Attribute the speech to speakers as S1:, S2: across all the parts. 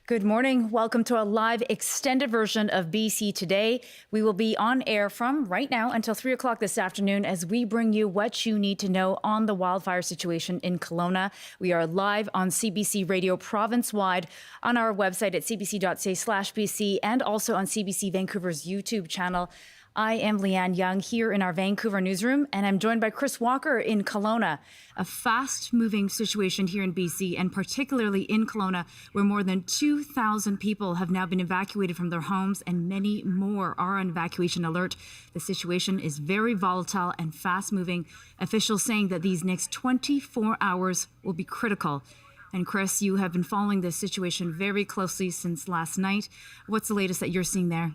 S1: Good morning. Welcome to a live extended version of BC Today. We will be on air from right now until 3 o'clock this afternoon as we bring you what you need to know on the wildfire situation in Kelowna. We are live on CBC Radio province-wide, on our website at cbc.ca/BC, and also on CBC Vancouver's YouTube channel. I am Leanne Young here in our Vancouver newsroom, and I'm joined by Chris Walker in Kelowna. A fast-moving situation here in BC, and particularly in Kelowna, where more than 2,000 people have now been evacuated from their homes, and many more are on evacuation alert. The situation is very volatile and fast-moving. Officials saying that these next 24 hours will be critical. And Chris, you have been following this situation very closely since last night. What's the latest that you're seeing there?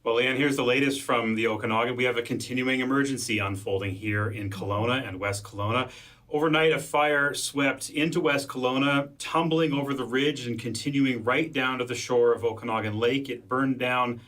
S2: Well, Leanne, here's the latest from the Okanagan. We have a continuing emergency unfolding here in Kelowna and West Kelowna. Overnight, a fire swept into West Kelowna, tumbling over the ridge and continuing right down to the shore of Okanagan Lake. It burned down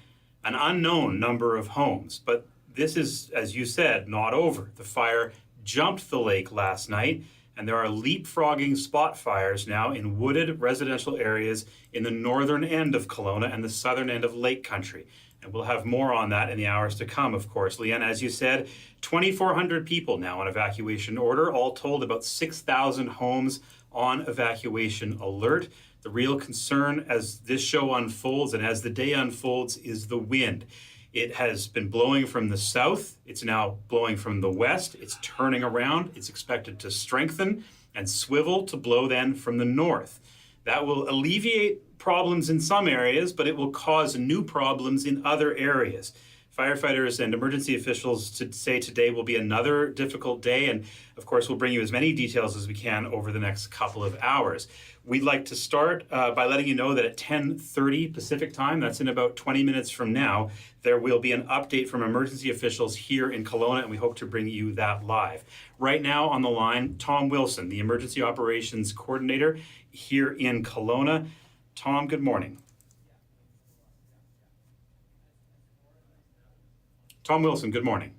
S2: an unknown number of homes. But this is, as you said, not over. The fire jumped the lake last night, and there are leapfrogging spot fires now in wooded residential areas in the northern end of Kelowna and the southern end of Lake Country. And we'll have more on that in the hours to come, of course. Leanne, as you said, 2,400 people now on evacuation order. All told, about 6,000 homes on evacuation alert. The real concern as this show unfolds and as the day unfolds is the wind. It has been blowing from the south. It's now blowing from the west. It's turning around. It's expected to strengthen and swivel to blow then from the north. That will alleviate problems in some areas, but it will cause new problems in other areas. Firefighters and emergency officials say today will be another difficult day, and of course we'll bring you as many details as we can over the next couple of hours. We'd like to start by letting you know that at 10:30 Pacific time, that's in about 20 minutes from now, there will be an update from emergency officials here in Kelowna, and we hope to bring you that live. Right now on the line, Tom Wilson, the Emergency Operations Coordinator here in Kelowna. Tom, good morning. Tom Wilson, good morning.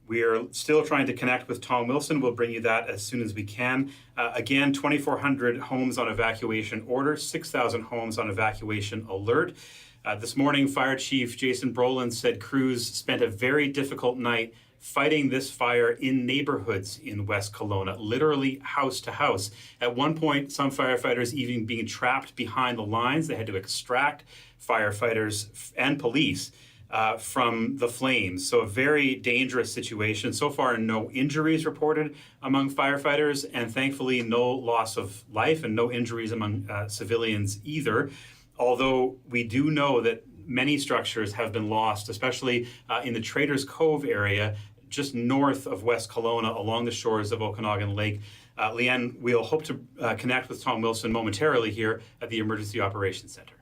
S2: We are still trying to connect with Tom Wilson. We'll bring you that as soon as we can. Again, 2,400 homes on evacuation order, 6,000 homes on evacuation alert. This morning, Fire Chief Jason Brolin said crews spent a very difficult night fighting this fire in neighborhoods in West Kelowna, literally house to house. At one point, some firefighters even being trapped behind the lines. They had to extract firefighters and police from the flames. So a very dangerous situation. So far, no injuries reported among firefighters, and thankfully no loss of life and no injuries among civilians either. Although we do know that many structures have been lost, especially in the Traders Cove area, just north of West Kelowna along the shores of Okanagan Lake. Leanne, we'll hope to connect with Tom Wilson momentarily here at the Emergency Operations Center.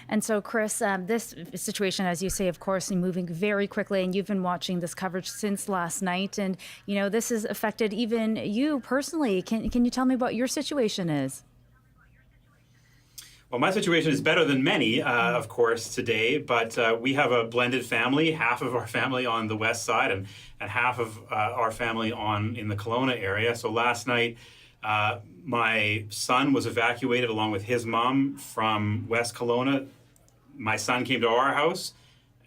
S1: And so, Chris, this situation, as you say, of course, moving very quickly, and you've been watching this coverage since last night, and, you know, this has affected even you personally. Can you tell me what your situation is?
S2: Well, my situation is better than many, of course, today, but we have a blended family, half of our family on the west side and half of our family in the Kelowna area. So last night, my son was evacuated along with his mom from West Kelowna. My son came to our house,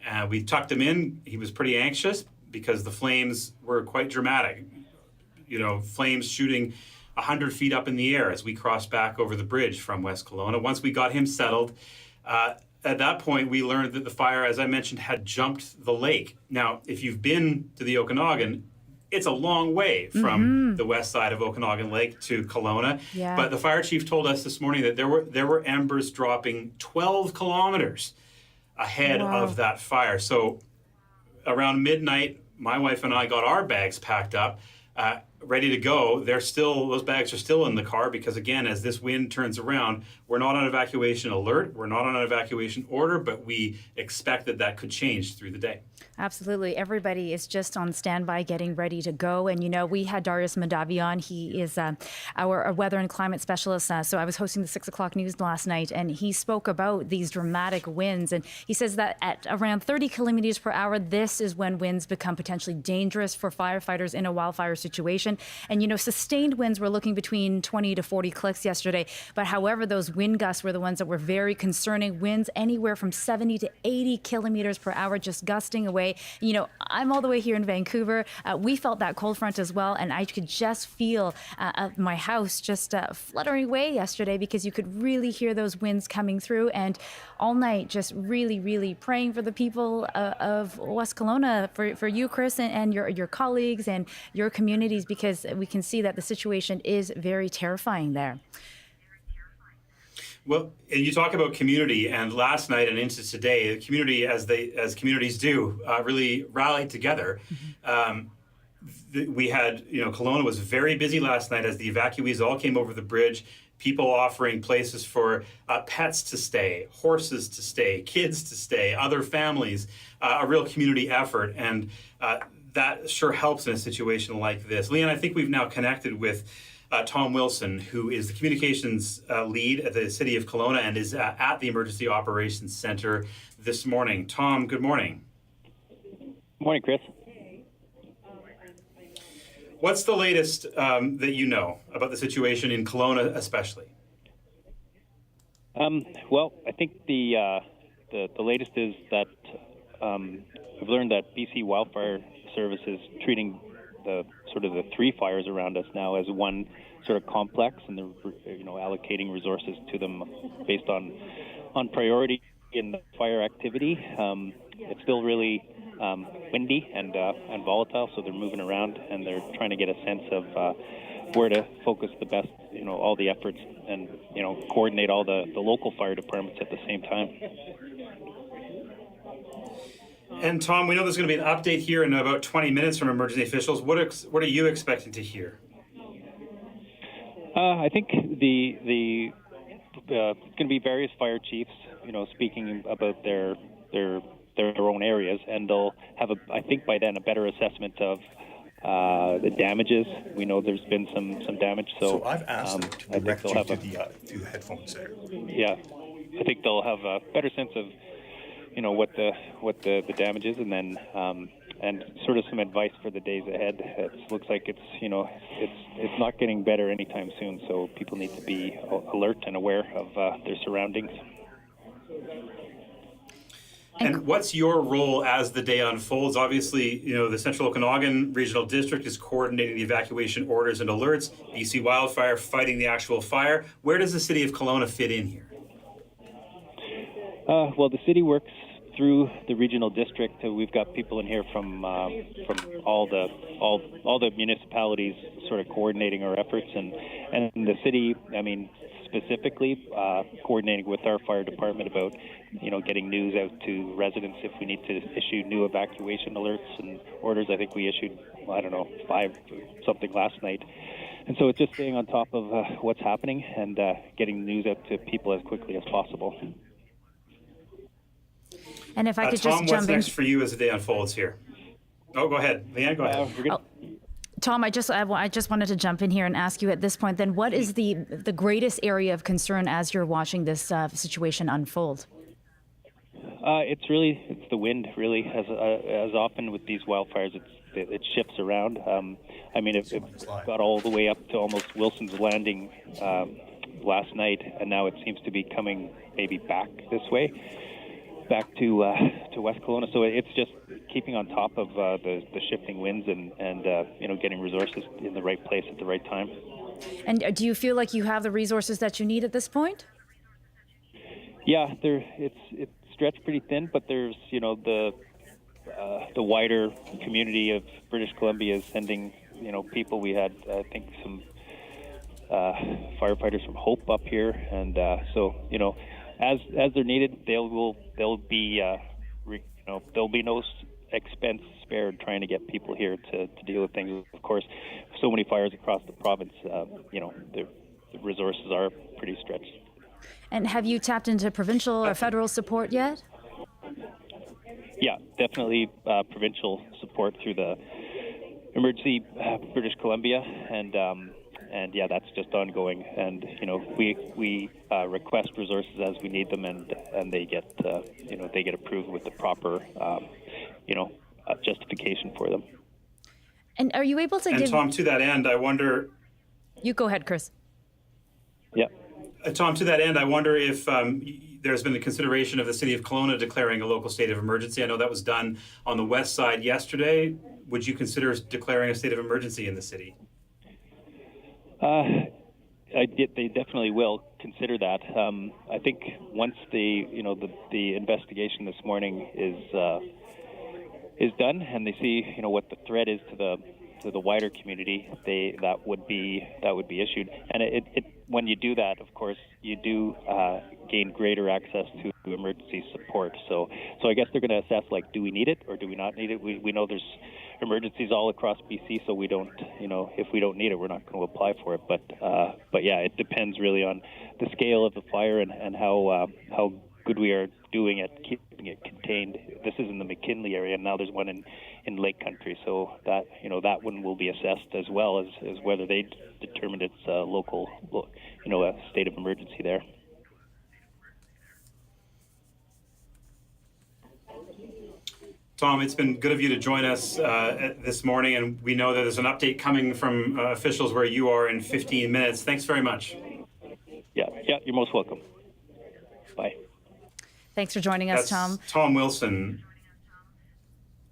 S2: and we tucked him in. He was pretty anxious because the flames were quite dramatic. You know, flames shooting 100 feet up in the air as we crossed back over the bridge from West Kelowna. Once we got him settled, at that point, we learned that the fire, as I mentioned, had jumped the lake. Now, if you've been to the Okanagan, it's a long way from the west side of Okanagan Lake to Kelowna.
S1: Yeah.
S2: But the fire chief told us this morning that there were embers dropping 12 kilometers ahead of that fire. So around midnight, my wife and I got our bags packed up, ready to go. Those bags are still in the car because, again, as this wind turns around, we're not on evacuation alert, we're not on an evacuation order, but we expect that could change through the day.
S1: Absolutely. Everybody is just on standby, getting ready to go. And, you know, we had Darius Madavi on. He is our weather and climate specialist. So I was hosting the 6 o'clock news last night, and he spoke about these dramatic winds. And he says that at around 30 kilometers per hour, this is when winds become potentially dangerous for firefighters in a wildfire situation. situation. And, sustained winds were looking between 20 to 40 clicks yesterday. But however, those wind gusts were the ones that were very concerning. Winds anywhere from 70 to 80 kilometers per hour just gusting away. I'm all the way here in Vancouver. We felt that cold front as well. And I could just feel my house just fluttering away yesterday because you could really hear those winds coming through. And all night, just really, really praying for the people of West Kelowna, for you, Chris, and your colleagues and your communities, because we can see that the situation is very terrifying there.
S2: Well, you talk about community, and last night and into today, the community, as communities do, really rallied together. We had, Kelowna was very busy last night as the evacuees all came over the bridge. People offering places for pets to stay, horses to stay, kids to stay, other families, a real community effort. And that sure helps in a situation like this. Leanne, I think we've now connected with Tom Wilson, who is the communications lead at the City of Kelowna and is at the Emergency Operations Center this morning. Tom, good morning.
S3: Good morning, Chris.
S2: What's the latest that you know about the situation in Kelowna especially?
S3: Well, I think the latest is that I've learned that BC Wildfire Service is treating the three fires around us now as one sort of complex, and they're allocating resources to them based on priority in the fire activity. It's still really windy and volatile, so they're moving around and they're trying to get a sense of where to focus the best, all the efforts, and coordinate all the local fire departments at the same time.
S2: And Tom, we know there's going to be an update here in about 20 minutes from emergency officials. What are you expecting to hear?
S3: I think the going to be various fire chiefs, speaking about their own areas, and they'll have I think by then a better assessment of the damages. We know there's been some damage, so
S4: I've asked them to direct you to the headphones there.
S3: Yeah, I think they'll have a better sense of what the damage is, and then and sort of some advice for the days ahead. It looks like it's not getting better anytime soon, so people need to be alert and aware of their surroundings.
S2: And what's your role as the day unfolds? Obviously, the Central Okanagan Regional District is coordinating the evacuation orders and alerts. BC Wildfire fighting the actual fire. Where does the City of Kelowna fit in here?
S3: Well, the city works through the regional district. We've got people in here from all the municipalities, sort of coordinating our efforts, and the city, specifically coordinating with our fire department about getting news out to residents if we need to issue new evacuation alerts and orders. I think we issued 5 something last night, and so it's just staying on top of what's happening and getting news out to people as quickly as possible.
S1: And if I could
S2: Tom,
S1: just jump
S2: what's
S1: in.
S2: next for you as the day unfolds here? Oh, go ahead. Leanne, go ahead.
S1: Tom, I just wanted to jump in here and ask you at this point, then what is the greatest area of concern as you're watching this situation unfold?
S3: It's the wind, really. As often with these wildfires, it shifts around. It got all the way up to almost Wilson's Landing last night, and now it seems to be coming maybe back this way, back to West Kelowna. So it's just keeping on top of the shifting winds and getting resources in the right place at the right time.
S1: And do you feel like you have the resources that you need at this point?
S3: Yeah, it's stretched pretty thin, but there's the wider community of British Columbia is sending people. We had I think some firefighters from Hope up here, and so as they're needed, there'll be no expense spared trying to get people here to deal with things. Of course, so many fires across the province, the resources are pretty stretched.
S1: And have you tapped into provincial or federal support yet?
S3: Yeah, definitely provincial support through the Emergency British Columbia, and yeah, that's just ongoing. And we request resources as we need them, and they get approved with the proper justification for them.
S1: And are you able to
S2: And
S1: give...
S2: Tom, to that end, I wonder...
S1: You go ahead, Chris.
S3: Yeah.
S2: Tom, to that end, I wonder if there's been a consideration of the city of Kelowna declaring a local state of emergency. I know that was done on the west side yesterday. Would you consider declaring a state of emergency in the city?
S3: They definitely will consider that. I think once the investigation this morning is done, and they see what the threat is to the wider community, that would be issued. And it when you do that, of course, you do gain greater access to emergency support. So I guess they're going to assess, like, do we need it or do we not need it? We know there's emergencies all across BC, so we don't, if we don't need it, we're not going to apply for it. But yeah, it depends really on the scale of the fire and how good we are doing at keeping it contained. This is in the McKinley area, and now there's one in Lake Country, so that that one will be assessed as well as whether they determined it's a local, a state of emergency there.
S2: Tom, it's been good of you to join us this morning, and we know that there's an update coming from officials where you are in 15 minutes. Thanks very much.
S3: Yeah, you're most welcome. Bye.
S1: Thanks for joining us,
S2: That's
S1: Tom.
S2: Tom Wilson.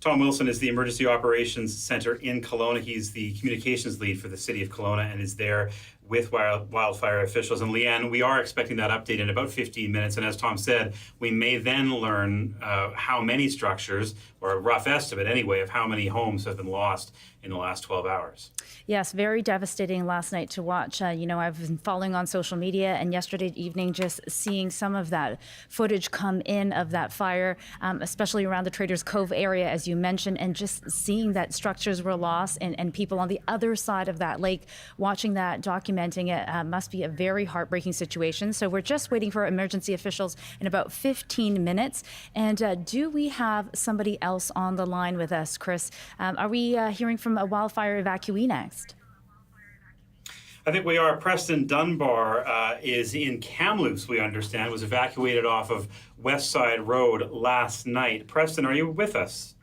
S2: Tom Wilson is the Emergency Operations Center in Kelowna. He's the communications lead for the city of Kelowna and is there with wildfire officials. And Leanne, we are expecting that update in about 15 minutes. And as Tom said, we may then learn how many structures, or a rough estimate anyway, of how many homes have been lost in the last 12 hours.
S1: Yes, very devastating last night to watch. I've been following on social media, and yesterday evening just seeing some of that footage come in of that fire, especially around the Traders Cove area, as you mentioned, and just seeing that structures were lost and people on the other side of that lake watching that, documenting it, must be a very heartbreaking situation. So we're just waiting for emergency officials in about 15 minutes. And do we have somebody else on the line with us, Chris? Are we hearing from a wildfire evacuee next?
S2: I think we are. Preston Dunbar is in Kamloops, we understand, was evacuated off of West Side Road last night. Preston, are you with us?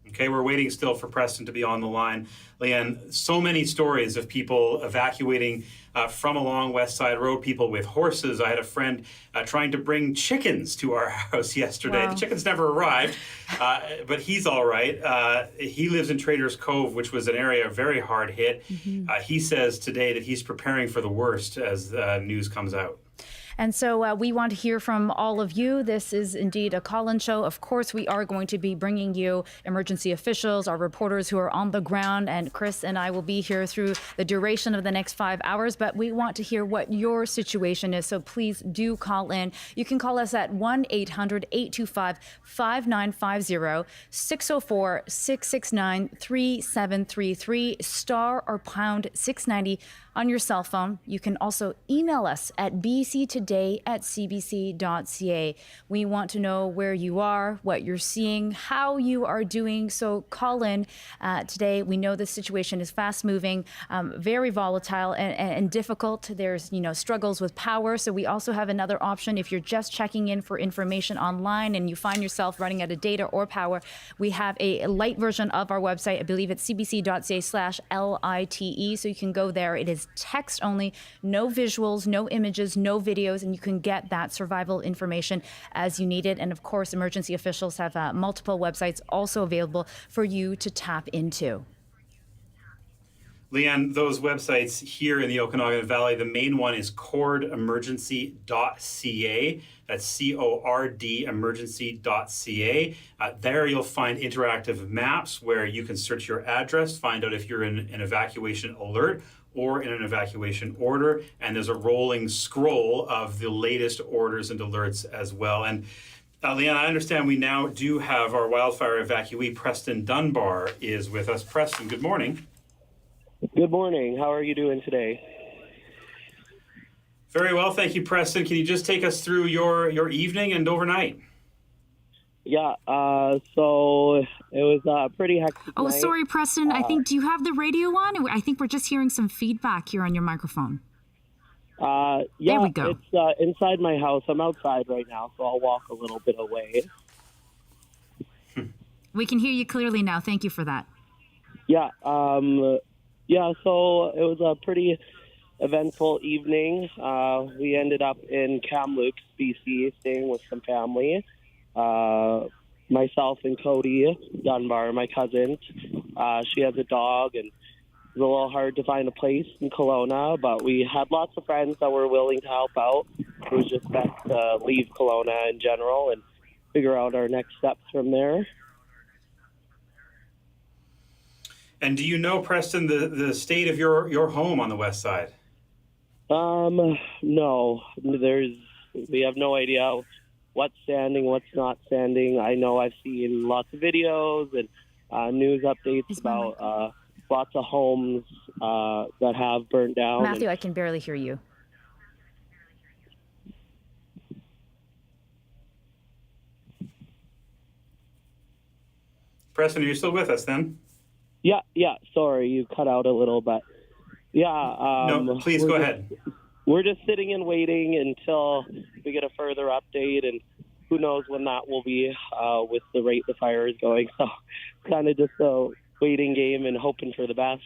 S2: Okay, we're waiting still for Preston to be on the line. Leanne, so many stories of people evacuating from along West Side Road, people with horses. I had a friend trying to bring chickens to our house yesterday.
S1: Wow.
S2: The chickens never arrived, but he's all right. He lives in Traders Cove, which was an area very hard hit. Mm-hmm. He says today that he's preparing for the worst as news comes out.
S1: And so we want to hear from all of you. This is indeed a call-in show. Of course, we are going to be bringing you emergency officials, our reporters who are on the ground, and Chris and I will be here through the duration of the next 5 hours. But we want to hear what your situation is, so please do call in. You can call us at 1-800-825-5950, 604-669-3733, star or pound 690 on your cell phone. You can also email us at bctoday@cbc.ca. We want to know where you are, what you're seeing, how you are doing. So call in today. We know this situation is fast moving, very volatile and difficult. There's, struggles with power. So we also have another option. If you're just checking in for information online and you find yourself running out of data or power, we have a light version of our website. I believe it's cbc.ca/LITE. So you can go there. It is text only, no visuals, no images, no videos, and you can get that survival information as you need it. And of course, emergency officials have multiple websites also available for you to tap into.
S2: Leanne, those websites here in the Okanagan Valley, the main one is cordemergency.ca. That's CORD emergency.ca. There you'll find interactive maps where you can search your address, find out if you're in an evacuation alert or in an evacuation order, and there's a rolling scroll of the latest orders and alerts as well. And Leanne, I understand we now do have our wildfire evacuee, Preston Dunbar, is with us. Preston, good morning.
S5: Good morning. How are you doing today?
S2: Very well, thank you, Preston. Can you just take us through your evening and overnight?
S5: Yeah, so it was pretty hectic
S1: Oh,
S5: night.
S1: sorry, Preston. I think, do you have the radio on? I think we're just hearing some feedback here on your microphone.
S5: Yeah,
S1: There we go.
S5: It's inside my house. I'm outside right now, so I'll walk a little bit away.
S1: We can hear you clearly now. Thank you for that.
S5: Yeah. So it was a pretty eventful evening. We ended up in Kamloops, BC, staying with some family. Myself and Cody Dunbar, my cousin. She has a dog, and it was a little hard to find a place in Kelowna, but we had lots of friends that were willing to help out. It was just best to leave Kelowna in general and figure out our next steps from there.
S2: And do you know, Preston, the state of your home on the west side?
S5: No. We have no idea what's standing, what's not standing. I know I've seen lots of videos and news updates about lots of homes that have burnt down.
S1: Matthew, I can barely hear you.
S2: Preston, are you still with us then?
S5: Yeah. Sorry, you cut out a little, but yeah.
S2: No, please go ahead.
S5: We're just sitting and waiting until we get a further update, and who knows when that will be with the rate the fire is going. So kind of just a waiting game and hoping for the best.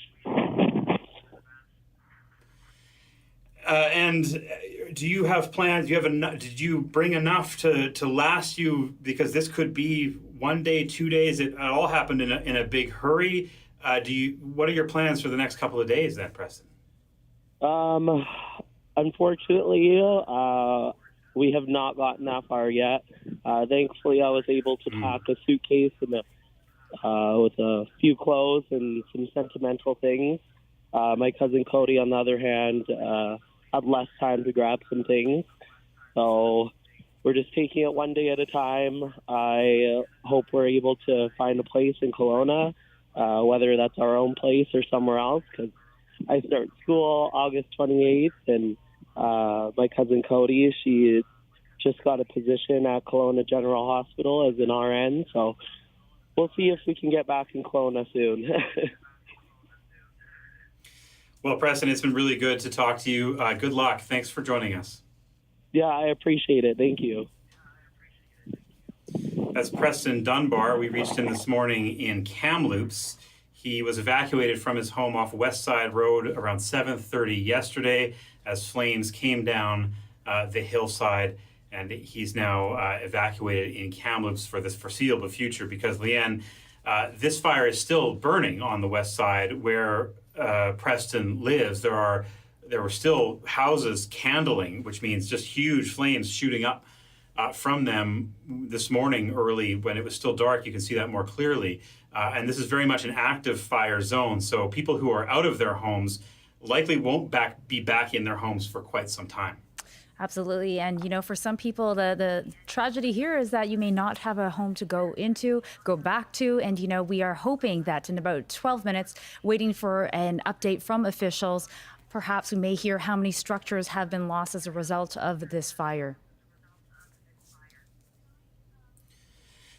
S2: And do you have plans? Do you have enough? Did you bring enough to last you? Because this could be 1 day, 2 days. It all happened in a big hurry. What are your plans for the next couple of days then, Preston?
S5: Unfortunately, we have not gotten that far yet. Thankfully, I was able to pack a suitcase and with a few clothes and some sentimental things. My cousin Cody, on the other hand, had less time to grab some things. So we're just taking it 1 day at a time. I hope we're able to find a place in Kelowna, whether that's our own place or somewhere else, because I start school August 28th, and my cousin Cody, she just got a position at Kelowna General Hospital as an RN, so we'll see if we can get back in Kelowna soon.
S2: Well, Preston, it's been really good to talk to you. Good luck. Thanks for joining us.
S5: Yeah, I appreciate it. Thank you.
S2: That's Preston Dunbar. We reached him this morning in Kamloops. He was evacuated from his home off West Side Road around 7:30 yesterday as flames came down the hillside, and he's now evacuated in Kamloops for this foreseeable future because, Leanne, this fire is still burning on the west side where Preston lives. There were still houses candling, which means just huge flames shooting up from them this morning early when it was still dark. You can see that more clearly. And this is very much an active fire zone. So people who are out of their homes likely won't be back in their homes for quite some time.
S1: Absolutely. And, for some people, the tragedy here is that you may not have a home to go back to. And, we are hoping that in about 12 minutes, waiting for an update from officials, perhaps we may hear how many structures have been lost as a result of this fire.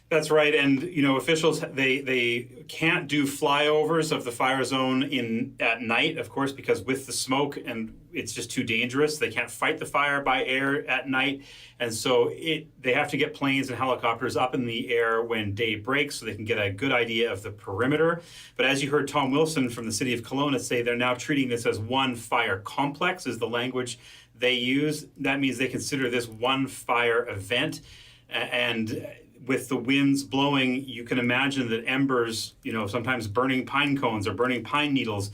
S2: That's right, and officials they can't do flyovers of the fire zone at night, of course, because with the smoke and it's just too dangerous. They can't fight the fire by air at night, and so they have to get planes and helicopters up in the air when day breaks, so they can get a good idea of the perimeter. But as you heard Tom Wilson from the city of Kelowna say, they're now treating this as one fire complex, is the language they use. That means they consider this one fire event, and with the winds blowing, you can imagine that embers, sometimes burning pine cones or burning pine needles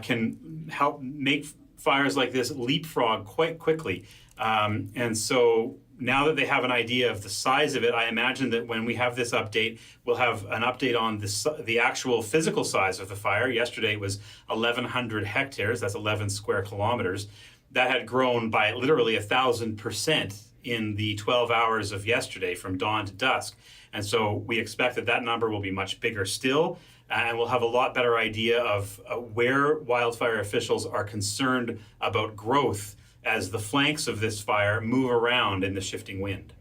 S2: can help make fires like this leapfrog quite quickly. And so now that they have an idea of the size of it, I imagine that when we have this update, we'll have an update on the actual physical size of the fire. Yesterday it was 1,100 hectares, that's 11 square kilometers. That had grown by literally 1,000% in the 12 hours of yesterday from dawn to dusk. And so we expect that number will be much bigger still, and we'll have a lot better idea of where wildfire officials are concerned about growth as the flanks of this fire move around in the shifting wind.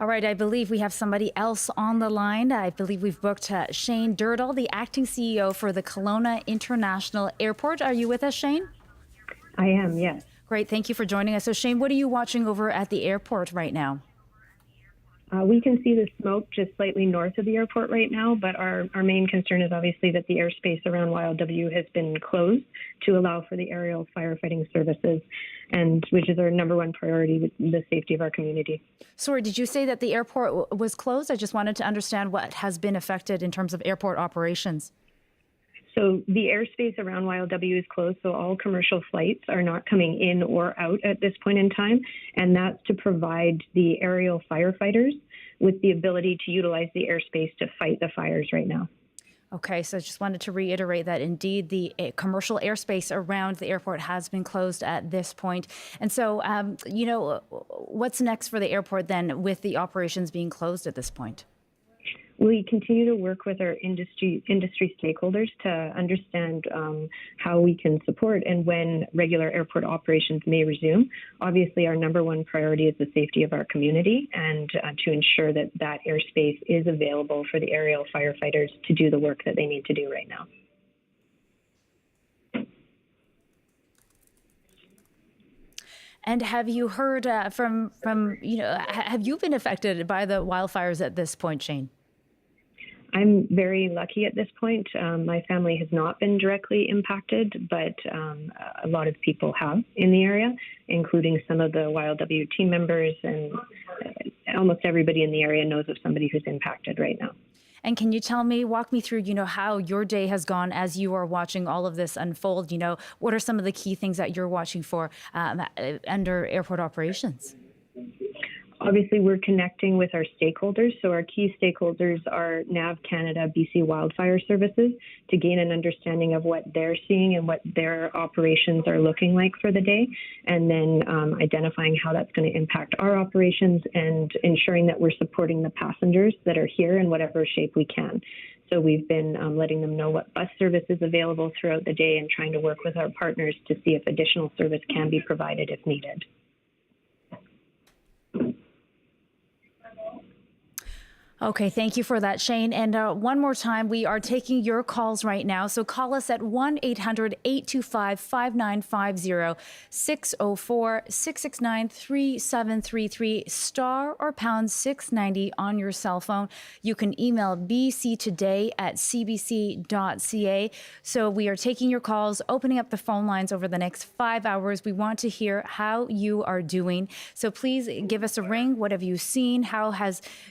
S1: All right, I believe we have somebody else on the line. I believe we've booked Shane Durdle, the acting CEO for the Kelowna International Airport. Are you with us, Shane?
S6: I am, yes.
S1: Great, thank you for joining us. So Shane, what are you watching over at the airport right now?
S6: We can see the smoke just slightly north of the airport right now, but our main concern is obviously that the airspace around YLW has been closed to allow for the aerial firefighting services, and which is our number one priority, with the safety of our community.
S1: Sorry, did you say that the airport was closed? I just wanted to understand what has been affected in terms of airport operations.
S6: So the airspace around YLW is closed, so all commercial flights are not coming in or out at this point in time, and that's to provide the aerial firefighters with the ability to utilize the airspace to fight the fires right now.
S1: Okay, so I just wanted to reiterate that indeed the commercial airspace around the airport has been closed at this point. And so, what's next for the airport then with the operations being closed at this point?
S6: We continue to work with our industry stakeholders to understand how we can support and when regular airport operations may resume. Obviously, our number one priority is the safety of our community and to ensure that that airspace is available for the aerial firefighters to do the work that they need to do right now.
S1: And have you heard from have you been affected by the wildfires at this point, Shane?
S6: I'm very lucky at this point. My family has not been directly impacted, but a lot of people have in the area, including some of the YLW team members, and almost everybody in the area knows of somebody who's impacted right now.
S1: And can you walk me through, how your day has gone as you are watching all of this unfold? What are some of the key things that you're watching for under airport operations?
S6: Obviously, we're connecting with our stakeholders. So our key stakeholders are NAV Canada, BC Wildfire Services, to gain an understanding of what they're seeing and what their operations are looking like for the day, and then identifying how that's going to impact our operations and ensuring that we're supporting the passengers that are here in whatever shape we can. So we've been letting them know what bus service is available throughout the day and trying to work with our partners to see if additional service can be provided if needed.
S1: Okay, thank you for that, Shane. And one more time, we are taking your calls right now. So call us at 1-800-825-5950, 604-669-3733, star or pound 690 on your cell phone. You can email bctoday@cbc.ca. So we are taking your calls, opening up the phone lines over the next 5 hours. We want to hear how you are doing. So please give us a ring. What have you seen?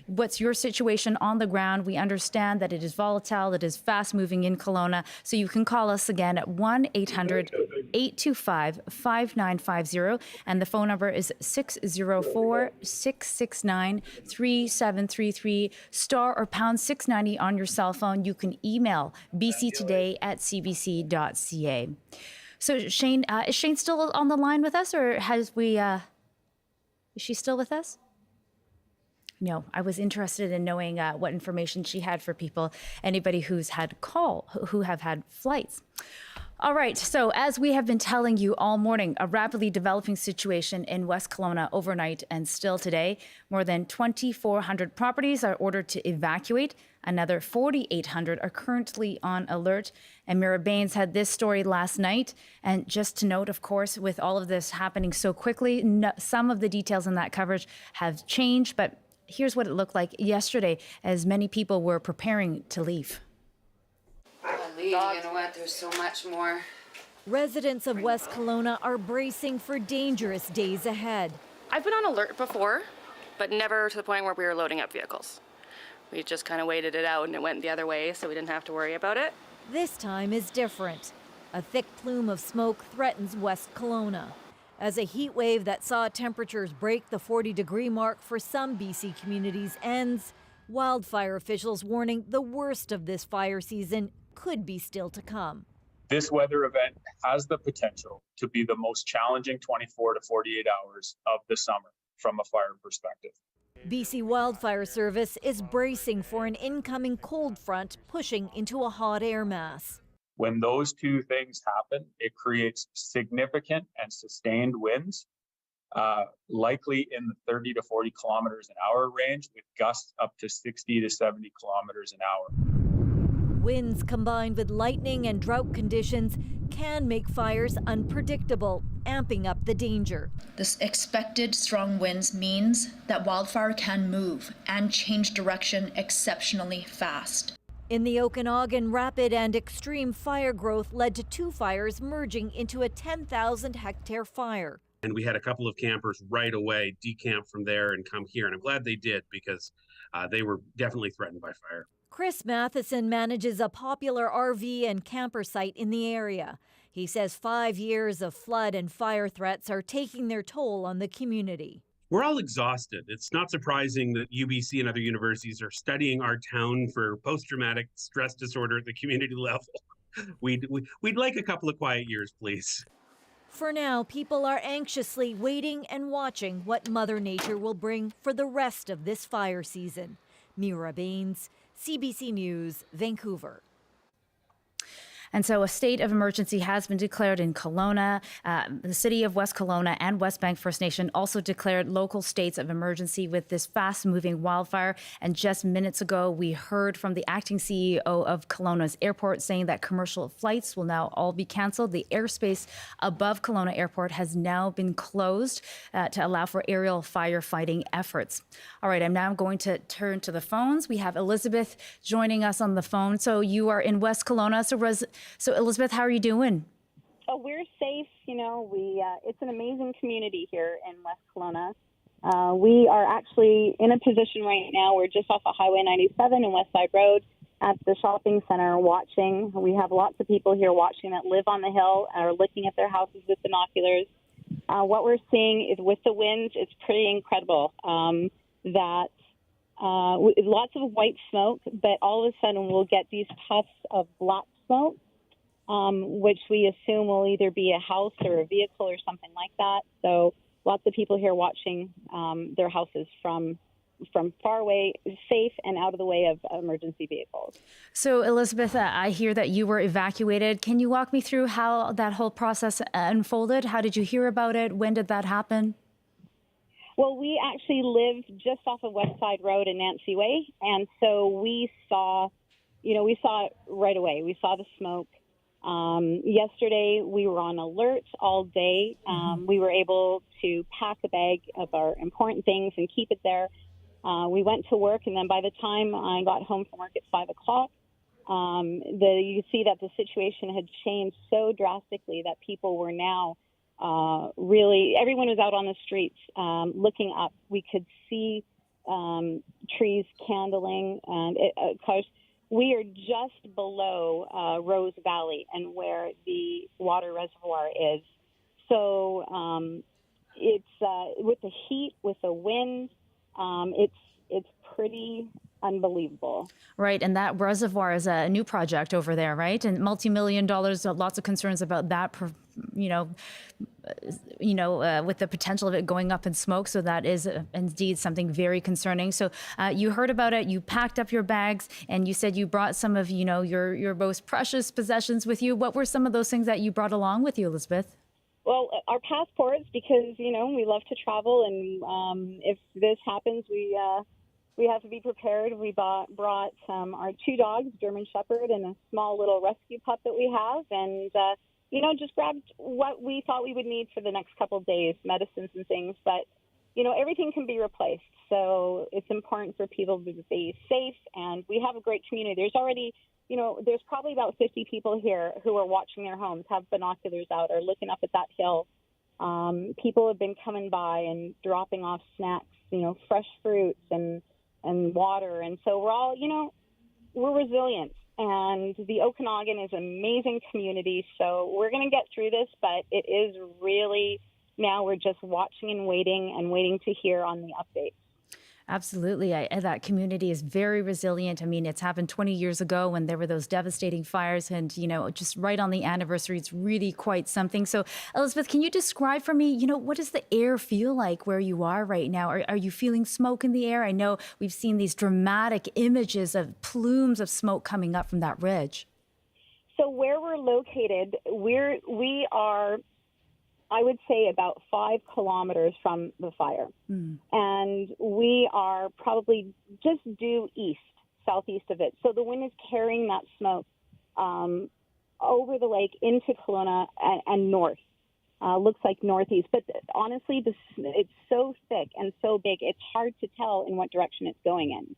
S1: What's your situation on the ground? We understand that it is volatile, it is fast moving in Kelowna. So you can call us again at 1-800-825-5950. And the phone number is 604-669-3733, star or pound 690 on your cell phone. You can email bctoday@cbc.ca. So Shane, is Shane still on the line with us, or is she still with us? No, I was interested in knowing what information she had for people, anybody who have had flights. All right, so as we have been telling you all morning, a rapidly developing situation in West Kelowna overnight and still today. More than 2,400 properties are ordered to evacuate. Another 4,800 are currently on alert. And Mira Baines had this story last night. And just to note, of course, with all of this happening so quickly, some of the details in that coverage have changed, but here's what it looked like yesterday as many people were preparing to leave.
S7: You know what? There's so much more.
S8: Residents of West Kelowna are bracing for dangerous days ahead.
S9: I've been on alert before, but never to the point where we were loading up vehicles. We just kind of waited it out and it went the other way, so we didn't have to worry about it.
S8: This time is different. A thick plume of smoke threatens West Kelowna. As a heat wave that saw temperatures break the 40-degree mark for some BC communities ends, wildfire officials warning the worst of this fire season could be still to come.
S10: This weather event has the potential to be the most challenging 24 to 48 hours of the summer from a fire perspective.
S8: BC Wildfire Service is bracing for an incoming cold front pushing into a hot air mass.
S10: When those two things happen, it creates significant and sustained winds, likely in the 30 to 40 kilometers an hour range, with gusts up to 60 to 70 kilometers an hour.
S8: Winds combined with lightning and drought conditions can make fires unpredictable, amping up the danger.
S11: This expected strong winds means that wildfire can move and change direction exceptionally fast.
S8: In the Okanagan, rapid and extreme fire growth led to 2 fires merging into a 10,000-hectare fire.
S12: And we had a couple of campers right away decamp from there and come here. And I'm glad they did, because they were definitely threatened by fire.
S8: Chris Matheson manages a popular RV and camper site in the area. He says 5 years of flood and fire threats are taking their toll on the community.
S12: We're all exhausted. It's not surprising that UBC and other universities are studying our town for post-traumatic stress disorder at the community level. We'd like a couple of quiet years, please.
S8: For now, people are anxiously waiting and watching what Mother Nature will bring for the rest of this fire season. Mira Baines, CBC News, Vancouver.
S1: And so a state of emergency has been declared in Kelowna. The city of West Kelowna and West Bank First Nation also declared local states of emergency with this fast-moving wildfire. And just minutes ago, we heard from the acting CEO of Kelowna's airport saying that commercial flights will now all be canceled. The airspace above Kelowna Airport has now been closed to allow for aerial firefighting efforts. All right, I'm now going to turn to the phones. We have Elizabeth joining us on the phone. So you are in West Kelowna. So Elizabeth, how are you doing?
S13: Oh, we're safe. You know, it's an amazing community here in West Kelowna. We are actually in a position right now. We're just off of Highway 97 and West Side Road at the shopping center watching. We have lots of people here watching that live on the hill and are looking at their houses with binoculars. What we're seeing is with the winds, it's pretty incredible that lots of white smoke, but all of a sudden we'll get these puffs of black smoke. Which we assume will either be a house or a vehicle or something like that. So lots of people here watching their houses from far away, safe and out of the way of emergency vehicles.
S1: So Elizabeth, I hear that you were evacuated. Can you walk me through how that whole process unfolded? How did you hear about it? When did that happen?
S13: Well, we actually live just off of West Side Road and Nancy Way. And so we saw it right away. We saw the smoke. Yesterday, we were on alert all day. We were able to pack a bag of our important things and keep it there. We went to work, and then by the time I got home from work at 5 o'clock, you see that the situation had changed so drastically that people were now everyone was out on the streets looking up. We could see trees candling, and of course, we are just below Rose Valley and where the water reservoir is. So it's with the heat, with the wind, it's pretty unbelievable.
S1: Right, and that reservoir is a new project over there, right? And multi-million dollars. Lots of concerns about that. With the potential of it going up in smoke. So that is indeed something very concerning. So you heard about it, you packed up your bags, and you said you brought some of, your most precious possessions with you. What were some of those things that you brought along with you, Elizabeth?
S13: Well, our passports, because, we love to travel. And if this happens, we have to be prepared. We brought our 2 dogs, German Shepherd, and a small little rescue pup that we have. And, just grabbed what we thought we would need for the next couple of days, medicines and things. But, everything can be replaced. So it's important for people to be safe. And we have a great community. There's already, there's probably about 50 people here who are watching their homes, have binoculars out, or looking up at that hill. People have been coming by and dropping off snacks, fresh fruits and water. And so we're all, we're resilient. And the Okanagan is an amazing community. So we're going to get through this, but it is really, now we're just watching and waiting to hear on the updates.
S1: Absolutely. That community is very resilient. I mean, it's happened 20 years ago when there were those devastating fires, and, just right on the anniversary, it's really quite something. So, Elizabeth, can you describe for me, what does the air feel like where you are right now? Are you feeling smoke in the air? I know we've seen these dramatic images of plumes of smoke coming up from that ridge.
S13: So where we're located, we are, I would say, about 5 kilometers from the fire. And we are probably just due east. southeast of it. So the wind is carrying that smoke over the lake into Kelowna and north. Looks like northeast. But honestly, it's so thick and so big, it's hard to tell in what direction it's going in.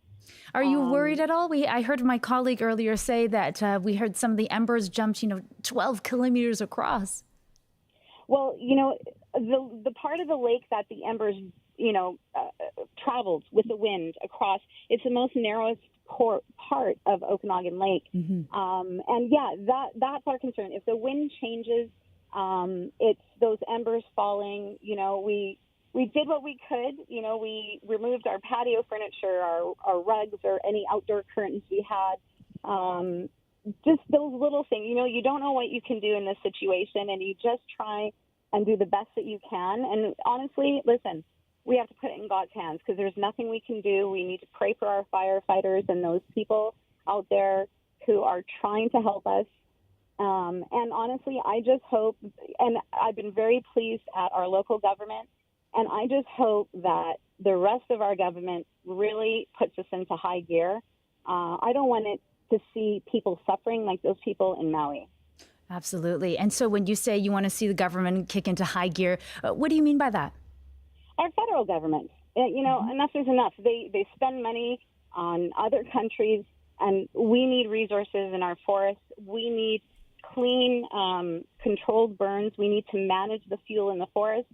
S1: Are you worried at all? I heard my colleague earlier say that we heard some of the embers jumped, 12 kilometers across.
S13: Well, the part of the lake that the embers, traveled with the wind across, it's the most narrowest part of Okanagan Lake. Mm-hmm. And yeah, that's our concern. If the wind changes, it's those embers falling. We did what we could. We removed our patio furniture, our rugs, or any outdoor curtains we had. Just those little things. You don't know what you can do in this situation, and you just try and do the best that you can. And honestly, listen, we have to put it in God's hands because there's nothing we can do. We need to pray for our firefighters and those people out there who are trying to help us. And honestly, I just hope, and I've been very pleased at our local government, and I just hope that the rest of our government really puts us into high gear. I don't want it to see people suffering like those people in Maui.
S1: Absolutely. And so when you say you want to see the government kick into high gear, what do you mean by that?
S13: Our federal government. Enough is enough. They spend money on other countries, and we need resources in our forests. We need clean, controlled burns. We need to manage the fuel in the forest.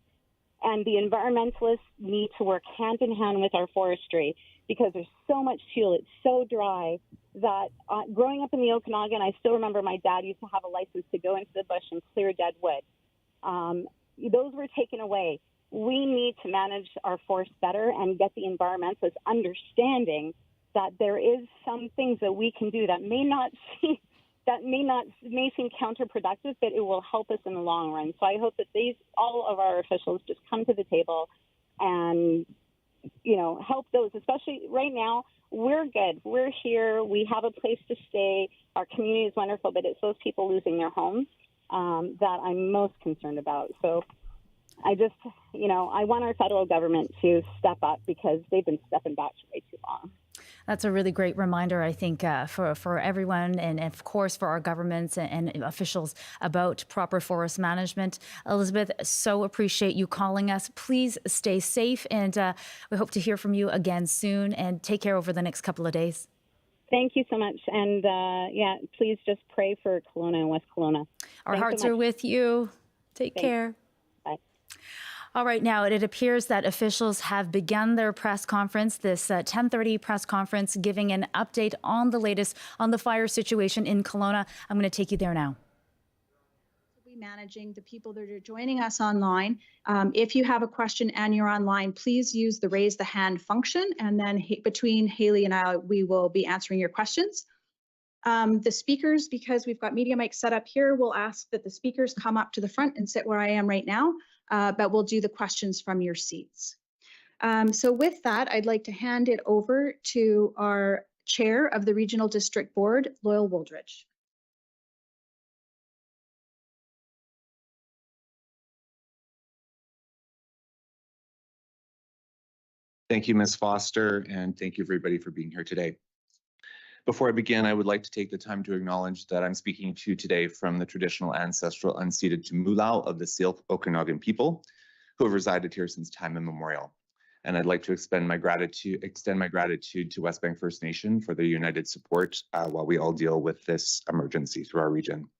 S13: And the environmentalists need to work hand in hand with our forestry because there's so much fuel. It's so dry that growing up in the Okanagan, I still remember my dad used to have a license to go into the bush and clear dead wood. Those were taken away. We need to manage our forest better and get the environmentalists understanding that there is some things that we can do that may seem counterproductive, but it will help us in the long run. So I hope that all of our officials just come to the table and, help those, especially right now. We're good. We're here. We have a place to stay. Our community is wonderful, but it's those people losing their homes that I'm most concerned about. So I just, I want our federal government to step up because they've been stepping back for way too long.
S1: That's a really great reminder, I think, for everyone and, of course, for our governments and officials about proper forest management. Elizabeth, so appreciate you calling us. Please stay safe, and we hope to hear from you again soon, and take care over the next couple of days.
S13: Thank you so much. And, please just pray for Kelowna and West Kelowna.
S1: Our hearts are with you. Take care.
S13: Bye.
S1: All right, now it appears that officials have begun their press conference, this 10:30 press conference, giving an update on the latest on the fire situation in Kelowna. I'm going to take you there now.
S14: Managing the people that are joining us online. If you have a question and you're online, please use the raise the hand function, and then between Haley and I, we will be answering your questions. The speakers, because we've got media mics set up here, we'll ask that the speakers come up to the front and sit where I am right now. But we'll do the questions from your seats. So with that, I'd like to hand it over to our chair of the Regional District Board, Loyal Wooldridge.
S15: Thank you, Ms. Foster, and thank you everybody for being here today. Before I begin, I would like to take the time to acknowledge that I'm speaking to you today from the traditional ancestral unceded Tumulao of the Syilx Okanagan people, who have resided here since time immemorial. And I'd like to extend my gratitude to West Bank First Nation for their united support while we all deal with this emergency through our region.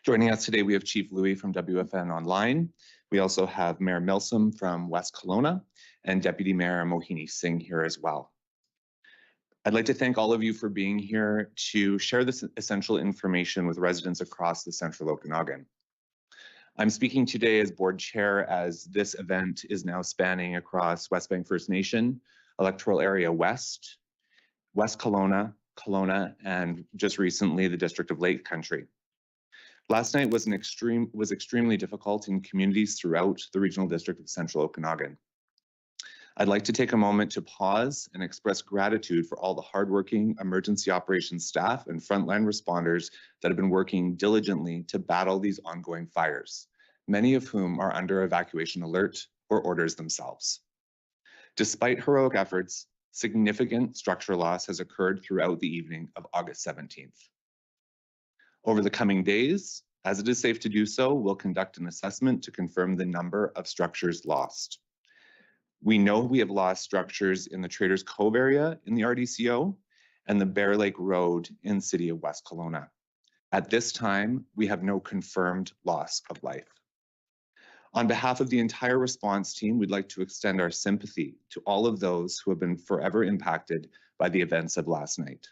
S15: Joining us today, we have Chief Louis from WFN Online. We also have Mayor Milsom from West Kelowna and Deputy Mayor Mohini Singh here as well. I'd like to thank all of you for being here to share this essential information with residents across the Central Okanagan. I'm speaking today as board chair, as this event is now spanning across West Bank First Nation, Electoral Area West, West Kelowna, and just recently the District of Lake Country. Last night was extremely difficult in communities throughout the Regional District of Central Okanagan. I'd like to take a moment to pause and express gratitude for all the hardworking emergency operations staff and frontline responders that have been working diligently to battle these ongoing fires, many of whom are under evacuation alert or orders themselves. Despite heroic efforts, significant structural loss has occurred throughout the evening of August 17th. Over the coming days, as it is safe to do so, we'll conduct an assessment to confirm the number of structures lost. We know we have lost structures in the Traders Cove area in the RDCO and the Bear Lake Road in City of West Kelowna. At this time, we have no confirmed loss of life. On behalf of the entire response team, we'd like to extend our sympathy to all of those who have been forever impacted by the events of last night.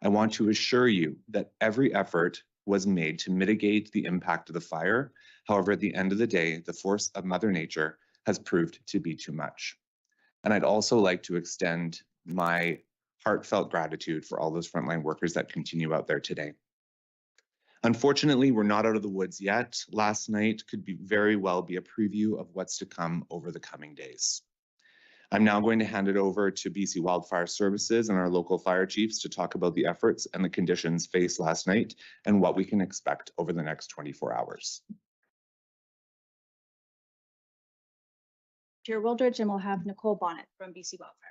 S15: I want to assure you that every effort was made to mitigate the impact of the fire. However, at the end of the day, the force of Mother Nature has proved to be too much. And I'd also like to extend my heartfelt gratitude for all those frontline workers that continue out there today. Unfortunately, we're not out of the woods yet. Last night could very well be a preview of what's to come over the coming days. I'm now going to hand it over to BC Wildfire Services and our local fire chiefs to talk about the efforts and the conditions faced last night and what we can expect over the next 24 hours.
S14: Chair Wildridge, and we'll have Nicole Bonnet from BC Wildfire.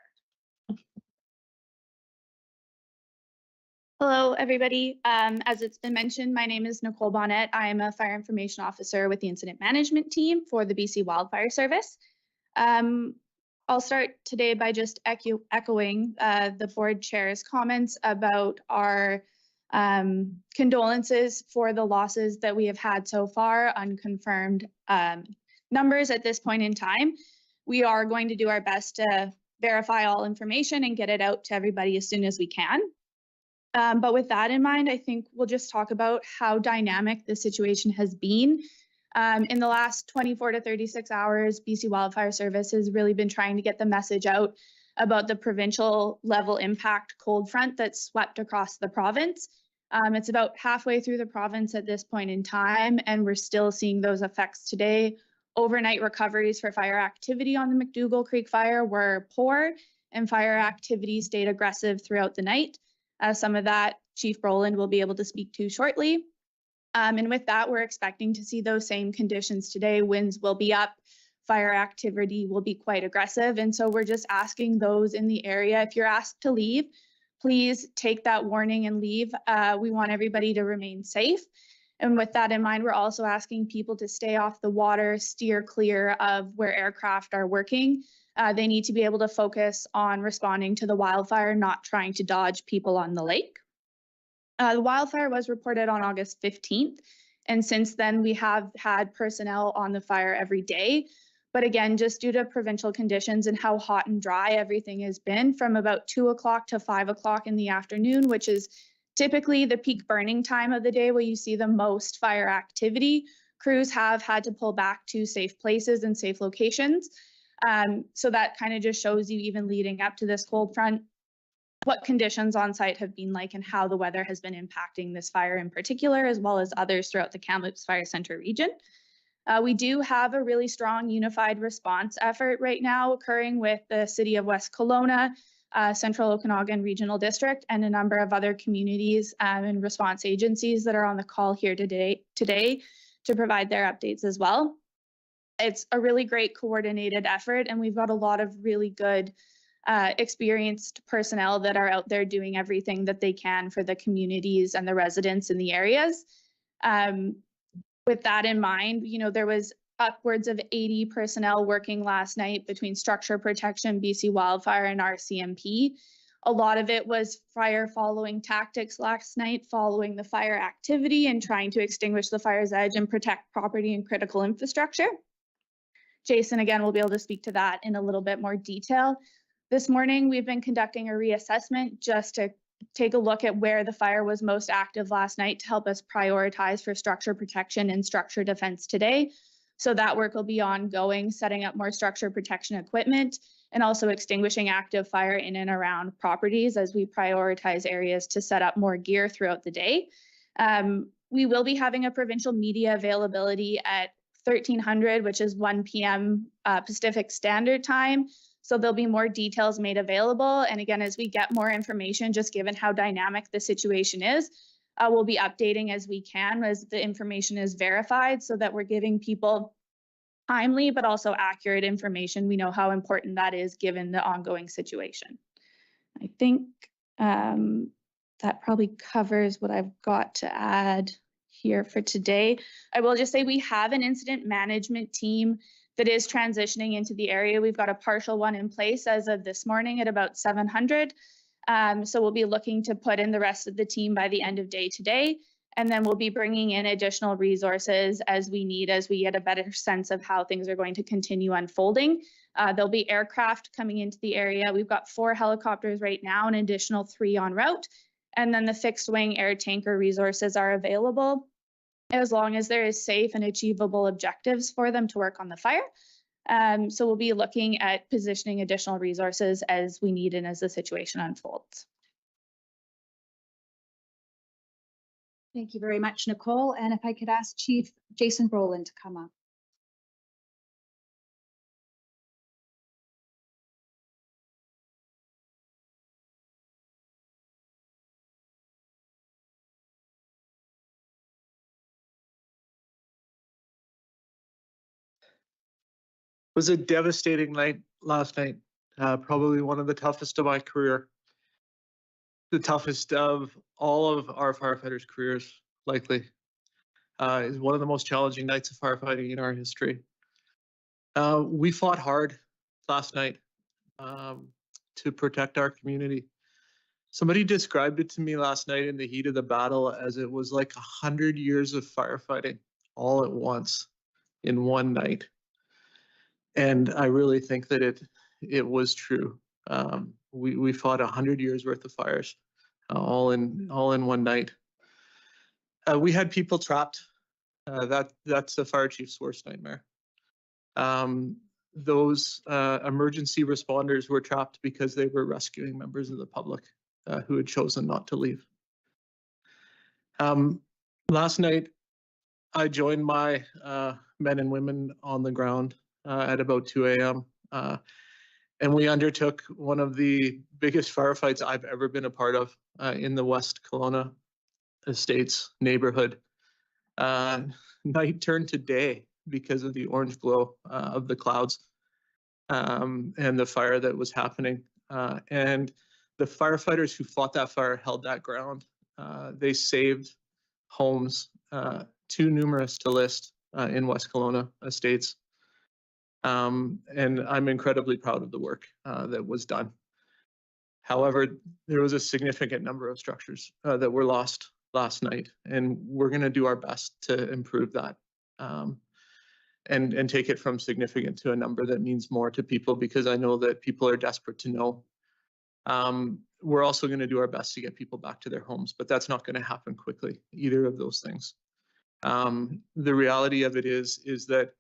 S16: Hello, everybody. As it's been mentioned, my name is Nicole Bonnet. I am a fire information officer with the incident management team for the BC Wildfire Service. I'll start today by just echoing the board chair's comments about our condolences for the losses that we have had so far, unconfirmed numbers at this point in time. We are going to do our best to verify all information and get it out to everybody as soon as we can. But with that in mind, I think we'll just talk about how dynamic the situation has been. In the last 24 to 36 hours, BC Wildfire Service has really been trying to get the message out about the provincial level impact cold front that swept across the province. It's about halfway through the province at this point in time, and we're still seeing those effects today. Overnight recoveries for fire activity on the McDougall Creek fire were poor, and fire activity stayed aggressive throughout the night. Some of that Chief Brolin will be able to speak to shortly. And with that, we're expecting to see those same conditions today. Winds will be up, fire activity will be quite aggressive. And so we're just asking those in the area, if you're asked to leave, please take that warning and leave. We want everybody to remain safe. And with that in mind, we're also asking people to stay off the water, steer clear of where aircraft are working. They need to be able to focus on responding to the wildfire, not trying to dodge people on the lake. The wildfire was reported on August 15th, and since then we have had personnel on the fire every day. But again, just due to provincial conditions and how hot and dry everything has been, from about 2 o'clock to 5 o'clock in the afternoon, which is typically the peak burning time of the day where you see the most fire activity, crews have had to pull back to safe places and safe locations. So that kind of just shows you, even leading up to this cold front, what conditions on site have been like and how the weather has been impacting this fire in particular, as well as others throughout the Kamloops Fire Centre region. We do have a really strong unified response effort right now occurring with the City of West Kelowna, Central Okanagan Regional District, and a number of other communities and response agencies that are on the call here today to provide their updates as well. It's a really great coordinated effort, and we've got a lot of really good experienced personnel that are out there doing everything that they can for the communities and the residents in the areas. With that in mind, you know, there was upwards of 80 personnel working last night between Structure Protection, BC Wildfire, and RCMP. A lot of it was fire following tactics last night, following the fire activity and trying to extinguish the fire's edge and protect property and critical infrastructure. Jason, again, will be able to speak to that in a little bit more detail. This morning, we've been conducting a reassessment just to take a look at where the fire was most active last night to help us prioritize for structure protection and structure defense today. So that work will be ongoing, setting up more structure protection equipment and also extinguishing active fire in and around properties as we prioritize areas to set up more gear throughout the day. We will be having a provincial media availability at 1300, which is 1 p.m. Pacific Standard Time. So there'll be more details made available. And again, as we get more information, just given how dynamic the situation is, we'll be updating as we can as the information is verified so that we're giving people timely but also accurate information. We know how important that is given the ongoing situation. I think that probably covers what I've got to add here for today. I will just say we have an incident management team that is transitioning into the area. We've got a partial one in place as of this morning at about 700. So we'll be looking to put in the rest of the team by the end of day today. And then we'll be bringing in additional resources as we need, as we get a better sense of how things are going to continue unfolding. There'll be aircraft coming into the area. We've got 4 helicopters right now, an additional 3 en route. And then the fixed wing air tanker resources are available as long as there is safe and achievable objectives for them to work on the fire. So we'll be looking at positioning additional resources as we need and as the situation unfolds.
S14: Thank you very much, Nicole. And if I could ask Chief Jason Brolin to come up.
S17: It was a devastating night last night, probably one of the toughest of my career, the toughest of all of our firefighters' careers, likely. Is one of the most challenging nights of firefighting in our history. We fought hard last night to protect our community. Somebody described it to me last night in the heat of the battle as it was like 100 years of firefighting all at once in one night. And I really think that it was true. We fought 100 years worth of fires, all in one night. We had people trapped. That's the fire chief's worst nightmare. Those emergency responders were trapped because they were rescuing members of the public who had chosen not to leave. Last night, I joined my men and women on the ground at about 2 a.m. And we undertook one of the biggest firefights I've ever been a part of in the West Kelowna Estates neighborhood. Night turned to day because of the orange glow of the clouds and the fire that was happening. And the firefighters who fought that fire held that ground. They saved homes, too numerous to list in West Kelowna Estates. And I'm incredibly proud of the work that was done. However, there was a significant number of structures that were lost last night, and we're going to do our best to improve that and take it from significant to a number that means more to people, because I know that people are desperate to know. We're also going to do our best to get people back to their homes, but that's not going to happen quickly, either of those things. The reality of it is that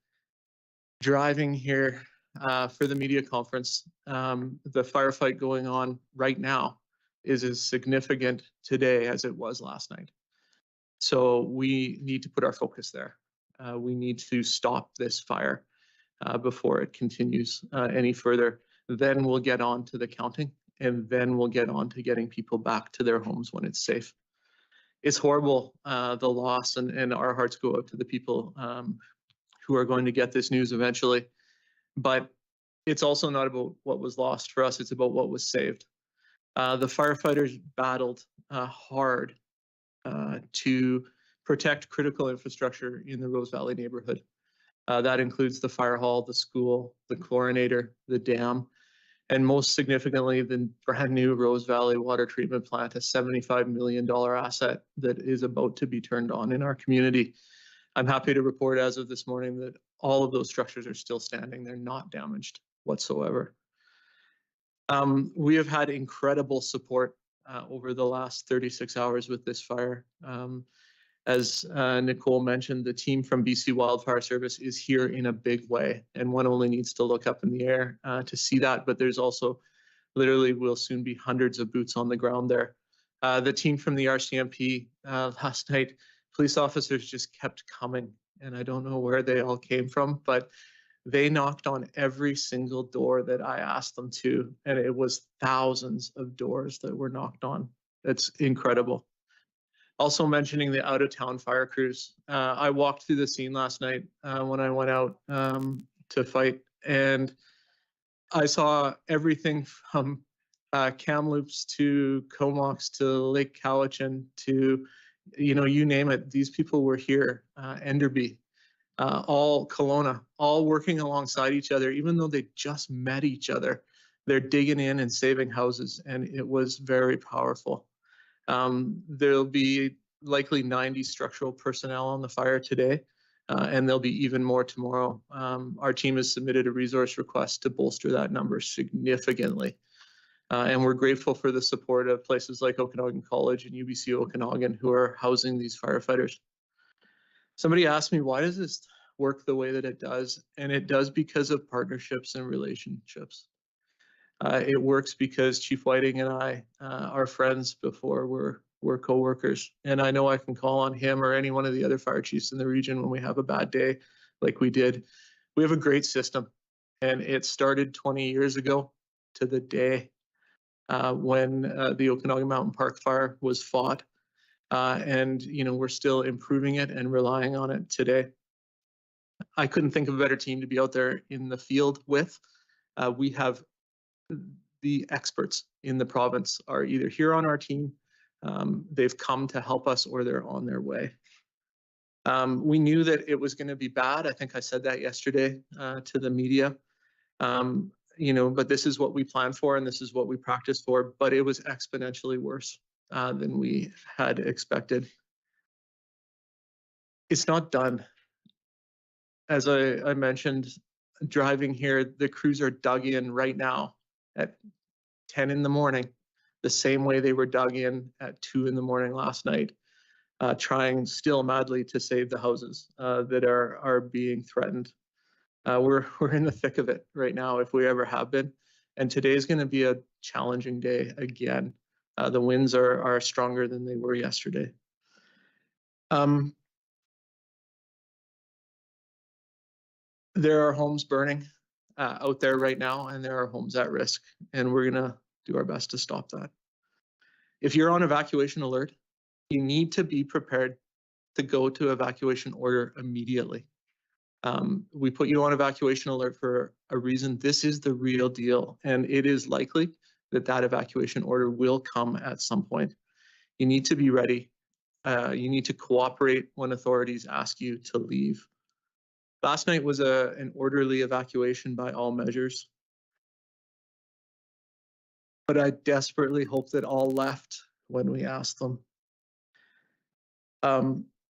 S17: driving here for the media conference, the firefight going on right now is as significant today as it was last night. So we need to put our focus there. We need to stop this fire before it continues any further. Then we'll get on to the counting, and then we'll get on to getting people back to their homes when it's safe. It's horrible, the loss, and our hearts go out to the people who are going to get this news eventually. But it's also not about what was lost for us, it's about what was saved. The firefighters battled hard to protect critical infrastructure in the Rose Valley neighborhood. That includes the fire hall, the school, the chlorinator, the dam, and most significantly, the brand new Rose Valley water treatment plant, a $75 million asset that is about to be turned on in our community. I'm happy to report as of this morning that all of those structures are still standing. They're not damaged whatsoever. We have had incredible support over the last 36 hours with this fire. As Nicole mentioned, the team from BC Wildfire Service is here in a big way, and one only needs to look up in the air to see that, but there's also literally will soon be hundreds of boots on the ground there. The team from the RCMP last night, police officers just kept coming, and I don't know where they all came from, but they knocked on every single door that I asked them to, and it was thousands of doors that were knocked on. It's incredible. Also mentioning the out-of-town fire crews. I walked through the scene last night when I went out to fight, and I saw everything from Kamloops to Comox to Lake Cowichan to, you name it. These people were here, Enderby, all Kelowna, all working alongside each other, even though they just met each other. They're digging in and saving houses, and it was very powerful. There'll be likely 90 structural personnel on the fire today, and there'll be even more tomorrow. Our team has submitted a resource request to bolster that number significantly. And we're grateful for the support of places like Okanagan College and UBC Okanagan who are housing these firefighters. Somebody asked me, why does this work the way that it does? And it does because of partnerships and relationships. It works because Chief Whiting and I are friends before we're co-workers. And I know I can call on him or any one of the other fire chiefs in the region when we have a bad day like we did. We have a great system, and it started 20 years ago to the day when the Okanagan Mountain Park fire was fought. And we're still improving it and relying on it today. I couldn't think of a better team to be out there in the field with. We have the experts in the province are either here on our team, they've come to help us, or they're on their way. We knew that it was going to be bad. I think I said that yesterday to the media. But this is what we planned for, and this is what we practiced for, but it was exponentially worse than we had expected. It's not done. As I mentioned, driving here, the crews are dug in right now at 10 in the morning, the same way they were dug in at 2 in the morning last night, trying still madly to save the houses that are being threatened. We're in the thick of it right now, if we ever have been. And today is going to be a challenging day again. The winds are stronger than they were yesterday. There are homes burning out there right now, and there are homes at risk, and we're going to do our best to stop that. If you're on evacuation alert, you need to be prepared to go to evacuation order immediately. We put you on evacuation alert for a reason. This is the real deal, and it is likely that evacuation order will come at some point. You need to be ready. You need to cooperate when authorities ask you to leave. Last night was an orderly evacuation by all measures, but I desperately hope that all left when we asked them.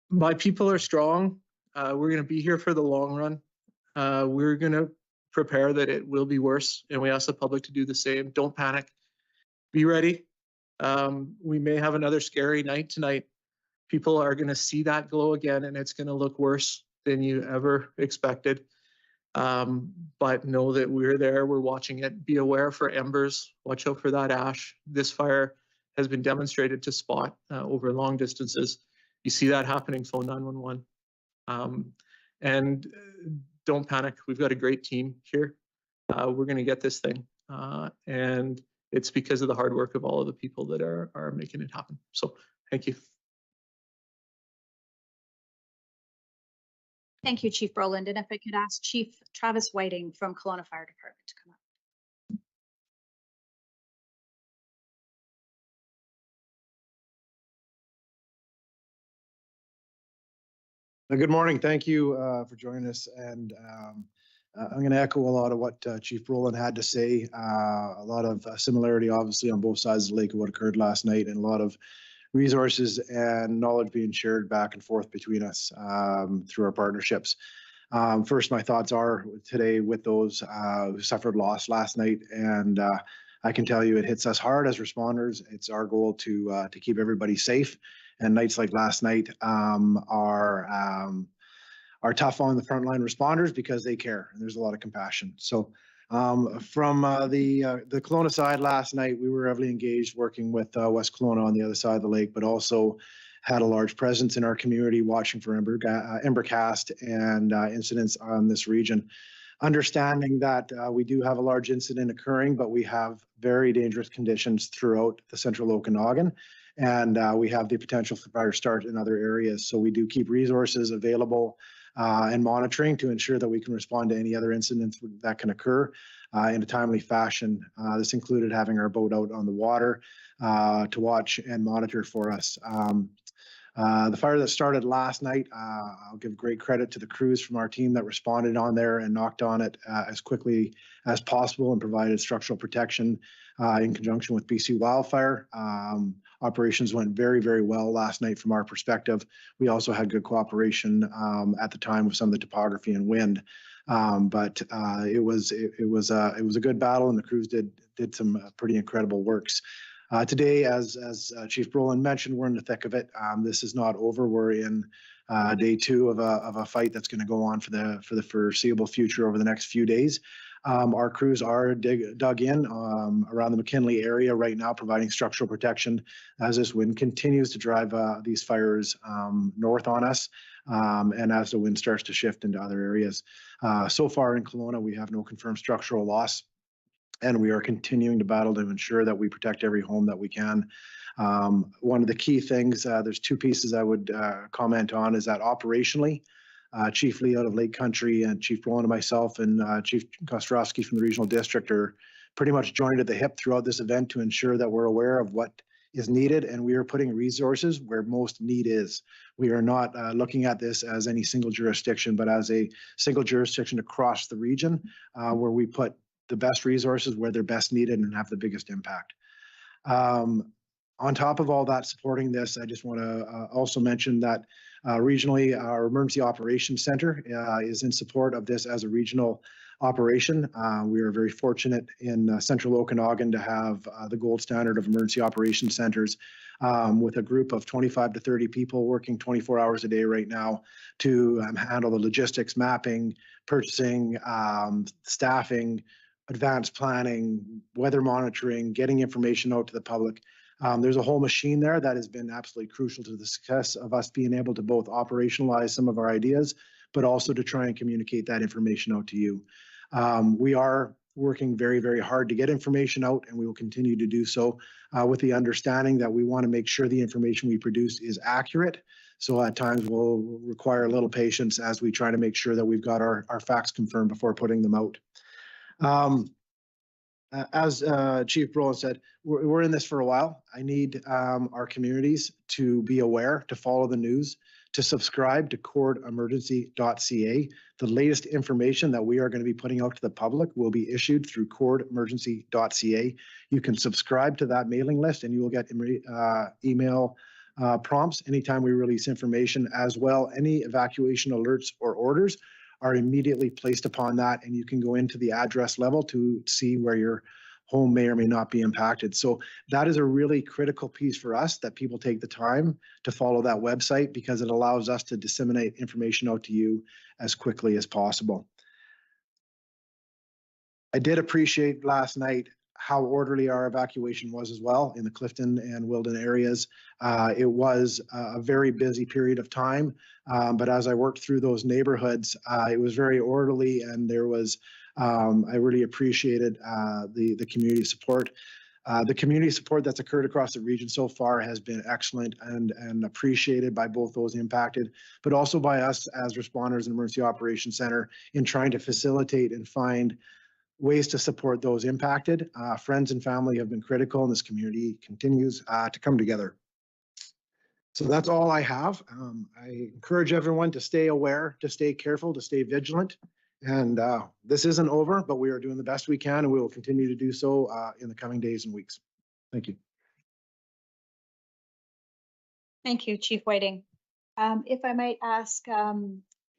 S17: My people are strong. We're going to be here for the long run. We're going to prepare that it will be worse, and we ask the public to do the same. Don't panic. Be ready. We may have another scary night tonight. People are going to see that glow again, and it's going to look worse than you ever expected. But know that we're there. We're watching it. Be aware for embers. Watch out for that ash. This fire has been demonstrated to spot over long distances. You see that happening, phone 911. And don't panic. We've got a great team here. We're going to get this thing. And it's because of the hard work of all of the people that are making it happen. So thank you.
S14: Thank you, Chief Brolin. And if I could ask Chief Travis Whiting from Kelowna Fire Department to come up.
S18: Good morning. Thank you for joining us. And I'm going to echo a lot of what Chief Brolin had to say. A lot of similarity, obviously, on both sides of the lake of what occurred last night, and a lot of resources and knowledge being shared back and forth between us through our partnerships. First, my thoughts are today with those who suffered loss last night. And I can tell you it hits us hard as responders. It's our goal to keep everybody safe. And nights like last night are tough on the frontline responders because they care, and there's a lot of compassion. So from the Kelowna side last night, we were heavily engaged working with West Kelowna on the other side of the lake, but also had a large presence in our community watching for embercast and incidents on this region. Understanding that we do have a large incident occurring, but we have very dangerous conditions throughout the central Okanagan. And we have the potential for fire start in other areas. So we do keep resources available and monitoring to ensure that we can respond to any other incidents that can occur in a timely fashion. This included having our boat out on the water to watch and monitor for us. The fire that started last night, I'll give great credit to the crews from our team that responded on there and knocked on it as quickly as possible and provided structural protection in conjunction with BC Wildfire. Operations went very, very well last night from our perspective. We also had good cooperation at the time with some of the topography and wind. But it was a good battle, and the crews did some pretty incredible works. Today, as Chief Brolin mentioned, we're in the thick of it. This is not over. We're in day 2 of a fight that's going to go on for the foreseeable future over the next few days. Our crews are dug in around the McKinley area right now, providing structural protection as this wind continues to drive these fires north on us, and as the wind starts to shift into other areas. So far in Kelowna, we have no confirmed structural loss, and we are continuing to battle to ensure that we protect every home that we can. One of the key things, there's 2 pieces I would comment on, is that operationally, Chief Lee out of Lake Country and Chief Brolin and myself and Chief Kostrowski from the regional district are pretty much joined at the hip throughout this event to ensure that we're aware of what is needed, and we are putting resources where most need is. We are not looking at this as any single jurisdiction, but as a single jurisdiction across the region where we put the best resources where they're best needed and have the biggest impact. On top of all that, supporting this, I just want to also mention that regionally, our Emergency Operations Center is in support of this as a regional operation. We are very fortunate in central Okanagan to have the gold standard of emergency operations centers with a group of 25 to 30 people working 24 hours a day right now to handle the logistics, mapping, purchasing, staffing, advanced planning, weather monitoring, getting information out to the public. There's a whole machine there that has been absolutely crucial to the success of us being able to both operationalize some of our ideas, but also to try and communicate that information out to you. We are working very, very hard to get information out, and we will continue to do so with the understanding that we want to make sure the information we produce is accurate. So at times we'll require a little patience as we try to make sure that we've got our facts confirmed before putting them out. As Chief Brolin said, we're in this for a while. I need our communities to be aware, to follow the news, to subscribe to cordemergency.ca. The latest information that we are going to be putting out to the public will be issued through cordemergency.ca. You can subscribe to that mailing list and you will get email prompts anytime we release information. As well, any evacuation alerts or orders are immediately placed upon that, and you can go into the address level to see where your home may or may not be impacted. So that is a really critical piece for us, that people take the time to follow that website, because it allows us to disseminate information out to you as quickly as possible. I did appreciate last night how orderly our evacuation was as well in the Clifton and Wilden areas. It was a very busy period of time, but as I worked through those neighborhoods, it was very orderly, and there was, I really appreciated the community support. The community support that's occurred across the region so far has been excellent and appreciated by both those impacted, but also by us as responders in Emergency Operations Center in trying to facilitate and find ways to support those impacted. Friends and family have been critical, and this community continues to come together. So that's all I have. I encourage everyone to stay aware, to stay careful, to stay vigilant. And this isn't over, but we are doing the best we can, and we will continue to do so in the coming days and weeks. Thank you.
S14: Thank you, Chief Whiting. If I might ask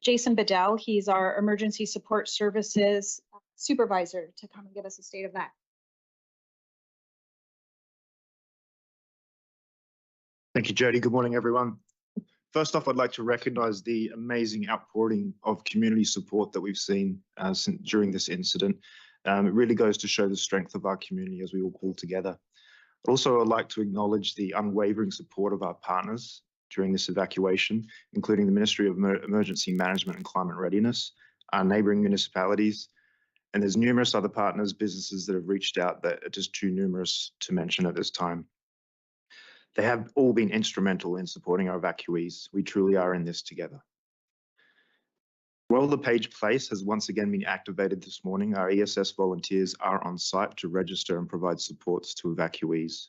S14: Jason Bedell, he's our Emergency Support Services Supervisor, to come and give us a state of that.
S19: Thank you, Jody. Good morning, everyone. First off, I'd like to recognise the amazing outpouring of community support that we've seen during this incident. It really goes to show the strength of our community as we all pull together. Also, I'd like to acknowledge the unwavering support of our partners during this evacuation, including the Ministry of Emergency Management and Climate Readiness, our neighbouring municipalities, and there's numerous other partners, businesses that have reached out that are just too numerous to mention at this time. They have all been instrumental in supporting our evacuees. We truly are in this together. Royal LePage Place has once again been activated this morning. Our ESS volunteers are on site to register and provide supports to evacuees.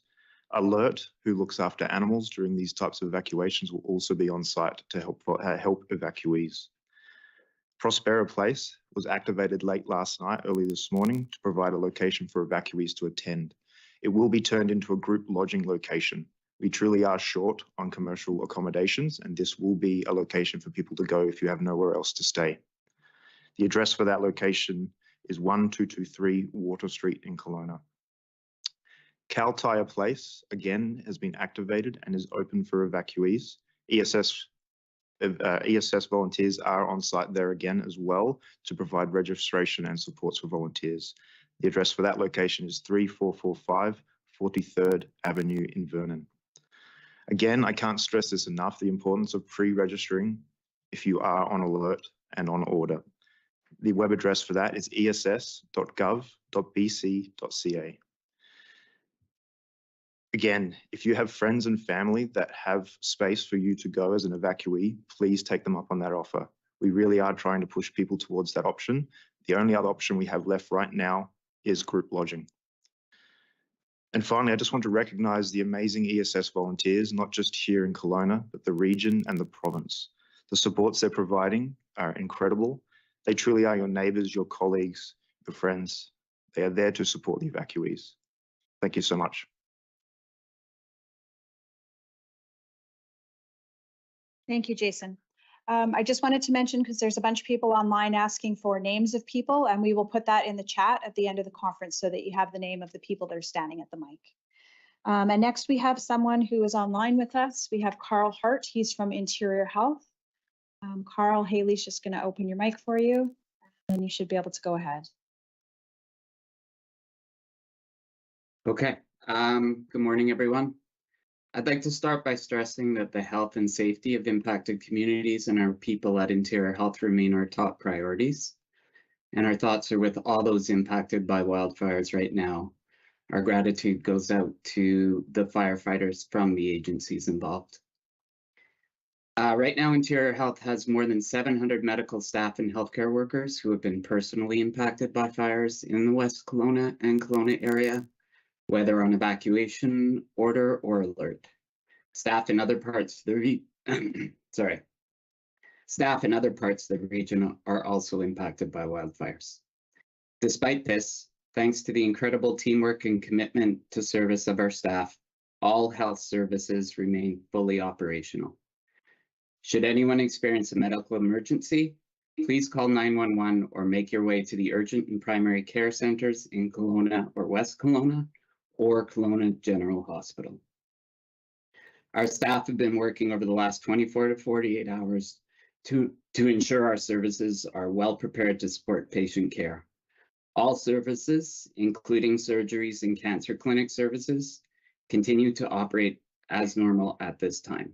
S19: Alert, who looks after animals during these types of evacuations, will also be on site to help evacuees. Prospera Place was activated late last night, early this morning, to provide a location for evacuees to attend. It will be turned into a group lodging location. We truly are short on commercial accommodations, and this will be a location for people to go if you have nowhere else to stay. The address for that location is 1223 Water Street in Kelowna. Cal Tire Place, again, has been activated and is open for evacuees. ESS volunteers are on site there again as well to provide registration and supports for volunteers. The address for that location is 3445 43rd Avenue in Vernon. Again, I can't stress this enough, the importance of pre-registering if you are on alert and on order. The web address for that is ess.gov.bc.ca. Again, if you have friends and family that have space for you to go as an evacuee, please take them up on that offer. We really are trying to push people towards that option. The only other option we have left right now is group lodging. And finally, I just want to recognize the amazing ESS volunteers, not just here in Kelowna, but the region and the province. The supports they're providing are incredible. They truly are your neighbors, your colleagues, your friends. They are there to support the evacuees. Thank you so much.
S14: Thank you, Jason. I just wanted to mention, because there's a bunch of people online asking for names of people, and we will put that in the chat at the end of the conference so that you have the name of the people that are standing at the mic. And next we have someone who is online with us. We have Carl Hart. He's from Interior Health. Carl, Haley's just going to open your mic for you, and you should be able to go ahead.
S20: Okay. Good morning, everyone. I'd like to start by stressing that the health and safety of impacted communities and our people at Interior Health remain our top priorities. And our thoughts are with all those impacted by wildfires right now. Our gratitude goes out to the firefighters from the agencies involved. Right now, Interior Health has more than 700 medical staff and healthcare workers who have been personally impacted by fires in the West Kelowna and Kelowna area, whether on evacuation, order, or alert. Staff in other parts of the region are also impacted by wildfires. Despite this, thanks to the incredible teamwork and commitment to service of our staff, all health services remain fully operational. Should anyone experience a medical emergency, please call 911 or make your way to the urgent and primary care centers in Kelowna or West Kelowna, or Kelowna General Hospital. Our staff have been working over the last 24 to 48 hours to ensure our services are well prepared to support patient care. All services, including surgeries and cancer clinic services, continue to operate as normal at this time.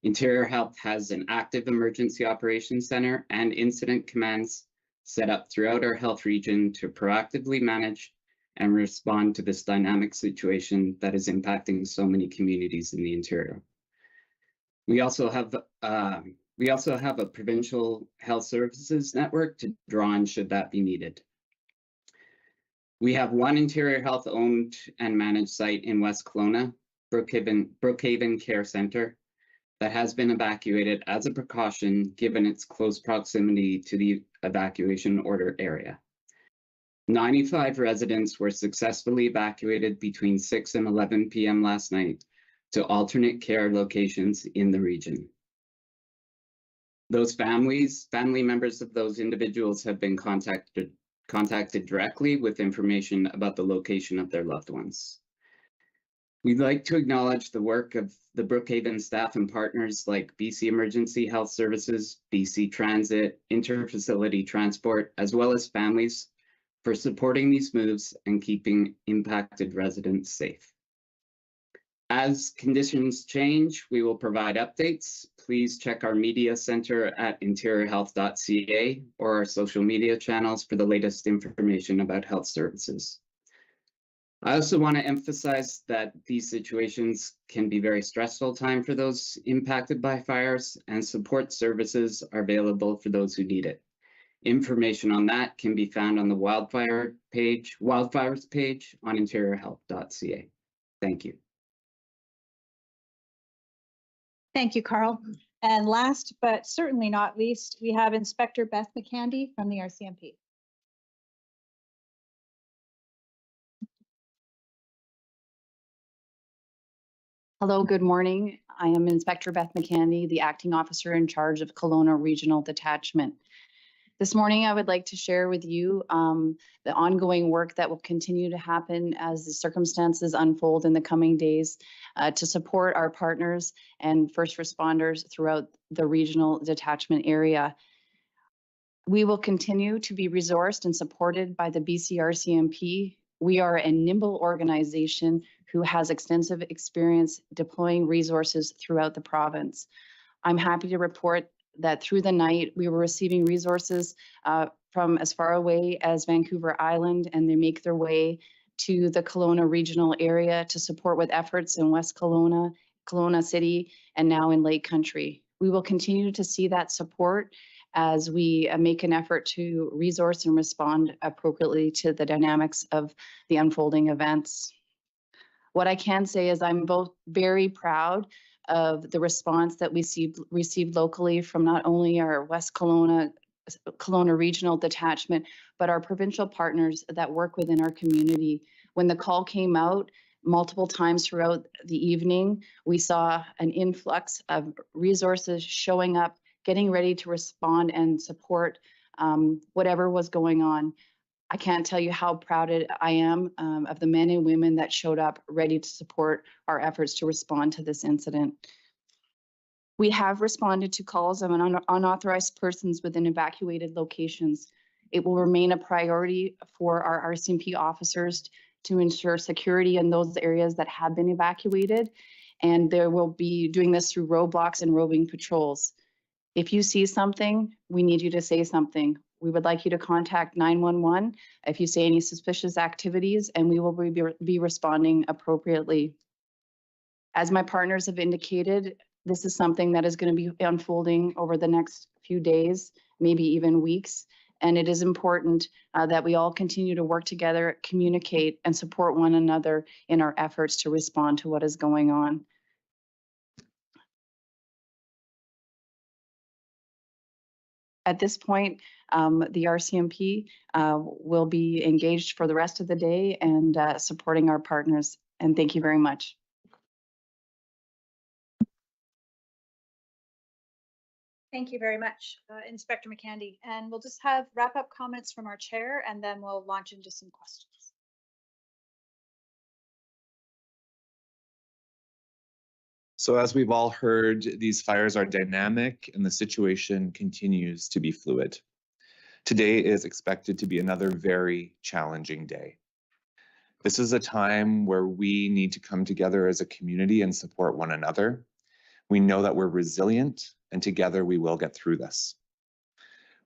S20: Interior Health has an active emergency operations center and incident commands set up throughout our health region to proactively manage and respond to this dynamic situation that is impacting so many communities in the interior. We also have a provincial health services network to draw on should that be needed. We have one Interior Health owned and managed site in West Kelowna, Brookhaven Care Center, that has been evacuated as a precaution given its close proximity to the evacuation order area. 95 residents were successfully evacuated between 6 and 11 p.m. last night to alternate care locations in the region. Those family members of those individuals have been contacted directly with information about the location of their loved ones. We'd like to acknowledge the work of the Brookhaven staff and partners like BC Emergency Health Services, BC Transit, Interfacility Transport, as well as families for supporting these moves and keeping impacted residents safe. As conditions change, we will provide updates. Please check our media center at interiorhealth.ca or our social media channels for the latest information about health services. I also want to emphasize that these situations can be very stressful time for those impacted by fires, and support services are available for those who need it. Information on that can be found on the wildfires page on interiorhelp.ca. Thank you.
S14: Thank you, Carl. And last but certainly not least, we have Inspector Beth McCandy from the RCMP.
S21: Hello, good morning. I am Inspector Beth McCandy, the acting officer in charge of Kelowna Regional Detachment. This morning, I would like to share with you the ongoing work that will continue to happen as the circumstances unfold in the coming days to support our partners and first responders throughout the regional detachment area. We will continue to be resourced and supported by the BC RCMP. We are a nimble organization who has extensive experience deploying resources throughout the province. I'm happy to report that through the night, we were receiving resources from as far away as Vancouver Island, and they make their way to the Kelowna regional area to support with efforts in West Kelowna, Kelowna City, and now in Lake Country. We will continue to see that support as we make an effort to resource and respond appropriately to the dynamics of the unfolding events. What I can say is I'm both very proud of the response that we received locally from not only our West Kelowna Regional Detachment, but our provincial partners that work within our community. When the call came out multiple times throughout the evening, we saw an influx of resources showing up, getting ready to respond and support whatever was going on. I can't tell you how proud I am of the men and women that showed up ready to support our efforts to respond to this incident. We have responded to calls of unauthorized persons within evacuated locations. It will remain a priority for our RCMP officers to ensure security in those areas that have been evacuated, and they will be doing this through roadblocks and roving patrols. If you see something, we need you to say something. We would like you to contact 911 if you see any suspicious activities, and we will be responding appropriately. As my partners have indicated, this is something that is going to be unfolding over the next few days, maybe even weeks, and it is important that we all continue to work together, communicate, and support one another in our efforts to respond to what is going on. At this point, the RCMP will be engaged for the rest of the day and supporting our partners. And thank you very much.
S14: Thank you very much, Inspector McCandy. And we'll just have wrap-up comments from our chair, and then we'll launch into some questions.
S15: So as we've all heard, these fires are dynamic and the situation continues to be fluid. Today is expected to be another very challenging day. This is a time where we need to come together as a community and support one another. We know that we're resilient, and together we will get through this.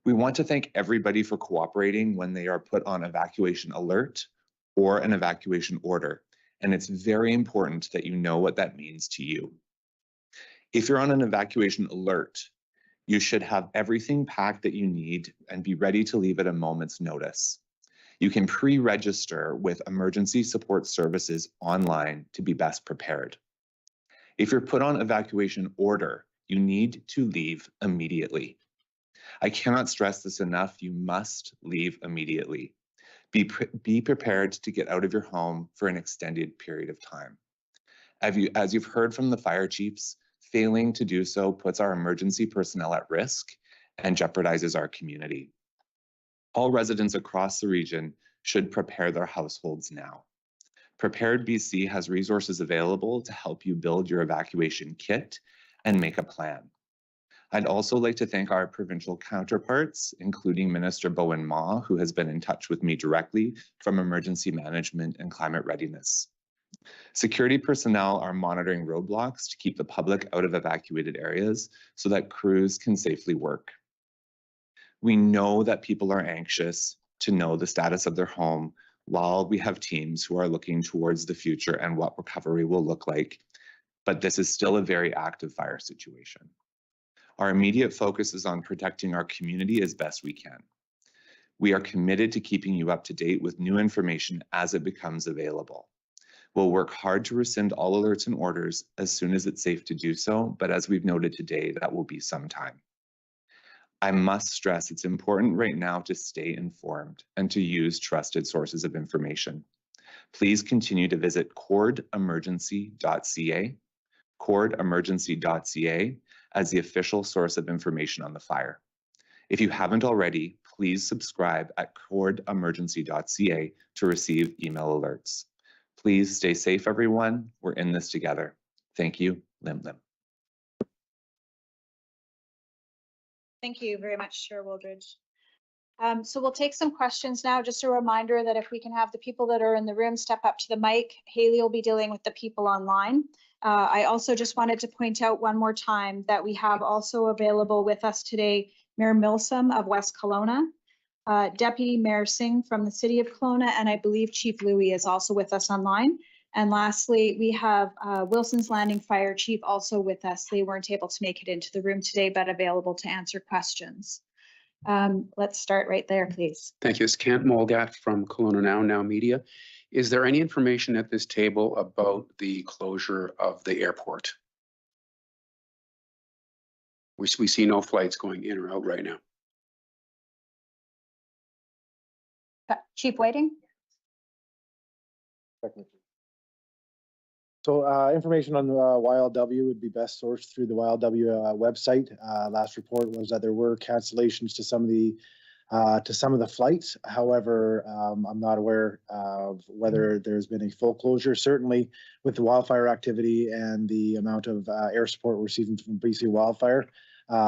S15: We want to thank everybody for cooperating when they are put on evacuation alert or an evacuation order. And it's very important that you know what that means to you. If you're on an evacuation alert, you should have everything packed that you need and be ready to leave at a moment's notice. You can pre-register with emergency support services online to be best prepared. If you're put on evacuation order, you need to leave immediately. I cannot stress this enough, you must leave immediately. Be prepared to get out of your home for an extended period of time. As you've heard from the fire chiefs, failing to do so puts our emergency personnel at risk and jeopardizes our community. All residents across the region should prepare their households now. Prepared BC has resources available to help you build your evacuation kit and make a plan. I'd also like to thank our provincial counterparts, including Minister Bowen Ma, who has been in touch with me directly from Emergency Management and Climate Readiness. Security personnel are monitoring roadblocks to keep the public out of evacuated areas so that crews can safely work. We know that people are anxious to know the status of their home while we have teams who are looking towards the future and what recovery will look like, but this is still a very active fire situation. Our immediate focus is on protecting our community as best we can. We are committed to keeping you up to date with new information as it becomes available. We'll work hard to rescind all alerts and orders as soon as it's safe to do so, but as we've noted today, that will be some time. I must stress it's important right now to stay informed and to use trusted sources of information. Please continue to visit cordemergency.ca, cordemergency.ca, as the official source of information on the fire. If you haven't already, please subscribe at cordemergency.ca to receive email alerts. Please stay safe, everyone. We're in this together. Thank you, Lim Lim.
S14: Thank you very much, Chair Wooldridge. So we'll take some questions now. Just a reminder that if we can have the people that are in the room step up to the mic, Haley will be dealing with the people online. I also just wanted to point out one more time that we have also available with us today Mayor Milsom of West Kelowna, Deputy Mayor Singh from the City of Kelowna, and I believe Chief Louie is also with us online. And lastly, we have Wilson's Landing Fire Chief also with us. They weren't able to make it into the room today, but available to answer questions. Let's start right there, please.
S4: Thank you. It's Kent Molgat from Kelowna Now Media. Is there any information at this table about the closure of the airport? We see no flights going in or out right now.
S14: Chief Whiting?
S18: So information on WildW would be best sourced through the WildW website. Last report was that there were cancellations to some of the flights. However, I'm not aware of whether there's been a full closure. Certainly, with the wildfire activity and the amount of air support we're receiving from BC Wildfire,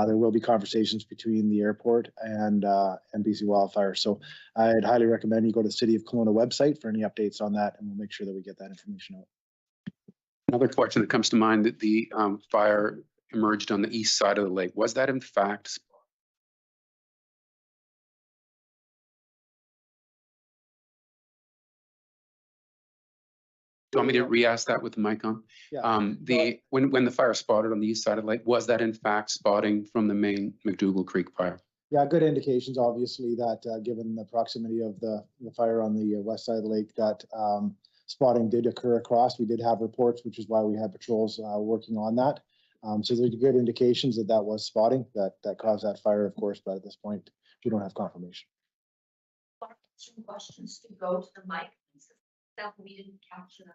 S18: there will be conversations between the airport and BC Wildfire. So I'd highly recommend you go to the City of Kelowna website for any updates on that, and we'll make sure that we get that information out.
S4: Another question that comes to mind, that the fire emerged on the east side of the lake. Was that in fact? Do you want me to re-ask that with the mic on?
S18: Yeah.
S4: When the fire spotted on the east side of the lake, was that in fact spotting from the main McDougall Creek fire?
S18: Yeah, good indications, obviously, that given the proximity of the fire on the west side of the lake, that spotting did occur across. We did have reports, which is why we had patrols working on that. So there's good indications that that was spotting that caused that fire, of course, but at this point, we don't have confirmation.
S22: Some questions to go to the mic. We didn't capture them.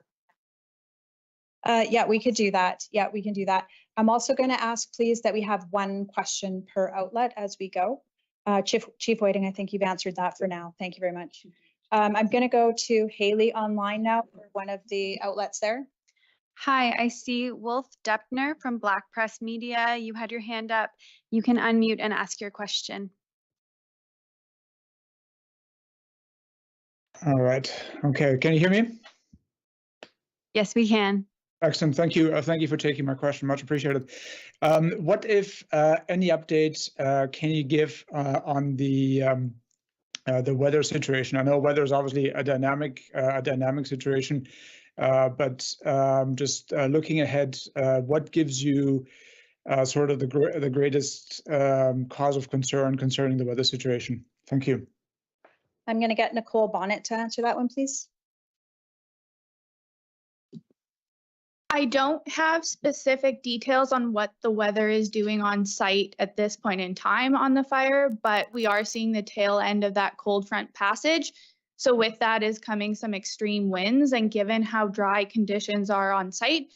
S14: Yeah, we could do that. Yeah, we can do that. I'm also going to ask, please, that we have one question per outlet as we go. Chief Whiting, I think you've answered that for now. Thank you very much. I'm going to go to Haley online now for one of the outlets there.
S23: Hi, I see Wolf Deppner from Black Press Media. You had your hand up. You can unmute and ask your question.
S24: All right. Okay. Can you hear me?
S23: Yes, we can.
S24: Excellent. Thank you. Thank you for taking my question. Much appreciated. What if any updates can you give on the weather situation? I know weather is obviously a dynamic situation, but just looking ahead, what gives you sort of the greatest cause of concern concerning the weather situation? Thank you.
S14: I'm going to get Nicole Bonnet to answer that one, please.
S11: I don't have specific details on what the weather is doing on site at this point in time on the fire, but we are seeing the tail end of that cold front passage. So with that is coming some extreme winds, and given how dry conditions are on site,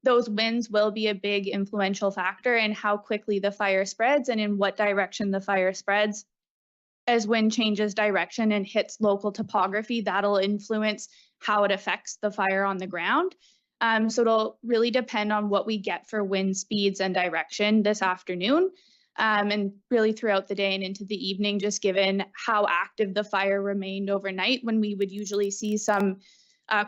S11: those winds will be a big influential factor in how quickly the fire spreads and in what direction the fire spreads. As wind changes direction and hits local topography, that'll influence how it affects the fire on the ground. So it'll really depend on what we get for wind speeds and direction this afternoon, and really throughout the day and into the evening, just given how active the fire remained overnight when we would usually see some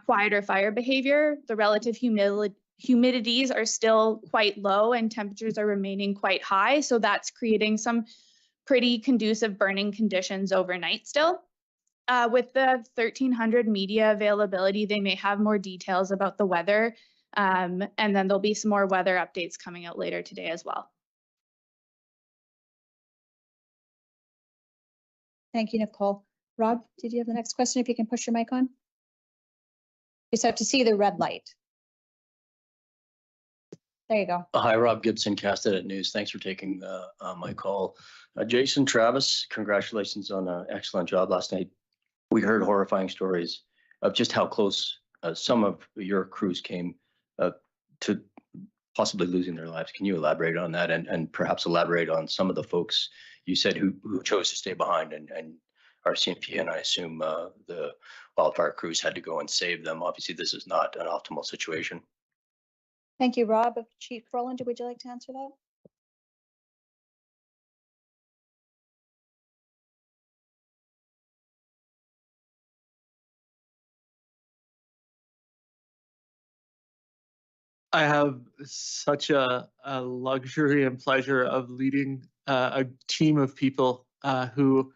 S11: quieter fire behavior. The relative humidities are still quite low and temperatures are remaining quite high. So that's creating some pretty conducive burning conditions overnight still. With the 1300 media availability, they may have more details about the weather. And then there'll be some more weather updates coming out later today as well.
S2: Thank you, Nicole. Rob, did you have the next question? If you can push your mic on. You just have to see the red light. There you go.
S3: Hi, Rob Gibson, Castanet News. Thanks for taking my call. Jason, Travis, congratulations on an excellent job last night. We heard horrifying stories of just how close some of your crews came to possibly losing their lives. Can you elaborate on that and perhaps elaborate on some of the folks you said who chose to stay behind and RCMP and I assume the wildfire crews had to go and save them. Obviously, this is not an optimal situation.
S2: Thank you, Rob. Chief Roland, would you like to answer that?
S17: I have such a luxury and pleasure of leading a team of people who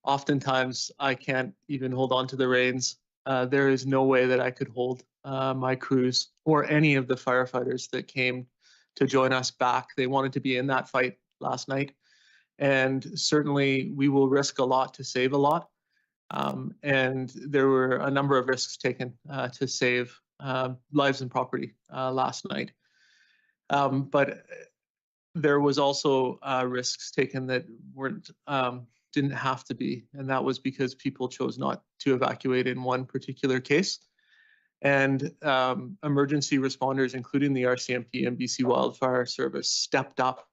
S17: oftentimes I can't even hold on to the reins. There is no way that I could hold my crews or any of the firefighters that came to join us back. They wanted to be in that fight last night. And certainly we will risk a lot to save a lot. And there were a number of risks taken to save lives and property last night. But there was also risks taken that didn't have to be, and that was because people chose not to evacuate in one particular case. And emergency responders, including the RCMP and BC Wildfire Service, stepped up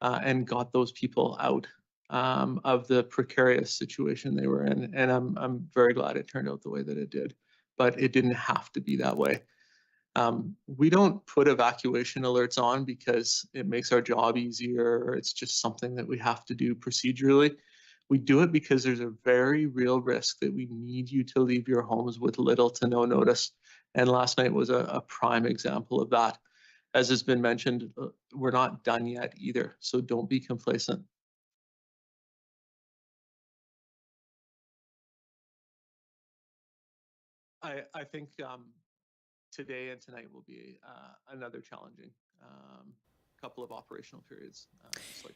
S17: and got those people out of the precarious situation they were in. And I'm very glad it turned out the way that it did, but it didn't have to be that way. We don't put evacuation alerts on because it makes our job easier, or it's just something that we have to do procedurally. We do it because there's a very real risk that we need you to leave your homes with little to no notice. And last night was a prime example of that. As has been mentioned, we're not done yet either, so don't be complacent. I think today and tonight will be another challenging couple of operational periods.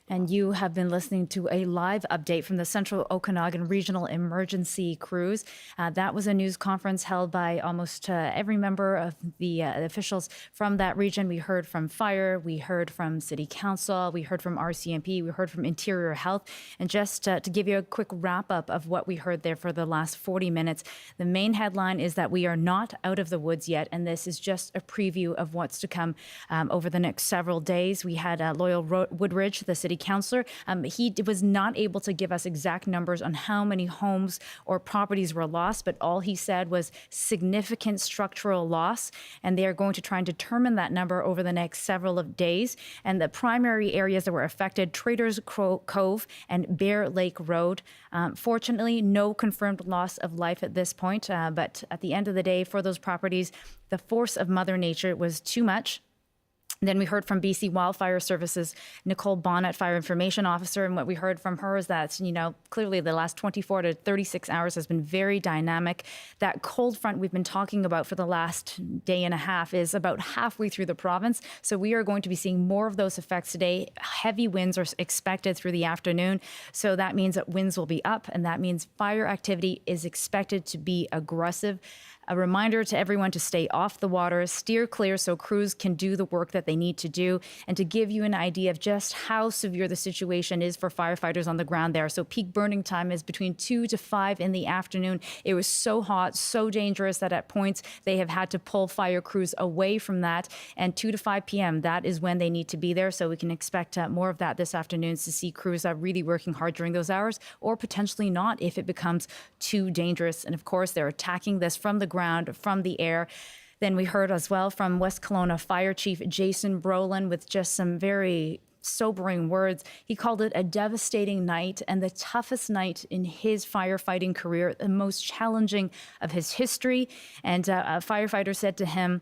S1: And you have been listening to a live update from the Central Okanagan Regional Emergency Crews. That was a news conference held by almost every member of the officials from that region. We heard from Fire, we heard from City Council, we heard from RCMP, we heard from Interior Health. And just to give you a quick wrap up of what we heard there for the last 40 minutes, the main headline is that we are not out of the woods yet, and this is just a preview of what's to come over the next several days. We had Loyal Woodridge, the city councillor. He was not able to give us exact numbers on how many homes or properties were lost, but all he said was significant structural loss, and they are going to try and determine that number over the next several of days. And the primary areas that were affected, Traders Cove and Bear Lake Road. Fortunately, no confirmed loss of life at this point, but at the end of the day, for those properties, the force of Mother Nature was too much. Then we heard from BC Wildfire Services, Nicole Bonnet, Fire Information Officer, and what we heard from her is that, clearly the last 24 to 36 hours has been very dynamic. That cold front we've been talking about for the last day and a half is about halfway through the province, so we are going to be seeing more of those effects today. Heavy winds are expected through the afternoon, so that means that winds will be up, and that means fire activity is expected to be aggressive. A reminder to everyone to stay off the water, steer clear so crews can do the work that they need to do, and to give you an idea of just how severe the situation is for firefighters on the ground there. So peak burning time is between 2 to 5 in the afternoon. It was so hot, so dangerous that at points they have had to pull fire crews away from that. And 2 to 5 p.m., that is when they need to be there. So we can expect more of that this afternoon to see crews really working hard during those hours, or potentially not if it becomes too dangerous. And of course, they're attacking this from the ground, from the air. Then we heard as well from West Kelowna Fire Chief Jason Brolin with just some very sobering words. He called it a devastating night and the toughest night in his firefighting career, the most challenging of his history. And a firefighter said to him,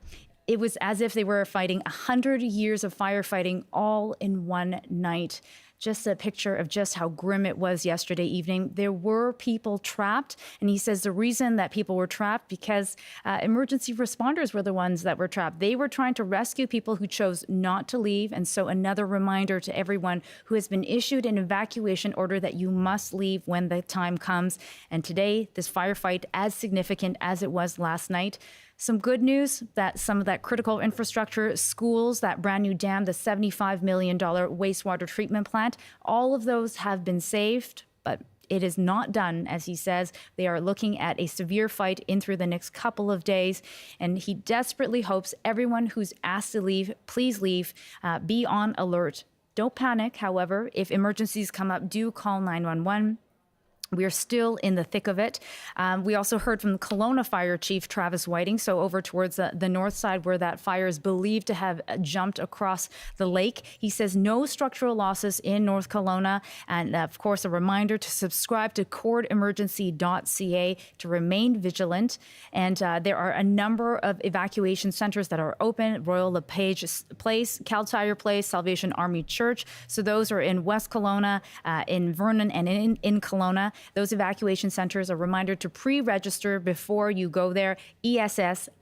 S1: It was as if they were fighting 100 years of firefighting all in one night. Just a picture of just how grim it was yesterday evening. There were people trapped, and he says the reason that people were trapped because emergency responders were the ones that were trapped. They were trying to rescue people who chose not to leave, and so another reminder to everyone who has been issued an evacuation order that you must leave when the time comes. And today, this firefight, as significant as it was last night, some good news that some of that critical infrastructure, schools, that brand new dam, the $75 million wastewater treatment plant, all of those have been saved, but it is not done, as he says. They are looking at a severe fight in through the next couple of days, and he desperately hopes everyone who's asked to leave, please leave, be on alert. Don't panic, however. If emergencies come up, do call 911. We are still in the thick of it. We also heard from the Kelowna Fire Chief Travis Whiting, so over towards the north side where that fire is believed to have jumped across the lake. He says no structural losses in North Kelowna. And of course, a reminder to subscribe to cordemergency.ca to remain vigilant. And there are a number of evacuation centers that are open. Royal LePage Place, Caltire Place, Salvation Army Church. So those are in West Kelowna, in Vernon, and in Kelowna. Those evacuation centers, a reminder to pre-register before you go there, ess.gov.bc.ca.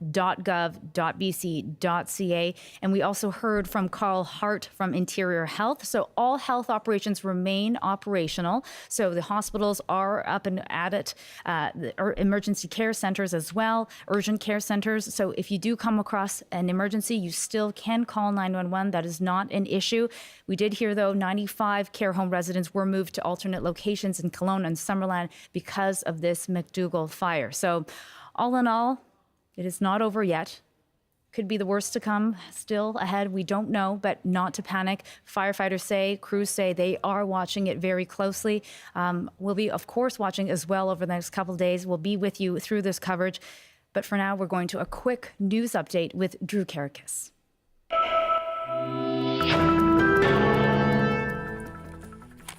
S1: And we also heard from Carl Hart from Interior Health. So all health operations remain operational. So the hospitals are up and at it, emergency care centers as well, urgent care centers. So if you do come across an emergency, you still can call 911. That is not an issue. We did hear, though, 95 care home residents were moved to alternate locations in Kelowna and Summerland because of this McDougall fire. So all in all, it is not over yet. Could be the worst to come still ahead. We don't know, but not to panic. Firefighters say, crews say they are watching it very closely. We'll be, of course, watching as well over the next couple of days. We'll be with you through this coverage. But for now, we're going to a quick news update with Drew Karakis.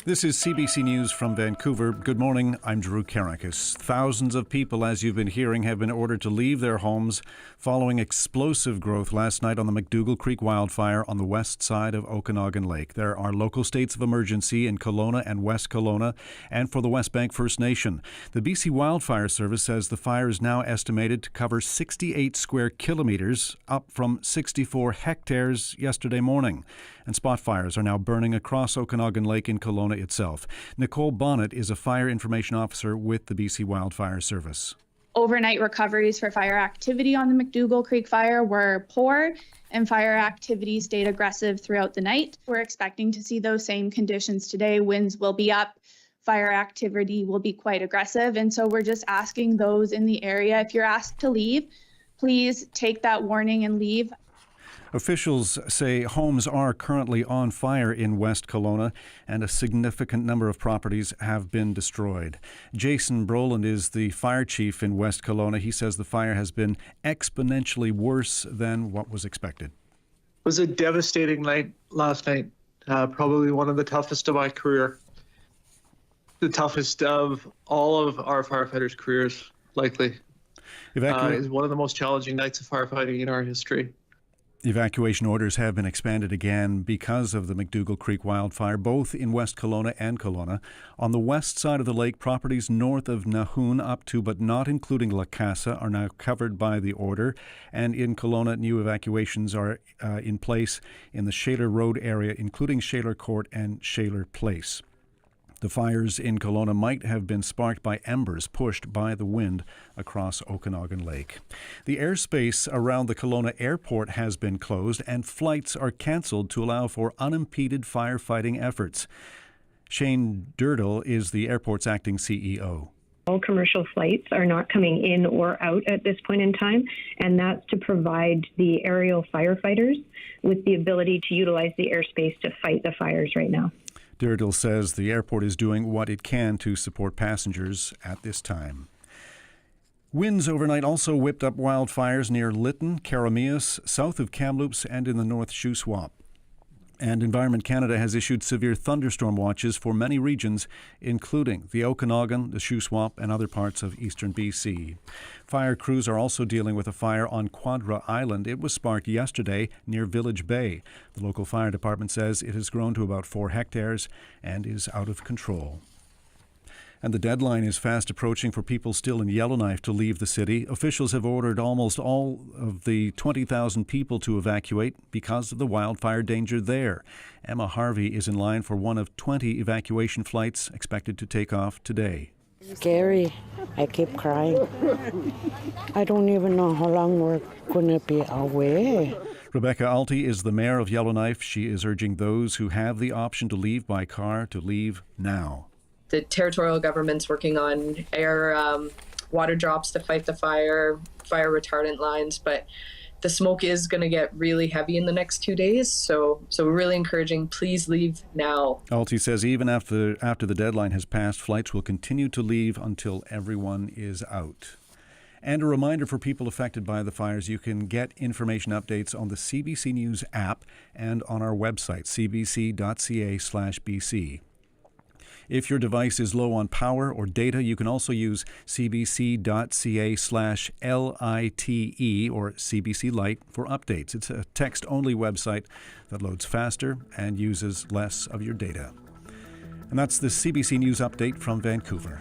S5: This is CBC News from Vancouver. Good morning, I'm Drew Karakis. Thousands of people, as you've been hearing, have been ordered to leave their homes following explosive growth last night on the McDougall Creek wildfire on the west side of Okanagan Lake. There are local states of emergency in Kelowna and West Kelowna and for the West Bank First Nation. The BC Wildfire Service says the fire is now estimated to cover 68 square kilometres, up from 64 hectares yesterday morning. And spot fires are now burning across Okanagan Lake in Kelowna itself. Nicole Bonnet is a fire information officer with the BC Wildfire Service.
S16: Overnight recoveries for fire activity on the McDougall Creek fire were poor, and fire activity stayed aggressive throughout the night. We're expecting to see those same conditions today. Winds will be up, fire activity will be quite aggressive, and so we're just asking those in the area, if you're asked to leave, please take that warning and leave.
S5: Officials say homes are currently on fire in West Kelowna and a significant number of properties have been destroyed. Jason Brolin is the fire chief in West Kelowna. He says the fire has been exponentially worse than what was expected.
S17: It was a devastating night last night, probably one of the toughest of my career. The toughest of all of our firefighters' careers, likely. It's one of the most challenging nights of firefighting in our history.
S5: Evacuation orders have been expanded again because of the McDougall Creek wildfire, both in West Kelowna and Kelowna. On the west side of the lake, properties north of Nahoon up to but not including La Casa are now covered by the order. And in Kelowna, new evacuations are in place in the Shaler Road area, including Shaler Court and Shaler Place. The fires in Kelowna might have been sparked by embers pushed by the wind across Okanagan Lake. The airspace around the Kelowna airport has been closed and flights are cancelled to allow for unimpeded firefighting efforts. Shane Durdle is the airport's acting CEO.
S6: All commercial flights are not coming in or out at this point in time, and that's to provide the aerial firefighters with the ability to utilize the airspace to fight the fires right now.
S5: Durdle says the airport is doing what it can to support passengers at this time. Winds overnight also whipped up wildfires near Lytton, Karameas, south of Kamloops, and in the North Shuswap. And Environment Canada has issued severe thunderstorm watches for many regions, including the Okanagan, the Shuswap, and other parts of eastern BC. Fire crews are also dealing with a fire on Quadra Island. It was sparked yesterday near Village Bay. The local fire department says it has grown to about 4 hectares and is out of control. And the deadline is fast approaching for people still in Yellowknife to leave the city. Officials have ordered almost all of the 20,000 people to evacuate because of the wildfire danger there. Emma Harvey is in line for one of 20 evacuation flights expected to take off today.
S7: Scary. I keep crying. I don't even know how long we're going to be away.
S5: Rebecca Alty is the mayor of Yellowknife. She is urging those who have the option to leave by car to leave now.
S9: The territorial government's working on air water drops to fight the fire retardant lines, but the smoke is going to get really heavy in the next 2 days. So we're really encouraging, please leave now.
S5: Alty says even after the deadline has passed, flights will continue to leave until everyone is out. And a reminder for people affected by the fires, you can get information updates on the CBC News app and on our website, cbc.ca/BC. If your device is low on power or data, you can also use cbc.ca/LITE or CBC Lite for updates. It's a text-only website that loads faster and uses less of your data. And that's the CBC News update from Vancouver.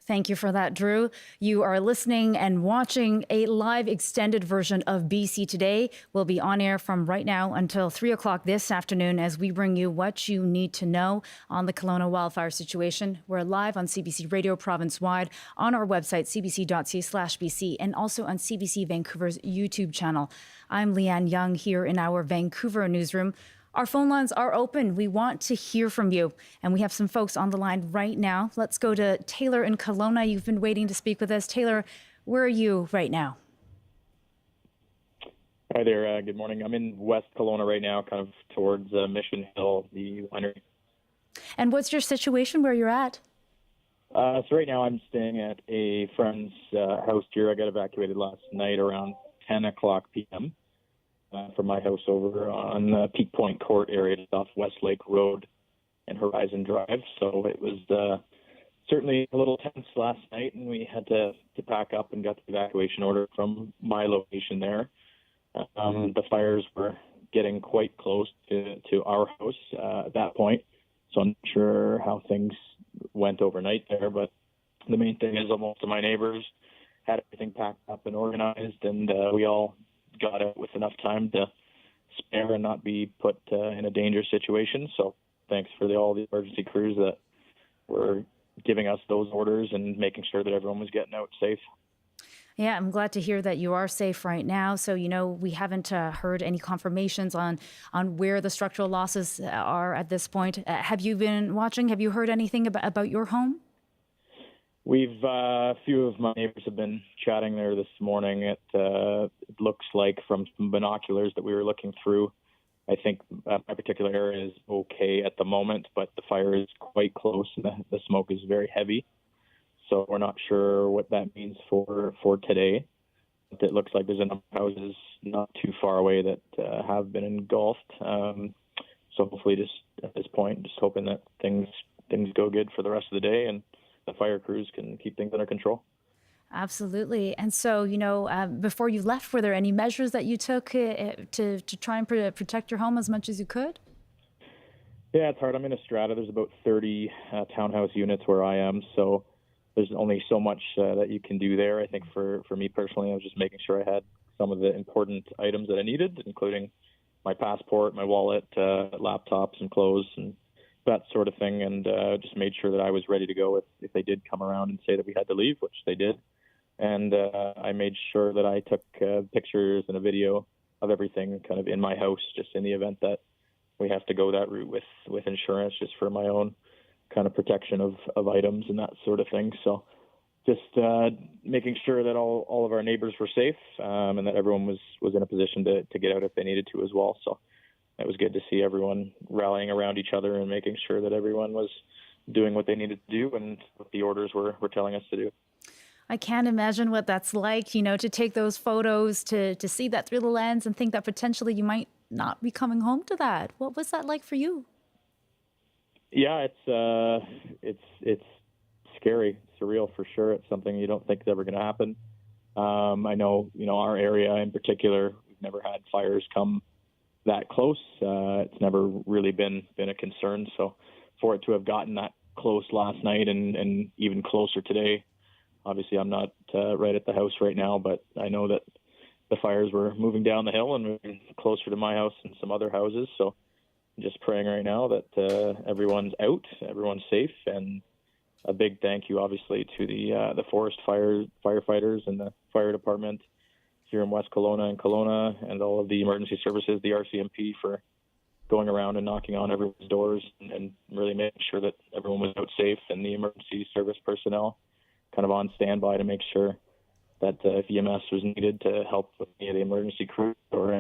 S1: Thank you for that, Drew. You are listening and watching a live extended version of BC Today. We'll be on air from right now until 3 o'clock this afternoon as we bring you what you need to know on the Kelowna wildfire situation. We're live on CBC Radio province-wide, on our website, cbc.ca/BC, and also on CBC Vancouver's YouTube channel. I'm Leanne Young here in our Vancouver newsroom. Our phone lines are open. We want to hear from you. And we have some folks on the line right now. Let's go to Taylor in Kelowna. You've been waiting to speak with us. Taylor, where are you right now?
S10: Hi there. Good morning. I'm in West Kelowna right now, kind of towards Mission Hill, the winery.
S1: And what's your situation where you're at?
S10: So right now I'm staying at a friend's house here. I got evacuated last night around 10 o'clock p.m. From my house over on Peak Point Court area off Westlake Road and Horizon Drive. So it was certainly a little tense last night, and we had to pack up and got the evacuation order from my location there. The fires were getting quite close to our house at that point, so I'm not sure how things went overnight there, but the main thing is most of my neighbors had everything packed up and organized, and we all got out with enough time to spare and not be put in a dangerous situation. So thanks for all the emergency crews that were giving us those orders and making sure that everyone was getting out safe.
S1: Yeah, I'm glad to hear that you are safe right now. So, we haven't heard any confirmations on where the structural losses are at this point. Have you been watching? Have you heard anything about your home?
S10: A few of my neighbors have been chatting there this morning. It looks like from some binoculars that we were looking through, I think my particular area is okay at the moment, but the fire is quite close and the smoke is very heavy. So we're not sure what that means for today. It looks like there's a number of houses not too far away that have been engulfed. So hopefully just at this point, just hoping that things go good for the rest of the day and the fire crews can keep things under control.
S1: Absolutely. And so, before you left, were there any measures that you took to try and protect your home as much as you could?
S10: Yeah, it's hard. I'm in a strata. There's about 30 townhouse units where I am. So there's only so much that you can do there. I think for me personally, I was just making sure I had some of the important items that I needed, including my passport, my wallet, laptop, some clothes, and that sort of thing, and just made sure that I was ready to go if they did come around and say that we had to leave, which they did. And I made sure that I took pictures and a video of everything kind of in my house, just in the event that we have to go that route with insurance, just for my own kind of protection of items and that sort of thing. So just making sure that all of our neighbors were safe and that everyone was in a position to get out if they needed to as well. So it was good to see everyone rallying around each other and making sure that everyone was doing what they needed to do and what the orders were telling us to do.
S1: I can't imagine what that's like, you know, to take those photos, to see that through the lens and think that potentially you might not be coming home to that. What was that like for you?
S10: Yeah, it's scary, surreal for sure. It's something you don't think is ever going to happen. I know, our area in particular, we've never had fires come that close. It's never really been a concern. So for it to have gotten that close last night and even closer today, obviously I'm not right at the house right now, but I know that the fires were moving down the hill and moving closer to my house and some other houses. So I'm just praying right now that everyone's out, everyone's safe, and a big thank you, obviously, to the forest firefighters and the fire department here in West Kelowna and Kelowna, and all of the emergency services, the RCMP, for going around and knocking on everyone's doors and really making sure that everyone was out safe, and the emergency service personnel kind of on standby to make sure that if EMS was needed to help with any of the emergency crew or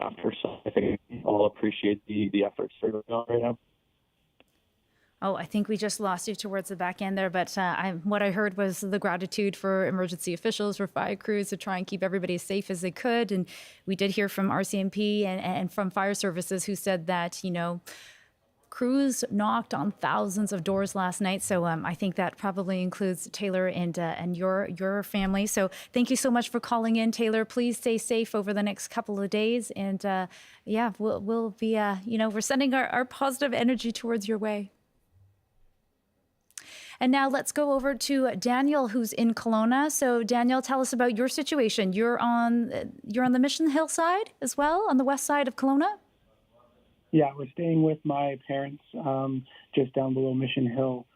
S10: after. So I think we all appreciate the efforts that are going on right now.
S1: Oh, I think we just lost you towards the back end there, but what I heard was the gratitude for emergency officials, for fire crews to try and keep everybody as safe as they could. And we did hear from RCMP and from fire services who said that, crews knocked on thousands of doors last night. So I think that probably includes Taylor and your family. So thank you so much for calling in, Taylor. Please stay safe over the next couple of days. And we'll be, we're sending our positive energy towards your way. And now let's go over to Daniel, who's in Kelowna. So Daniel, tell us about your situation. You're on the Mission Hill side as well, on the west side of Kelowna?
S8: Yeah, we're staying with my parents just down below Mission Hill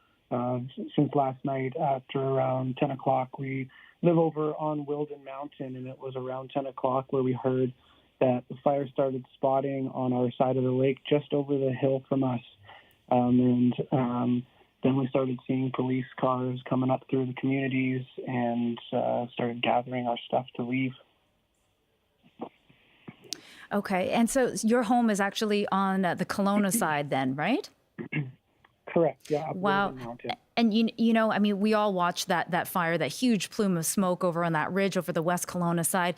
S8: since last night after around 10 o'clock. We live over on Wilden Mountain, and it was around 10 o'clock where we heard that the fire started spotting on our side of the lake just over the hill from us. Then we started seeing police cars coming up through the communities and started gathering our stuff to leave.
S1: Okay, and so your home is actually on the Kelowna side then, right?
S8: Correct, yeah.
S1: Wow. And we all watched that fire, that huge plume of smoke over on that ridge over the West Kelowna side.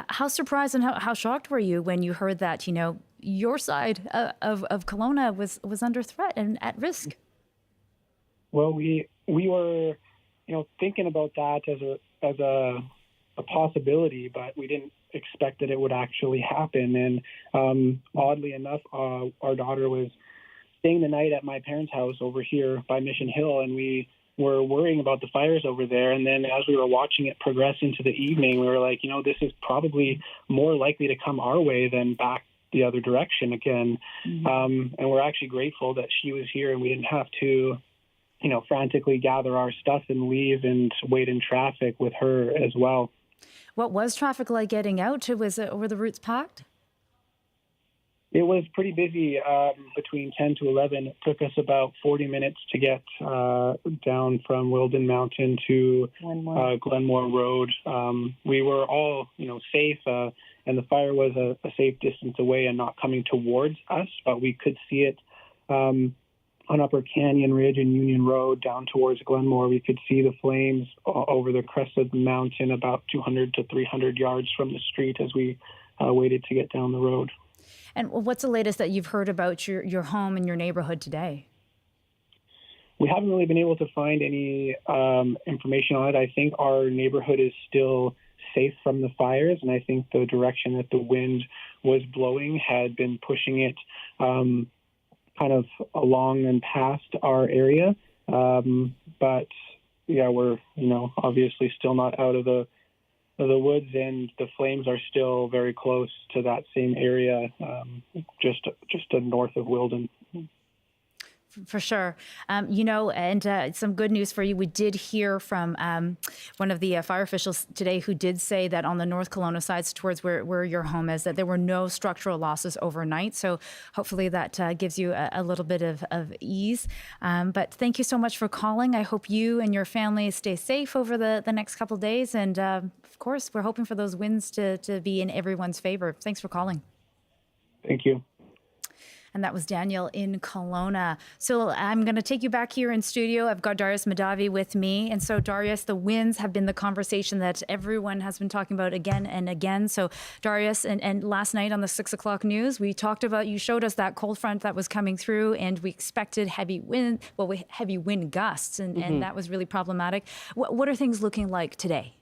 S1: How surprised and how shocked were you when you heard that, your side of Kelowna was under threat and at risk?
S8: Well, we were, thinking about that as a possibility, but we didn't expect that it would actually happen. And oddly enough, our daughter was staying the night at my parents' house over here by Mission Hill, and we were worrying about the fires over there. And then as we were watching it progress into the evening, we were like, this is probably more likely to come our way than back the other direction again. Mm-hmm. And we're actually grateful that she was here and we didn't have to frantically gather our stuff and leave and wait in traffic with her as well.
S1: What was traffic like getting out? Were the routes packed?
S8: It was pretty busy between 10 to 11. It took us about 40 minutes to get down from Wilden Mountain to Glenmore Road. We were all, safe, and the fire was a safe distance away and not coming towards us, but we could see it on Upper Canyon Ridge and Union Road down towards Glenmore. We could see the flames over the crest of the mountain about 200 to 300 yards from the street as we waited to get down the road.
S1: And what's the latest that you've heard about your home and your neighborhood today?
S8: We haven't really been able to find any information on it. I think our neighborhood is still safe from the fires, and I think the direction that the wind was blowing had been pushing it kind of along and past our area. But yeah, we're, obviously still not out of the woods, and the flames are still very close to that same area, just north of Wilden.
S1: For sure. And some good news for you. We did hear from one of the fire officials today who did say that on the North Kelowna side, towards where your home is, that there were no structural losses overnight. So hopefully that gives you a little bit of ease. But thank you so much for calling. I hope you and your family stay safe over the next couple of days. And of course, we're hoping for those winds to be in everyone's favor. Thanks for calling.
S8: Thank you.
S1: And that was Daniel in Kelowna. So I'm going to take you back here in studio. I've got Darius Madavi with me. And so, Darius, the winds have been the conversation that everyone has been talking about again and again. So, Darius, and last night on the 6 o'clock news, we talked about, you showed us that cold front that was coming through, and we expected heavy wind gusts, and that was really problematic. What are things looking like today?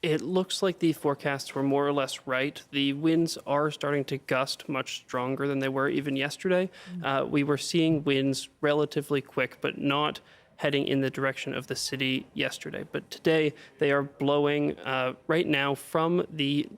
S12: It looks like the forecasts were more or less right. The winds are starting to gust much stronger than they were even yesterday. We were seeing winds relatively quick, but not heading in the direction of the city yesterday. But today they are blowing right now from the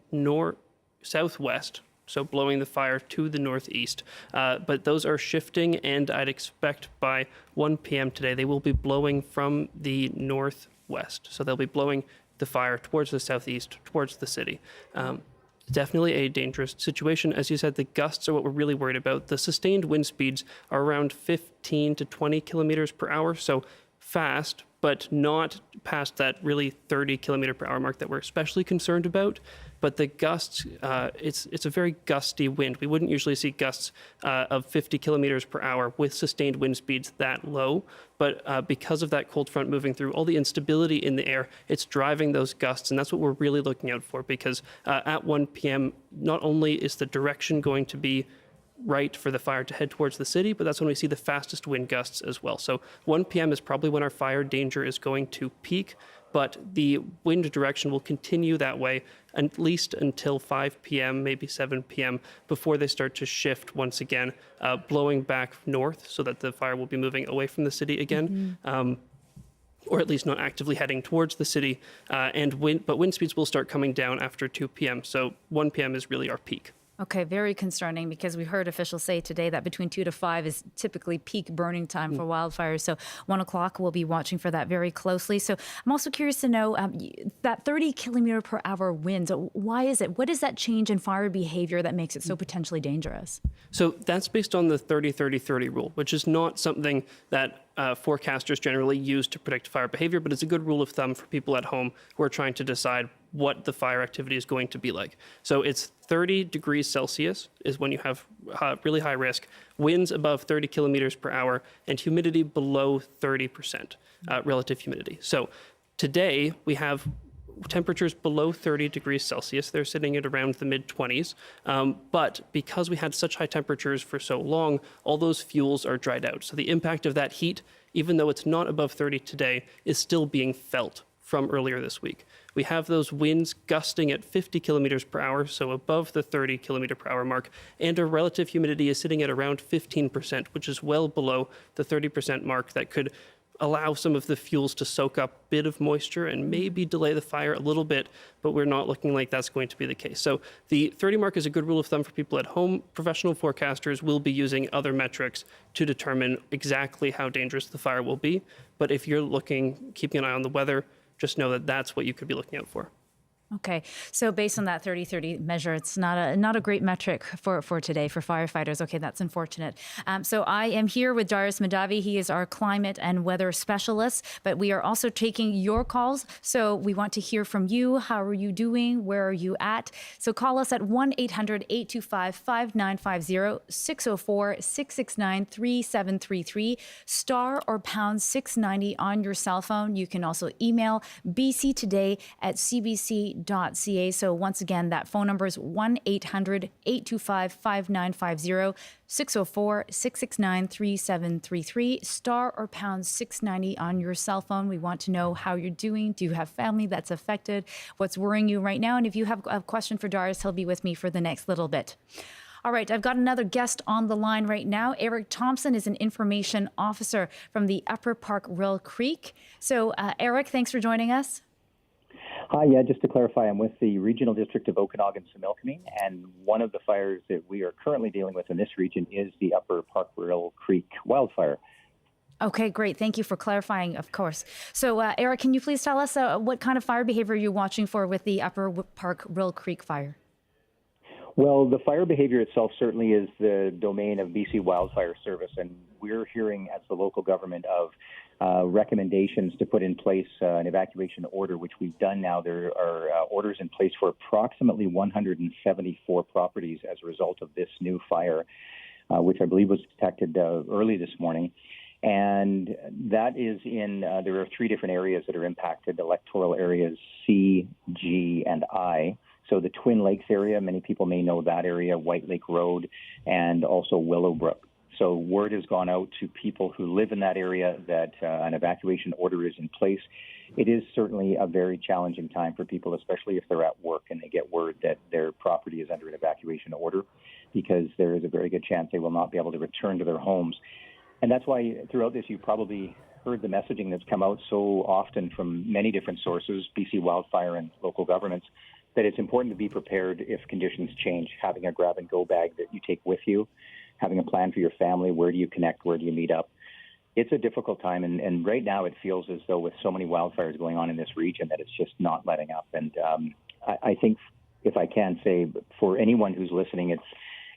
S12: southwest, so blowing the fire to the northeast. But those are shifting, and I'd expect by 1 p.m. today they will be blowing from the northwest. So they'll be blowing the fire towards the southeast, towards the city. Definitely a dangerous situation. As you said, the gusts are what we're really worried about. The sustained wind speeds are around 15 to 20 kilometers per hour, so fast, but not past that really 30 kilometer per hour mark that we're especially concerned about. But the gusts, it's a very gusty wind. We wouldn't usually see gusts of 50 kilometers per hour with sustained wind speeds that low. But because of that cold front moving through, all the instability in the air, it's driving those gusts. And that's what we're really looking out for, because at 1 p.m., not only is the direction going to be right for the fire to head towards the city, but that's when we see the fastest wind gusts as well. So 1 p.m. is probably when our fire danger is going to peak, but the wind direction will continue that way at least until 5 p.m., maybe 7 p.m., before they start to shift once again, blowing back north so that the fire will be moving away from the city again. Or at least not actively heading towards the city. But wind speeds will start coming down after 2 p.m. So 1 p.m. is really our peak.
S1: Okay, very concerning, because we heard officials say today that between 2 to 5 is typically peak burning time for wildfires. So 1 o'clock, we'll be watching for that very closely. So I'm also curious to know that 30 kilometer per hour winds, why is it? What is that change in fire behavior that makes it so potentially dangerous?
S12: So that's based on the 30-30-30 rule, which is not something that forecasters generally use to predict fire behavior, but it's a good rule of thumb for people at home who are trying to decide what the fire activity is going to be like. So it's 30 degrees Celsius is when you have really high risk, winds above 30 kilometers per hour, and humidity below 30% relative humidity. So today we have temperatures below 30 degrees Celsius. They're sitting at around the mid-20s. But because we had such high temperatures for so long, all those fuels are dried out. So the impact of that heat, even though it's not above 30 today, is still being felt from earlier this week. We have those winds gusting at 50 kilometers per hour, so above the 30 kilometer per hour mark, and our relative humidity is sitting at around 15%, which is well below the 30% mark that could allow some of the fuels to soak up a bit of moisture and maybe delay the fire a little bit, but we're not looking like that's going to be the case. So the 30 mark is a good rule of thumb for people at home. Professional forecasters will be using other metrics to determine exactly how dangerous the fire will be. But if you're keeping an eye on the weather, just know that that's what you could be looking out for.
S1: Okay, so based on that 30-30 measure, it's not a great metric for today for firefighters. Okay, that's unfortunate. So I am here with Darius Madavi. He is our climate and weather specialist, but we are also taking your calls. So we want to hear from you. How are you doing? Where are you at? So call us at 1-800-825-5950, 604-669-3733, star or pound 690 on your cell phone. You can also email bctoday@cbc.ca. So once again, that phone number is 1-800-825-5950, 604-669-3733, star or pound 690 on your cell phone. We want to know how you're doing. Do you have family that's affected? What's worrying you right now? And if you have a question for Darius, he'll be with me for the next little bit. All right, I've got another guest on the line right now. Eric Thompson is an information officer from the Upper Park Rill Creek. So Eric, thanks for joining us.
S13: Hi, yeah, just to clarify, I'm with the Regional District of Okanagan-Similkameen, and one of the fires that we are currently dealing with in this region is the Upper Park Rill Creek wildfire.
S1: Okay, great. Thank you for clarifying, of course. So, Eric, can you please tell us what kind of fire behavior you're watching for with the Upper Park Rill Creek fire?
S13: Well, the fire behavior itself certainly is the domain of BC Wildfire Service, and we're hearing as the local government of recommendations to put in place an evacuation order, which we've done now. There are orders in place for approximately 174 properties as a result of this new fire. which I believe was detected early this morning. And that is there are 3 different areas that are impacted, electoral areas C, G, and I. So the Twin Lakes area, many people may know that area, White Lake Road, and also Willowbrook. So word has gone out to people who live in that area that an evacuation order is in place. It is certainly a very challenging time for people, especially if they're at work and they get word that their property is under an evacuation order, because there is a very good chance they will not be able to return to their homes. And that's why throughout this, you probably heard the messaging that's come out so often from many different sources, BC Wildfire and local governments, that it's important to be prepared if conditions change, having a grab-and-go bag that you take with you, having a plan for your family, where do you connect, where do you meet up. It's a difficult time, and right now it feels as though with so many wildfires going on in this region that it's just not letting up. And I think, if I can say, for anyone who's listening,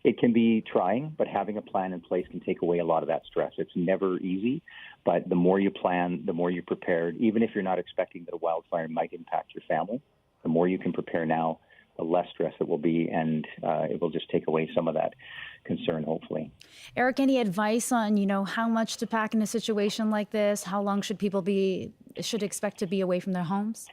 S13: it can be trying, but having a plan in place can take away a lot of that stress. It's never easy, but the more you plan, the more you're prepared. Even if you're not expecting that a wildfire might impact your family, the more you can prepare now, the less stress it will be, and it will just take away some of that concern, hopefully.
S1: Eric, any advice on, how much to pack in a situation like this? How long should people should expect to be away from their homes?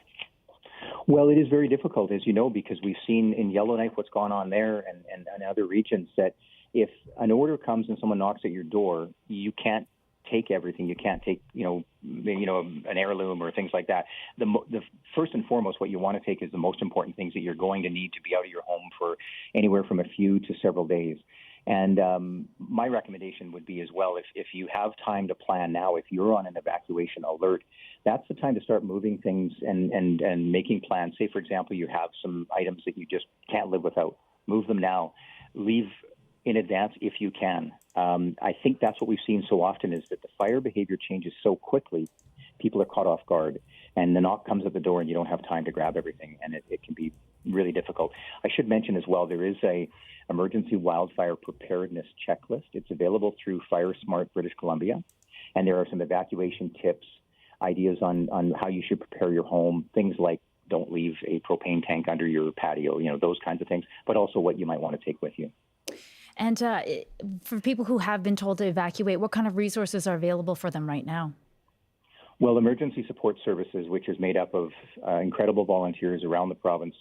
S13: Well, it is very difficult, as you know, because we've seen in Yellowknife what's gone on there and other regions, that if an order comes and someone knocks at your door, you can't take everything. You can't take, an heirloom or things like that. The first and foremost, what you want to take is the most important things that you're going to need to be out of your home for anywhere from a few to several days. And my recommendation would be as well, if you have time to plan now, if you're on an evacuation alert, that's the time to start moving things and making plans. Say, for example, you have some items that you just can't live without. Move them now. Leave in advance if you can. I think that's what we've seen so often, is that the fire behavior changes so quickly, people are caught off guard, and the knock comes at the door and you don't have time to grab everything, and it can be really difficult. I should mention as well, there is a emergency wildfire preparedness checklist. It's available through FireSmart British Columbia, and there are some evacuation tips, ideas on how you should prepare your home, things like don't leave a propane tank under your patio, those kinds of things, but also what you might want to take with you.
S1: And for people who have been told to evacuate, what kind of resources are available for them right now?
S13: Well, Emergency Support Services, which is made up of incredible volunteers around the province,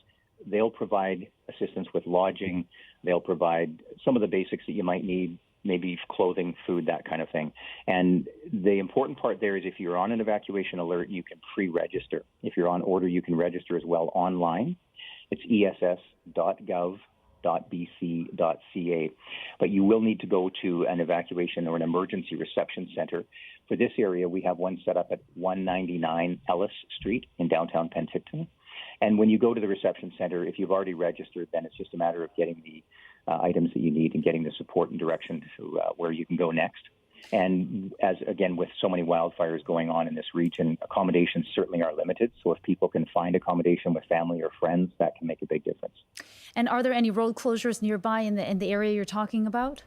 S13: they'll provide assistance with lodging. They'll provide some of the basics that you might need, maybe clothing, food, that kind of thing. And the important part there is if you're on an evacuation alert, you can pre-register. If you're on order, you can register as well online. It's ess.gov.bc.ca. But you will need to go to an evacuation or an emergency reception center. For this area, we have one set up at 199 Ellis Street in downtown Penticton. And when you go to the reception center, if you've already registered, then it's just a matter of getting the items that you need and getting the support and direction to where you can go next. And as again, with so many wildfires going on in this region, accommodations certainly are limited. So if people can find accommodation with family or friends, that can make a big difference.
S1: And are there any road closures nearby in the area you're talking about?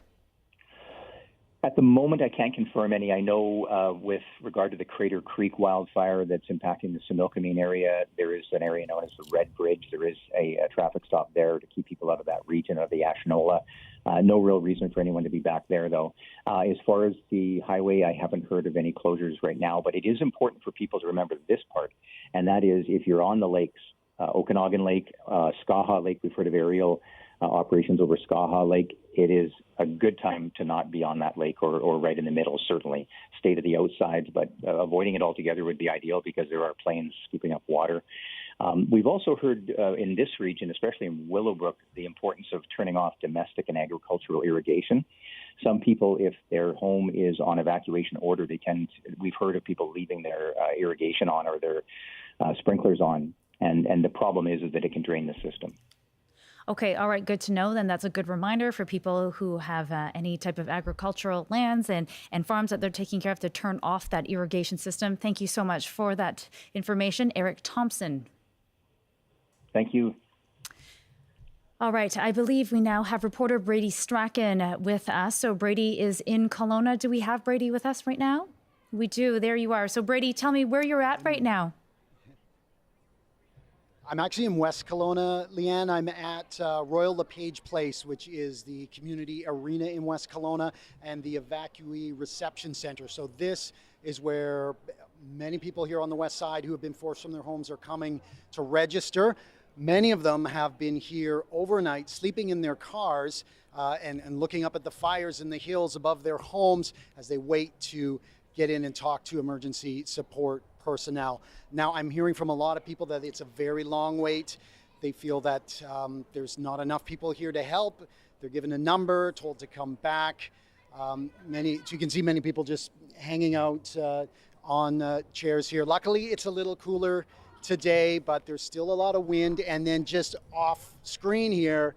S13: At the moment, I can't confirm any. I know with regard to the Crater Creek wildfire that's impacting the Similkameen area, there is an area known as the Red Bridge. There is a traffic stop there to keep people out of that region of the Ashinola. No real reason for anyone to be back there, though. As far as the highway, I haven't heard of any closures right now, but it is important for people to remember this part, and that is if you're on the lakes, Okanagan Lake, Skaha Lake, we've heard of aerial operations over Skaha Lake. It is a good time to not be on that lake or right in the middle, certainly. Stay to the outsides, but avoiding it altogether would be ideal because there are planes scooping up water. We've also heard in this region, especially in Willowbrook, the importance of turning off domestic and agricultural irrigation. Some people, if their home is on evacuation order, we've heard of people leaving their irrigation on or their sprinklers on. And the problem is that it can drain the system.
S1: Okay, all right, good to know. Then that's a good reminder for people who have any type of agricultural lands and farms that they're taking care of to turn off that irrigation system. Thank you so much for that information, Eric Thompson.
S13: Thank you.
S1: All right, I believe we now have reporter Brady Strachan with us. So Brady is in Kelowna. Do we have Brady with us right now? We do. There you are. So Brady, tell me where you're at right now.
S15: I'm actually in West Kelowna, Leanne. I'm at Royal LePage Place, which is the community arena in West Kelowna and the evacuee reception center. So this is where many people here on the west side who have been forced from their homes are coming to register. Many of them have been here overnight, sleeping in their cars and looking up at the fires in the hills above their homes as they wait to get in and talk to emergency support personnel. Now, I'm hearing from a lot of people that it's a very long wait. They feel that there's not enough people here to help. They're given a number, told to come back. So you can see many people just hanging out on chairs here. Luckily, it's a little cooler today, but there's still a lot of wind. And then just off screen here,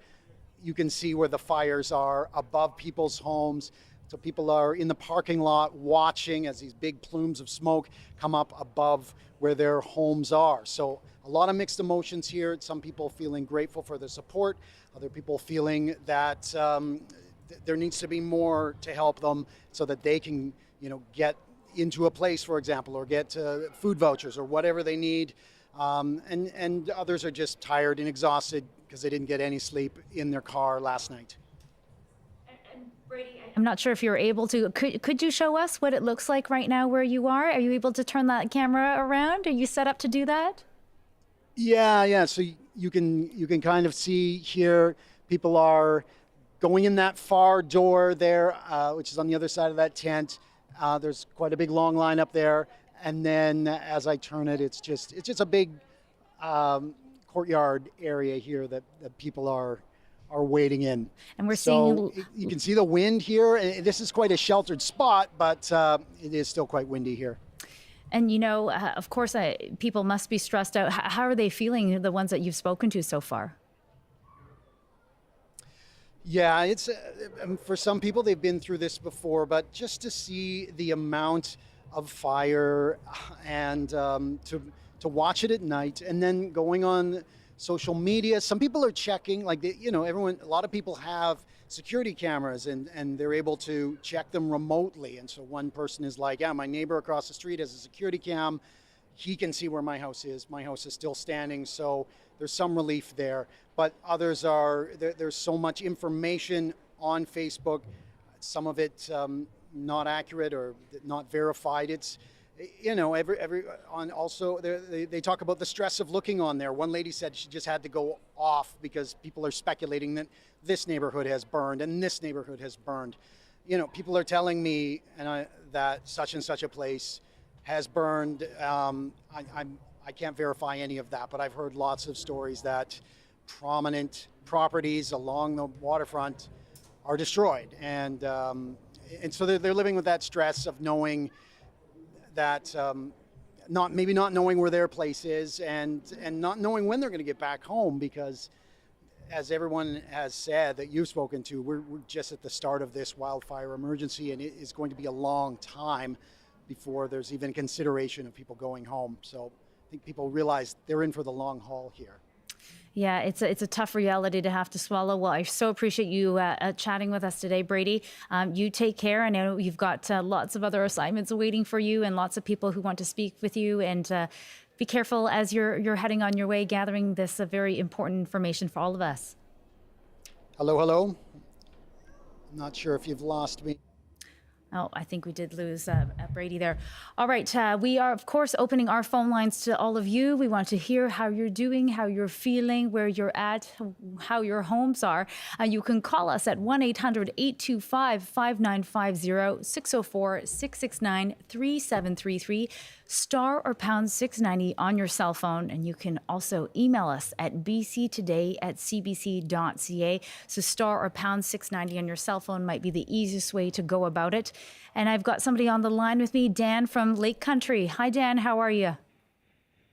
S15: you can see where the fires are above people's homes. So people are in the parking lot watching as these big plumes of smoke come up above where their homes are. So a lot of mixed emotions here. Some people feeling grateful for the support. Other people feeling that there needs to be more to help them so that they can, get into a place, for example, or get food vouchers or whatever they need. And others are just tired and exhausted because they didn't get any sleep in their car last night.
S1: I'm not sure if you're able to. Could you show us what it looks like right now where you are? Are you able to turn that camera around? Are you set up to do that?
S15: Yeah. So you can kind of see here, people are going in that far door there, which is on the other side of that tent. There's quite a big long line up there, and then as I turn it, it's just a big courtyard area here that people are waiting in.
S1: And we're seeing...
S15: You can see the wind here. This is quite a sheltered spot, but it is still quite windy here.
S1: And, of course, people must be stressed out. How are they feeling, the ones that you've spoken to so far?
S15: Yeah, it's for some people, they've been through this before, but just to see the amount of fire and to watch it at night and then going on social media. Some people are checking, a lot of people have security cameras and they're able to check them remotely. And so one person is like, yeah, my neighbor across the street has a security cam. He can see where my house is. My house is still standing. So there's some relief there. But others there's so much information on Facebook, some of it not accurate or not verified. It's, also they talk about the stress of looking on there. One lady said she just had to go off because people are speculating that this neighborhood has burned and this neighborhood has burned. People are telling me that such and such a place has burned. I can't verify any of that, but I've heard lots of stories that prominent properties along the waterfront are destroyed, and so they're living with that stress of knowing that not knowing where their place is and not knowing when they're going to get back home, because as everyone has said that you've spoken to, we're just at the start of this wildfire emergency, and it is going to be a long time before there's even consideration of people going home. So I think people realize they're in for the long haul here.
S1: Yeah, it's a tough reality to have to swallow. Well, I so appreciate you chatting with us today, Brady. You take care. I know you've got lots of other assignments waiting for you and lots of people who want to speak with you. And be careful as you're heading on your way, gathering this very important information for all of us.
S15: Hello. I'm not sure if you've lost me.
S1: Oh, I think we did lose Brady there. All right. We are, of course, opening our phone lines to all of you. We want to hear how you're doing, how you're feeling, where you're at, how your homes are. You can call us at 1-800-825-5950, 604-669-3733, star or pound 690 on your cell phone. And you can also email us at bctoday@cbc.ca. So star or pound 690 on your cell phone might be the easiest way to go about it. And I've got somebody on the line with me, Dan from Lake Country. Hi, Dan. How are you?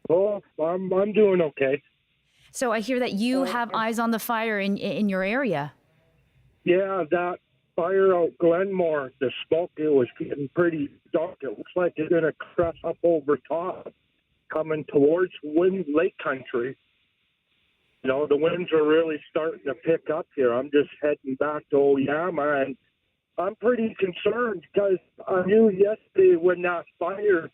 S19: Oh, I'm doing okay.
S1: So I hear that you have eyes on the fire in your area.
S19: Yeah, that fire out Glenmore, the smoke, it was getting pretty dark. It looks like it's going to crest up over top, coming towards Lake Country. The winds are really starting to pick up here. I'm just heading back to Oyama, and I'm pretty concerned because I knew yesterday when that fire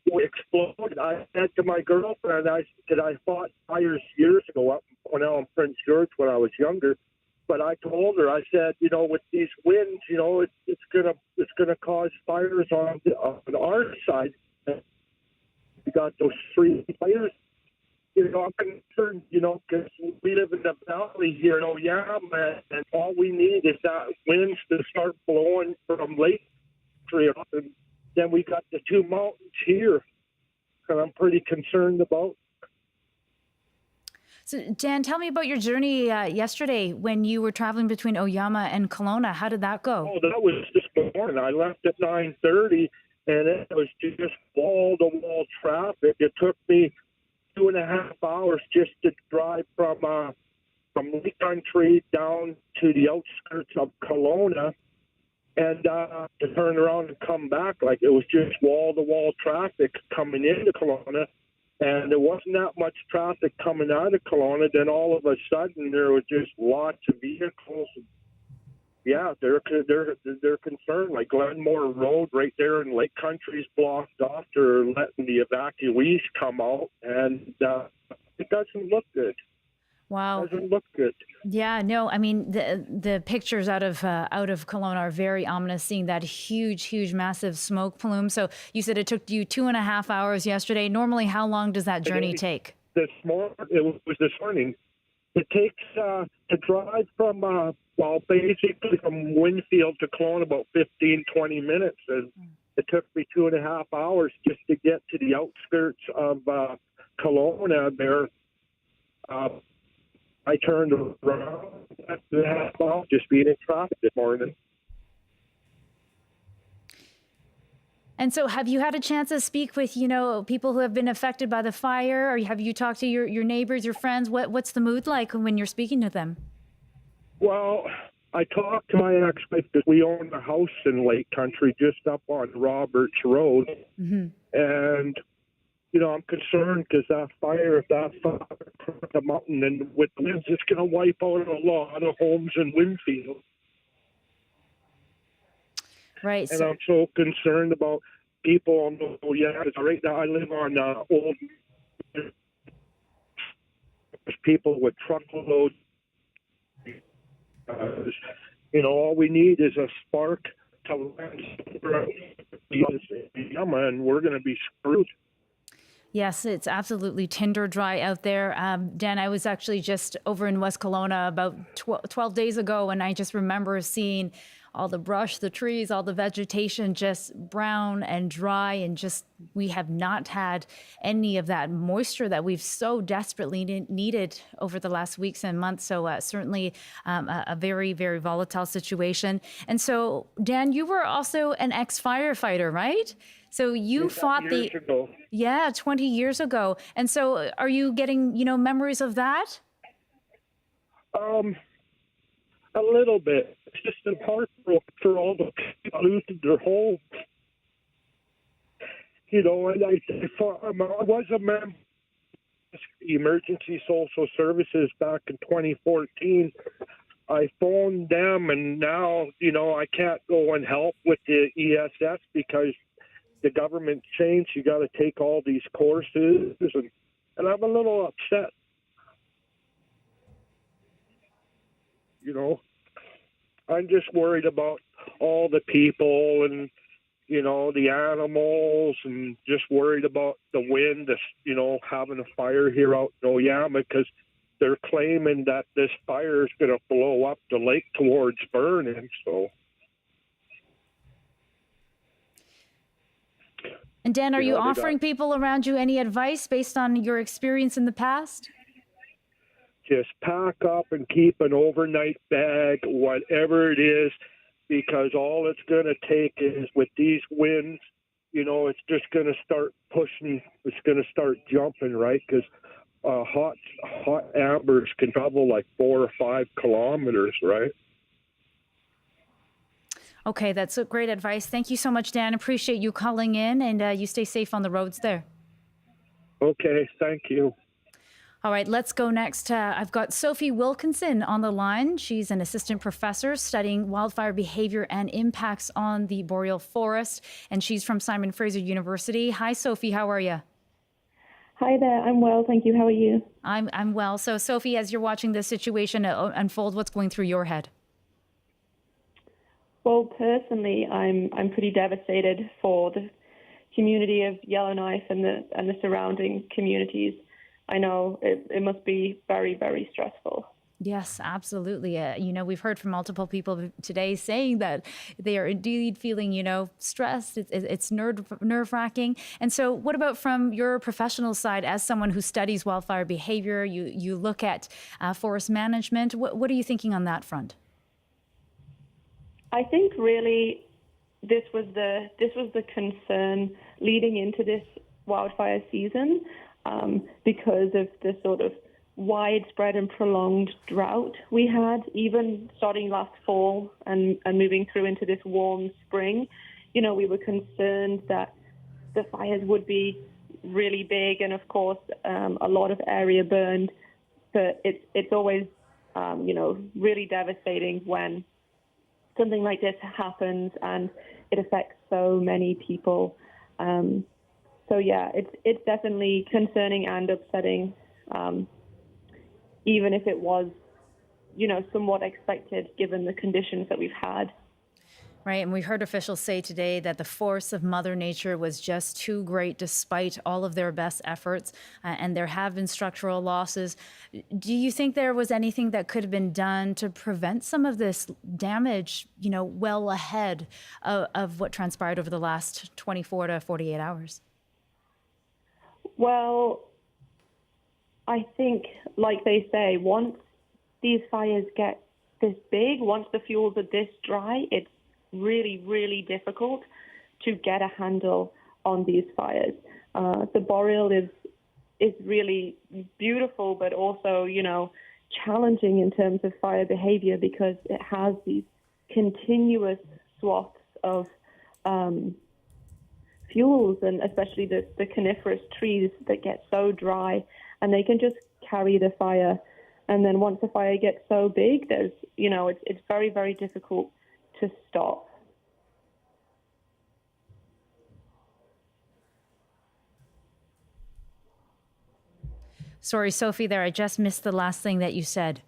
S19: exploded. I said to my girlfriend, I fought fires years ago up in Cornell and Prince George when I was younger. But I told her, I said, with these winds, it's gonna cause fires on our side. We got those 3 fires. I'm concerned, because we live in the valley here in Oyama, and all we need is that winds to start blowing from Lake Trail, and then we got the 2 mountains here, and I'm pretty concerned about.
S1: So, Dan, tell me about your journey yesterday when you were traveling between Oyama and Kelowna. How did that go?
S19: Oh, that was this morning. I left at 9:30, and it was just wall-to-wall traffic. It took me 2.5 hours just to drive from Lake Country down to the outskirts of Kelowna, and to turn around and come back. Like, it was just wall-to-wall traffic coming into Kelowna. And there wasn't that much traffic coming out of Kelowna. Then all of a sudden, there was just lots of vehicles. Yeah, they're concerned. Like Glenmore Road, right there in Lake Country's blocked off. They're letting the evacuees come out, and it doesn't look good.
S1: Wow.
S19: Doesn't look good.
S1: Yeah, no, I mean, the pictures out of Kelowna are very ominous, seeing that huge, massive smoke plume. So you said it took you 2.5 hours yesterday. Normally, how long does that journey take?
S19: It was this morning. It takes to drive from, basically from Winfield to Kelowna about 15-20 minutes. And it took me 2.5 hours just to get to the outskirts of Kelowna there. I turned around after half hour just being in traffic this morning.
S1: And so have you had a chance to speak with, people who have been affected by the fire? Or have you talked to your neighbors, your friends? What's the mood like when you're speaking to them?
S19: Well, I talked to my ex-wife because we own a house in Lake Country just up on Roberts Road.
S1: Mm-hmm.
S19: And I'm concerned because if that fire across the mountain and with winds, it's going to wipe out a lot of homes in Winfield.
S1: Right.
S19: And I'm so concerned about people on right now I live on old people with truckloads. All we need is a spark to land, and we're going to be screwed.
S1: Yes, it's absolutely tinder dry out there. Dan, I was actually just over in West Kelowna about 12 days ago, and I just remember seeing all the brush, the trees, all the vegetation just brown and dry, and just we have not had any of that moisture that we've so desperately needed over the last weeks and months. So certainly a very, very volatile situation. And so, Dan, you were also an ex-firefighter, right? So you fought
S19: ago.
S1: 20 years ago. And so are you getting, memories of that?
S19: A little bit. It's just a heartbroken for all the people losing their homes. And I was a member of Emergency Social Services back in 2014. I phoned them, and now, I can't go and help with the ESS because the government changed. You got to take all these courses, and I'm a little upset. I'm just worried about all the people and, the animals, and just worried about the wind, having a fire here out in Oyama, because they're claiming that this fire is going to blow up the lake towards Vernon, so.
S1: And Dan, are you offering people around you any advice based on your experience in the past?
S19: Just pack up and keep an overnight bag, whatever it is, because all it's going to take is with these winds, it's just going to start pushing. It's going to start jumping, right? Because hot ambers can travel like 4 or 5 kilometers, right?
S1: Okay, that's great advice. Thank you so much, Dan. Appreciate you calling in, and you stay safe on the roads there.
S19: Okay, thank you.
S1: All right, let's go next. I've got Sophie Wilkinson on the line. She's an assistant professor studying wildfire behavior and impacts on the boreal forest, and she's from Simon Fraser University. Hi, Sophie. How are you?
S4: Hi there. I'm well, thank you. How are you?
S1: I'm well. So, Sophie, as you're watching this situation unfold, what's going through your head?
S4: Well, personally, I'm pretty devastated for the community of Yellowknife and the surrounding communities. I know it must be very, very stressful.
S1: Yes, absolutely. We've heard from multiple people today saying that they are indeed feeling, stressed. It's nerve-wracking. And so what about from your professional side, as someone who studies wildfire behavior, you look at forest management. What are you thinking on that front?
S4: I think really this was the concern leading into this wildfire season because of the sort of widespread and prolonged drought we had, even starting last fall and moving through into this warm spring. We were concerned that the fires would be really big, and of course a lot of area burned. But it's always really devastating when something like this happens and it affects so many people. So yeah, it's definitely concerning and upsetting. Even if it was, somewhat expected given the conditions that we've had.
S1: Right, and we heard officials say today that the force of Mother Nature was just too great despite all of their best efforts, and there have been structural losses. Do you think there was anything that could have been done to prevent some of this damage, well ahead of what transpired over the last 24 to 48 hours?
S4: Well, I think, like they say, once these fires get this big, once the fuels are this dry, it's really, really difficult to get a handle on these fires. The boreal is really beautiful, but also, challenging in terms of fire behavior because it has these continuous swaths of fuels, and especially the coniferous trees that get so dry, and they can just carry the fire. And then once the fire gets so big, there's, it's very, very difficult to stop.
S1: Sorry, Sophie, there, I just missed the last thing that you said.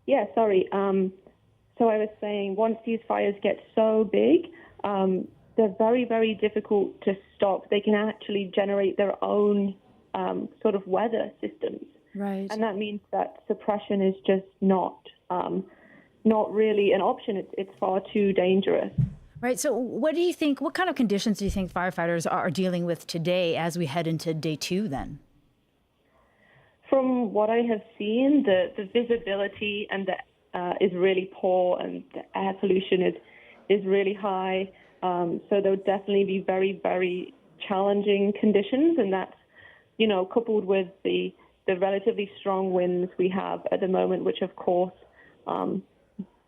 S4: Yeah, sorry. So I was saying, once these fires get so big, they're very, very difficult to stop. They can actually generate their own sort of weather systems.
S1: Right.
S4: And that means that suppression is just not really an option. It's far too dangerous.
S1: Right. So what do you think, what kind of conditions do you think firefighters are dealing with today as we head into day 2 then?
S4: From what I have seen, the visibility and is really poor, and the air pollution is really high. So there would definitely be very, very challenging conditions, and that's, coupled with the relatively strong winds we have at the moment, which of course,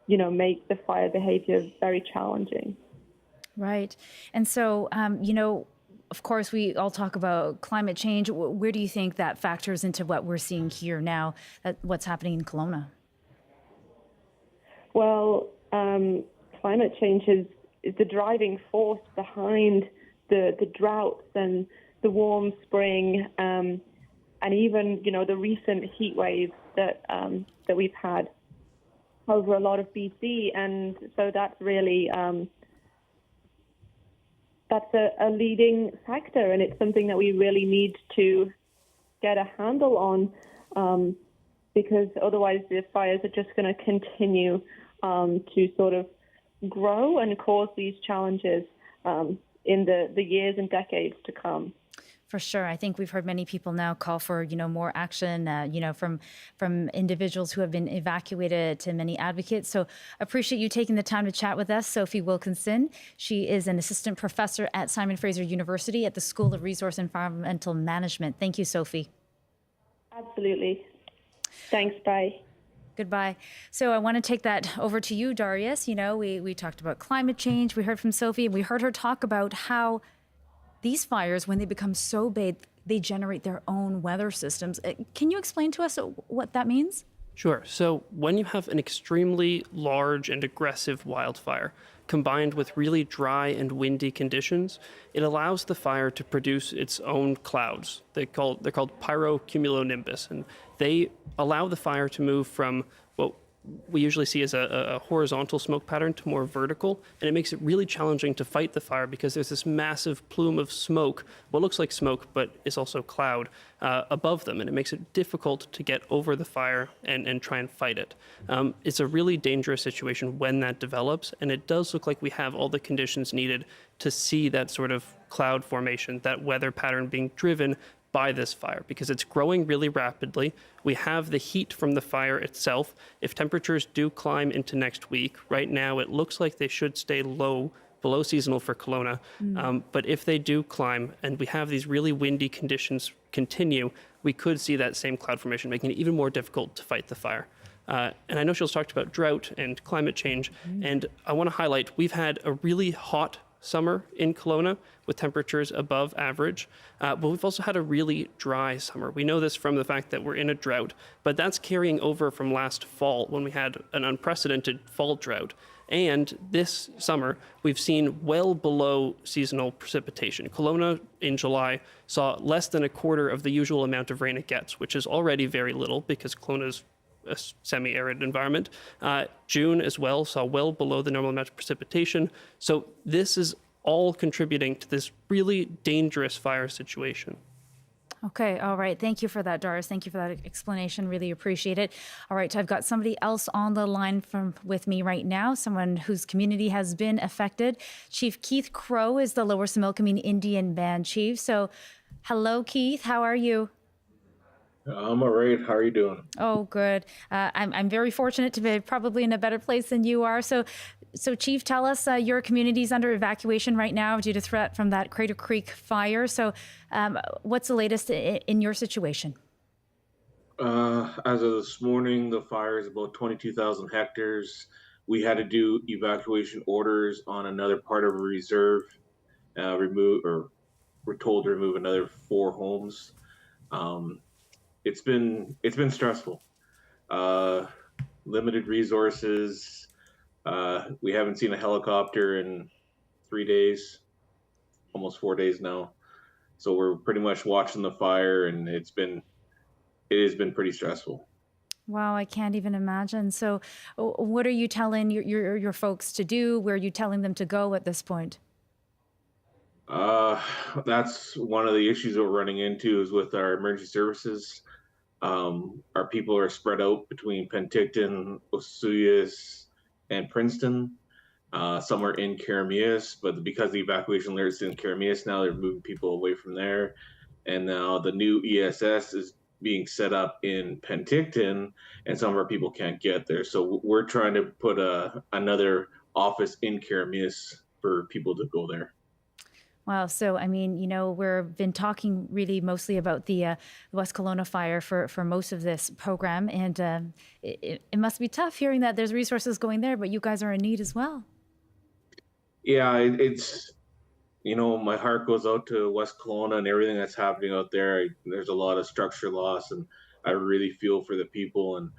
S4: make the fire behavior very challenging.
S1: Right. And so, of course, we all talk about climate change. Where do you think that factors into what we're seeing here now, what's happening in Kelowna?
S4: Well, climate change is the driving force behind the droughts and the warm spring, and even, the recent heat waves that we've had over a lot of BC. And so that's really, that's a leading factor, and it's something that we really need to get a handle on, because otherwise the fires are just going to continue to sort of grow and cause these challenges in the years and decades to come.
S1: For sure. I think we've heard many people now call for, more action, from individuals who have been evacuated to many advocates. So appreciate you taking the time to chat with us, Sophie Wilkinson. She is an assistant professor at Simon Fraser University at the School of Resource and Environmental Management. Thank you, Sophie.
S4: Absolutely. Thanks. Bye.
S1: Goodbye. So I want to take that over to you, Darius. We talked about climate change. We heard from Sophie, and we heard her talk about how these fires, when they become so big, they generate their own weather systems. Can you explain to us what that means?
S12: Sure. So when you have an extremely large and aggressive wildfire combined with really dry and windy conditions, it allows the fire to produce its own clouds. They're called pyrocumulonimbus, and they allow the fire to move from what we usually see as a horizontal smoke pattern to more vertical, and it makes it really challenging to fight the fire because there's this massive plume of smoke, what looks like smoke but is also cloud, above them, and it makes it difficult to get over the fire and try and fight it. It's a really dangerous situation when that develops, and it does look like we have all the conditions needed to see that sort of cloud formation, that weather pattern being driven by this fire, because it's growing really rapidly. We have the heat from the fire itself. If temperatures do climb into next week, right now it looks like they should stay low, below seasonal for Kelowna. But if they do climb and we have these really windy conditions continue, we could see that same cloud formation, making it even more difficult to fight the fire. And I know Shil's talked about drought and climate change, and I want to highlight we've had a really hot summer in Kelowna with temperatures above average, but we've also had a really dry summer. We know this from the fact that we're in a drought, but that's carrying over from last fall when we had an unprecedented fall drought. And this summer, we've seen well below seasonal precipitation. Kelowna in July saw less than a quarter of the usual amount of rain it gets, which is already very little because Kelowna's a semi-arid environment. June as well saw well below the normal amount of precipitation. So this is all contributing to this really dangerous fire situation.
S1: Okay, all right. Thank you for that, Doris. Thank you for that explanation. Really appreciate it. All right, I've got somebody else on the line with me right now, someone whose community has been affected. Chief Keith Crow is the Lower Similkameen Indian Band Chief. So hello, Keith. How are you?
S18: I'm all right. How are you doing?
S1: Oh, good. I'm very fortunate to be probably in a better place than you are. So Chief, tell us, your community's under evacuation right now due to threat from that Crater Creek fire. So what's the latest in your situation?
S18: As of this morning, the fire is about 22,000 hectares. We had to do evacuation orders on another part of a reserve, we're told to remove another 4 homes. It's been stressful. Limited resources. We haven't seen a helicopter in 3 days, almost 4 days now. So we're pretty much watching the fire, and it has been pretty stressful.
S1: Wow, I can't even imagine. So what are you telling your folks to do? Where are you telling them to go at this point?
S18: That's one of the issues that we're running into is with our emergency services. Our people are spread out between Penticton, Osoyoos, and Princeton. Some are in Kelownawildfire, but because the evacuation alert is in Kelownawildfire now, they're moving people away from there. And now the new ESS is being set up in Penticton, and some of our people can't get there. So we're trying to put another office in Kelownawildfire for people to go there.
S1: Wow. So, I mean, we've been talking really mostly about the West Kelowna fire for most of this program. And it must be tough hearing that there's resources going there, but you guys are in need as well.
S18: Yeah, it's, my heart goes out to West Kelowna and everything that's happening out there. There's a lot of structure loss, and I really feel for the people. And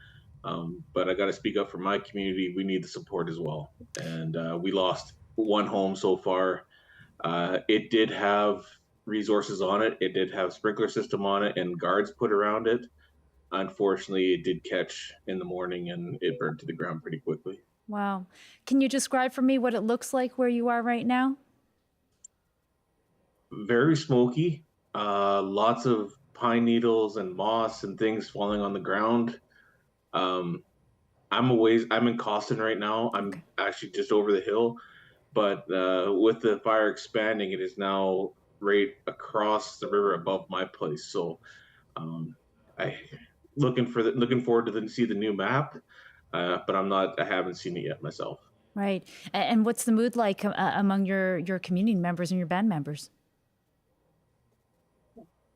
S18: but I got to speak up for my community. We need the support as well. And we lost 1 home so far. It did have resources on it. It did have sprinkler system on it and guards put around it. Unfortunately, it did catch in the morning and it burned to the ground pretty quickly.
S1: Wow. Can you describe for me what it looks like where you are right now?
S18: Very smoky. Lots of pine needles and moss and things falling on the ground. I'm in Coston right now. I'm actually just over the hill. But with the fire expanding, it is now right across the river above my place. So I looking forward to see the new map, but I haven't seen it yet myself.
S1: Right. And what's the mood like among your community members and your band members?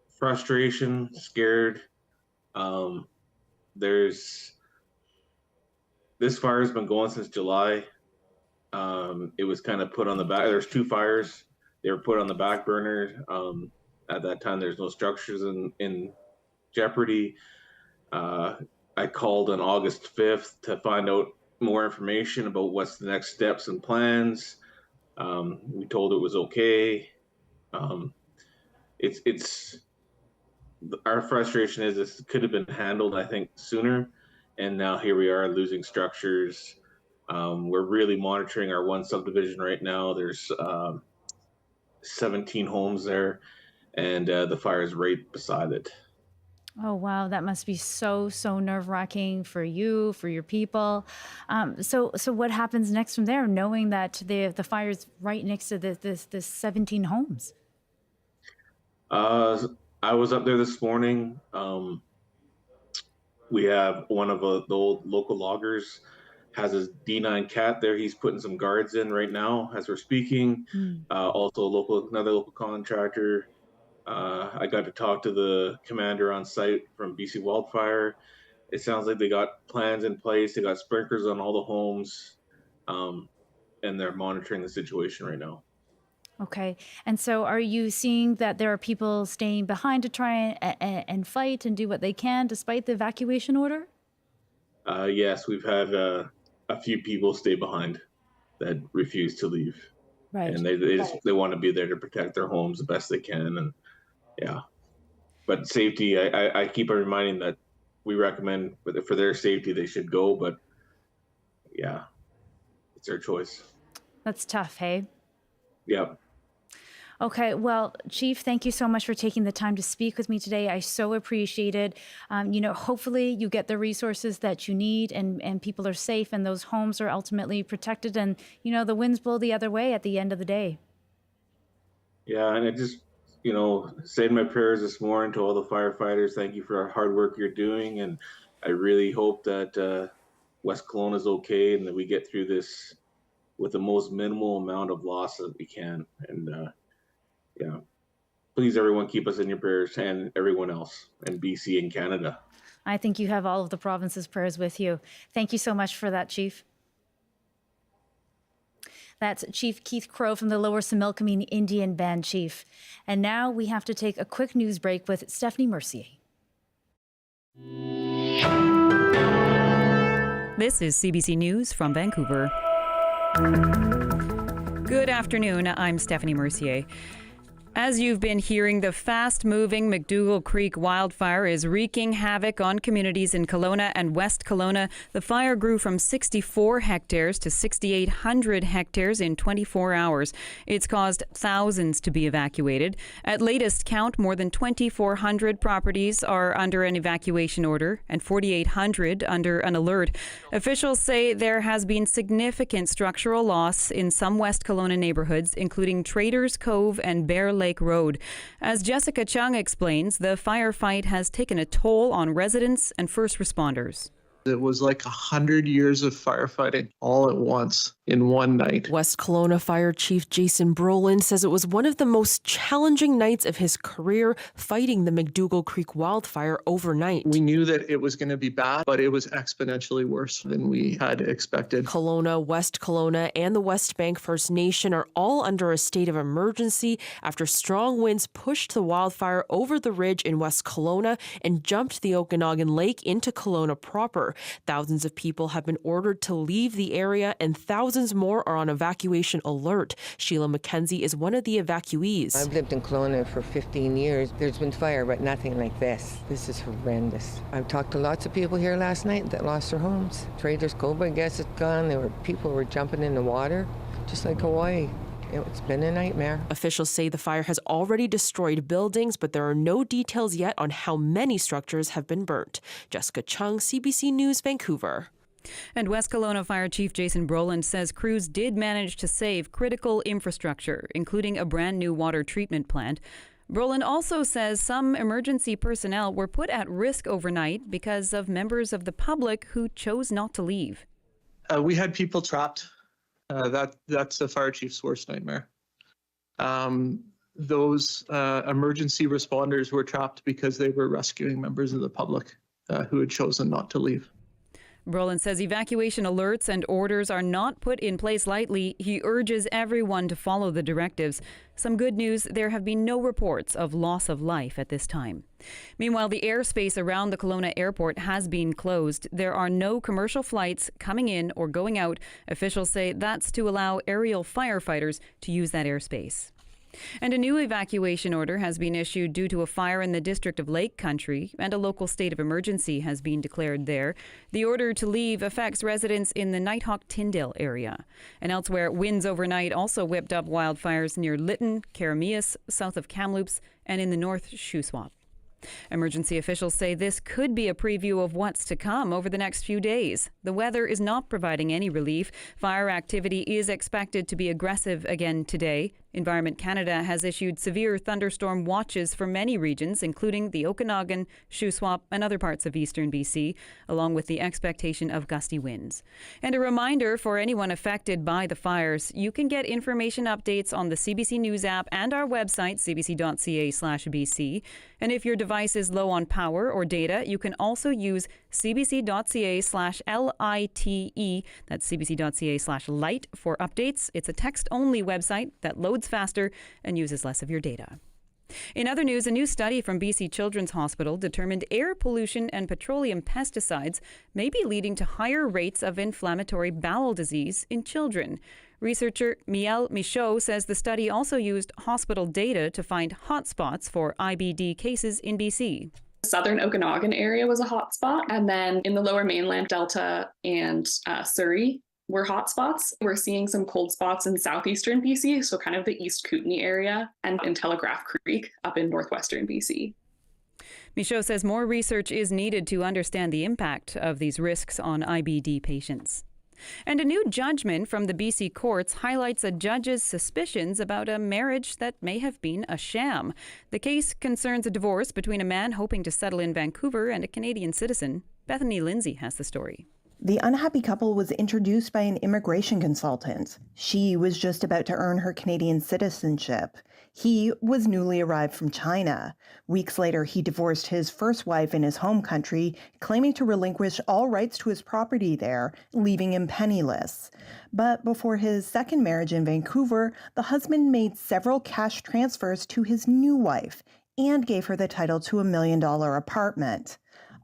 S18: Frustration, scared. This fire has been going since July. It was kind of put on the back. There's 2 fires. They were put on the back burner. At that time, there's no structures in jeopardy. I called on August 5th to find out more information about what's the next steps and plans. We told it was okay. It's our frustration is this could have been handled, I think, sooner, and now here we are losing structures. We're really monitoring our one subdivision right now. There's 17 homes there, and the fire is right beside it.
S1: Oh, wow. That must be so nerve-wracking for you, for your people. So what happens next from there, knowing that the fire is right next to this 17 homes?
S18: I was up there this morning. We have one of the old local loggers has his D9 cat there. He's putting some guards in right now as we're speaking. Also another local contractor. I got to talk to the commander on site from BC Wildfire. It sounds like they got plans in place. They got sprinklers on all the homes, and they're monitoring the situation right now.
S1: Okay. And so are you seeing that there are people staying behind to try and fight and do what they can despite the evacuation order?
S18: Yes, we've had a few people stay behind that refuse to leave.
S1: Right.
S18: And they want to be there to protect their homes the best they can. And yeah, but safety, I keep reminding that we recommend for their safety, they should go, but yeah, it's their choice.
S1: That's tough, hey?
S18: Yep.
S1: Okay, well, Chief, thank you so much for taking the time to speak with me today. I so appreciate it. Hopefully you get the resources that you need and people are safe and those homes are ultimately protected and, the winds blow the other way at the end of the day.
S18: Yeah, and I just, saying my prayers this morning to all the firefighters. Thank you for our hard work you're doing. And I really hope that West Kelowna is okay and that we get through this with the most minimal amount of loss that we can. And yeah, please, everyone, keep us in your prayers and everyone else in BC and Canada.
S1: I think you have all of the province's prayers with you. Thank you so much for that, Chief. That's Chief Keith Crow from the Lower Similkameen Indian Band Chief. And now we have to take a quick news break with Stephanie Mercier.
S20: This is CBC News from Vancouver. Good afternoon, I'm Stephanie Mercier. As you've been hearing, the fast-moving McDougall Creek wildfire is wreaking havoc on communities in Kelowna and West Kelowna. The fire grew from 64 hectares to 6,800 hectares in 24 hours. It's caused thousands to be evacuated. At latest count, more than 2,400 properties are under an evacuation order and 4,800 under an alert. Officials say there has been significant structural loss in some West Kelowna neighborhoods, including Traders Cove and Bear Lake Road. As Jessica Chung explains, the firefight has taken a toll on residents and first responders.
S17: It was like 100 years of firefighting all at once in one night.
S21: West Kelowna Fire Chief Jason Brolin says it was one of the most challenging nights of his career fighting the McDougall Creek wildfire overnight.
S17: We knew that it was going to be bad, but it was exponentially worse than we had expected.
S21: Kelowna, West Kelowna, and the West Bank First Nation are all under a state of emergency after strong winds pushed the wildfire over the ridge in West Kelowna and jumped the Okanagan Lake into Kelowna proper. Thousands of people have been ordered to leave the area and thousands more are on evacuation alert. Sheila McKenzie is one of the evacuees.
S22: I've lived in Kelowna for 15 years. There's been fire, but nothing like this. This is horrendous. I've talked to lots of people here last night that lost their homes. Traders Cove, I guess, is gone. People were jumping in the water, just like Hawaii. It's been a nightmare.
S21: Officials say the fire has already destroyed buildings, but there are no details yet on how many structures have been burnt. Jessica Chung, CBC News, Vancouver.
S20: And West Kelowna Fire Chief Jason Brolin says crews did manage to save critical infrastructure, including a brand new water treatment plant. Brolin also says some emergency personnel were put at risk overnight because of members of the public who chose not to leave.
S17: We had people trapped. That's the fire chief's worst nightmare. Those emergency responders were trapped because they were rescuing members of the public who had chosen not to leave.
S20: Brolin says evacuation alerts and orders are not put in place lightly. He urges everyone to follow the directives. Some good news, there have been no reports of loss of life at this time. Meanwhile, the airspace around the Kelowna airport has been closed. There are no commercial flights coming in or going out. Officials say that's to allow aerial firefighters to use that airspace. And a new evacuation order has been issued due to a fire in the district of Lake Country, and a local state of emergency has been declared there. The order to leave affects residents in the Nighthawk-Tyndale area. And elsewhere, winds overnight also whipped up wildfires near Lytton, Karameas, south of Kamloops, and in the north Shuswap. Emergency officials say this could be a preview of what's to come over the next few days. The weather is not providing any relief. Fire activity is expected to be aggressive again today. Environment Canada has issued severe thunderstorm watches for many regions, including the Okanagan, Shuswap, and other parts of eastern BC, along with the expectation of gusty winds. And a reminder for anyone affected by the fires, you can get information updates on the CBC News app and our website, cbc.ca/BC. And if your device is low on power or data, you can also use cbc.ca/LITE. That's cbc.ca/light for updates. It's a text-only website that loads faster and uses less of your data. In other news, a new study from BC Children's Hospital determined air pollution and petroleum pesticides may be leading to higher rates of inflammatory bowel disease in children. Researcher Miel Michaud says the study also used hospital data to find hotspots for IBD cases in BC.
S11: The southern Okanagan area was a hotspot, and then in the lower mainland, Delta and Surrey were hotspots. We're seeing some cold spots in southeastern BC, so kind of the East Kootenay area, and in Telegraph Creek up in northwestern BC.
S20: Michaud says more research is needed to understand the impact of these risks on IBD patients. And a new judgment from the BC courts highlights a judge's suspicions about a marriage that may have been a sham. The case concerns a divorce between a man hoping to settle in Vancouver and a Canadian citizen. Bethany Lindsay has the story.
S14: The unhappy couple was introduced by an immigration consultant. She was just about to earn her Canadian citizenship. He was newly arrived from China. Weeks later, he divorced his first wife in his home country, claiming to relinquish all rights to his property there, leaving him penniless. But before his second marriage in Vancouver, the husband made several cash transfers to his new wife and gave her the title to $1 million apartment.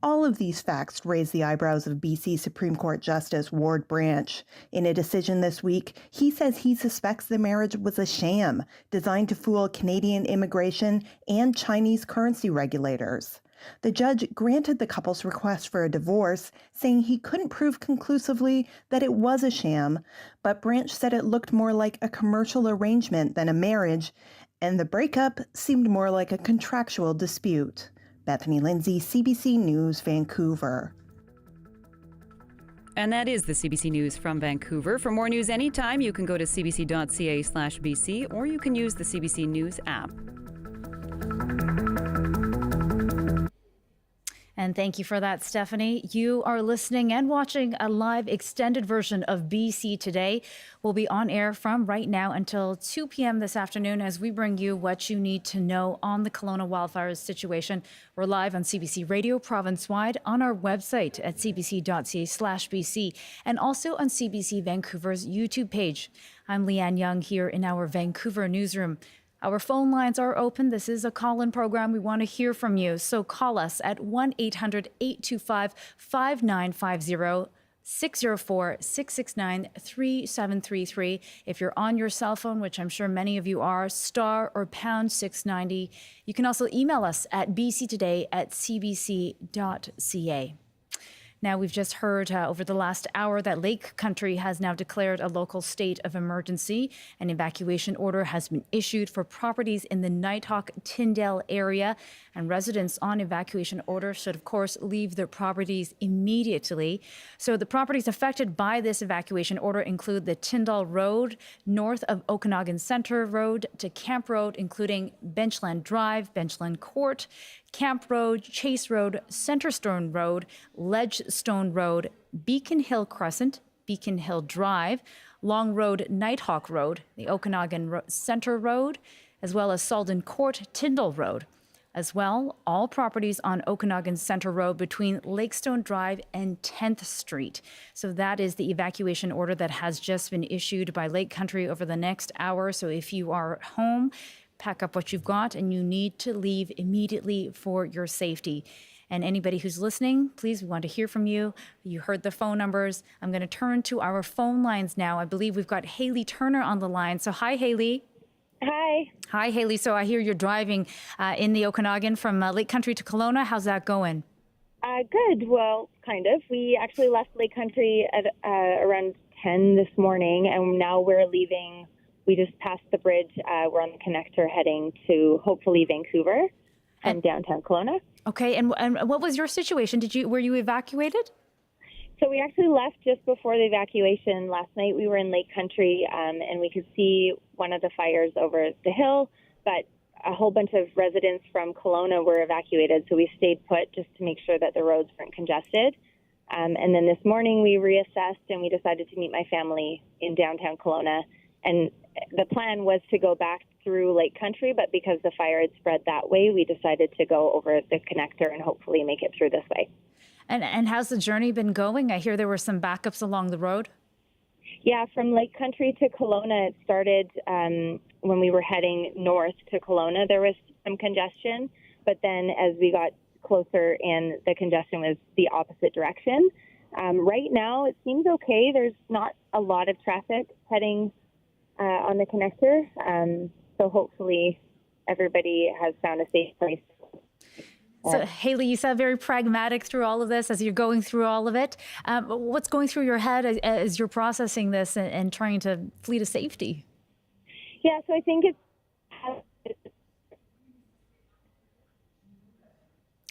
S14: All of these facts raised the eyebrows of BC Supreme Court Justice Ward Branch. In a decision this week, he says he suspects the marriage was a sham, designed to fool Canadian immigration and Chinese currency regulators. The judge granted the couple's request for a divorce, saying he couldn't prove conclusively that it was a sham, but Branch said it looked more like a commercial arrangement than a marriage, and the breakup seemed more like a contractual dispute. Bethany Lindsay, CBC News, Vancouver.
S20: And that is the CBC News from Vancouver. For more news anytime, you can go to cbc.ca/BC or you can use the CBC News app.
S1: And thank you for that, Stephanie. You are listening and watching a live extended version of BC Today. We'll be on air from right now until 2 p.m. this afternoon as we bring you what you need to know on the Kelowna wildfires situation. We're live on CBC Radio province-wide, on our website at cbc.ca/BC, and also on CBC Vancouver's YouTube page. I'm Leanne Young here in our Vancouver newsroom. Our phone lines are open. This is a call-in program. We want to hear from you. So call us at 1-800-825-5950, 604-669-3733. If you're on your cell phone, which I'm sure many of you are, star or pound 690. You can also email us at bctoday@cbc.ca. Now, we've just heard over the last hour that Lake Country has now declared a local state of emergency. An evacuation order has been issued for properties in the Nighthawk-Tyndale area, and residents on evacuation order should, of course, leave their properties immediately. So the properties affected by this evacuation order include the Tyndall Road, north of Okanagan Centre Road to Camp Road, including Benchland Drive, Benchland Court, Camp Road, Chase Road, Centerstone Road, Ledgestone Road, Beacon Hill Crescent, Beacon Hill Drive, Long Road, Nighthawk Road, the Okanagan Centre Road, as well as Salden Court, Tyndall Road. As well, all properties on Okanagan Centre Road between Lakestone Drive and 10th Street. So that is the evacuation order that has just been issued by Lake Country over the next hour. So if you are home, pack up what you've got and you need to leave immediately for your safety. And anybody who's listening, please, we want to hear from you. You heard the phone numbers. I'm going to turn to our phone lines now. I believe we've got Haley Turner on the line. So hi, Haley.
S2: Hi.
S1: Hi, Haley. So I hear you're driving in the Okanagan from Lake Country to Kelowna. How's that going?
S2: Good. Well, kind of. We actually left Lake Country at around 10 this morning, and now we're leaving. We just passed the bridge. We're on the connector heading to hopefully Vancouver from downtown Kelowna.
S1: Okay. And what was your situation? Were you evacuated?
S2: So we actually left just before the evacuation last night. We were in Lake Country, and we could see one of the fires over the hill, but a whole bunch of residents from Kelowna were evacuated, so we stayed put just to make sure that the roads weren't congested. And then this morning we reassessed, and we decided to meet my family in downtown Kelowna. And the plan was to go back through Lake Country, but because the fire had spread that way, we decided to go over the connector and hopefully make it through this way.
S1: And how's the journey been going? I hear there were some backups along the road.
S2: Yeah, from Lake Country to Kelowna, it started when we were heading north to Kelowna. There was some congestion, but then as we got closer and the congestion was the opposite direction. Right now, it seems okay. There's not a lot of traffic heading on the connector, so hopefully everybody has found a safe place.
S1: So, Haley, you sound very pragmatic through all of this as you're going through all of it. What's going through your head as you're processing this and trying to flee to safety?
S2: Yeah, so I think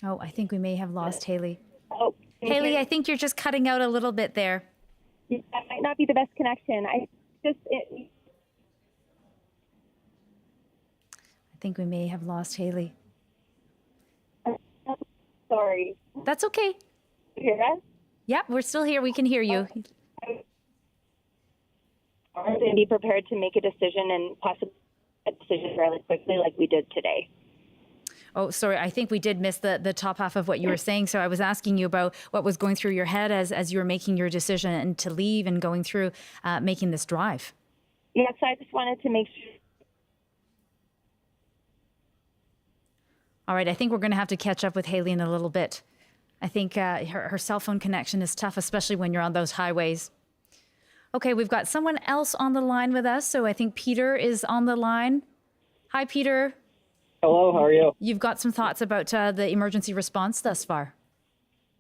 S1: Oh, I think we may have lost Haley.
S2: Oh,
S1: Haley, I think you're just cutting out a little bit there.
S2: That might not be the best connection. I
S1: think we may have lost Haley.
S2: Sorry.
S1: That's okay.
S2: You hear us?
S1: Yeah, we're still here. We can hear you.
S2: And be prepared to make a decision and possibly a decision fairly quickly like we did today.
S1: Oh, sorry. I think we did miss the top half of what you were saying. So I was asking you about what was going through your head as you were making your decision and to leave and going through making this drive.
S2: Yes, I just wanted to make sure.
S1: All right, I think we're going to have to catch up with Haley in a little bit. I think her cell phone connection is tough, especially when you're on those highways. Okay, we've got someone else on the line with us. So I think Peter is on the line. Hi, Peter.
S3: Hello, how are you?
S1: You've got some thoughts about the emergency response thus far.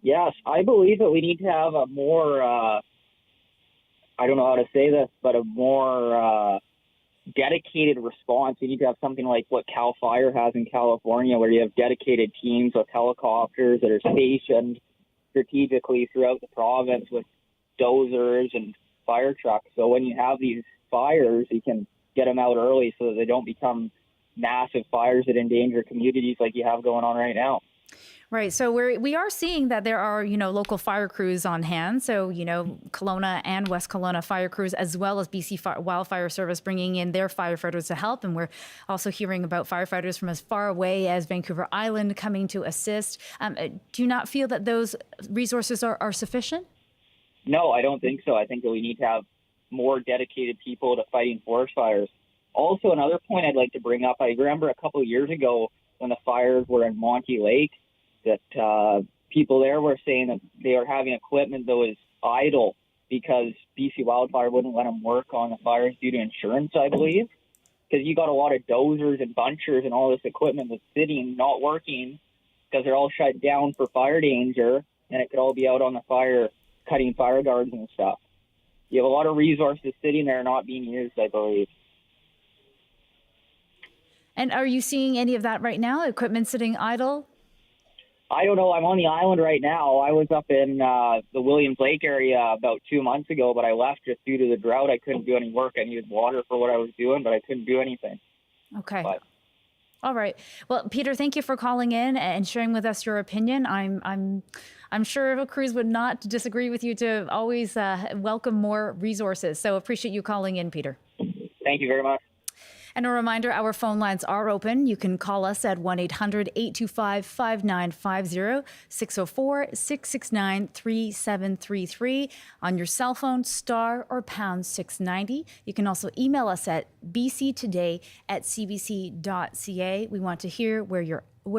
S3: Yes, I believe that we need to have a more, I don't know how to say this, but a more dedicated response. We need to have something like what CAL FIRE has in California, where you have dedicated teams with helicopters that are stationed strategically throughout the province with dozers and fire trucks. So when you have these fires, you can get them out early so that they don't become massive fires that endanger communities like you have going on right now.
S1: Right. So we are seeing that there are, local fire crews on hand. So, Kelowna and West Kelowna fire crews, as well as BC Wildfire Service bringing in their firefighters to help. And we're also hearing about firefighters from as far away as Vancouver Island coming to assist. Do you not feel that those resources are sufficient?
S3: No, I don't think so. I think that we need to have more dedicated people to fighting forest fires. Also, another point I'd like to bring up, I remember a couple of years ago when the fires were in Monty Lake, that people there were saying that they were having equipment that was idle because BC Wildfire wouldn't let them work on the fires due to insurance, I believe. Because you got a lot of dozers and bunchers and all this equipment that's sitting, not working, because they're all shut down for fire danger, and it could all be out on the fire, cutting fire guards and stuff. You have a lot of resources sitting there not being used, I believe.
S1: And are you seeing any of that right now? Equipment sitting idle?
S3: I don't know. I'm on the island right now. I was up in the Williams Lake area about 2 months ago, but I left just due to the drought. I couldn't do any work. I needed water for what I was doing, but I couldn't do anything.
S1: Okay. All right. Well, Peter, thank you for calling in and sharing with us your opinion. I'm sure crews would not disagree with you to always welcome more resources. So appreciate you calling in, Peter.
S3: Thank you very much.
S1: And a reminder, our phone lines are open. You can call us at 1-800-825-5950, 604-669-3733. On your cell phone, star or pound 690. You can also email us at bctoday@cbc.ca. We want to hear where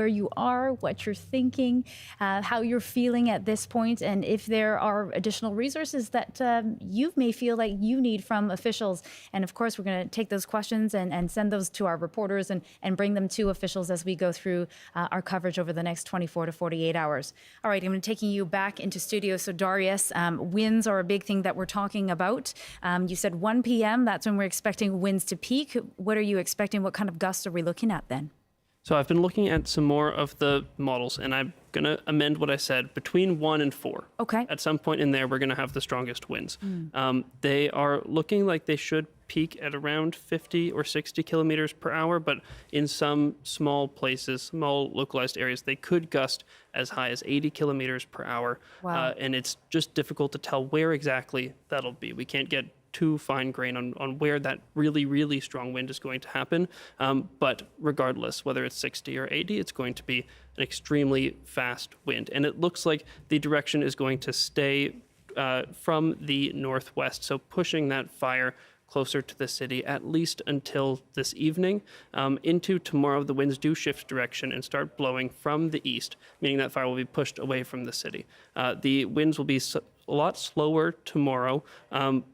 S1: you are, what you're thinking, how you're feeling at this point, and if there are additional resources that you may feel like you need from officials. And of course, we're going to take those questions and send those to our reporters and bring them to officials as we go through our coverage over the next 24 to 48 hours. All right, I'm taking you back into studio. So Darius, winds are a big thing that we're talking about. You said 1 p.m., that's when we're expecting winds to peak. What are you expecting? What kind of gusts are we looking at then?
S12: So I've been looking at some more of the models, and I'm going to amend what I said, between 1 and 4.
S1: Okay.
S12: At some point in there, we're going to have the strongest winds. They are looking like they should peak at around 50 or 60 kilometers per hour, but in some small places, small localized areas, they could gust as high as 80 kilometers per hour.
S1: Wow.
S12: And it's just difficult to tell where exactly that'll be. We can't get too fine grain on where that really, really strong wind is going to happen. But regardless, whether it's 60 or 80, it's going to be an extremely fast wind. And it looks like the direction is going to stay from the northwest, so pushing that fire closer to the city at least until this evening. Into tomorrow, the winds do shift direction and start blowing from the east, meaning that fire will be pushed away from the city. The winds will be a lot slower tomorrow,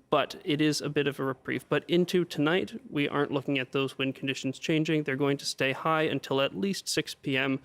S12: but it is a bit of a reprieve. But into tonight, we aren't looking at those wind conditions changing. They're going to stay high until at least 6 p.m.,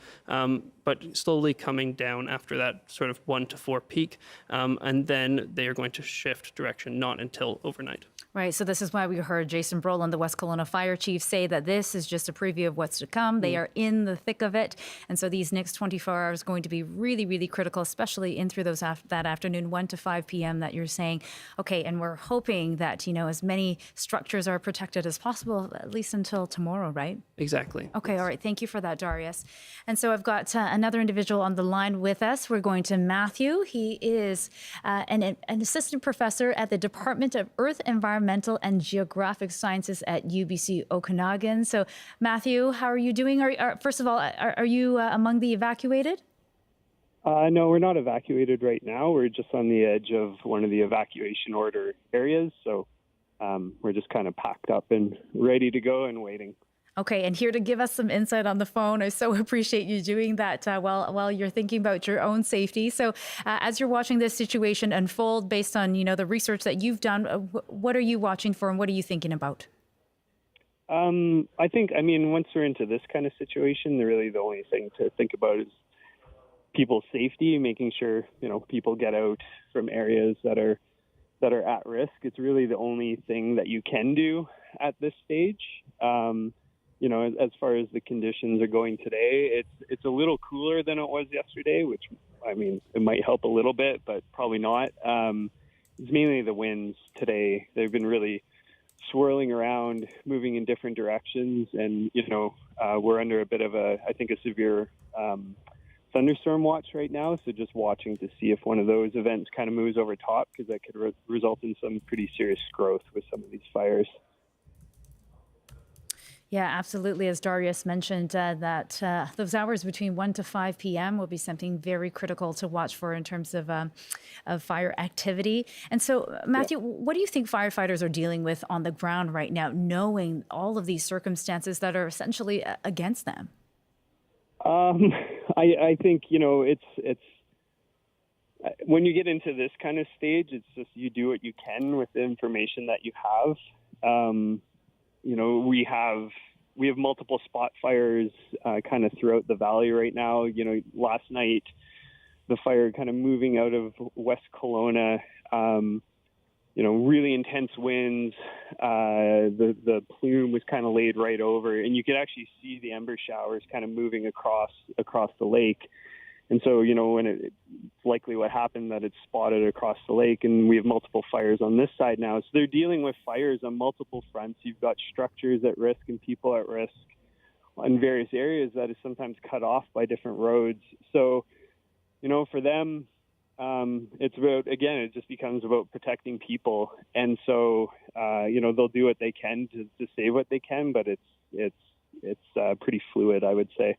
S12: but slowly coming down after that sort of 1 to 4 peak. And then they are going to shift direction, not until overnight.
S1: Right. So this is why we heard Jason Brolin, the West Kelowna Fire Chief, say that this is just a preview of what's to come. They are in the thick of it. And so these next 24 hours are going to be really, really critical, especially in through that afternoon, 1 to 5 p.m. that you're saying. Okay. And we're hoping that, as many structures are protected as possible, at least until tomorrow, right?
S12: Exactly.
S1: Okay. All right. Thank you for that, Darius. And so I've got another individual on the line with us. We're going to Matthew. He is an assistant professor at the Department of Earth, Environmental and Geographic Sciences at UBC Okanagan. So, Matthew, how are you doing? First of all, are you among the evacuated?
S6: No, we're not evacuated right now. We're just on the edge of one of the evacuation order areas. So we're just kind of packed up and ready to go and waiting.
S1: Okay, and here to give us some insight on the phone. I so appreciate you doing that while you're thinking about your own safety. So as you're watching this situation unfold based on, the research that you've done, what are you watching for and what are you thinking about?
S6: I think, once we're into this kind of situation, really the only thing to think about is people's safety, making sure, people get out from areas that are at risk. It's really the only thing that you can do at this stage. As far as the conditions are going today, it's a little cooler than it was yesterday, which, it might help a little bit, but probably not. It's mainly the winds today. They've been really swirling around, moving in different directions. And, we're under a bit of a severe thunderstorm watch right now. So just watching to see if one of those events kind of moves over top, because that could result in some pretty serious growth with some of these fires.
S1: Yeah, absolutely. As Darius mentioned, that those hours between 1 to 5 p.m. will be something very critical to watch for in terms of fire activity. And so, Matthew, what do you think firefighters are dealing with on the ground right now, knowing all of these circumstances that are essentially against them?
S6: I think, it's when you get into this kind of stage, it's just you do what you can with the information that you have. We have multiple spot fires kind of throughout the valley right now. Last night, the fire kind of moving out of West Kelowna, really intense winds. The plume was kind of laid right over, and you could actually see the ember showers kind of moving across the lake. And so, when it's likely what happened that it's spotted across the lake, and we have multiple fires on this side now. So they're dealing with fires on multiple fronts. You've got structures at risk and people at risk in various areas that is sometimes cut off by different roads. So, for them, It's about, again, it just becomes about protecting people. And so, they'll do what they can to save what they can, but it's pretty fluid, I would say.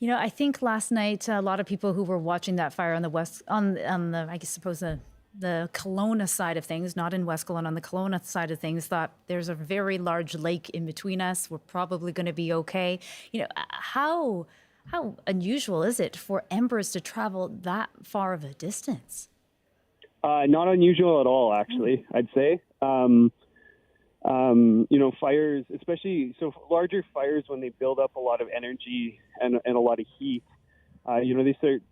S1: I think last night a lot of people who were watching that fire on the west, on the I guess suppose the Kelowna side of things, not in West Kelowna, on the Kelowna side of things, thought there's a very large lake in between us. We're probably going to be okay. How unusual is it for embers to travel that far of a distance?
S6: Not unusual at all, actually, I'd say. Fires, especially larger fires, when they build up a lot of energy and a lot of heat, they start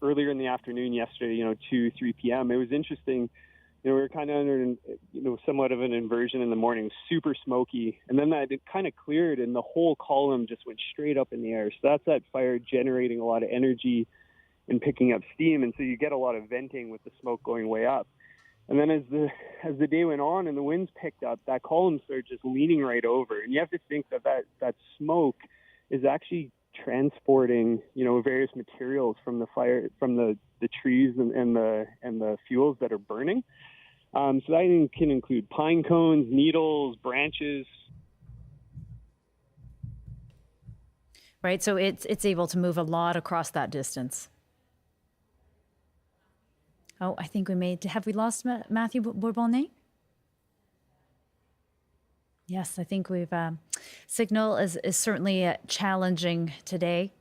S6: earlier in the afternoon yesterday, 2, 3 p.m. It was interesting. We were kind of under, somewhat of an inversion in the morning, super smoky. And then it kind of cleared and the whole column just went straight up in the air. So that's that fire generating a lot of energy and picking up steam. And so you get a lot of venting with the smoke going way up. And then as the day went on and the winds picked up, that column started just leaning right over. And you have to think that smoke is actually transporting, various materials from the fire, from the trees and the fuels that are burning. So that can include pine cones, needles, branches.
S1: Right. So it's able to move a lot across that distance. Oh, I think have we lost Matthew Bourbonnais? Yes, I think we've, signal is certainly challenging today.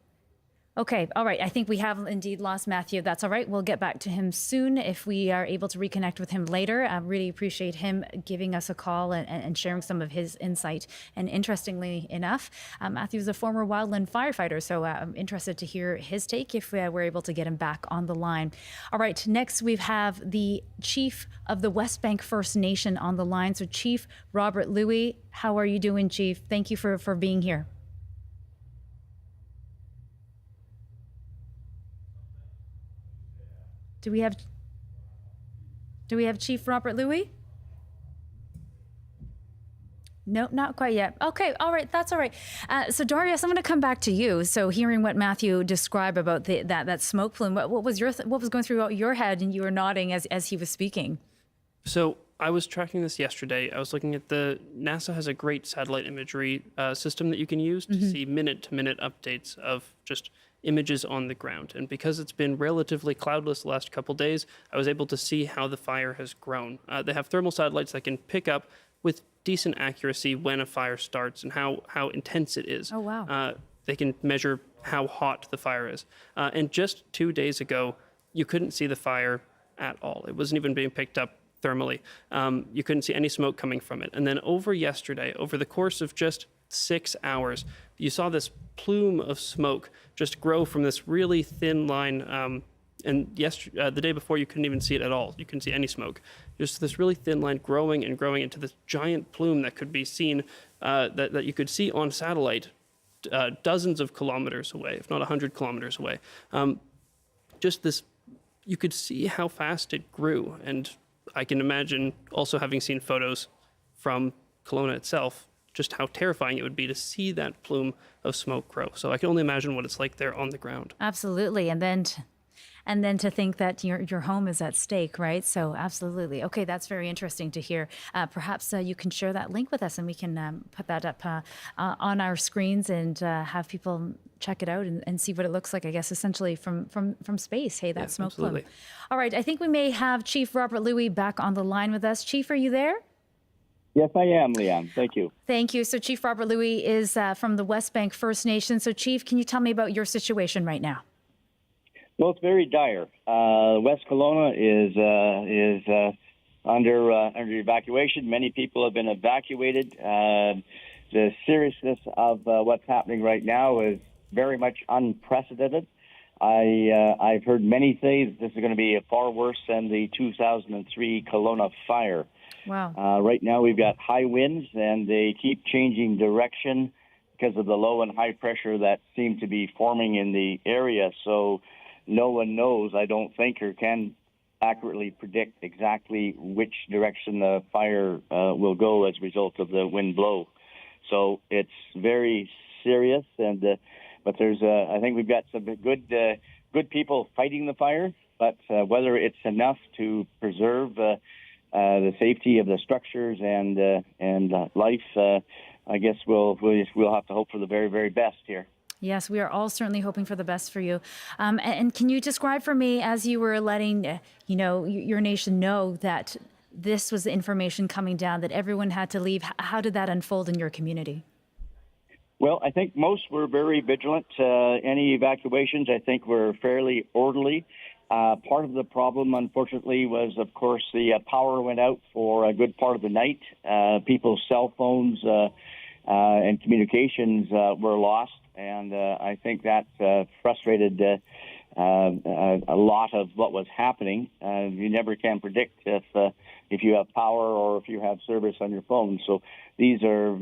S1: Okay, all right. I think we have indeed lost Matthew. That's all right. We'll get back to him soon if we are able to reconnect with him later. I really appreciate him giving us a call and sharing some of his insight. And interestingly enough, Matthew is a former wildland firefighter, so I'm interested to hear his take if we're able to get him back on the line. All right, next we have the Chief of the West Bank First Nation on the line. So Chief Robert Louis, how are you doing, Chief? Thank you for being here. Do we have Chief Robert Louis? No, not quite yet. Okay, all right, that's all right. So Darius, I'm going to come back to you. So hearing what Matthew described about that smoke plume, what was going through your head, and you were nodding as he was speaking?
S12: So I was tracking this yesterday. I was looking at NASA has a great satellite imagery system that you can use to see minute-to-minute updates of just images on the ground. And because it's been relatively cloudless the last couple days, I was able to see how the fire has grown. They have thermal satellites that can pick up with decent accuracy when a fire starts and how intense it is.
S1: Oh, wow.
S12: They can measure how hot the fire is. And just 2 days ago, you couldn't see the fire at all. It wasn't even being picked up thermally. You couldn't see any smoke coming from it. And then over the course of just 6 hours, you saw this plume of smoke just grow from this really thin line. And the day before, you couldn't even see it at all. You couldn't see any smoke. Just this really thin line growing and growing into this giant plume that could be seen, that you could see on satellite dozens of kilometers away, if not 100 kilometers away. Just this, you could see how fast it grew. And I can imagine, also having seen photos from Kelowna itself, just how terrifying it would be to see that plume of smoke grow. So I can only imagine what it's like there on the ground.
S1: Absolutely. And then to think that your home is at stake, right? So absolutely. Okay, that's very interesting to hear. Perhaps you can share that link with us and we can put that up on our screens and have people check it out and see what it looks like, I guess, essentially from space. Hey, that smoke plume. All right, I think we may have Chief Robert Louis back on the line with us. Chief, are you there?
S7: Yes, I am, Leanne. Thank you.
S1: Thank you. So Chief Robert Louis is from the West Bank First Nation. So Chief, can you tell me about your situation right now?
S7: Well, it's very dire. West Kelowna is under evacuation. Many people have been evacuated. The seriousness of what's happening right now is very much unprecedented. I've heard many say that this is going to be far worse than the 2003 Kelowna fire.
S1: Wow.
S7: Right now we've got high winds, and they keep changing direction because of the low and high pressure that seem to be forming in the area. So no one knows, I don't think, or can accurately predict exactly which direction the fire will go as a result of the wind blow. So it's very serious, and but there's I think we've got some good people fighting the fire. but whether it's enough to preserve the safety of the structures and life, I guess we'll have to hope for the very, very best here.
S1: Yes, we are all certainly hoping for the best for you. And can you describe for me, as you were letting your nation know that this was the information coming down, that everyone had to leave, how did that unfold in your community?
S7: Well, I think most were very vigilant. Any evacuations, I think, were fairly orderly. Part of the problem, unfortunately, was, of course, the power went out for a good part of the night. People's cell phones and communications were lost, and I think that frustrated a lot of what was happening. You never can predict if you have power or if you have service on your phone. So these are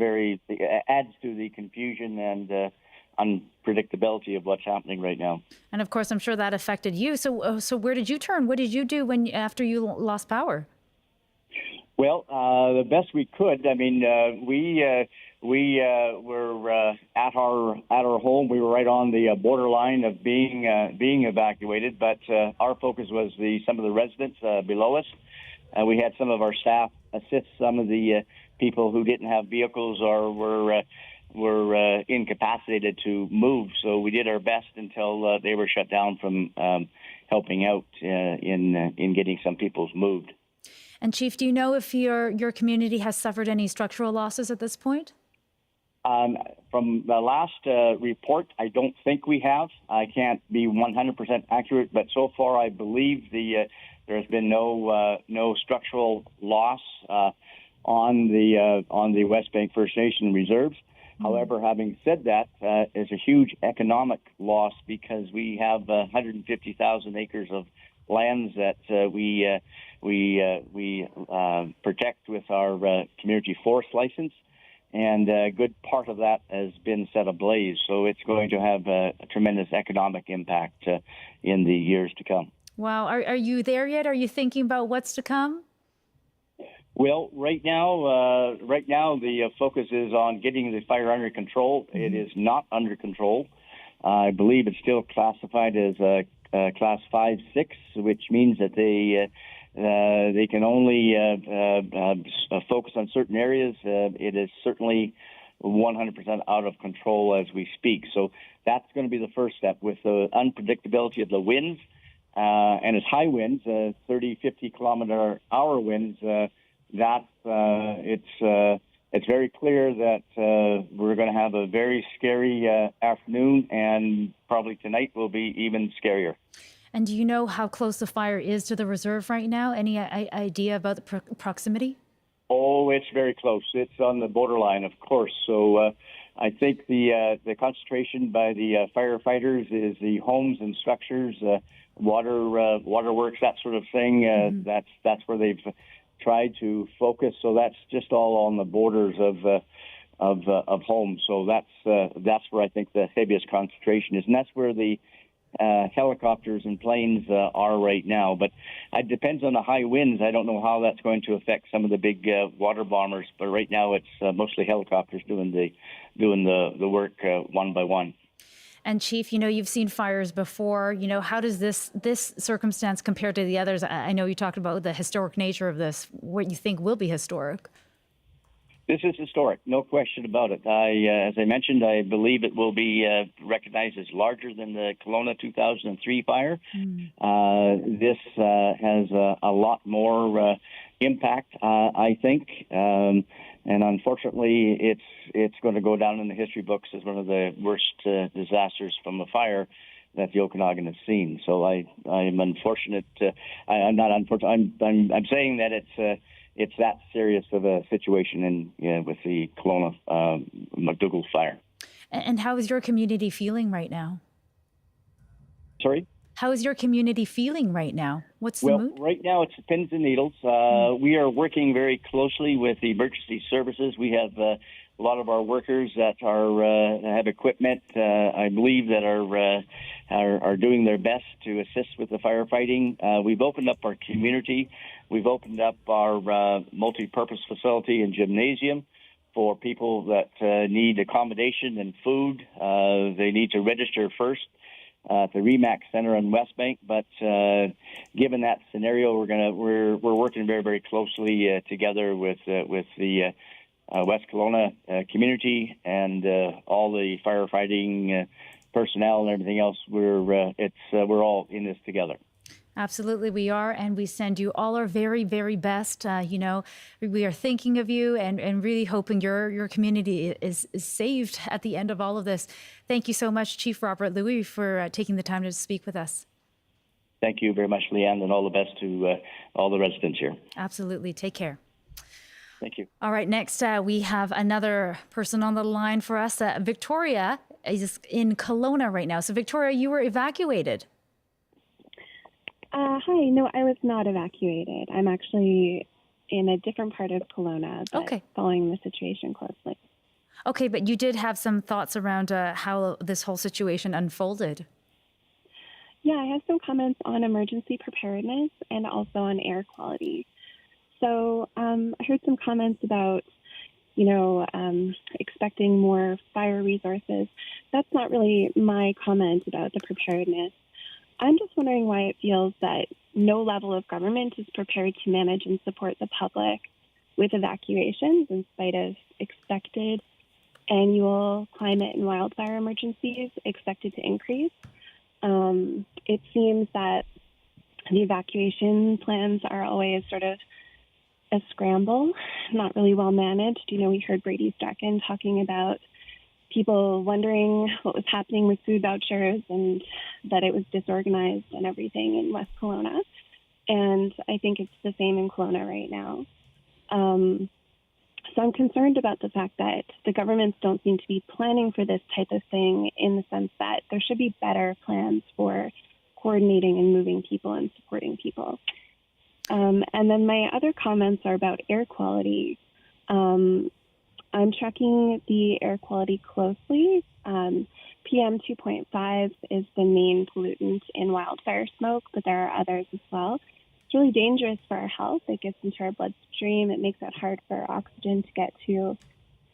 S7: adds to the confusion and unpredictability of what's happening right now. And
S1: of course, I'm sure that affected you. So where did you turn? What did you do after you lost power?
S7: Well, the best we could. I mean, we were at our home. We were right on the borderline of being evacuated, but our focus was some of the residents below us. We had some of our staff assist some of the people who didn't have vehicles or were incapacitated to move. So we did our best until they were shut down from helping out in getting some people moved.
S1: And Chief, do you know if your community has suffered any structural losses at this point?
S7: From the last report, I don't think we have. I can't be 100% accurate, but so far I believe there's been no structural loss on the West Bank First Nation reserves. Mm-hmm. However, having said that, it's a huge economic loss because we have 150,000 acres of lands that we protect with our community forest license, and a good part of that has been set ablaze. So it's going to have a tremendous economic impact in the years to come.
S1: Wow. Are you there yet? Are you thinking about what's to come?
S7: Well, right now the focus is on getting the fire under control. Mm-hmm. It is not under control. I believe it's still classified as Class 5-6, which means that they can only focus on certain areas. It is certainly 100% out of control as we speak. So that's going to be the first step with the unpredictability of the winds. And it's high winds, 30, 50 kilometer hour winds. It's very clear that we're going to have a very scary afternoon, and probably tonight will be even scarier.
S1: And do you know how close the fire is to the reserve right now? Any idea about the proximity?
S7: Oh, it's very close. It's on the borderline, of course. So I think the concentration by the firefighters is the homes and structures, waterworks, that sort of thing. Mm-hmm. That's where they've tried to focus. So that's just all on the borders of homes. So that's where I think the heaviest concentration is, and that's where the helicopters and planes are right now. But it depends on the high winds. I don't know how that's going to affect some of the big water bombers. But right now it's mostly helicopters doing the work one by one.
S1: And Chief, you've seen fires before. How does this circumstance compare to the others? I know you talked about the historic nature of this. What you think will be historic?
S7: This is historic, no question about it. As I mentioned, I believe it will be recognized as larger than the Kelowna 2003 fire. Mm. This has a lot more impact, I think. And unfortunately, it's going to go down in the history books as one of the worst disasters from a fire that the Okanagan has seen. So I'm unfortunate. I'm not unfortunate. I'm saying that it's that serious of a situation with the Kelowna McDougall fire.
S1: And how is your community feeling right now?
S7: Sorry?
S1: How is your community feeling right now? What's the mood?
S7: Well, right now it's pins and needles. We are working very closely with the emergency services. We have a lot of our workers that have equipment, I believe, that are doing their best to assist with the firefighting. We've opened up our community. We've opened up our multi-purpose facility and gymnasium for people that need accommodation and food. They need to register first. at the Remax Center on West Bank. But given that scenario, we're working very, very closely together with the West Kelowna community and all the firefighting personnel and everything else. We're all in this together.
S1: Absolutely, we are, and we send you all our very, very best. We are thinking of you and really hoping your community is saved at the end of all of this. Thank you so much, Chief Robert Louis, for taking the time to speak with us.
S7: Thank you very much, Leanne, and all the best to all the residents here.
S1: Absolutely. Take care.
S7: Thank you.
S1: All right, next we have another person on the line for us. Victoria is in Kelowna right now. So, Victoria, you were evacuated.
S9: Hi. No, I was not evacuated. I'm actually in a different part of Kelowna, but following the situation closely.
S1: Okay, but you did have some thoughts around how this whole situation unfolded.
S9: Yeah, I have some comments on emergency preparedness and also on air quality. So I heard some comments about, expecting more fire resources. That's not really my comment about the preparedness. I'm just wondering why it feels that no level of government is prepared to manage and support the public with evacuations in spite of expected annual climate and wildfire emergencies expected to increase. It seems that the evacuation plans are always sort of a scramble, not really well managed. We heard Brady Strachan talking about people wondering what was happening with food vouchers and that it was disorganized and everything in West Kelowna. And I think it's the same in Kelowna right now. So I'm concerned about the fact that the governments don't seem to be planning for this type of thing, in the sense that there should be better plans for coordinating and moving people and supporting people. And then my other comments are about air quality. I'm tracking the air quality closely. PM 2.5 is the main pollutant in wildfire smoke, but there are others as well. It's really dangerous for our health. It gets into our bloodstream. It makes it hard for oxygen to get to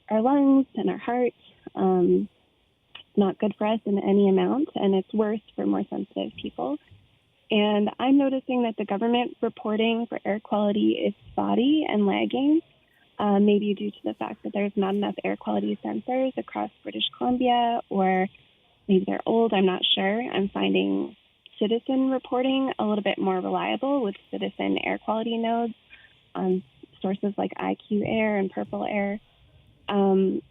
S9: our lungs and our heart. It's not good for us in any amount, and it's worse for more sensitive people. And I'm noticing that the government reporting for air quality is spotty and lagging. Maybe due to the fact that there's not enough air quality sensors across British Columbia, or maybe they're old, I'm not sure. I'm finding citizen reporting a little bit more reliable with citizen air quality nodes on sources like IQ Air and Purple Air. And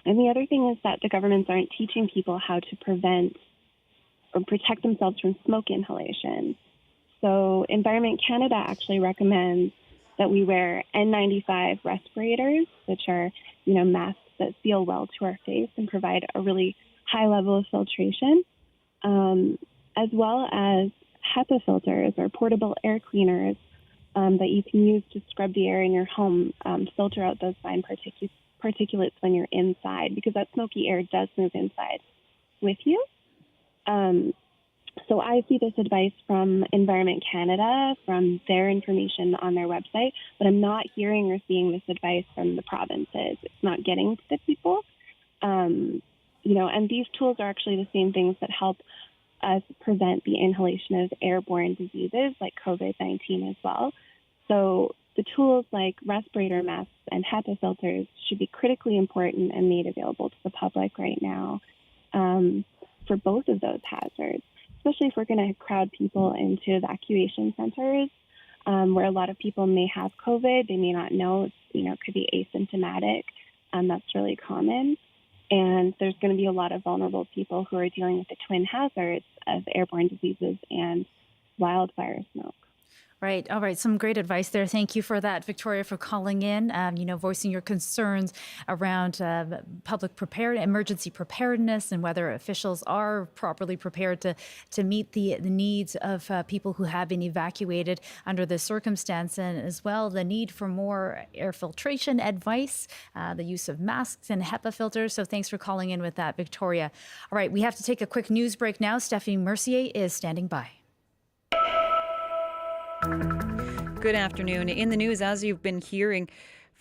S9: the other thing is that the governments aren't teaching people how to prevent or protect themselves from smoke inhalation. So Environment Canada actually recommends that we wear N95 respirators, which are, masks that seal well to our face and provide a really high level of filtration, as well as HEPA filters or portable air cleaners that you can use to scrub the air in your home, filter out those fine particulates when you're inside, because that smoky air does move inside with you. So I see this advice from Environment Canada, from their information on their website, but I'm not hearing or seeing this advice from the provinces. It's not getting to the people. And these tools are actually the same things that help us prevent the inhalation of airborne diseases like COVID-19 as well. So the tools like respirator masks and HEPA filters should be critically important and made available to the public right now for both of those hazards, especially if we're going to crowd people into evacuation centers where a lot of people may have COVID. They may not know, it could be asymptomatic. That's really common. And there's going to be a lot of vulnerable people who are dealing with the twin hazards of airborne diseases and wildfire smoke.
S1: Right. All right. Some great advice there. Thank you for that, Victoria, for calling in, voicing your concerns around emergency preparedness and whether officials are properly prepared to meet the needs of people who have been evacuated under this circumstance, and as well the need for more air filtration advice, the use of masks and HEPA filters. So thanks for calling in with that, Victoria. All right. We have to take a quick news break now. Stephanie Mercier is standing by.
S20: Good afternoon. In the news, as you've been hearing,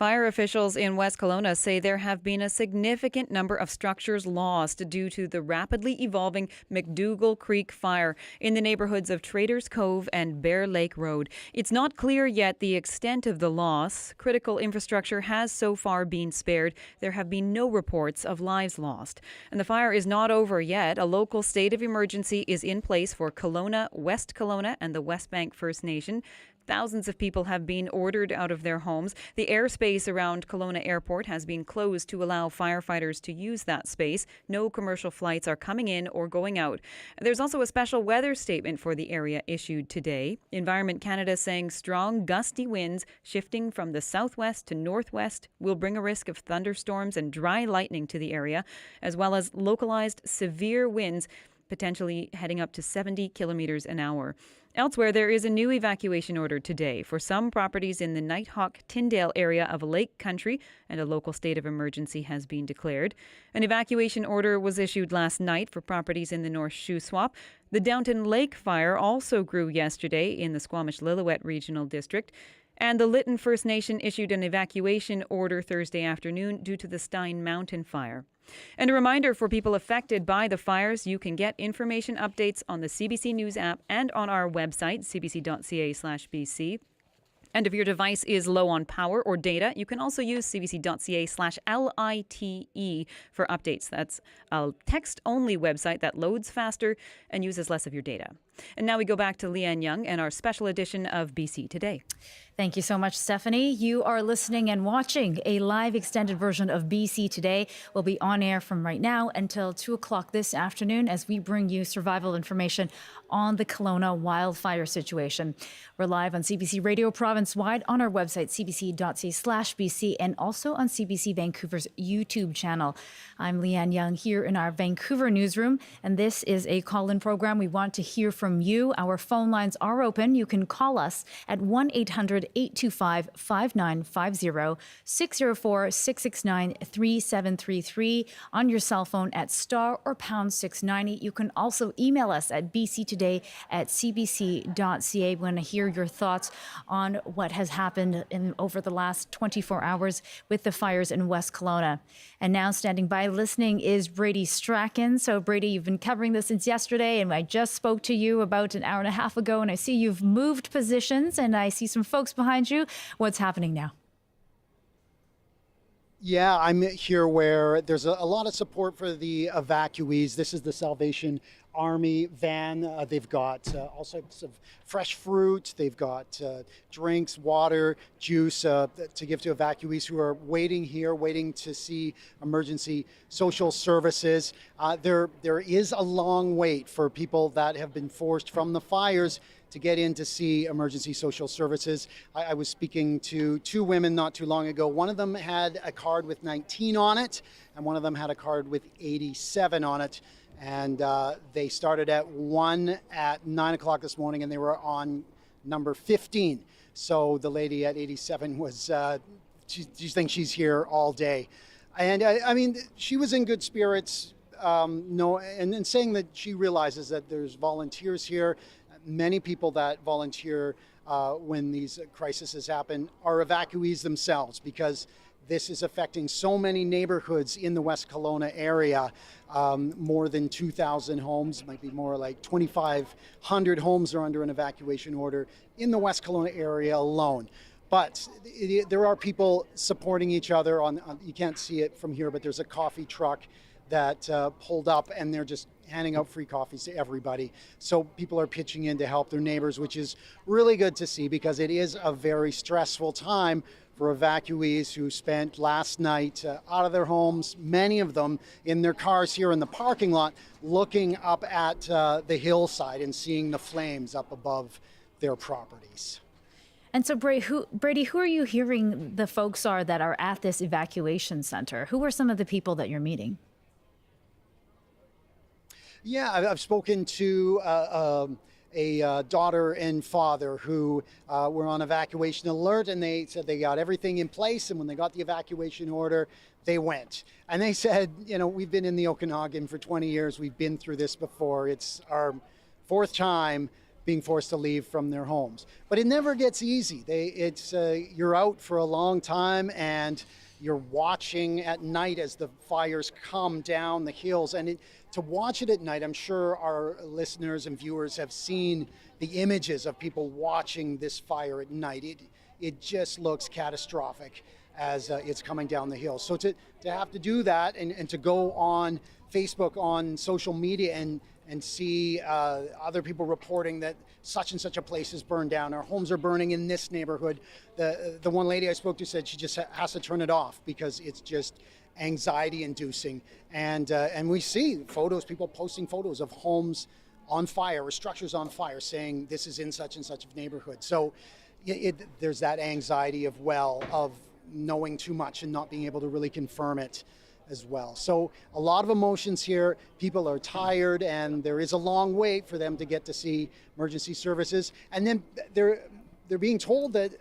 S20: Fire officials in West Kelowna say there have been a significant number of structures lost due to the rapidly evolving McDougall Creek fire in the neighborhoods of Traders Cove and Bear Lake Road. It's not clear yet the extent of the loss. Critical infrastructure has so far been spared. There have been no reports of lives lost. And the fire is not over yet. A local state of emergency is in place for Kelowna, West Kelowna, and the West Bank First Nation. Thousands of people have been ordered out of their homes. The airspace around Kelowna Airport has been closed to allow firefighters to use that space. No commercial flights are coming in or going out. There's also a special weather statement for the area issued today. Environment Canada saying strong gusty winds shifting from the southwest to northwest will bring a risk of thunderstorms and dry lightning to the area, as well as localized severe winds potentially heading up to 70 kilometers an hour. Elsewhere, there is a new evacuation order today for some properties in the Nighthawk-Tyndale area of Lake Country, and a local state of emergency has been declared. An evacuation order was issued last night for properties in the North Shuswap. The Downton Lake fire also grew yesterday in the Squamish-Lillooet Regional District. And the Lytton First Nation issued an evacuation order Thursday afternoon due to the Stein Mountain fire. And a reminder for people affected by the fires, you can get information updates on the CBC News app and on our website, cbc.ca/bc. And if your device is low on power or data, you can also use cbc.ca/LITE for updates. That's a text-only website that loads faster and uses less of your data. And now we go back to Leanne Young and our special edition of BC Today.
S1: Thank you so much, Stephanie. You are listening and watching a live extended version of BC Today. We'll be on air from right now until 2 o'clock this afternoon as we bring you survival information on the Kelowna wildfire situation. We're live on CBC Radio province-wide on our website, cbc.ca/BC, and also on CBC Vancouver's YouTube channel. I'm Leanne Young here in our Vancouver newsroom, and this is a call-in program. We want to hear from you. Our phone lines are open. You can call us at 1-800-825-5950, 604-669-3733 on your cell phone at star or pound 690. You can also email us at bctoday@cbc.ca. We want to hear your thoughts on what has happened over the last 24 hours with the fires in West Kelowna. And now standing by listening is Brady Strachan. So Brady, you've been covering this since yesterday, and I just spoke to you about an hour and a half ago, and I see you've moved positions, and I see some folks behind you. What's happening now?
S15: Yeah, I'm here where there's a lot of support for the evacuees. This is the Salvation Army van. They've got all sorts of fresh fruit. They've got drinks, water, juice to give to evacuees who are waiting here, waiting to see emergency social services. There is a long wait for people that have been forced from the fires to get in to see emergency social services. I was speaking to two women not too long ago. One of them had a card with 19 on it, and one of them had a card with 87 on it. And they started at 1 at 9 o'clock this morning, and they were on number 15. So the lady at 87 was, she thinks she's here all day. And I mean, she was in good spirits, and saying that she realizes that there's volunteers here. Many people that volunteer when these crises happen are evacuees themselves, because this is affecting so many neighborhoods in the West Kelowna area. More than 2,000 homes, might be more like 2,500 homes are under an evacuation order in the West Kelowna area alone. But there are people supporting each other. You can't see it from here, but there's a coffee truck that pulled up, and they're just handing out free coffees to everybody. So people are pitching in to help their neighbors, which is really good to see, because it is a very stressful time for evacuees who spent last night out of their homes, many of them in their cars here in the parking lot, looking up at the hillside and seeing the flames up above their properties.
S1: And so, Brady, who are you hearing the folks are that are at this evacuation center? Who are some of the people that you're meeting?
S15: Yeah, I've spoken to a daughter and father who were on evacuation alert, and they said they got everything in place, and when they got the evacuation order, they went. And they said, we've been in the Okanagan for 20 years. We've been through this before. It's our fourth time being forced to leave from their homes. But it never gets easy. You're out for a long time, and you're watching at night as the fires come down the hills. And to watch it at night, I'm sure our listeners and viewers have seen the images of people watching this fire at night. It just looks catastrophic as it's coming down the hill. So to have to do that and to go on Facebook, on social media, and see other people reporting that such and such a place is burned down, our homes are burning in this neighborhood. The one lady I spoke to said she just has to turn it off because it's just anxiety inducing. And we see photos, people posting photos of homes on fire or structures on fire saying this is in such and such a neighborhood. So there's that anxiety of knowing too much and not being able to really confirm it as well. So a lot of emotions here. People are tired, and there is a long wait for them to get to see emergency services. And then they're being told that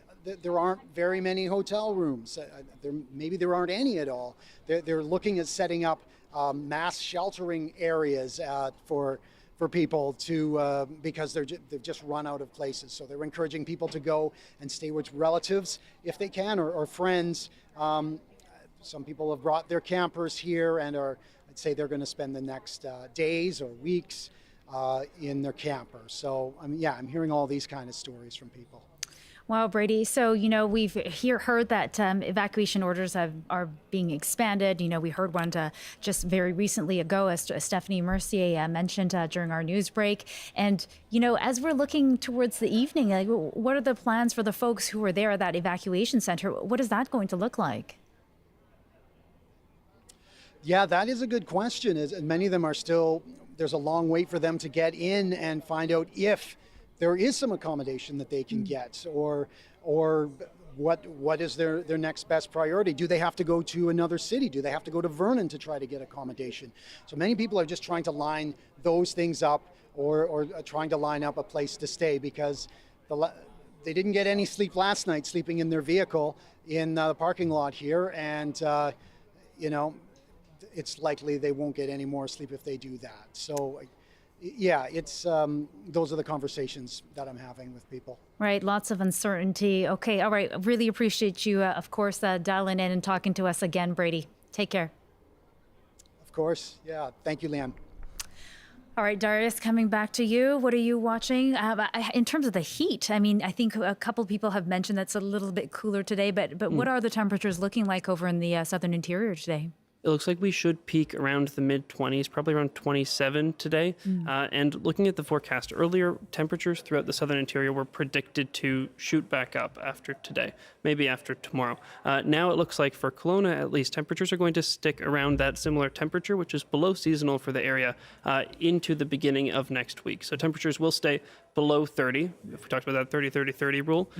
S15: there aren't very many hotel rooms. Maybe there aren't any at all. They're looking at setting up mass sheltering areas for people to because they've just run out of places. So they're encouraging people to go and stay with relatives if they can, or friends. Some people have brought their campers here and I'd say they're going to spend the next days or weeks in their camper. So I'm hearing all these kind of stories from people.
S1: Wow, Brady. So, we've heard that evacuation orders are being expanded. We heard one just very recently ago, as Stephanie Mercier mentioned during our news break. And, as we're looking towards the evening, what are the plans for the folks who are there at that evacuation center? What is that going to look like?
S15: Yeah, that is a good question. Many of them are still, there's a long wait for them to get in and find out if there is some accommodation that they can get, or what is their next best priority? Do they have to go to another city? Do they have to go to Vernon to try to get accommodation? So many people are just trying to line those things up, or trying to line up a place to stay, because they didn't get any sleep last night, sleeping in their vehicle in the parking lot here, and it's likely they won't get any more sleep if they do that. So yeah, it's those are the conversations that I'm having with people.
S1: Right, lots of uncertainty. Okay, all right. Really appreciate you, of course, dialing in and talking to us again, Brady. Take care.
S15: Of course, yeah. Thank you, Leanne.
S1: All right, Darius, coming back to you. What are you watching? In terms of the heat, I think a couple people have mentioned that's a little bit cooler today, but what are the temperatures looking like over in the southern interior today?
S12: It looks like we should peak around the mid-20s, probably around 27 today. And looking at the forecast earlier, temperatures throughout the southern interior were predicted to shoot back up after today, maybe after tomorrow. Now it looks like for Kelowna, at least, temperatures are going to stick around that similar temperature, which is below seasonal for the area, into the beginning of next week. So temperatures will stay below 30, if we talked about that 30-30-30 rule.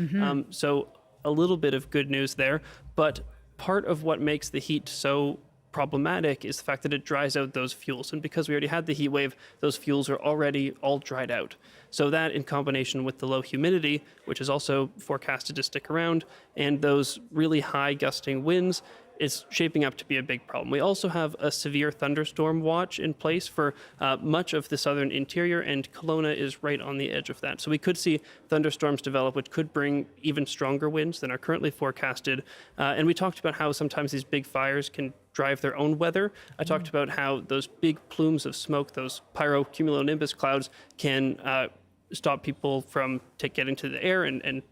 S12: So a little bit of good news there. But part of what makes the heat so problematic is the fact that it dries out those fuels. And because we already had the heat wave, those fuels are already all dried out. So that, in combination with the low humidity, which is also forecasted to stick around, and those really high gusting winds, is shaping up to be a big problem. We also have a severe thunderstorm watch in place for much of the southern interior, and Kelowna is right on the edge of that. So we could see thunderstorms develop, which could bring even stronger winds than are currently forecasted. And we talked about how sometimes these big fires can drive their own weather. I talked about how those big plumes of smoke, those pyrocumulonimbus clouds, can stop people from getting to the air and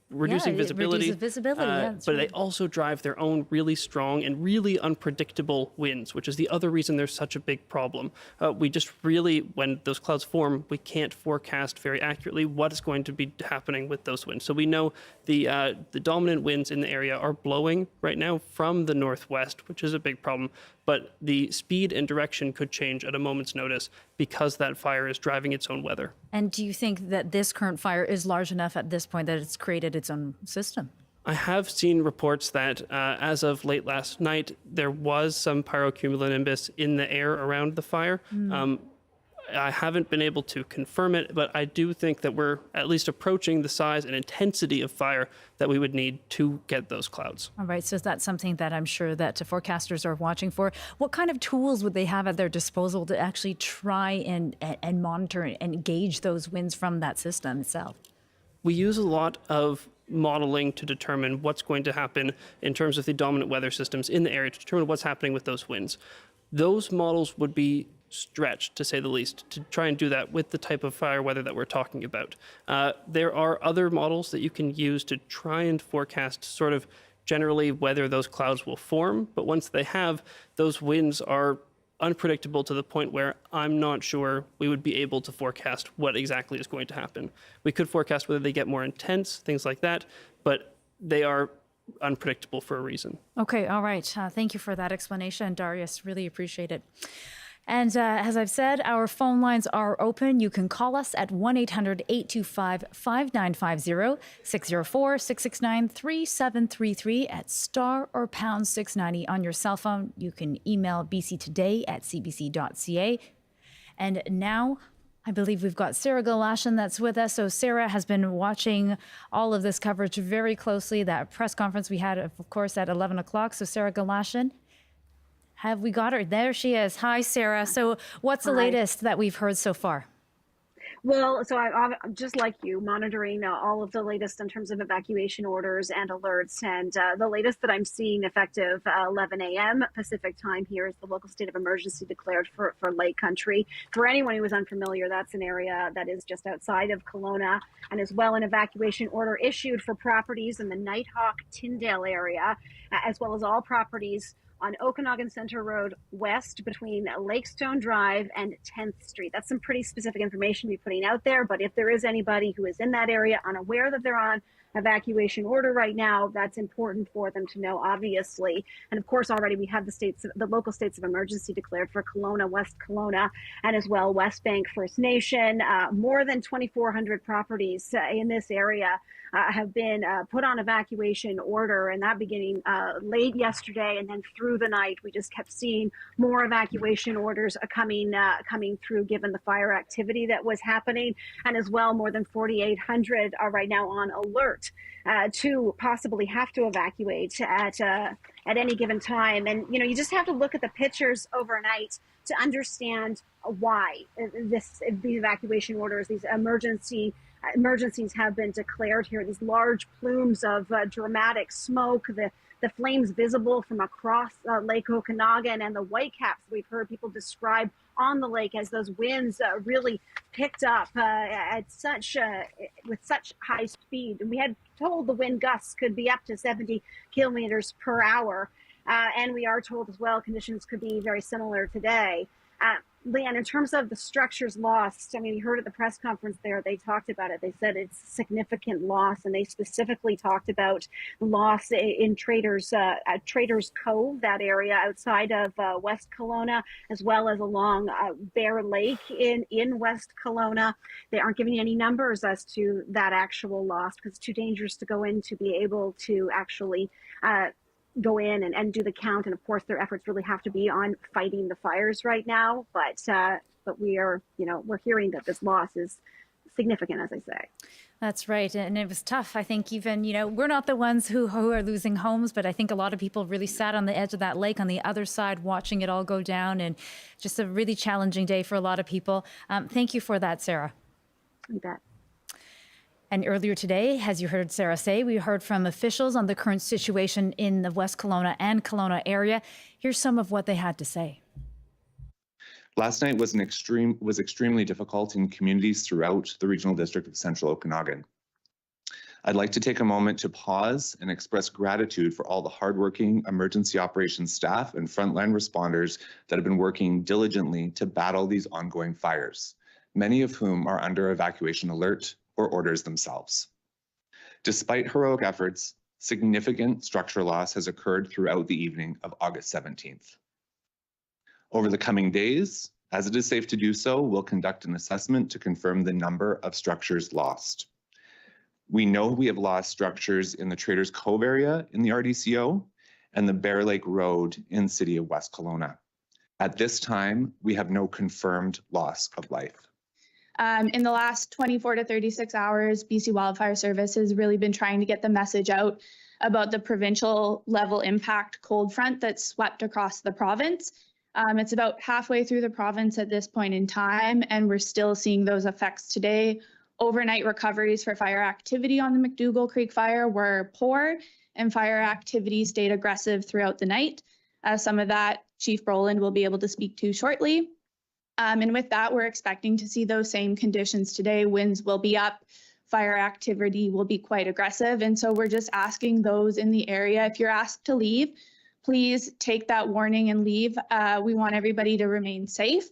S12: reducing visibility. But they also drive their own really strong and really unpredictable winds, which is the other reason there's such a big problem. We just really, when those clouds form, we can't forecast very accurately what is going to be happening with those winds. So we know the dominant winds in the area are blowing right now from the northwest, which is a big problem. But the speed and direction could change at a moment's notice because that fire is driving its own weather.
S1: And do you think that this current fire is large enough at this point that it's created its own system?
S12: I have seen reports that as of late last night, there was some pyrocumulonimbus in the air around the fire. I haven't been able to confirm it, but I do think that we're at least approaching the size and intensity of fire that we would need to get those clouds.
S1: All right, so that's something that I'm sure that forecasters are watching for. What kind of tools would they have at their disposal to actually try and monitor and gauge those winds from that system itself?
S12: We use a lot of modeling to determine what's going to happen in terms of the dominant weather systems in the area, to determine what's happening with those winds. Those models would be stretched, to say the least, to try and do that with the type of fire weather that we're talking about. There are other models that you can use to try and forecast sort of generally whether those clouds will form, but once they have, those winds are unpredictable to the point where I'm not sure we would be able to forecast what exactly is going to happen. We could forecast whether they get more intense, things like that, but they are unpredictable for a reason.
S1: Okay, all right. Thank you for that explanation, Darius. Really appreciate it. And as I've said, our phone lines are open. You can call us at 1-800-825-5950, 604-669-3733 at star or pound 690 on your cell phone. You can email bctoday@cbc.ca. And now I believe we've got Sarah Galashan that's with us. So Sarah has been watching all of this coverage very closely. That press conference we had, of course, at 11 o'clock. So Sarah Galashan, have we got her? There she is. Hi, Sarah. So what's the latest that we've heard so far?
S5: Well, so I'm just like you, monitoring all of the latest in terms of evacuation orders and alerts. And the latest that I'm seeing effective 11 a.m. Pacific time here is the local state of emergency declared for Lake Country. For anyone who is unfamiliar, that's an area that is just outside of Kelowna, and as well an evacuation order issued for properties in the Nighthawk Tyndale area, as well as all properties on Okanagan Center Road West between Lakestone Drive and 10th Street. That's some pretty specific information to be putting out there, but if there is anybody who is in that area unaware that they're on evacuation order right now, that's important for them to know, obviously. And of course, already we have the local states of emergency declared for Kelowna, West Kelowna, and as well West Bank First Nation. More than 2,400 properties in this area have been put on evacuation order, and that beginning late yesterday and then through the night. We just kept seeing more evacuation orders coming through, given the fire activity that was happening, and as well more than 4,800 are right now on alert to possibly have to evacuate at any given time. And you just have to look at the pictures overnight to understand why these evacuation orders, these emergencies have been declared here. These large plumes of dramatic smoke, the flames visible from across Lake Okanagan, and the whitecaps we've heard people describe on the lake as those winds really picked up with such high speed. And we had told the wind gusts could be up to 70 kilometers per hour. And we are told as well conditions could be very similar today. Leanne, in terms of the structures lost, I mean, you heard at the press conference there, they talked about it. They said it's significant loss, and they specifically talked about loss in Traders Cove, that area outside of West Kelowna, as well as along Bear Lake in West Kelowna. They aren't giving any numbers as to that actual loss because it's too dangerous to go in to be able to actually go in and do the count. And of course, their efforts really have to be on fighting the fires right now. But we are, we're hearing that this loss is significant, as I say.
S1: That's right. And it was tough. I think even, we're not the ones who are losing homes, but I think a lot of people really sat on the edge of that lake on the other side watching it all go down, and just a really challenging day for a lot of people. Thank you for that, Sarah.
S5: You bet.
S1: And earlier today, as you heard Sarah say, we heard from officials on the current situation in the West Kelowna and Kelowna area. Here's some of what they had to say.
S16: Last night was extremely difficult in communities throughout the regional district of Central Okanagan. I'd like to take a moment to pause and express gratitude for all the hardworking emergency operations staff and frontline responders that have been working diligently to battle these ongoing fires, many of whom are under evacuation alert or orders themselves. Despite heroic efforts, significant structure loss has occurred throughout the evening of August 17th. Over the coming days, as it is safe to do so, we'll conduct an assessment to confirm the number of structures lost. We know we have lost structures in the Traders Cove area in the RDCO and the Bear Lake Road in the city of West Kelowna. At this time, we have no confirmed loss of life.
S8: In the last 24 to 36 hours, BC Wildfire Service has really been trying to get the message out about the provincial level impact cold front that's swept across the province. It's about halfway through the province at this point in time, and we're still seeing those effects today. Overnight recoveries for fire activity on the McDougall Creek fire were poor, and fire activity stayed aggressive throughout the night. Some of that Chief Brolin will be able to speak to shortly. And with that, we're expecting to see those same conditions today. Winds will be up, fire activity will be quite aggressive. And so we're just asking those in the area, if you're asked to leave, please take that warning and leave. We want everybody to remain safe.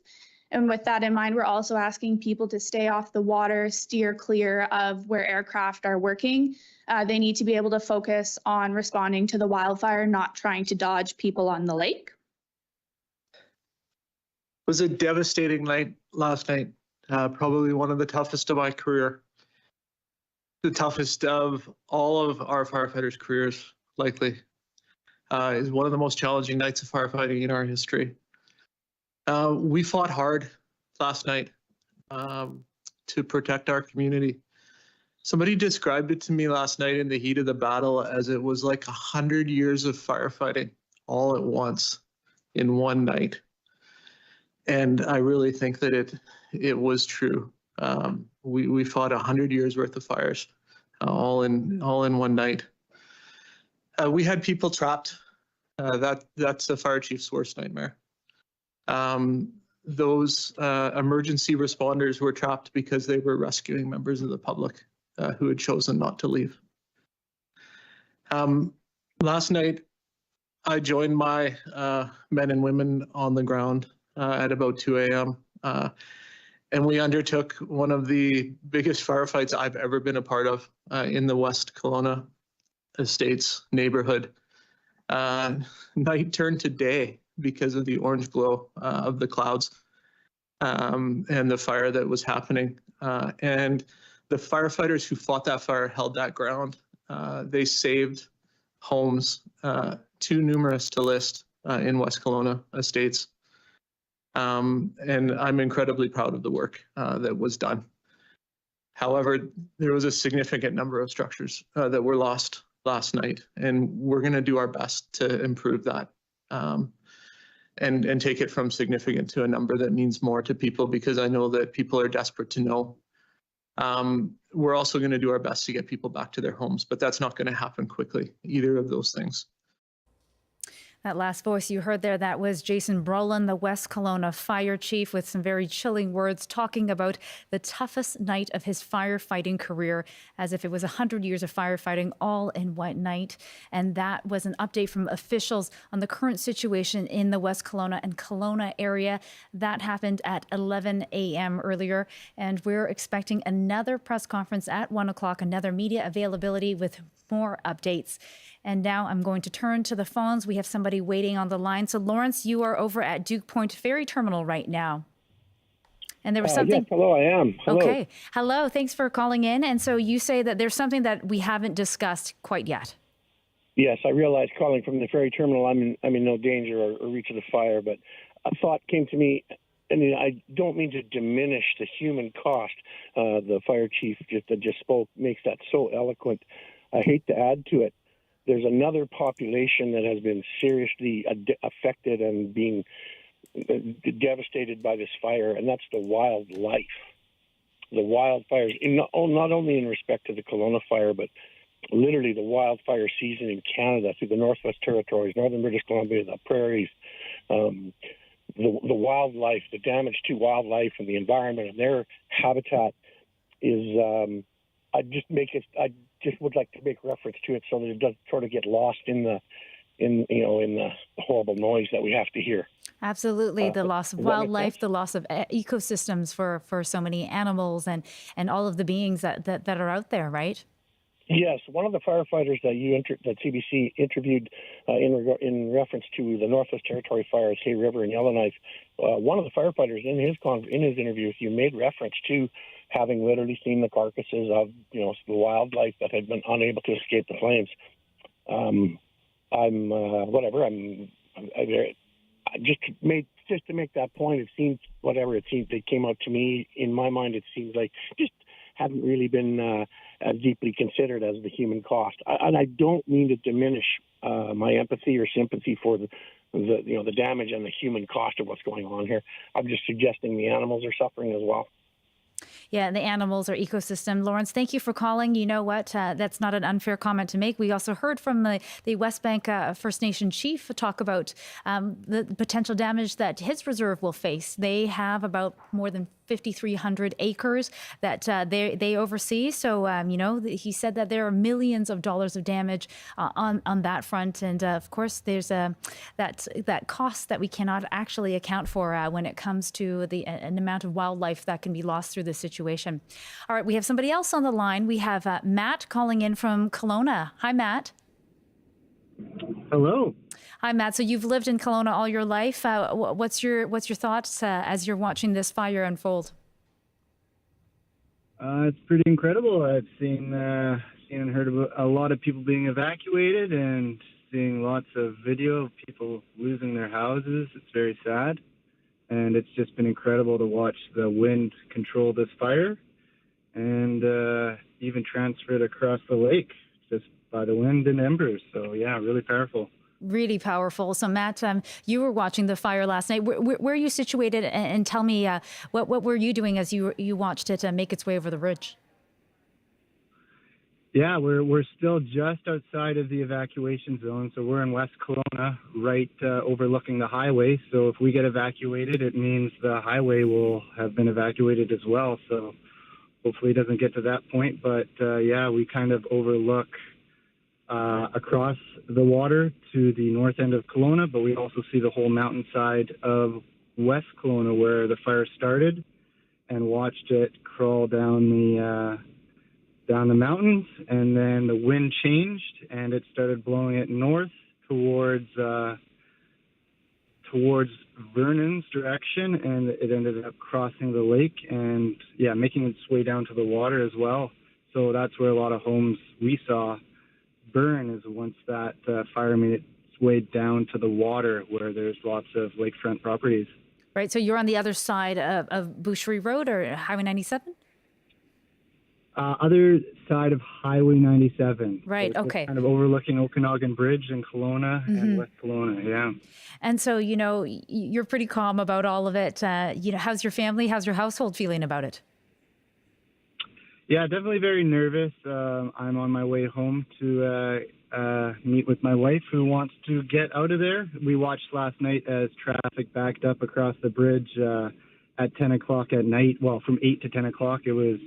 S8: And with that in mind, we're also asking people to stay off the water, steer clear of where aircraft are working. They need to be able to focus on responding to the wildfire, not trying to dodge people on the lake.
S17: It was a devastating night last night, probably one of the toughest of my career. The toughest of all of our firefighters' careers, likely. Is one of the most challenging nights of firefighting in our history. We fought hard last night to protect our community. Somebody described it to me last night in the heat of the battle as it was like 100 years of firefighting all at once in one night. And I really think that it was true. We fought 100 years worth of fires, all in one night. We had people trapped. That's the fire chief's worst nightmare. Those emergency responders were trapped because they were rescuing members of the public who had chosen not to leave. Last night, I joined my men and women on the ground at about 2 a.m. And we undertook one of the biggest firefights I've ever been a part of in the West Kelowna Estates neighborhood. Night turned to day because of the orange glow of the clouds and the fire that was happening. And the firefighters who fought that fire held that ground. They saved homes, too numerous to list in West Kelowna Estates. And I'm incredibly proud of the work that was done. However, there was a significant number of structures that were lost last night, and we're going to do our best to improve that and take it from significant to a number that means more to people, because I know that people are desperate to know. We're also going to do our best to get people back to their homes, but that's not going to happen quickly, either of those things.
S1: That last voice you heard there, that was Jason Brolin, the West Kelowna fire chief, with some very chilling words talking about the toughest night of his firefighting career, as if it was 100 years of firefighting all in one night. And that was an update from officials on the current situation in the West Kelowna and Kelowna area. That happened at 11 a.m. earlier. And we're expecting another press conference at 1 o'clock, another media availability with more updates. And now I'm going to turn to the phones. We have somebody waiting on the line. So Lawrence, you are over at Duke Point Ferry Terminal right now. And there was something.
S19: Yes, hello, I am. Hello.
S1: Okay. Hello. Thanks for calling in. And so you say that there's something that we haven't discussed quite yet.
S19: Yes, I realize calling from the ferry terminal, I'm in no danger or reach of the fire, but a thought came to me. I mean, I don't mean to diminish the human cost. The fire chief that just spoke makes that so eloquent. I hate to add to it. There's another population that has been seriously affected and being devastated by this fire, and that's the wildlife. The wildfires, not only in respect to the Kelowna fire, but literally the wildfire season in Canada through the Northwest Territories, Northern British Columbia, the prairies, the wildlife, the damage to wildlife and the environment and their habitat is. I just would like to make reference to it so that it doesn't sort of get lost in the horrible noise that we have to hear.
S1: Absolutely. The loss of wildlife, the loss of ecosystems for so many animals and all of the beings that are out there, right?
S19: Yes. One of the firefighters that CBC interviewed in reference to the Northwest Territory fires, Hay River and Yellowknife, one of the firefighters in his interview with you made reference to having literally seen the carcasses of the wildlife that had been unable to escape the flames. I just just to make that point, it seems they came out to me. In my mind, it seems like just hadn't really been as deeply considered as the human cost. And I don't mean to diminish my empathy or sympathy for the damage and the human cost of what's going on here. I'm just suggesting the animals are suffering as well.
S1: Yeah, the animals, our ecosystem. Lawrence, thank you for calling. You know what? That's not an unfair comment to make. We also heard from the West Bank First Nation chief talk about the potential damage that his reserve will face. They have about more than 5,300 acres that they oversee. So, he said that there are millions of dollars of damage on that front. And of course, there's that cost that we cannot actually account for when it comes to an amount of wildlife that can be lost through this situation. All right, we have somebody else on the line. We have Matt calling in from Kelowna. Hi, Matt.
S10: Hello.
S1: Hi, Matt. So you've lived in Kelowna all your life. What's your thoughts as you're watching this fire unfold?
S10: It's pretty incredible. I've seen and heard about a lot of people being evacuated and seeing lots of video of people losing their houses. It's very sad. And it's just been incredible to watch the wind control this fire and even transfer it across the lake just by the wind and embers. So, yeah, really powerful.
S1: Really powerful. So, Matt, you were watching the fire last night. Where are you situated? And tell me, what were you doing as you watched it make its way over the ridge?
S10: Yeah, we're still just outside of the evacuation zone. So we're in West Kelowna, right overlooking the highway. So if we get evacuated, it means the highway will have been evacuated as well. So hopefully it doesn't get to that point. But yeah, we kind of overlook across the water to the north end of Kelowna, but we also see the whole mountainside of West Kelowna where the fire started, and watched it crawl down the mountains, and then the wind changed and it started blowing it north towards Vernon's direction, and it ended up crossing the lake and making its way down to the water as well. So that's where a lot of homes we saw burn, is once that fire made its way down to the water where there's lots of lakefront properties.
S1: Right. So you're on the other side of Boucherie Road or Highway 97?
S10: Other side of Highway 97.
S1: Right,
S10: so
S1: okay.
S10: Kind of overlooking Okanagan Bridge in Kelowna and West Kelowna, yeah.
S1: And so, you're pretty calm about all of it. How's your family, how's your household feeling about it?
S10: Yeah, definitely very nervous. I'm on my way home to meet with my wife, who wants to get out of there. We watched last night as traffic backed up across the bridge at 10 o'clock at night. Well, from 8 to 10 o'clock, it was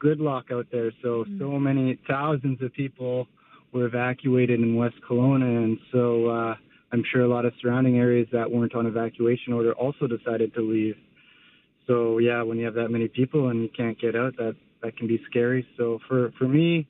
S10: gridlock out there. So many thousands of people were evacuated in West Kelowna. And so I'm sure a lot of surrounding areas that weren't on evacuation order also decided to leave. So, yeah, when you have that many people and you can't get out, that can be scary. So for me,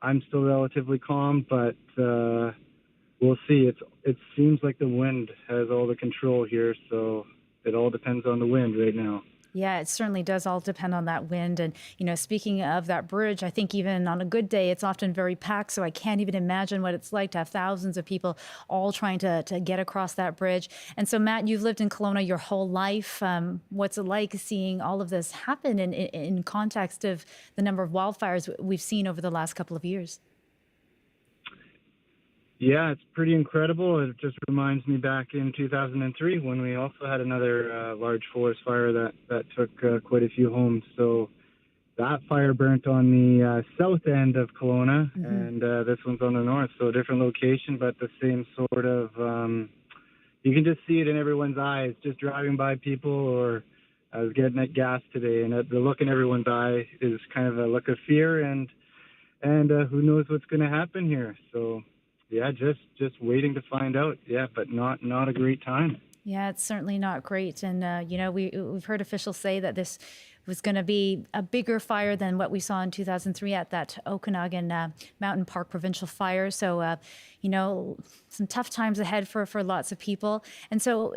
S10: I'm still relatively calm, but we'll see. It seems like the wind has all the control here. So it all depends on the wind right now.
S1: Yeah, it certainly does all depend on that wind. And, speaking of that bridge, I think even on a good day, it's often very packed. So I can't even imagine what it's like to have thousands of people all trying to get across that bridge. And so, Matt, you've lived in Kelowna your whole life. What's it like seeing all of this happen in context of the number of wildfires we've seen over the last couple of years?
S10: Yeah, it's pretty incredible. It just reminds me back in 2003 when we also had another large forest fire that took quite a few homes. So that fire burnt on the south end of Kelowna, and this one's on the north. So a different location, but the same sort of, you can just see it in everyone's eyes, just driving by people. Or I was getting at gas today, and the look in everyone's eye is kind of a look of fear, and who knows what's going to happen here. So yeah, just waiting to find out. Yeah, but not a great time.
S1: Yeah, it's certainly not great. And, we've heard officials say that this was going to be a bigger fire than what we saw in 2003 at that Okanagan Mountain Park provincial fire. So, some tough times ahead for lots of people. And so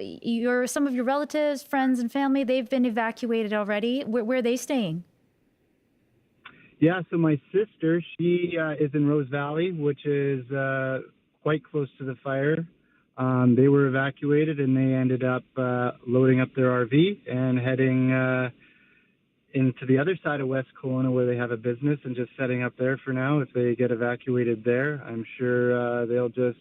S1: some of your relatives, friends and family, they've been evacuated already. Where are they staying?
S10: Yeah, so my sister, she is in Rose Valley, which is quite close to the fire. They were evacuated, and they ended up loading up their RV and heading into the other side of West Kelowna where they have a business and just setting up there for now. If they get evacuated there, I'm sure they'll just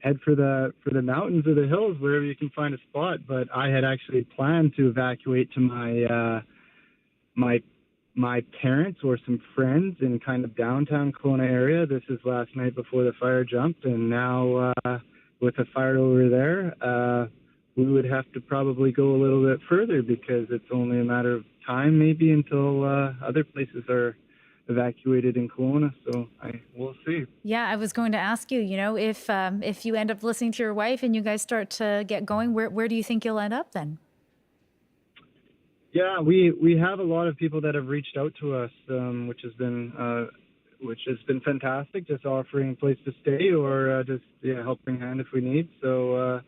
S10: head for the mountains or the hills, wherever you can find a spot. But I had actually planned to evacuate to my parents or some friends in kind of downtown Kelowna area. This is last night before the fire jumped, and now with the fire over there, we would have to probably go a little bit further because it's only a matter of time maybe until other places are evacuated in Kelowna. So we'll see.
S1: Yeah, I was going to ask you, if you end up listening to your wife and you guys start to get going, where do you think you'll end up then?
S10: Yeah, we have a lot of people that have reached out to us, which has been fantastic, just offering a place to stay or just helping hand if we need. So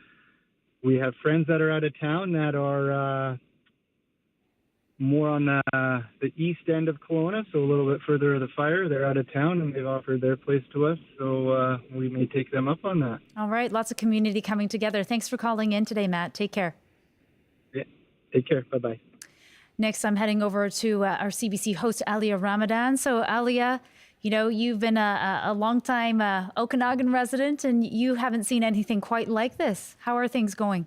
S10: we have friends that are out of town that are more on the east end of Kelowna, so a little bit further of the fire. They're out of town and they've offered their place to us, so we may take them up on that.
S1: All right, lots of community coming together. Thanks for calling in today, Matt. Take care.
S10: Yeah, take care. Bye-bye.
S1: Next, I'm heading over to our CBC host, Alia Ramadan. So, Alia, you've been a long-time Okanagan resident, and you haven't seen anything quite like this. How are things going?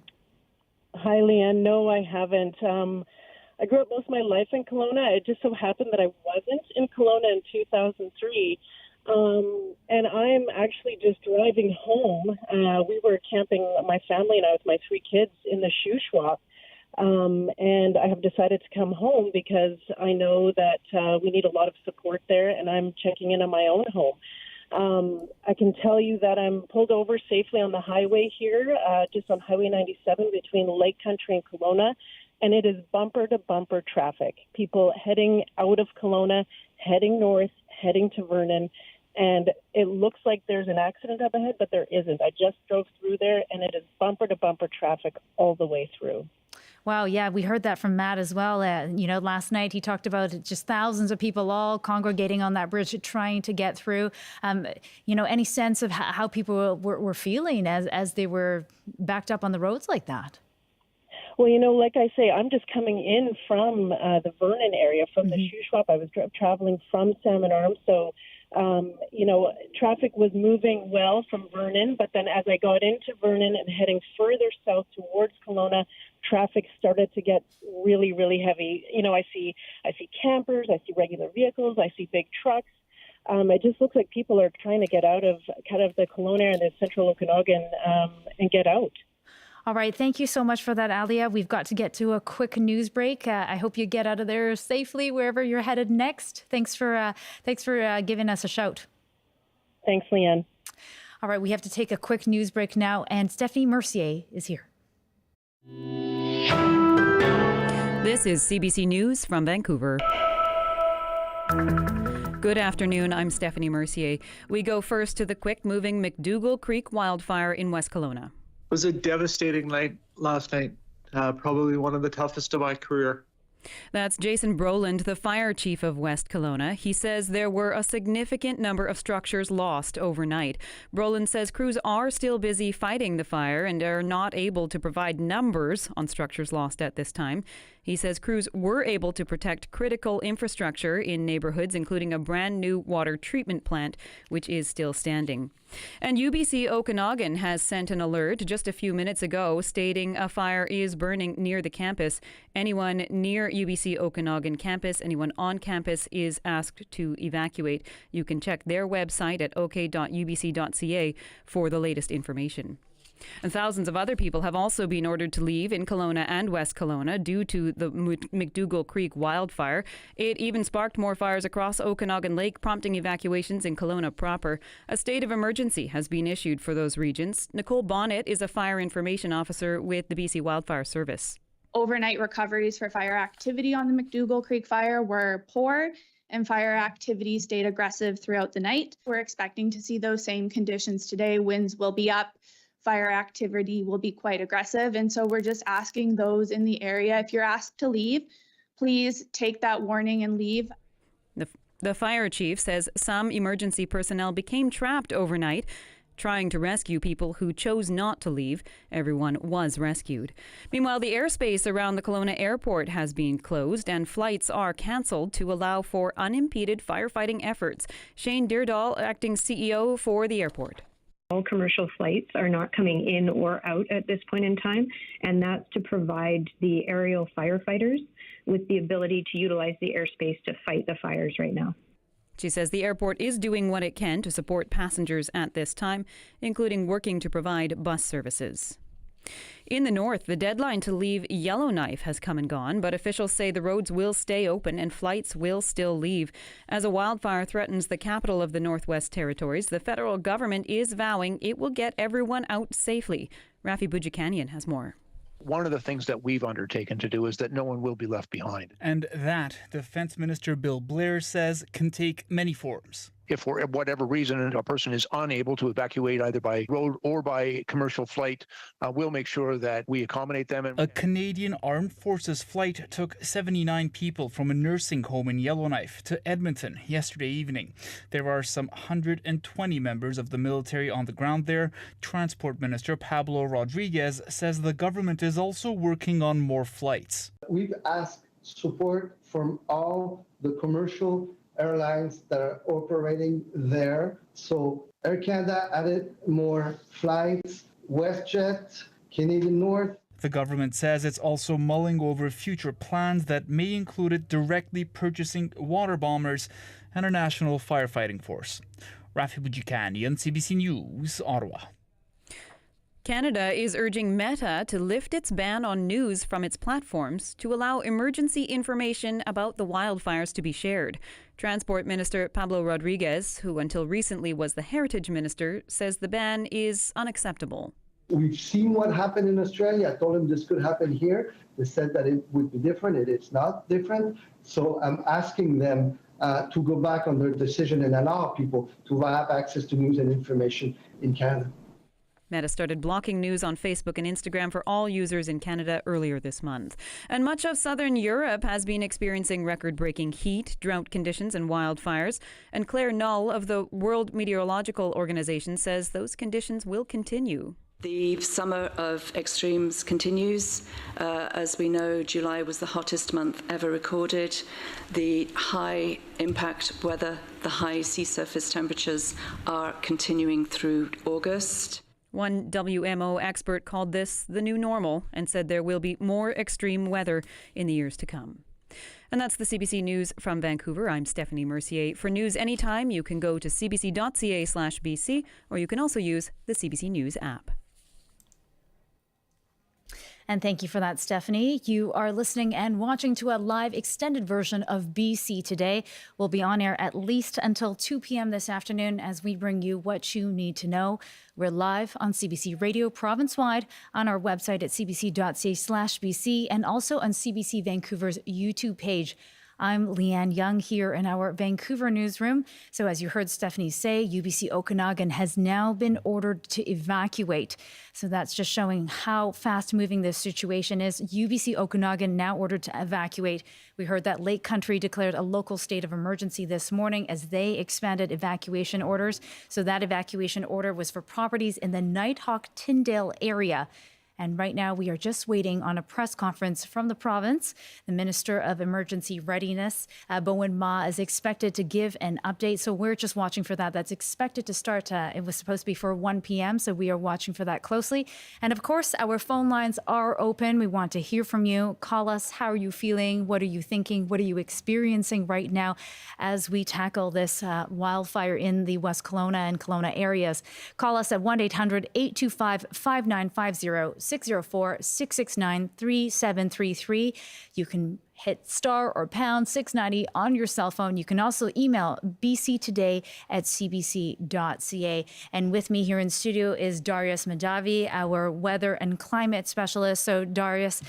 S4: Hi, Leanne. No, I haven't. I grew up most of my life in Kelowna. It just so happened that I wasn't in Kelowna in 2003. And I'm actually just driving home. We were camping, my family and I, with my 3 kids in the Shuswap. And I have decided to come home because I know that we need a lot of support there, and I'm checking in on my own home. I can tell you that I'm pulled over safely on the highway here, just on Highway 97 between Lake Country and Kelowna, and it is bumper-to-bumper traffic. People heading out of Kelowna, heading north, heading to Vernon, and it looks like there's an accident up ahead, but there isn't. I just drove through there, and it is bumper-to-bumper traffic all the way through.
S1: Wow, yeah, we heard that from Matt as well. Last night he talked about just thousands of people all congregating on that bridge trying to get through. Any sense of how people were feeling as they were backed up on the roads like that?
S4: Well, like I say, I'm just coming in from the Vernon area, from the Shuswap. I was traveling from Salmon Arms, so traffic was moving well from Vernon, but then as I got into Vernon and heading further south towards Kelowna, traffic started to get really, really heavy. I see campers, I see regular vehicles, I see big trucks. It just looks like people are trying to get out of kind of the Kelowna and the central Okanagan and get out.
S1: All right. Thank you so much for that, Alia. We've got to get to a quick news break. I hope you get out of there safely wherever you're headed next. Thanks for giving us a shout.
S4: Thanks, Leanne.
S1: All right. We have to take a quick news break now, and Stephanie Mercier is here.
S20: This is CBC News from Vancouver. Good afternoon, I'm Stephanie Mercier. We go first to the quick-moving McDougall Creek wildfire in West Kelowna.
S17: It was a devastating night last night, probably one of the toughest of my career.
S20: That's Jason Broland, the fire chief of West Kelowna. He says there were a significant number of structures lost overnight. Broland says crews are still busy fighting the fire and are not able to provide numbers on structures lost at this time. He says crews were able to protect critical infrastructure in neighborhoods, including a brand new water treatment plant, which is still standing. And UBC Okanagan has sent an alert just a few minutes ago stating a fire is burning near the campus. Anyone near UBC Okanagan campus, anyone on campus is asked to evacuate. You can check their website at ok.ubc.ca for the latest information. And thousands of other people have also been ordered to leave in Kelowna and West Kelowna due to the McDougall Creek wildfire. It even sparked more fires across Okanagan Lake, prompting evacuations in Kelowna proper. A state of emergency has been issued for those regions. Nicole Bonnet is a fire information officer with the BC Wildfire Service.
S8: Overnight recoveries for fire activity on the McDougall Creek fire were poor, and fire activity stayed aggressive throughout the night. We're expecting to see those same conditions today. Winds will be up. Fire activity will be quite aggressive. And so we're just asking those in the area, if you're asked to leave, please take that warning and leave.
S20: The fire chief says some emergency personnel became trapped overnight trying to rescue people who chose not to leave. Everyone was rescued. Meanwhile, the airspace around the Kelowna airport has been closed and flights are cancelled to allow for unimpeded firefighting efforts. Shane Deardahl, acting CEO for the airport.
S13: All commercial flights are not coming in or out at this point in time, and that's to provide the aerial firefighters with the ability to utilize the airspace to fight the fires right now.
S20: She says the airport is doing what it can to support passengers at this time, including working to provide bus services. In the north, the deadline to leave Yellowknife has come and gone, but officials say the roads will stay open and flights will still leave. As a wildfire threatens the capital of the Northwest Territories, the federal government is vowing it will get everyone out safely. Rafi Boudjikanian has more.
S18: One of the things that we've undertaken to do is that no one will be left behind.
S23: And that, Defense Minister Bill Blair says, can take many forms.
S18: If for whatever reason a person is unable to evacuate either by road or by commercial flight, we'll make sure that we accommodate them.
S23: A Canadian Armed Forces flight took 79 people from a nursing home in Yellowknife to Edmonton yesterday evening. There are some 120 members of the military on the ground there. Transport Minister Pablo Rodriguez says the government is also working on more flights.
S24: We've asked support from all the commercial airlines that are operating there. So Air Canada added more flights, WestJet, Canadian North.
S23: The government says it's also mulling over future plans that may include it directly purchasing water bombers and a national firefighting force. Rafi Boudjikanian, CBC News, Ottawa.
S20: Canada is urging Meta to lift its ban on news from its platforms to allow emergency information about the wildfires to be shared. Transport Minister Pablo Rodriguez, who until recently was the Heritage Minister, says the ban is unacceptable.
S24: We've seen what happened in Australia. I told them this could happen here. They said that it would be different. It's not different. So I'm asking them to go back on their decision and allow people to have access to news and information in Canada.
S20: Meta started blocking news on Facebook and Instagram for all users in Canada earlier this month. And much of southern Europe has been experiencing record-breaking heat, drought conditions and wildfires. And Claire Null of the World Meteorological Organization says those conditions will continue.
S25: The summer of extremes continues. As we know, July was the hottest month ever recorded. The high impact weather, the high sea surface temperatures are continuing through August.
S20: One WMO expert called this the new normal and said there will be more extreme weather in the years to come. And that's the CBC News from Vancouver. I'm Stephanie Mercier. For news anytime, you can go to cbc.ca/BC, or you can also use the CBC News app.
S1: And thank you for that, Stephanie. You are listening and watching to a live extended version of BC Today. We'll be on air at least until 2 p.m. this afternoon as we bring you what you need to know. We're live on CBC Radio province-wide, on our website at cbc.ca/BC, and also on CBC Vancouver's YouTube page. I'm Leanne Young here in our Vancouver newsroom. So as you heard Stephanie say, UBC Okanagan has now been ordered to evacuate. So that's just showing how fast moving this situation is. UBC Okanagan now ordered to evacuate. We heard that Lake Country declared a local state of emergency this morning as they expanded evacuation orders. So that evacuation order was for properties in the Nighthawk-Tyndale area. And right now, we are just waiting on a press conference from the province. The Minister of Emergency Readiness, Bowen Ma, is expected to give an update. So we're just watching for that. That's expected to start. It was supposed to be for 1 p.m. So we are watching for that closely. And of course, our phone lines are open. We want to hear from you. Call us. How are you feeling? What are you thinking? What are you experiencing right now as we tackle this wildfire in the West Kelowna and Kelowna areas? Call us at 1-800-825-5950. 604-669-3733. You can hit star or pound 690 on your cell phone. You can also email bctoday@cbc.ca. And with me here in studio is Darius Madavi, our weather and climate specialist. So Darius,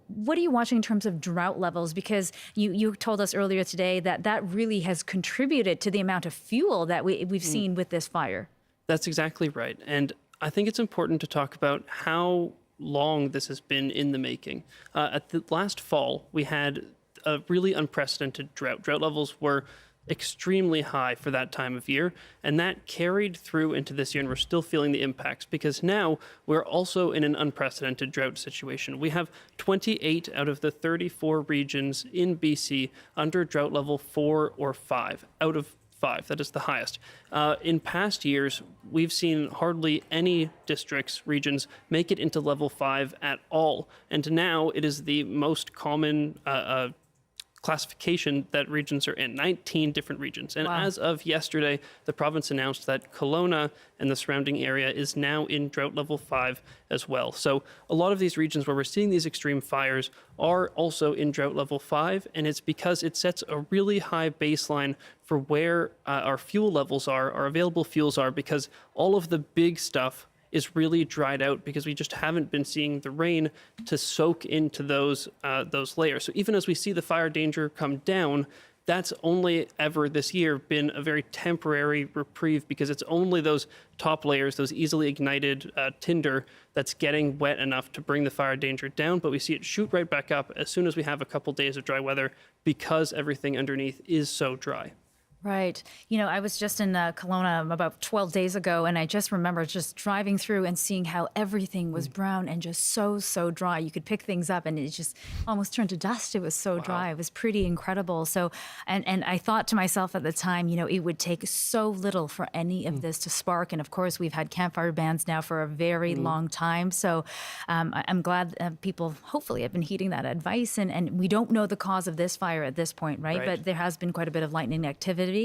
S1: what are you watching in terms of drought levels? Because you told us earlier today that really has contributed to the amount of fuel that we've seen with this fire.
S12: That's exactly right. And I think it's important to talk about how long this has been in the making. At the last fall, we had a really unprecedented drought. Drought levels were extremely high for that time of year, and that carried through into this year, and we're still feeling the impacts because now we're also in an unprecedented drought situation. We have 28 out of the 34 regions in BC under drought level 4 or 5 out of 5. That is the highest. In past years, we've seen hardly any districts, regions, make it into level 5 at all. And now it is the most common classification that regions are in, 19 different regions. And as of yesterday, the province announced that Kelowna and the surrounding area is now in drought level 5 as well. So a lot of these regions where we're seeing these extreme fires are also in drought level 5, and it's because it sets a really high baseline for where our fuel levels are, our available fuels are, because all of the big stuff is really dried out because we just haven't been seeing the rain to soak into those layers. So even as we see the fire danger come down, that's only ever this year been a very temporary reprieve because it's only those top layers, those easily ignited tinder, that's getting wet enough to bring the fire danger down. But we see it shoot right back up as soon as we have a couple days of dry weather because everything underneath is so dry.
S1: Right. You know, I was just in Kelowna about 12 days ago, and I just remember just driving through and seeing how everything was brown and just so dry. You could pick things up and it just almost turned to dust. It was so dry. It was pretty incredible. So, and I thought to myself at the time, you know, it would take so little for any of this to spark. And of course, we've had campfire bans now for a very long time. So I'm glad people hopefully have been heeding that advice. And we don't know the cause of this fire at this point, right? But there has been quite a bit of lightning activity.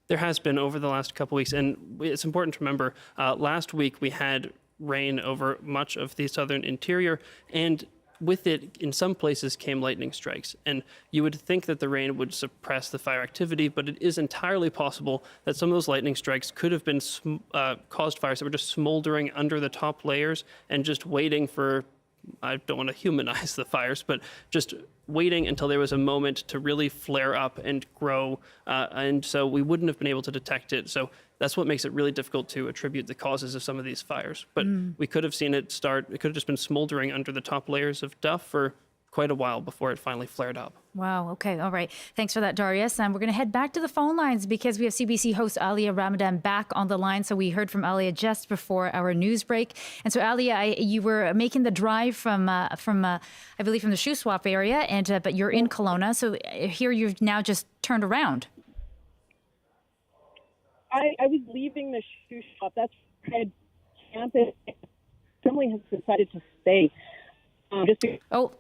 S12: There has been over the last couple weeks, and it's important to remember, last week we had rain over much of the southern interior, and with it, in some places, came lightning strikes. And you would think that the rain would suppress the fire activity, but it is entirely possible that some of those lightning strikes could have been caused fires that were just smoldering under the top layers and just waiting for, I don't want to humanize the fires, but just waiting until there was a moment to really flare up and grow. And so we wouldn't have been able to detect it. So that's what makes it really difficult to attribute the causes of some of these fires. But we could have seen it start, it could have just been smoldering under the top layers of duff for quite a while before it finally flared up.
S1: Wow. Okay. All right. Thanks for that, Darius. And we're going to head back to the phone lines because we have CBC host Alia Ramadan back on the line. So we heard from Alia just before our news break. And so Alia, you were making the drive from I believe from the shoe swap area, and but you're in Kelowna. So here you've now just turned around.
S4: I was leaving the shoe shop. That's where I had campus. Family has decided to stay.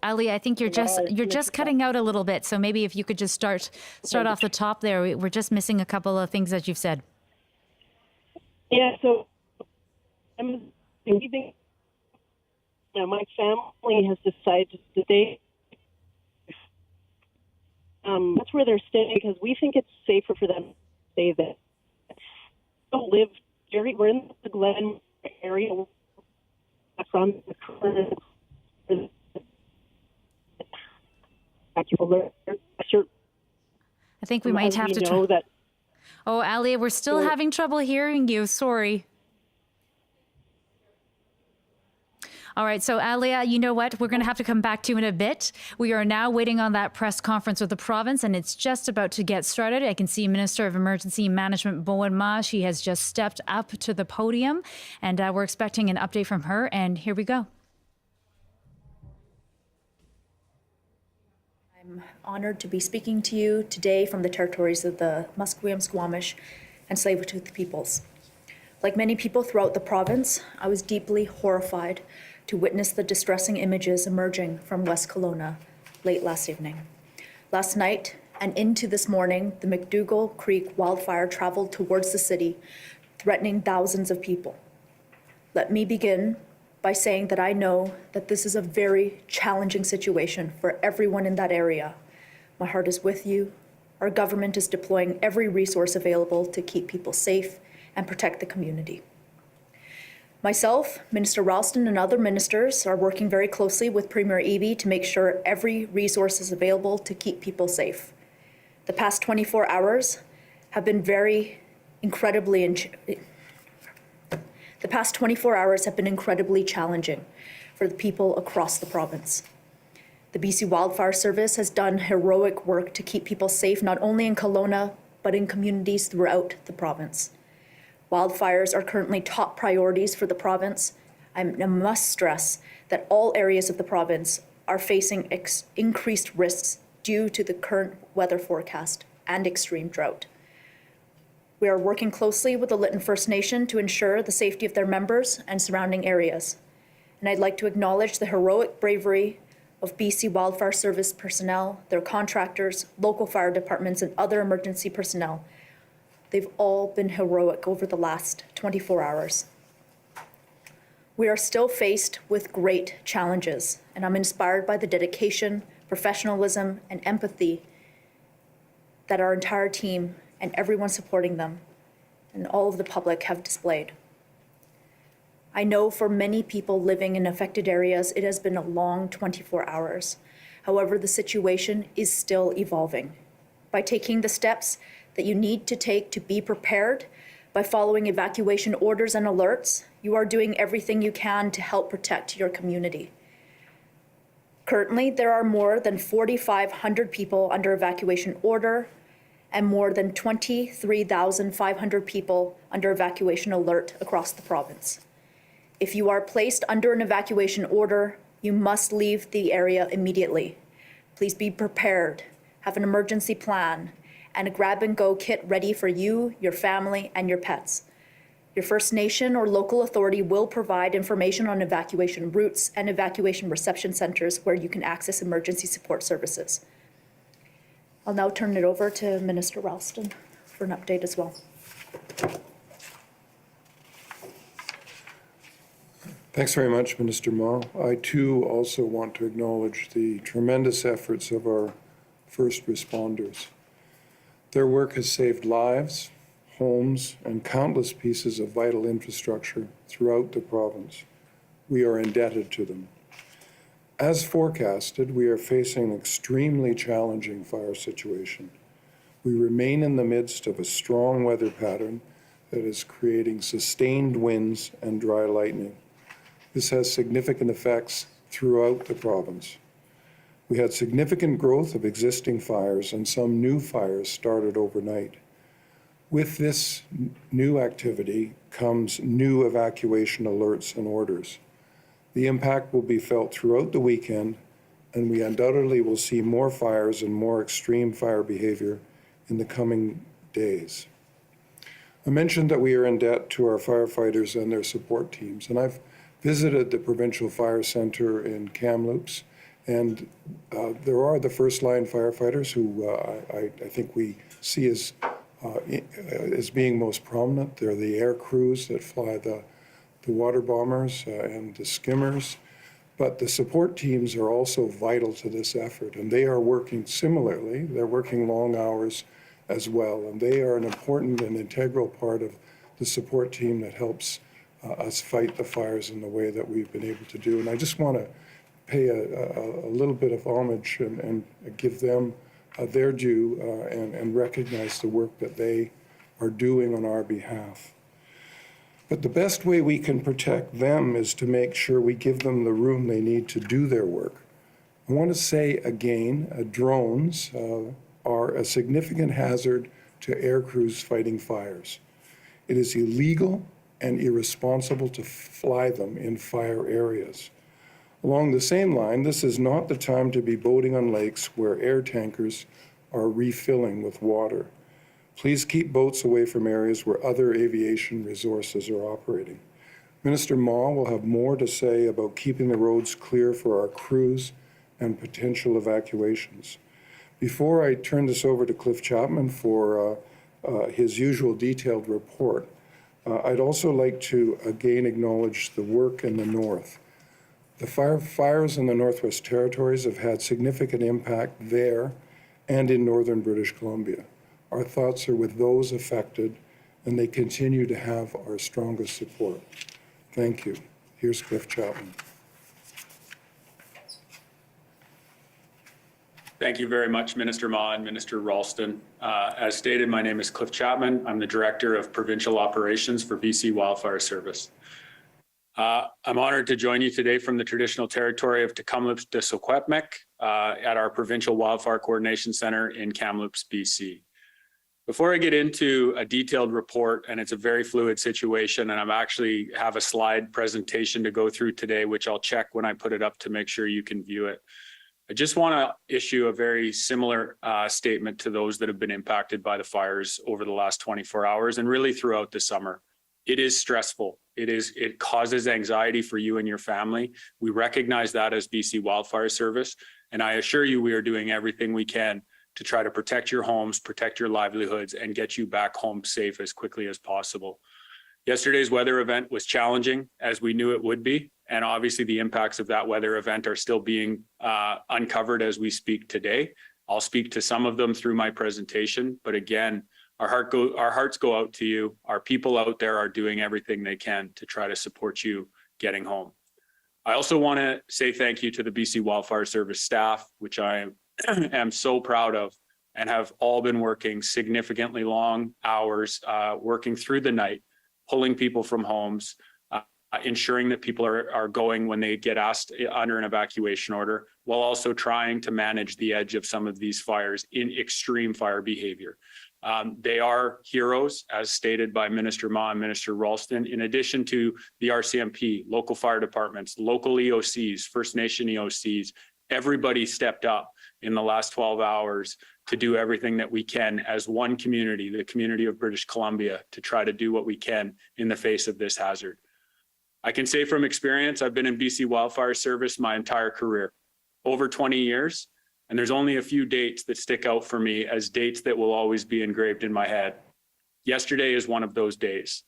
S1: Ali, I think you're just cutting out a little bit. So maybe if you could just start off the top there. We're just missing a couple of things that you've said.
S4: Yeah, so I'm leaving. My family has decided to stay. That's where they're staying because we think it's safer for them to stay there. Don't live here. We're in the Glen area from the current. I
S1: think we might have to know that. Oh, Alia, we're still having trouble hearing you. Sorry. All right. So, Alia, you know what? We're going to have to come back to you in a bit. We are now waiting on that press conference with the province, and it's just about to get started. I can see Minister of Emergency Management, Bowen Ma. She has just stepped up to the podium, and we're expecting an update from her. And here we go.
S2: I'm honored to be speaking to you today from the territories of the Musqueam, Squamish, and Tsleil-Waututh peoples. Like many people throughout the province, I was deeply horrified to witness the distressing images emerging from West Kelowna late last evening. Last night and into this morning, the McDougall Creek wildfire traveled towards the city, threatening thousands of people. Let me begin by saying that I know that this is a very challenging situation for everyone in that area. My heart is with you. Our government is deploying every resource available to keep people safe and protect the community. Myself, Minister Ralston, and other ministers are working very closely with Premier Eby to make sure every resource is available to keep people safe. The past 24 hours have been incredibly challenging for the people across the province. The BC Wildfire Service has done heroic work to keep people safe, not only in Kelowna, but in communities throughout the province. Wildfires are currently top priorities for the province. I must stress that all areas of the province are facing increased risks due to the current weather forecast and extreme drought. We are working closely with the Lytton First Nation to ensure the safety of their members and surrounding areas. And I'd like to acknowledge the heroic bravery of BC Wildfire Service personnel, their contractors, local fire departments, and other emergency personnel. They've all been heroic over the last 24 hours. We are still faced with great challenges, and I'm inspired by the dedication, professionalism, and empathy that our entire team and everyone supporting them and all of the public have displayed. I know for many people living in affected areas, it has been a long 24 hours. However, the situation is still evolving. By taking the steps that you need to take to be prepared, by following evacuation orders and alerts, you are doing everything you can to help protect your community. Currently, there are more than 4,500 people under evacuation order and more than 23,500 people under evacuation alert across the province. If you are placed under an evacuation order, you must leave the area immediately. Please be prepared, have an emergency plan, and a grab-and-go kit ready for you, your family, and your pets. Your First Nation or local authority will provide information on evacuation routes and evacuation reception centers where you can access emergency support services. I'll now turn it over to Minister Ralston for an update as well.
S3: Thanks very much, Minister Ma. I too also want to acknowledge the tremendous efforts of our first responders. Their work has saved lives, homes, and countless pieces of vital infrastructure throughout the province. We are indebted to them. As forecasted, we are facing an extremely challenging fire situation. We remain in the midst of a strong weather pattern that is creating sustained winds and dry lightning. This has significant effects throughout the province. We had significant growth of existing fires and some new fires started overnight. With this new activity comes new evacuation alerts and orders. The impact will be felt throughout the weekend, and we undoubtedly will see more fires and more extreme fire behavior in the coming days. I mentioned that we are in debt to our firefighters and their support teams, and I've visited the Provincial Fire Centre in Kamloops, and there are the first-line firefighters who I think we see as being most prominent. They're the air crews that fly the water bombers and the skimmers, but the support teams are also vital to this effort, and they are working similarly. They're working long hours as well, and they are an important and integral part of the support team that helps us fight the fires in the way that we've been able to do. And I just want to pay a little bit of homage and give them their due and recognize the work that they are doing on our behalf. But the best way we can protect them is to make sure we give them the room they need to do their work. I want to say again, drones are a significant hazard to air crews fighting fires. It is illegal and irresponsible to fly them in fire areas. Along the same line, this is not the time to be boating on lakes where air tankers are refilling with water. Please keep boats away from areas where other aviation resources are operating. Minister Ma will have more to say about keeping the roads clear for our crews and potential evacuations. Before I turn this over to Cliff Chapman for his usual detailed report, I'd also like to again acknowledge the work in the north. The fires in the Northwest Territories have had significant impact there and in northern British Columbia. Our thoughts are with those affected, and they continue to have our strongest support. Thank you. Here's Cliff Chapman.
S11: Thank you very much, Minister Ma and Minister Ralston. As stated, my name is Cliff Chapman. I'm the Director of Provincial Operations for BC Wildfire Service. I'm honored to join you today from the traditional territory of Tecumlip de Secwepemc at our Provincial Wildfire Coordination Center in Kamloops, BC. Before I get into a detailed report, and it's a very fluid situation, and I'm actually have a slide presentation to go through today, which I'll check when I put it up to make sure you can view it. I just want to issue a very similar statement to those that have been impacted by the fires over the last 24 hours and really throughout the summer. It is stressful. It causes anxiety for you and your family. We recognize that as BC Wildfire Service, and I assure you we are doing everything we can to try to protect your homes, protect your livelihoods, and get you back home safe as quickly as possible. Yesterday's weather event was challenging, as we knew it would be, and obviously the impacts of that weather event are still being uncovered as we speak today. I'll speak to some of them through my presentation, but again, our hearts go out to you. Our people out there are doing everything they can to try to support you getting home. I also want to say thank you to the BC Wildfire Service staff, which I am so proud of, and have all been working significantly long hours, working through the night, pulling people from homes, ensuring that people are going when they get asked under an evacuation order, while also trying to manage the edge of some of these fires in extreme fire behavior. They are heroes, as stated by Minister Ma and Minister Ralston, in addition to the RCMP, local fire departments, local EOCs, First Nation EOCs. Everybody stepped up in the last 12 hours to do everything that we can as one community, the community of British Columbia, to try to do what we can in the face of this hazard. I can say from experience, I've been in BC Wildfire Service my entire career, over 20 years, and there's only a few dates that stick out for me as dates that will always be engraved in my head. Yesterday is one of those days.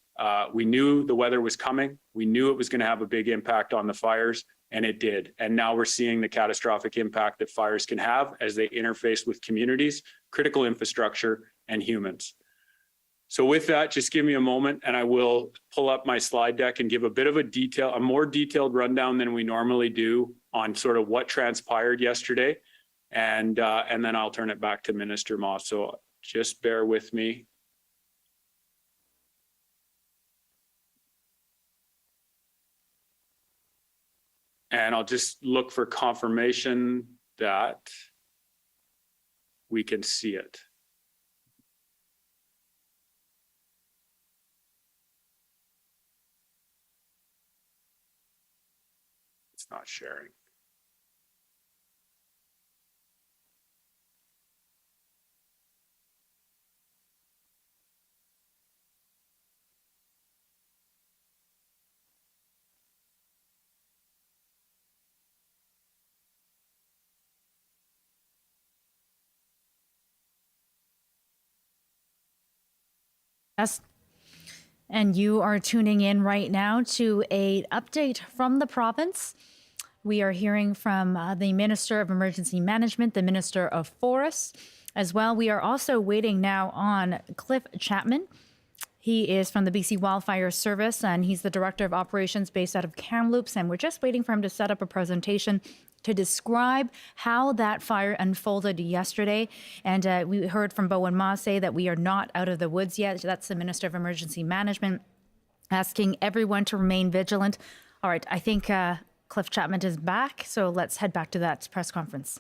S11: We knew the weather was coming. We knew it was going to have a big impact on the fires, and it did. And now we're seeing the catastrophic impact that fires can have as they interface with communities, critical infrastructure, and humans. So with that, just give me a moment and I will pull up my slide deck and give a bit of a more detailed rundown than we normally do on sort of what transpired yesterday. And then I'll turn it back to Minister Ma. So just bear with me. And I'll just look for confirmation that we can see it. It's not sharing.
S1: Yes. And you are tuning in right now to an update from the province. We are hearing from the Minister of Emergency Management, the Minister of Forests as well. We are also waiting now on Cliff Chapman. He is from the BC Wildfire Service, and he's the Director of Operations based out of Kamloops. And we're just waiting for him to set up a presentation to describe how that fire unfolded yesterday. And we heard from Bowen Ma say that we are not out of the woods yet. That's the Minister of Emergency Management, asking everyone to remain vigilant. All right, I think Cliff Chapman is back, so let's head back to that press conference.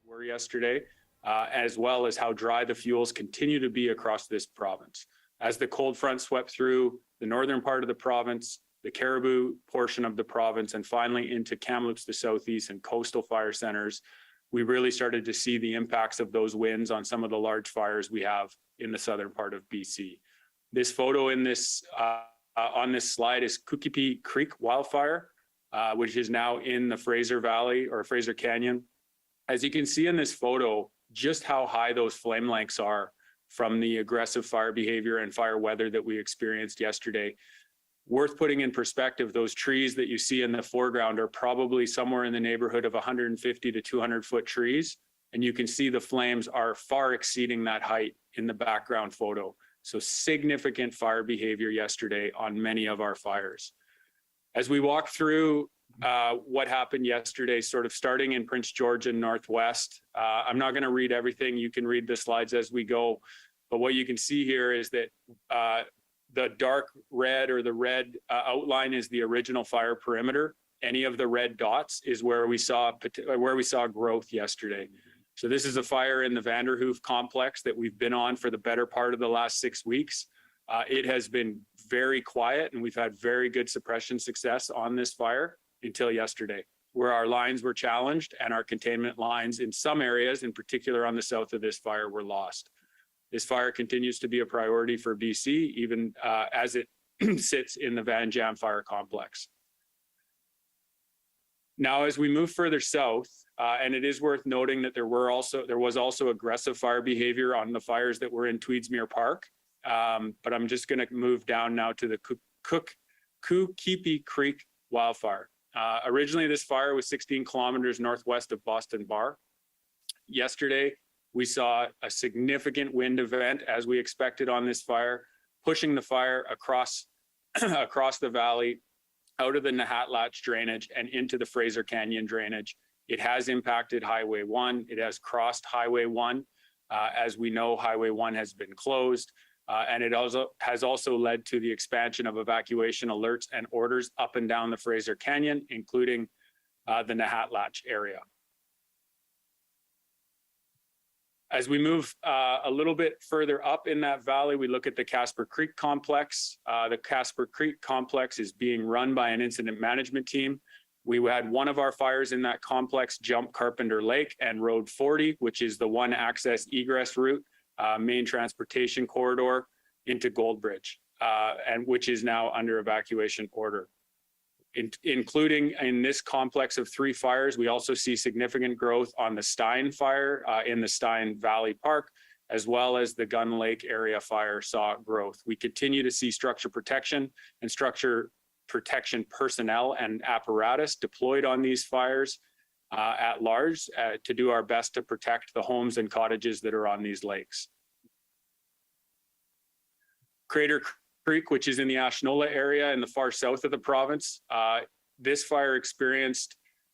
S11: Were yesterday, as well as how dry the fuels continue to be across this province. As the cold front swept through the northern part of the province, the Caribou portion of the province, and finally into Kamloops, the southeast, and coastal fire centers, we really started to see the impacts of those winds on some of the large fires we have in the southern part of BC. This photo in this on this slide is Kookipi Creek wildfire, which is now in the Fraser Valley or Fraser Canyon. As you can see in this photo, just how high those flame lengths are from the aggressive fire behavior and fire weather that we experienced yesterday. Worth putting in perspective, those trees that you see in the foreground are probably somewhere in the neighborhood of 150 to 200 foot trees. And you can see the flames are far exceeding that height in the background photo. So significant fire behavior yesterday on many of our fires. As we walk through what happened yesterday, sort of starting in Prince George and Northwest, I'm not going to read everything. You can read the slides as we go. But what you can see here is that the dark red or the red outline is the original fire perimeter. Any of the red dots is where we saw growth yesterday. So this is a fire in the Vanderhoof complex that we've been on for the better part of the last 6 weeks. It has been very quiet, and we've had very good suppression success on this fire until yesterday, where our lines were challenged and our containment lines in some areas, in particular on the south of this fire, were lost. This fire continues to be a priority for BC, even as it sits in the Van Jam fire complex. Now, as we move further south, and it is worth noting that there was also aggressive fire behavior on the fires that were in Tweedsmuir Park. But I'm just going to move down now to the Kukipi Creek wildfire. Originally, this fire was 16 kilometers northwest of Boston Bar. Yesterday, we saw a significant wind event, as we expected on this fire, pushing the fire across the valley, out of the Nahatlatch drainage and into the Fraser Canyon drainage. It has impacted Highway 1. It has crossed Highway 1. As we know, Highway 1 has been closed. And it has also led to the expansion of evacuation alerts and orders up and down the Fraser Canyon, including the Nahatlatch area. As we move a little bit further up in that valley, we look at the Casper Creek complex. The Casper Creek complex is being run by an incident management team. We had one of our fires in that complex jump Carpenter Lake and Road 40, which is the one access egress route, main transportation corridor into Goldbridge, and which is now under evacuation order. Including in this complex of 3 fires, we also see significant growth on the Stein fire in the Stein Valley Park, as well as the Gun Lake area fire saw growth. We continue to see structure protection and structure protection personnel and apparatus deployed on these fires at large to do our best to protect the homes and cottages that are on these lakes. Crater Creek, which is in the Ashnola area in the far south of the province. This fire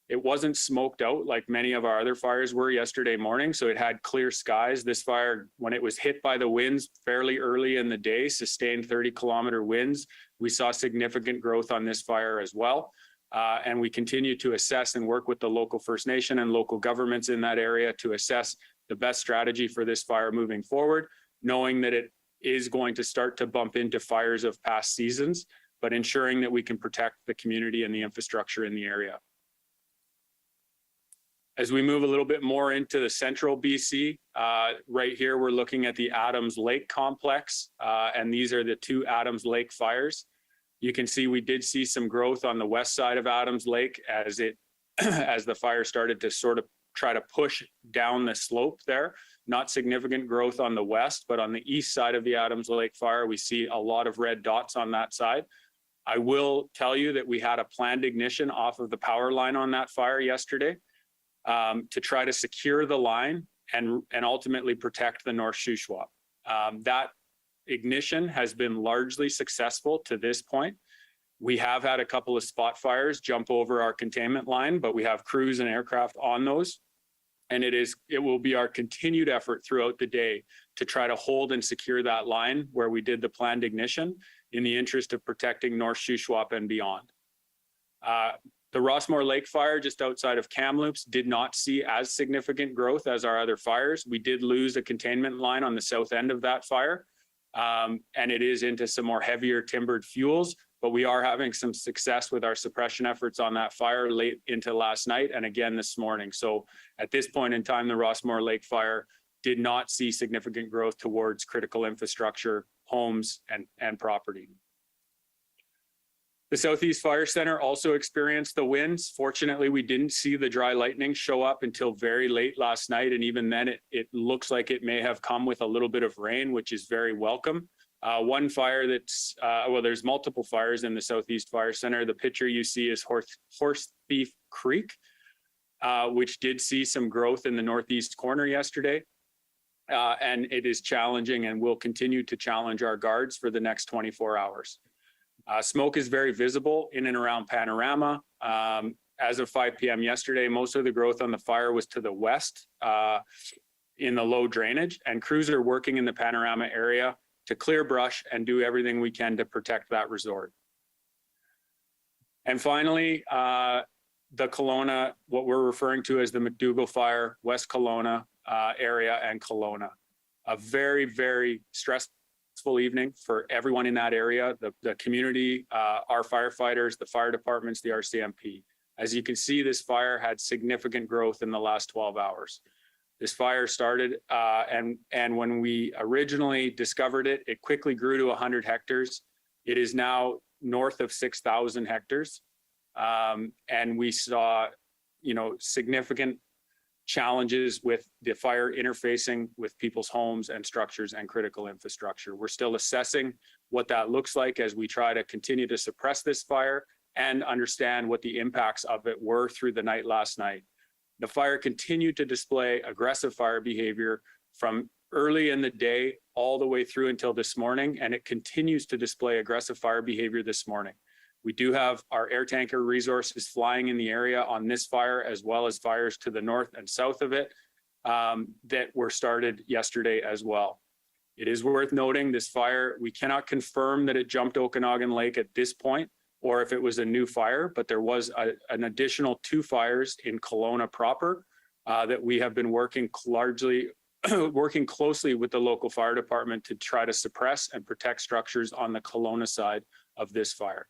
S11: it wasn't smoked out like many of our other fires were yesterday morning, so it had clear skies. This fire, when it was hit by the winds fairly early in the day, sustained 30-kilometer winds. We saw significant growth on this fire as well. And we continue to assess and work with the local First Nation and local governments in that area to assess the best strategy for this fire moving forward, knowing that it is going to start to bump into fires of past seasons, but ensuring that we can protect the community and the infrastructure in the area. As we move a little bit more into the central BC, right here we're looking at the Adams Lake complex, and these are the 2 Adams Lake fires. You can see we did see some growth on the west side of Adams Lake as the fire started to sort of try to push down the slope there. Not significant growth on the west, but on the east side of the Adams Lake fire, we see a lot of red dots on that side. I will tell you that we had a planned ignition off of the power line on that fire yesterday to try to secure the line and ultimately protect the North Shuswap. That ignition has been largely successful to this point. We have had a couple of spot fires jump over our containment line, but we have crews and aircraft on those. And it will be our continued effort throughout the day to try to hold and secure that line where we did the planned ignition in the interest of protecting North Shuswap and beyond. The Rossmore Lake fire just outside of Kamloops did not see as significant growth as our other fires. We did lose a containment line on the south end of that fire, and it is into some more heavier timbered fuels, but we are having some success with our suppression efforts on that fire late into last night and again this morning. So at this point in time, the Rossmore Lake fire did not see significant growth towards critical infrastructure, homes, and property. The Southeast Fire Center also experienced the winds. Fortunately, we didn't see the dry lightning show up until very late last night. And even then, it looks like it may have come with a little bit of rain, which is very welcome. One fire there's multiple fires in the Southeast Fire Center. The picture you see is Horse Thief Creek, which did see some growth in the northeast corner yesterday. And it is challenging and will continue to challenge our guards for the next 24 hours. Smoke is very visible in and around Panorama. As of 5 p.m. yesterday, most of the growth on the fire was to the west in the low drainage, and crews are working in the Panorama area to clear brush and do everything we can to protect that resort. And finally, the Kelowna, what we're referring to as the McDougall Fire, West Kelowna area, and Kelowna. A very, very stressful evening for everyone in that area, the community, our firefighters, the fire departments, the RCMP. As you can see, this fire had significant growth in the last 12 hours. This fire started, and when we originally discovered it, it quickly grew to 100 hectares. It is now north of 6,000 hectares. And we saw, significant challenges with the fire interfacing with people's homes and structures and critical infrastructure. We're still assessing what that looks like as we try to continue to suppress this fire and understand what the impacts of it were through the night last night. The fire continued to display aggressive fire behavior from early in the day all the way through until this morning, and it continues to display aggressive fire behavior this morning. We do have our air tanker resources flying in the area on this fire, as well as fires to the north and south of it that were started yesterday as well. It is worth noting this fire, we cannot confirm that it jumped Okanagan Lake at this point, or if it was a new fire, but there was an additional 2 fires in Kelowna proper that we have been working closely with the local fire department to try to suppress and protect structures on the Kelowna side of this fire.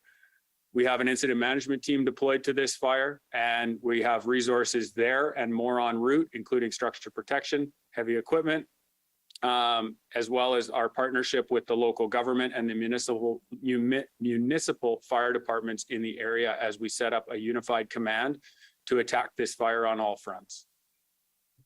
S11: We have an incident management team deployed to this fire, and we have resources there and more en route, including structure protection, heavy equipment, as well as our partnership with the local government and the municipal fire departments in the area as we set up a unified command to attack this fire on all fronts.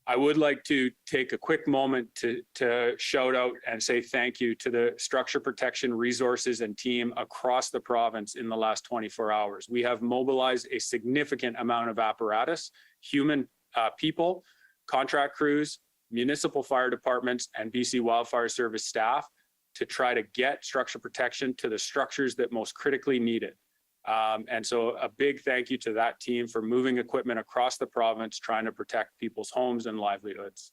S11: I would like to take a quick moment to shout out and say thank you to the structure protection resources and team across the province in the last 24 hours. We have mobilized a significant amount of apparatus, human people, contract crews, municipal fire departments, and BC Wildfire Service staff to try to get structure protection to the structures that most critically need it. And so a big thank you to that team for moving equipment across the province, trying to protect people's homes and livelihoods.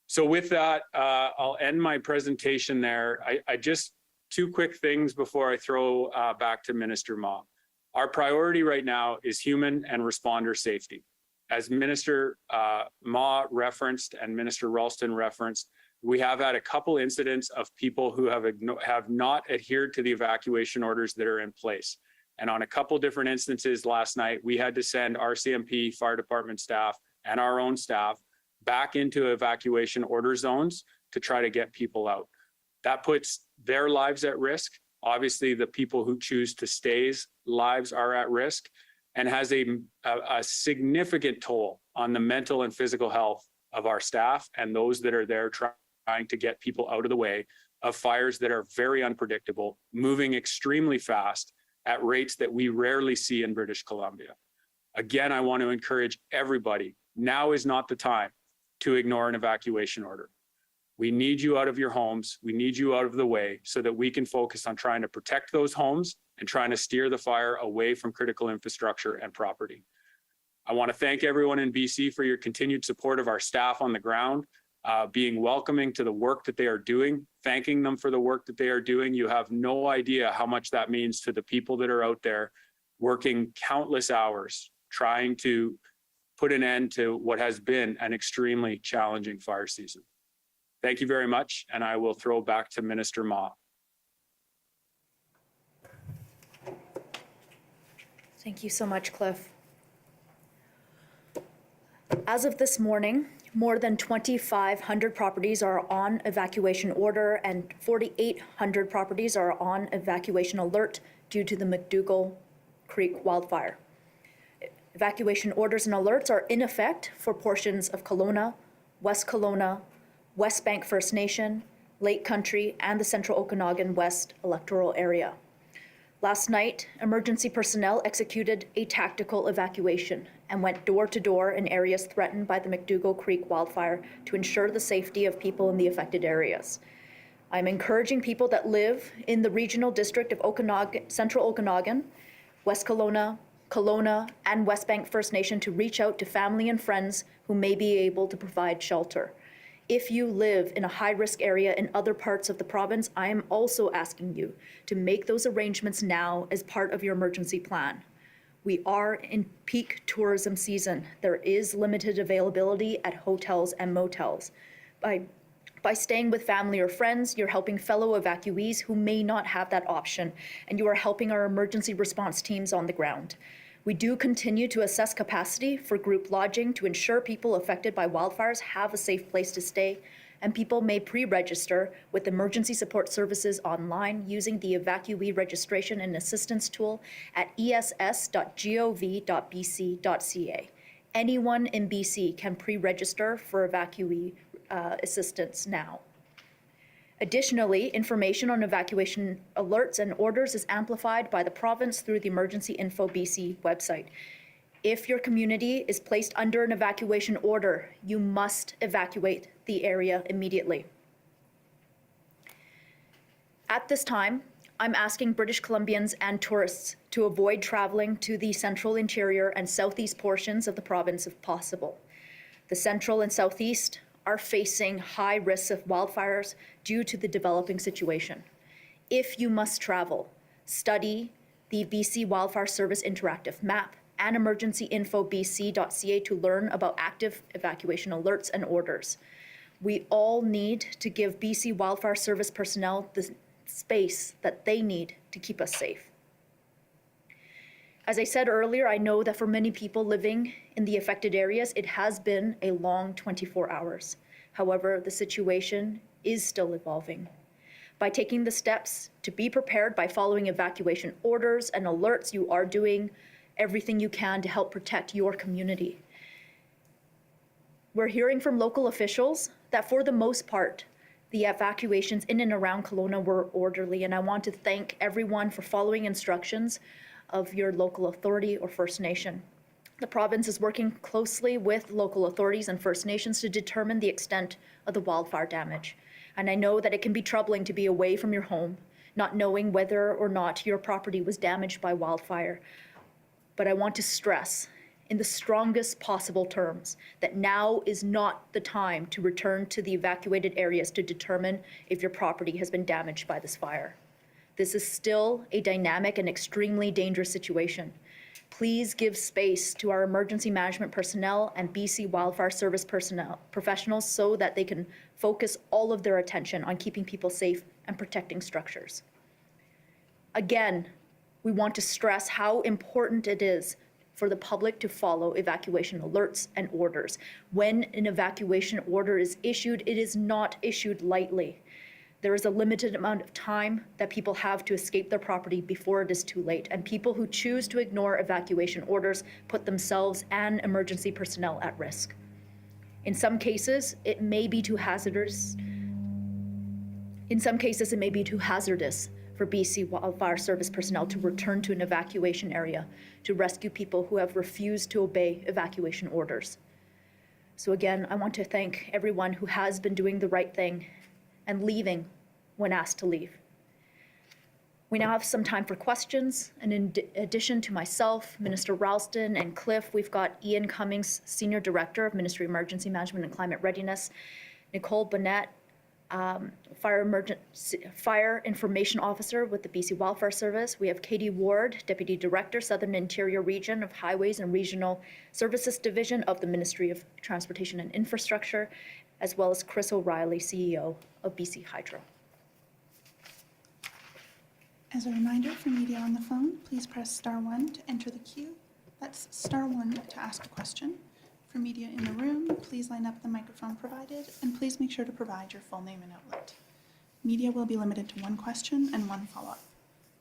S11: So with that, I'll end my presentation there. I just, 2 quick things before I throw back to Minister Ma. Our priority right now is human and responder safety. As Minister Ma referenced and Minister Ralston referenced, we have had a couple incidents of people who have not adhered to the evacuation orders that are in place. And on a couple different instances last night, we had to send RCMP, fire department staff, and our own staff back into evacuation order zones to try to get people out. That puts their lives at risk. Obviously, the people who choose to stay's lives are at risk, and has a significant toll on the mental and physical health of our staff and those that are there trying to get people out of the way of fires that are very unpredictable, moving extremely fast at rates that we rarely see in British Columbia. Again, I want to encourage everybody, now is not the time to ignore an evacuation order. We need you out of your homes. We need you out of the way so that we can focus on trying to protect those homes and trying to steer the fire away from critical infrastructure and property. I want to thank everyone in BC for your continued support of our staff on the ground, being welcoming to the work that they are doing, thanking them for the work that they are doing. You have no idea how much that means to the people that are out there working countless hours trying to put an end to what has been an extremely challenging fire season. Thank you very much, and I will throw back to Minister Ma.
S2: Thank you so much, Cliff. As of this morning, more than 2,500 properties are on evacuation order and 4,800 properties are on evacuation alert due to the McDougall Creek wildfire. Evacuation orders and alerts are in effect for portions of Kelowna, West Kelowna, West Bank First Nation, Lake Country, and the Central Okanagan West electoral area. Last night, emergency personnel executed a tactical evacuation and went door to door in areas threatened by the McDougall Creek wildfire to ensure the safety of people in the affected areas. I'm encouraging people that live in the regional district of Okanagan, Central Okanagan, West Kelowna, Kelowna, and West Bank First Nation to reach out to family and friends who may be able to provide shelter. If you live in a high-risk area in other parts of the province, I am also asking you to make those arrangements now as part of your emergency plan. We are in peak tourism season. There is limited availability at hotels and motels. By staying with family or friends, you're helping fellow evacuees who may not have that option, and you are helping our emergency response teams on the ground. We do continue to assess capacity for group lodging to ensure people affected by wildfires have a safe place to stay, and people may pre-register with emergency support services online using the evacuee registration and assistance tool at ess.gov.bc.ca. Anyone in BC can pre-register for evacuee assistance now. Additionally, information on evacuation alerts and orders is amplified by the province through the Emergency Info BC website. If your community is placed under an evacuation order, you must evacuate the area immediately. At this time, I'm asking British Columbians and tourists to avoid traveling to the central interior and southeast portions of the province if possible. The central and southeast are facing high risks of wildfires due to the developing situation. If you must travel, study the BC Wildfire Service interactive map and emergencyinfobc.ca to learn about active evacuation alerts and orders. We all need to give BC Wildfire Service personnel the space that they need to keep us safe. As I said earlier, I know that for many people living in the affected areas, it has been a long 24 hours. However, the situation is still evolving. By taking the steps to be prepared by following evacuation orders and alerts, you are doing everything you can to help protect your community. We're hearing from local officials that for the most part, the evacuations in and around Kelowna were orderly, and I want to thank everyone for following instructions of your local authority or First Nation. The province is working closely with local authorities and First Nations to determine the extent of the wildfire damage. And I know that it can be troubling to be away from your home, not knowing whether or not your property was damaged by wildfire. But I want to stress in the strongest possible terms that now is not the time to return to the evacuated areas to determine if your property has been damaged by this fire. This is still a dynamic and extremely dangerous situation. Please give space to our emergency management personnel and BC Wildfire Service professionals so that they can focus all of their attention on keeping people safe and protecting structures. Again, we want to stress how important it is for the public to follow evacuation alerts and orders. When an evacuation order is issued, it is not issued lightly. There is a limited amount of time that people have to escape their property before it is too late, and people who choose to ignore evacuation orders put themselves and emergency personnel at risk. In some cases, it may be too hazardous. For BC Wildfire Service personnel to return to an evacuation area to rescue people who have refused to obey evacuation orders. So again, I want to thank everyone who has been doing the right thing and leaving when asked to leave. We now have some time for questions, and in addition to myself, Minister Ralston and Cliff, we've got Ian Cummings, Senior Director of Ministry of Emergency Management and Climate Readiness, Nicole Bonnett, Fire Information Officer with the BC Wildfire Service. We have Katie Ward, Deputy Director, Southern Interior Region of Highways and Regional Services Division of the Ministry of Transportation and Infrastructure, as well as Chris O'Reilly, CEO of BC Hydro.
S6: As a reminder for media on the phone, please press *1 to enter the queue. That's *1 to ask a question. For media in the room, please line up the microphone provided, and please make sure to provide your full name and outlet. Media will be limited to one question and one follow-up.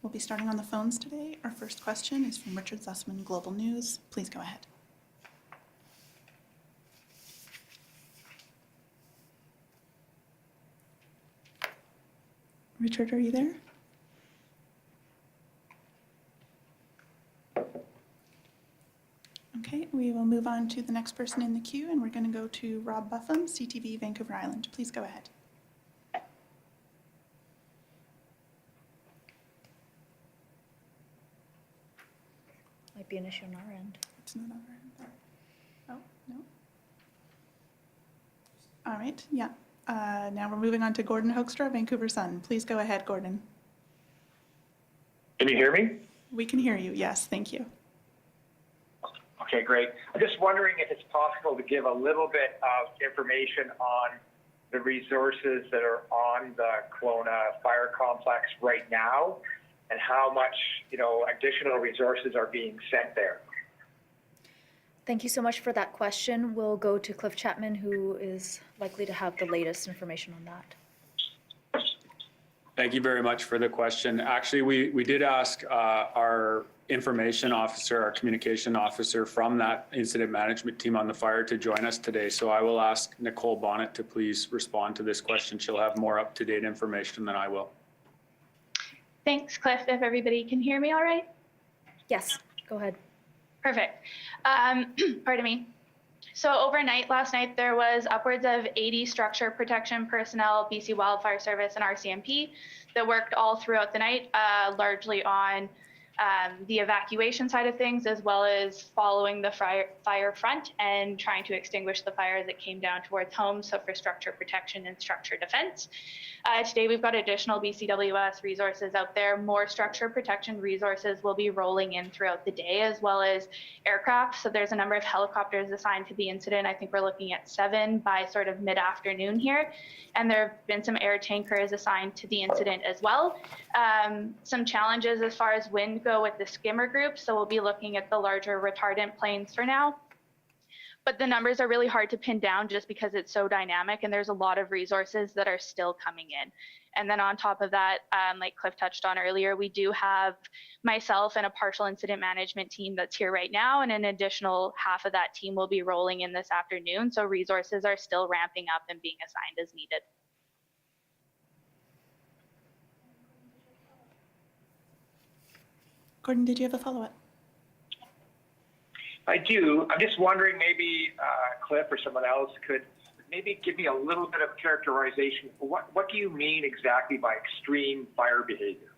S6: We'll be starting on the phones today. Our first question is from Richard Zussman, Global News. Please go ahead. Richard, are you there? Okay, we will move on to the next person in the queue, and we're going to go to Rob Buffum, CTV Vancouver Island. Please go ahead.
S2: Might be an issue on our end.
S6: It's not on our end. Oh, no. All right, yeah. Now we're moving on to Gordon Hoekstra, Vancouver Sun. Please go ahead, Gordon.
S7: Can you hear me?
S6: We can hear you, yes, thank you.
S7: Okay, great. I'm just wondering if it's possible to give a little bit of information on the resources that are on the Kelowna fire complex right now and how much, additional resources are being sent there.
S2: Thank you so much for that question. We'll go to Cliff Chapman, who is likely to have the latest information on that.
S11: Thank you very much for the question. Actually, we did ask our information officer, our communication officer from that incident management team on the fire to join us today. So I will ask Nicole Bonnet to please respond to this question. She'll have more up-to-date information than I will.
S8: Thanks, Cliff. If everybody can hear me all right?
S2: Yes, go ahead.
S8: Perfect. Pardon me. So overnight, last night, there was upwards of 80 structure protection personnel, BC Wildfire Service and RCMP that worked all throughout the night, largely on the evacuation side of things, as well as following the fire front and trying to extinguish the fire as it came down towards homes, so for structure protection and structure defense. Today, we've got additional BCWS resources out there. More structure protection resources will be rolling in throughout the day, as well as aircraft. So there's a number of helicopters assigned to the incident. I think we're looking at 7 by sort of mid-afternoon here. And there have been some air tankers assigned to the incident as well. Some challenges as far as wind go with the skimmer group. So we'll be looking at the larger retardant planes for now. But the numbers are really hard to pin down just because it's so dynamic and there's a lot of resources that are still coming in. And then on top of that, like Cliff touched on earlier, we do have myself and a partial incident management team that's here right now, and an additional half of that team will be rolling in this afternoon. So resources are still ramping up and being assigned as needed.
S6: Gordon, did you have a follow-up?
S7: I do. I'm just wondering, maybe Cliff or someone else could maybe give me a little bit of characterization. What do you mean exactly by extreme fire behaviors?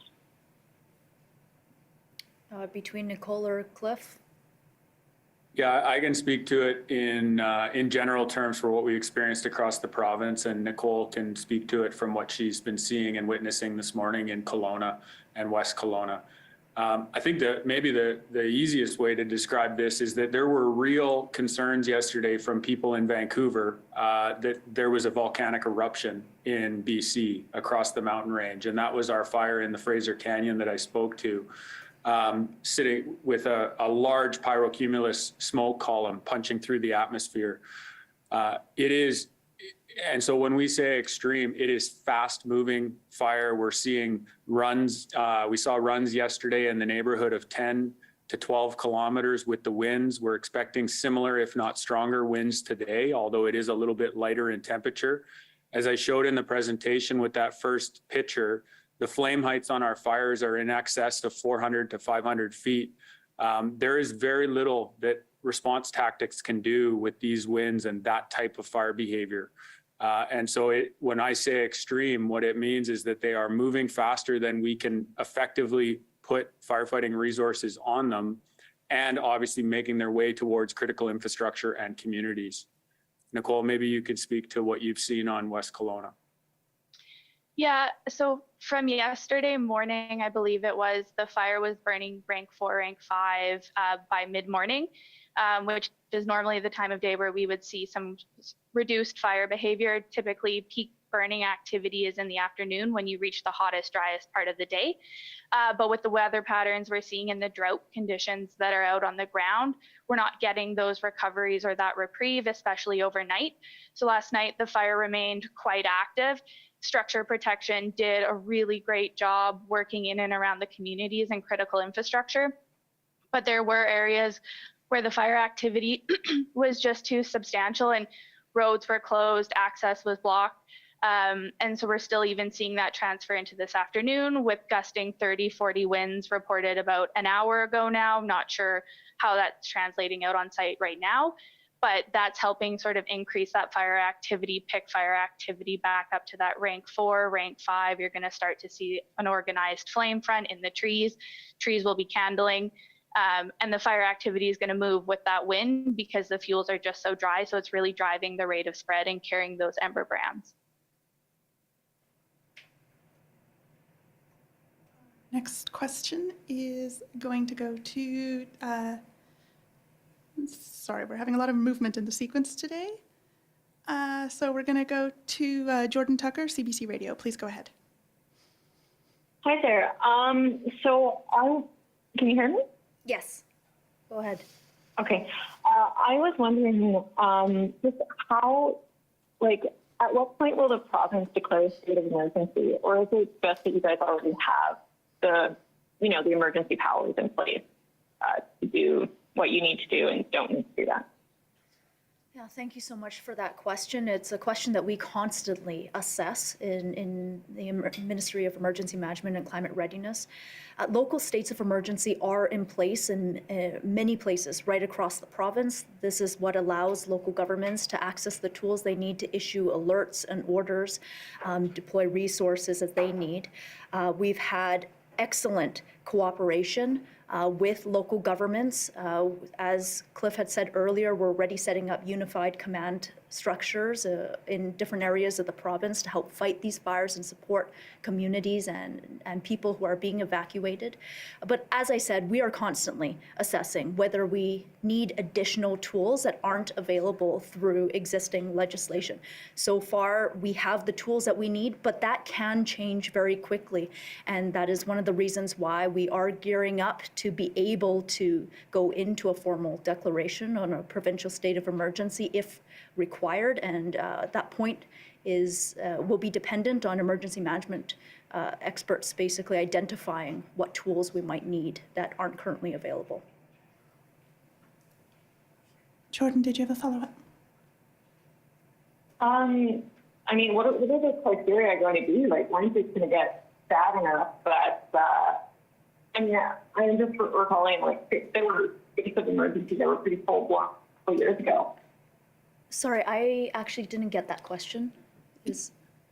S2: Between Nicole or Cliff?
S11: Yeah, I can speak to it in general terms for what we experienced across the province, and Nicole can speak to it from what she's been seeing and witnessing this morning in Kelowna and West Kelowna. I think that maybe the easiest way to describe this is that there were real concerns yesterday from people in Vancouver that there was a volcanic eruption in BC across the mountain range. And that was our fire in the Fraser Canyon that I spoke to, sitting with a large pyrocumulus smoke column punching through the atmosphere. And so when we say extreme, it is fast moving fire. We're seeing runs. We saw runs yesterday in the neighborhood of 10 to 12 kilometers with the winds. We're expecting similar, if not stronger winds today, although it is a little bit lighter in temperature. As I showed in the presentation with that first picture, the flame heights on our fires are in excess of 400 to 500 feet. There is very little that response tactics can do with these winds and that type of fire behavior. And so when I say extreme, what it means is that they are moving faster than we can effectively put firefighting resources on them, and obviously making their way towards critical infrastructure and communities. Nicole, maybe you could speak to what you've seen on West Kelowna.
S8: Yeah, so from yesterday morning, I believe it was, the fire was burning rank 4, rank 5 by mid-morning, which is normally the time of day where we would see some reduced fire behavior. Typically, peak burning activity is in the afternoon when you reach the hottest, driest part of the day. But with the weather patterns we're seeing in the drought conditions that are out on the ground, we're not getting those recoveries or that reprieve, especially overnight. So last night, the fire remained quite active. Structure protection did a really great job working in and around the communities and critical infrastructure. But there were areas where the fire activity was just too substantial and roads were closed, access was blocked. And so we're still even seeing that transfer into this afternoon with gusting 30, 40 winds reported about an hour ago now. I'm not sure how that's translating out on site right now, but that's helping sort of increase that fire activity, pick fire activity back up to that rank 4, rank 5. You're going to start to see an organized flame front in the trees. Trees will be candling. And the fire activity is going to move with that wind because the fuels are just so dry. So it's really driving the rate of spread and carrying those ember brands.
S6: Next question is going to go to Sorry, we're having a lot of movement in the sequence today. So we're going to go to Jordan Tucker, CBC Radio. Please go ahead.
S9: Hi there. Can you hear me?
S2: Yes. Go ahead.
S9: Okay. I was wondering just how, at what point will the province declare a state of emergency, or is it just that you guys already have the emergency powers in place to do what you need to do and don't need to do that?
S2: Yeah, thank you so much for that question. It's a question that we constantly assess in the Ministry of Emergency Management and Climate Readiness. Local states of emergency are in place in many places right across the province. This is what allows local governments to access the tools they need to issue alerts and orders, deploy resources as they need. We've had excellent cooperation with local governments. As Cliff had said earlier, we're already setting up unified command structures in different areas of the province to help fight these fires and support communities and people who are being evacuated. But as I said, we are constantly assessing whether we need additional tools that aren't available through existing legislation. So far, we have the tools that we need, but that can change very quickly. And that is one of the reasons why we are gearing up to be able to go into a formal declaration on a provincial state of emergency if required, and that point will be dependent on emergency management experts basically identifying what tools we might need that aren't currently available.
S6: Jordan, did you have a follow-up?
S9: What are the criteria going to be? Like, when's it going to get bad enough that, I'm just recalling, there were states of emergency that were pretty full-blown a couple years ago.
S2: Sorry, I actually didn't get that question.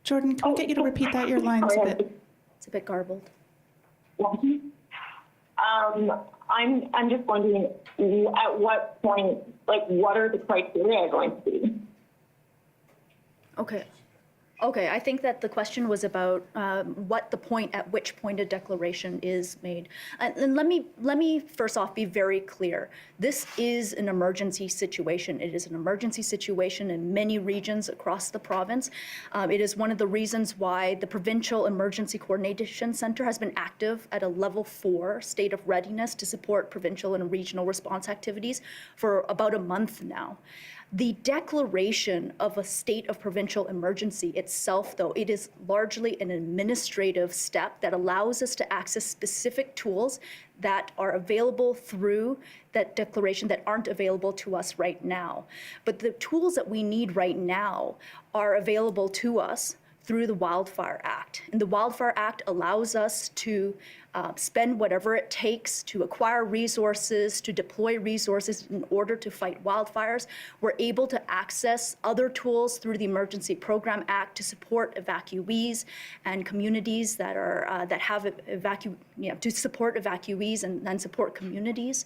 S6: Jordan, can we get you to repeat that? Your line's
S2: it's a bit garbled.
S9: I'm just wondering, at what point, what are the criteria going to be?
S2: Okay, I think that the question was about at which point a declaration is made. And let me first off be very clear. This is an emergency situation. It is an emergency situation in many regions across the province. It is one of the reasons why the Provincial Emergency Coordination Centre has been active at a level 4 state of readiness to support provincial and regional response activities for about a month now. The declaration of a state of provincial emergency itself, though, it is largely an administrative step that allows us to access specific tools that are available through that declaration that aren't available to us right now. But the tools that we need right now are available to us through the Wildfire Act. And the Wildfire Act allows us to spend whatever it takes to acquire resources, to deploy resources in order to fight wildfires. We're able to access other tools through the Emergency Program Act to support evacuees and communities that are to support evacuees and support communities.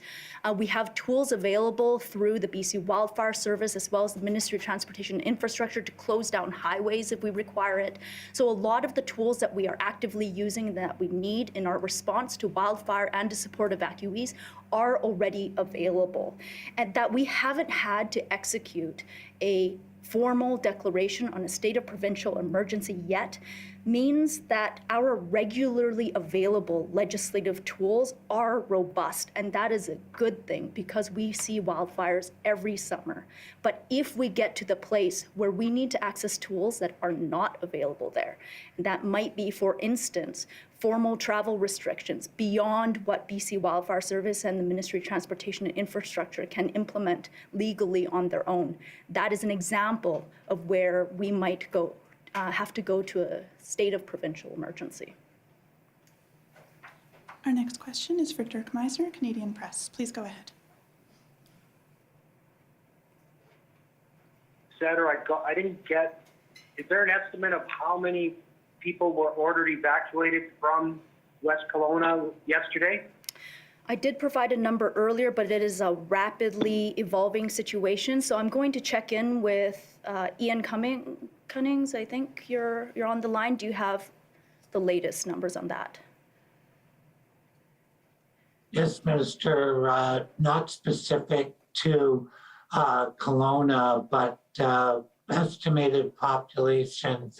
S2: We have tools available through the BC Wildfire Service as well as the Ministry of Transportation and Infrastructure to close down highways if we require it. So a lot of the tools that we are actively using that we need in our response to wildfire and to support evacuees are already available, and that we haven't had to execute a formal declaration on a state of provincial emergency yet means that our regularly available legislative tools are robust, and that is a good thing because we see wildfires every summer. But if we get to the place where we need to access tools that are not available there, and that might be, for instance, formal travel restrictions beyond what BC Wildfire Service and the Ministry of Transportation and Infrastructure can implement legally on their own. That is an example of where we might have to go to a state of provincial emergency.
S6: Our next question is for Dirk Meisner, Canadian Press. Please go ahead.
S7: I didn't get, is there an estimate of how many people were ordered evacuated from West Kelowna yesterday?
S2: I did provide a number earlier, but it is a rapidly evolving situation. So I'm going to check in with Ian Cunnings. I think you're on the line. Do you have the latest numbers on that?
S14: Yes, Minister, not specific
S5: to Kelowna, but estimated population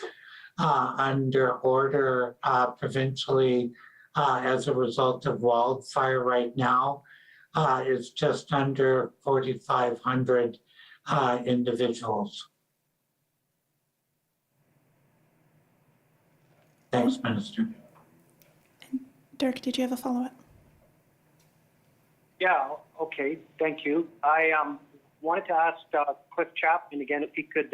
S5: under order provincially as a result of wildfire right now is just under 4,500 individuals. Thanks, Minister.
S6: Dirk, did you have a follow-up?
S14: Yeah, okay, thank you. I wanted to ask Cliff Chapman again if he could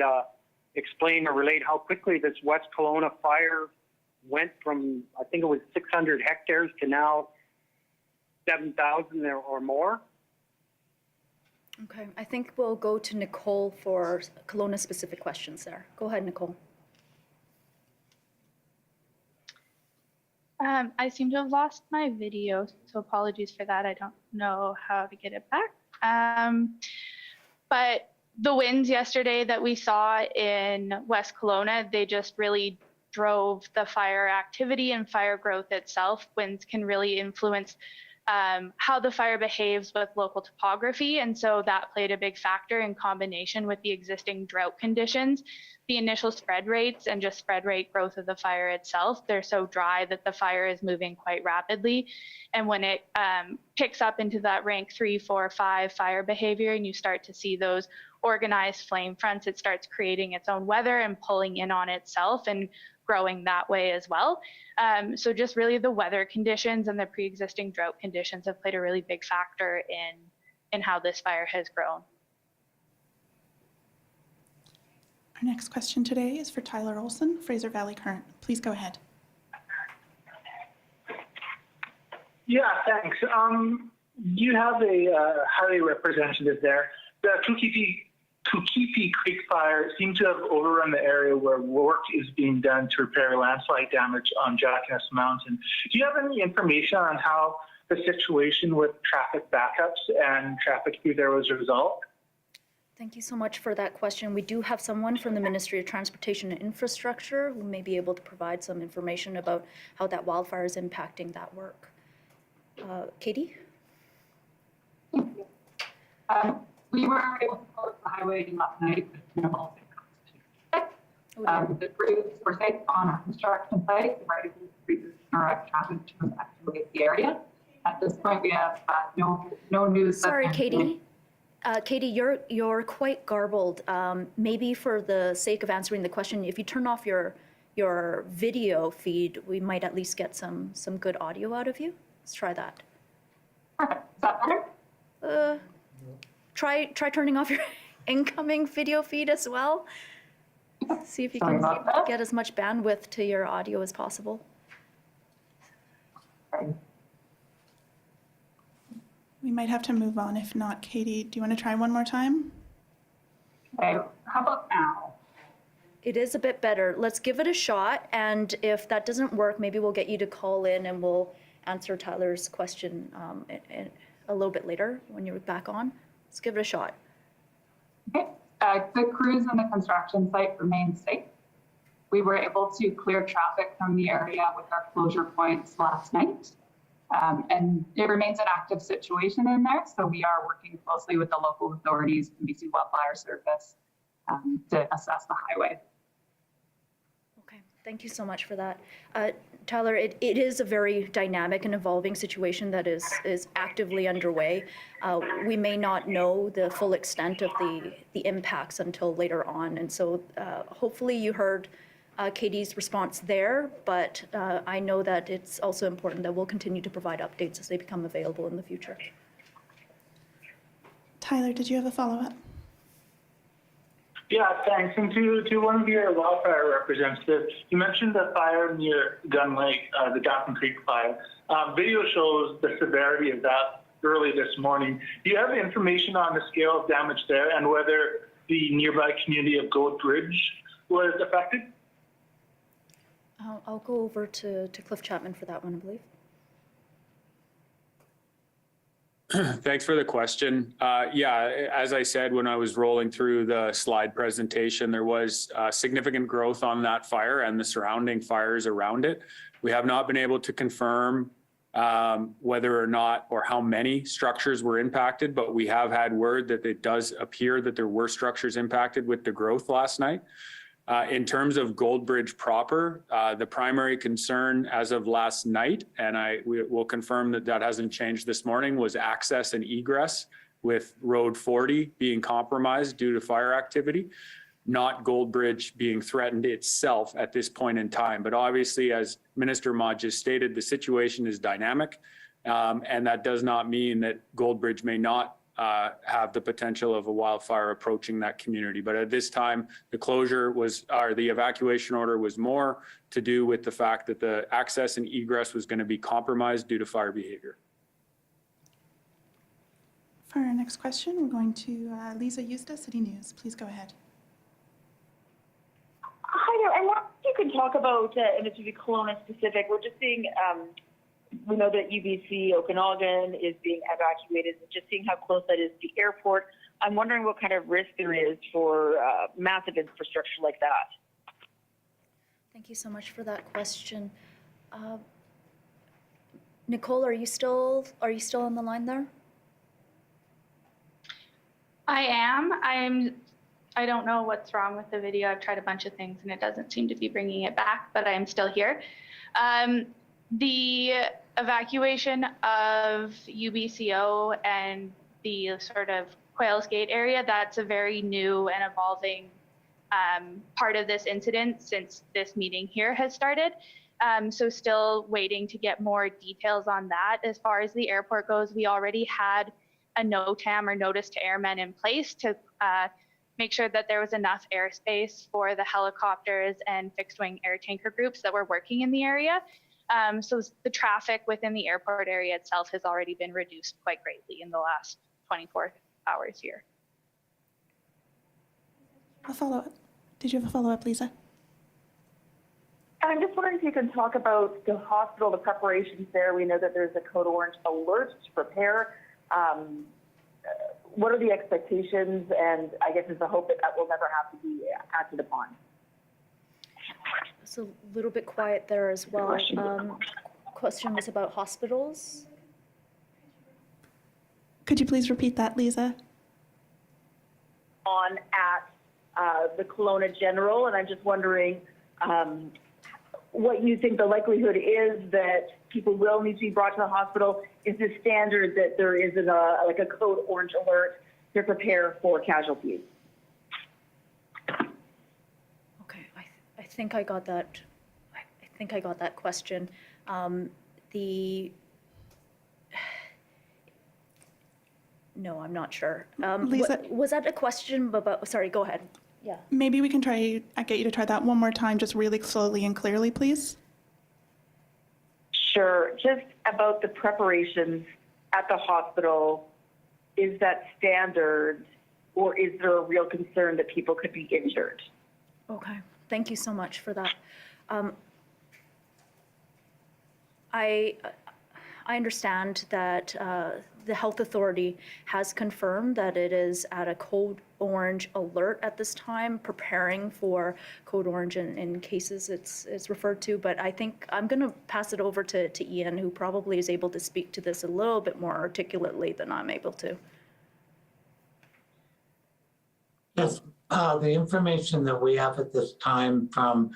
S14: explain or relate how quickly this West Kelowna fire went from, I think it was 600 hectares to now 7,000 or more.
S2: Okay, I think we'll go to Nicole for Kelowna specific questions there. Go ahead, Nicole.
S8: I seem to have lost my video, so apologies for that. I don't know how to get it back. But the winds yesterday that we saw in West Kelowna, they just really drove the fire activity and fire growth itself. Winds can really influence how the fire behaves with local topography. And so that played a big factor in combination with the existing drought conditions. The initial spread rates and just spread rate growth of the fire itself, they're so dry that the fire is moving quite rapidly. And when it picks up into that rank 3, 4, 5 fire behavior, and you start to see those organized flame fronts, it starts creating its own weather and pulling in on itself and growing that way as well. So just really the weather conditions and the pre-existing drought conditions have played a really big factor in how this fire has grown.
S6: Our next question today is for Tyler Olson, Fraser Valley Current. Please go ahead.
S15: Yeah, thanks. You have a highly representative there. The Tukipi Creek fire seems to have overrun the area where work is being done to repair landslide damage on Jackass Mountain. Do you have any information on how the situation with traffic backups and traffic through there was resolved?
S2: Thank you so much for that question. We do have someone from the Ministry of Transportation and Infrastructure who may be able to provide some information about how that wildfire is impacting that work. Katie?
S21: We were able to close the highway last night with minimal the crews were safe on our construction site. We're able to direct traffic to evacuate the area. At this point, we have no news.
S2: Sorry, Katie. Katie, you're quite garbled. Maybe for the sake of answering the question, if you turn off your video feed, we might at least get some good audio out of you. Let's try that.
S21: Perfect. Is that better?
S2: Try turning off your incoming video feed as well. See if you can get as much bandwidth to your audio as possible.
S6: We might have to move on. If not, Katie, do you want to try one more time?
S21: Okay, how about now?
S2: It is a bit better. Let's give it a shot. And if that doesn't work, maybe we'll get you to call in and we'll answer Tyler's question a little bit later when you're back on. Let's give it a shot.
S21: Okay. The crews on the construction site remain safe. We were able to clear traffic from the area with our closure points last night. And it remains an active situation in there. So we are working closely with the local authorities and BC Wildfire Service to assess the highway.
S2: Okay, thank you so much for that. Tyler, it is a very dynamic and evolving situation that is actively underway. We may not know the full extent of the impacts until later on. And so hopefully you heard Katie's response there, but I know that it's also important that we'll continue to provide updates as they become available in the future.
S6: Tyler, did you have a follow-up?
S15: Yeah, thanks. And to one of your wildfire representatives, you mentioned the fire near Gun Lake, the Dawson Creek fire. Video shows the severity of that early this morning. Do you have information on the scale of damage there and whether the nearby community of Goat Ridge was affected?
S2: I'll go over to Cliff Chapman for that one, I believe.
S11: Thanks for the question. Yeah, as I said, when I was rolling through the slide presentation, there was significant growth on that fire and the surrounding fires around it. We have not been able to confirm whether or not or how many structures were impacted, but we have had word that it does appear that there were structures impacted with the growth last night. In terms of Goldbridge proper, the primary concern as of last night, and we will confirm that that hasn't changed this morning, was access and egress, with Road 40 being compromised due to fire activity, not Goldbridge being threatened itself at this point in time. But obviously, as Minister Ma just stated, the situation is dynamic, and that does not mean that Goldbridge may not have the potential of a wildfire approaching that community. But at this time, the closure the evacuation order was more to do with the fact that the access and egress was going to be compromised due to fire behavior.
S6: For our next question, we're going to Lisa Eustace, City News. Please go ahead.
S10: Hi there. I wonder if you could talk about, and it's to be Kelowna specific, we're just seeing, we know that UBC Okanagan is being evacuated, and just seeing how close that is to the airport. I'm wondering what kind of risk there is for massive infrastructure like that.
S2: Thank you so much for that question. Nicole, are you still on the line there?
S8: I am. I don't know what's wrong with the video. I've tried a bunch of things and it doesn't seem to be bringing it back, but I'm still here. The evacuation of UBCO and the sort of Quails Gate area, that's a very new and evolving part of this incident since this meeting here has started. So still waiting to get more details on that. As far as the airport goes, we already had a NOTAM or notice to airmen in place to make sure that there was enough airspace for the helicopters and fixed wing air tanker groups that were working in the area. So the traffic within the airport area itself has already been reduced quite greatly in the last 24 hours here.
S6: A follow-up. Did you have a follow-up, Lisa?
S10: I'm just wondering if you can talk about the hospital, the preparations there. We know that there's a code orange alert to prepare. What are the expectations, and I guess is the hope that that will never have to be acted upon?
S2: It's a little bit quiet there as well. Question was about hospitals.
S6: Could you please repeat that, Lisa?
S10: On at the Kelowna General, and I'm just wondering what you think the likelihood is that people will need to be brought to the hospital. Is it standard that there isn't like a code orange alert to prepare for casualties?
S2: Okay, I think I got that. I think I got that question. No, I'm not sure.
S6: Lisa,
S2: was that a question about? Sorry, go ahead. Yeah.
S6: Maybe we can get you to try that one more time, just really slowly and clearly, please.
S10: Sure. Just about the preparations at the hospital, is that standard, or is there a real concern that people could be injured?
S2: Okay. Thank you so much for that. I understand that the health authority has confirmed that it is at a code orange alert at this time, preparing for code orange in cases it's referred to. But I think I'm going to pass it over to Ian, who probably is able to speak to this a little bit more articulately than I'm able to.
S5: Yes, the information that we have at this time from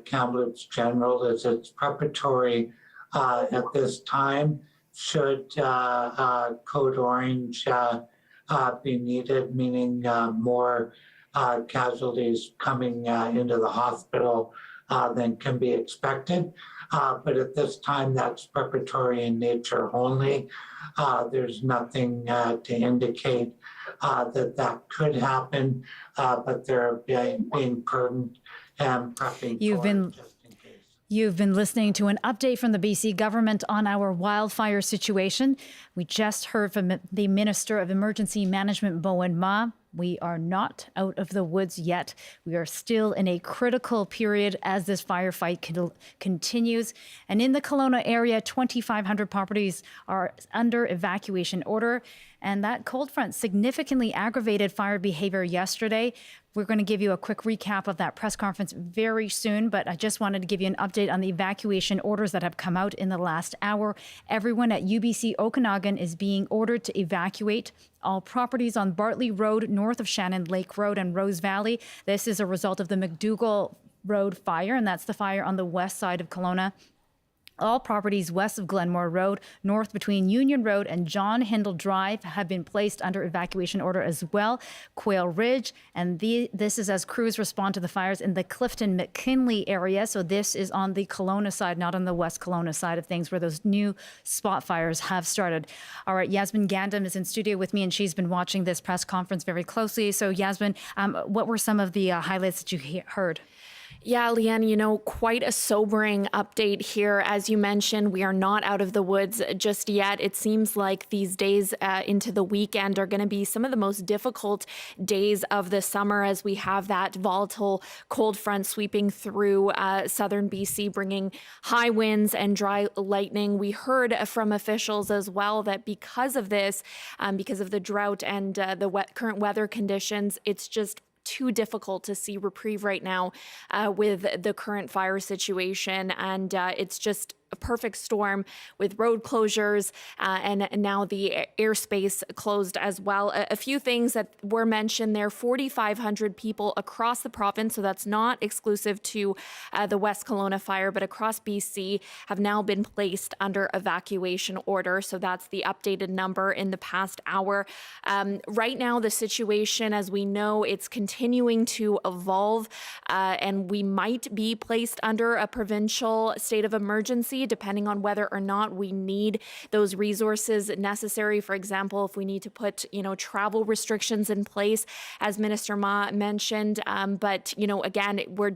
S5: Kamloops General is it's preparatory at this time. Should code orange be needed, meaning more casualties coming into the hospital than can be expected. But at this time, that's preparatory in nature only. There's nothing to indicate that could happen, but they're being prudent and prepping for it.
S1: You've been listening to an update from the BC government on our wildfire situation. We just heard from the Minister of Emergency Management, Bowen Ma. We are not out of the woods yet. We are still in a critical period as this firefight continues. And in the Kelowna area, 2,500 properties are under evacuation order. And that cold front significantly aggravated fire behavior yesterday. We're going to give you a quick recap of that press conference very soon, but I just wanted to give you an update on the evacuation orders that have come out in the last hour. Everyone at UBC Okanagan is being ordered to evacuate all properties on Bartley Road, north of Shannon Lake Road and Rose Valley. This is a result of the McDougall Road fire, and that's the fire on the west side of Kelowna. All properties west of Glenmore Road, north between Union Road and John Hindle Drive have been placed under evacuation order as well. Quail Ridge, and this is as crews respond to the fires in the Clifton-McKinley area. So this is on the Kelowna side, not on the West Kelowna side of things, where those new spot fires have started. All right, Yasmin Gandam is in studio with me, and she's been watching this press conference very closely. So Yasmin, what were some of the highlights that you heard?
S13: Yeah, Leanne, quite a sobering update here. As you mentioned, we are not out of the woods just yet. It seems like these days into the weekend are going to be some of the most difficult days of the summer as we have that volatile cold front sweeping through southern BC, bringing high winds and dry lightning. We heard from officials as well that because of this, because of the drought and the current weather conditions, it's just too difficult to see reprieve right now with the current fire situation. And it's just a perfect storm with road closures and now the airspace closed as well. A few things that were mentioned there, 4,500 people across the province, so that's not exclusive to the West Kelowna fire, but across BC have now been placed under evacuation order. So that's the updated number in the past hour. Right now, the situation, as we know, it's continuing to evolve and we might be placed under a provincial state of emergency, depending on whether or not we need those resources necessary. For example, if we need to put, travel restrictions in place, as Minister Ma mentioned. But, again, we're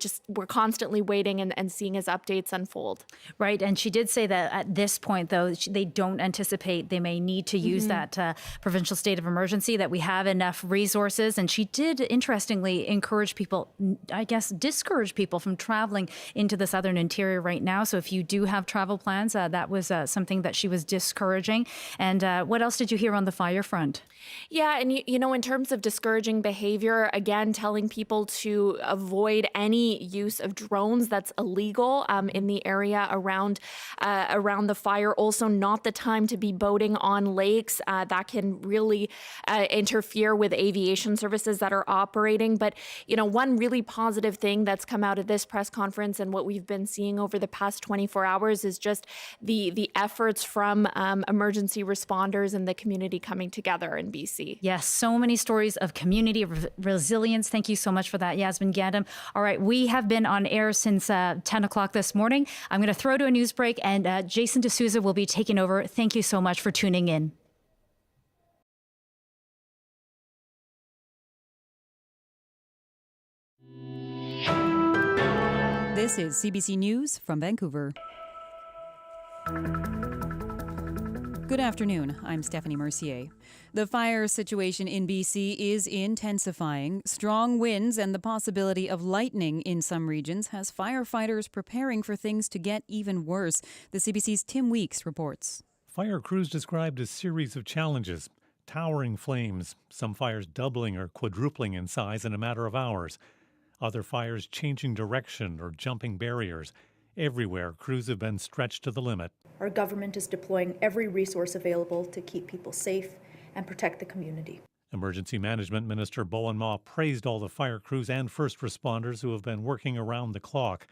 S13: constantly waiting and seeing as updates unfold.
S1: Right. And she did say that at this point, though, they don't anticipate they may need to use that provincial state of emergency, that we have enough resources. And she did, interestingly, encourage people, discourage people from traveling into the southern interior right now. So if you do have travel plans, that was something that she was discouraging. And what else did you hear on the fire front?
S13: Yeah, and in terms of discouraging behavior, again, telling people to avoid any use of drones that's illegal in the area around the fire. Also, not the time to be boating on lakes. That can really interfere with aviation services that are operating. But, one really positive thing that's come out of this press conference and what we've been seeing over the past 24 hours is just the efforts from emergency responders and the community coming together in BC.
S1: Yes, so many stories of community resilience. Thank you so much for that, Yasmin Gandam. All right, we have been on air since 10 o'clock this morning. I'm going to throw to a news break, and Jason D'Souza will be taking over. Thank you so much for tuning in.
S20: This is CBC News from Vancouver. Good afternoon. I'm Stephanie Mercier. The fire situation in BC is intensifying. Strong winds and the possibility of lightning in some regions has firefighters preparing for things to get even worse. The CBC's Tim Weeks reports.
S16: Fire crews described a series of challenges. Towering flames, some fires doubling or quadrupling in size in a matter of hours. Other fires changing direction or jumping barriers. Everywhere, crews have been stretched to the limit.
S2: Our government is deploying every resource available to keep people safe and protect the community.
S16: Emergency Management Minister Bowen Ma praised all the fire crews and first responders who have been working around the clock.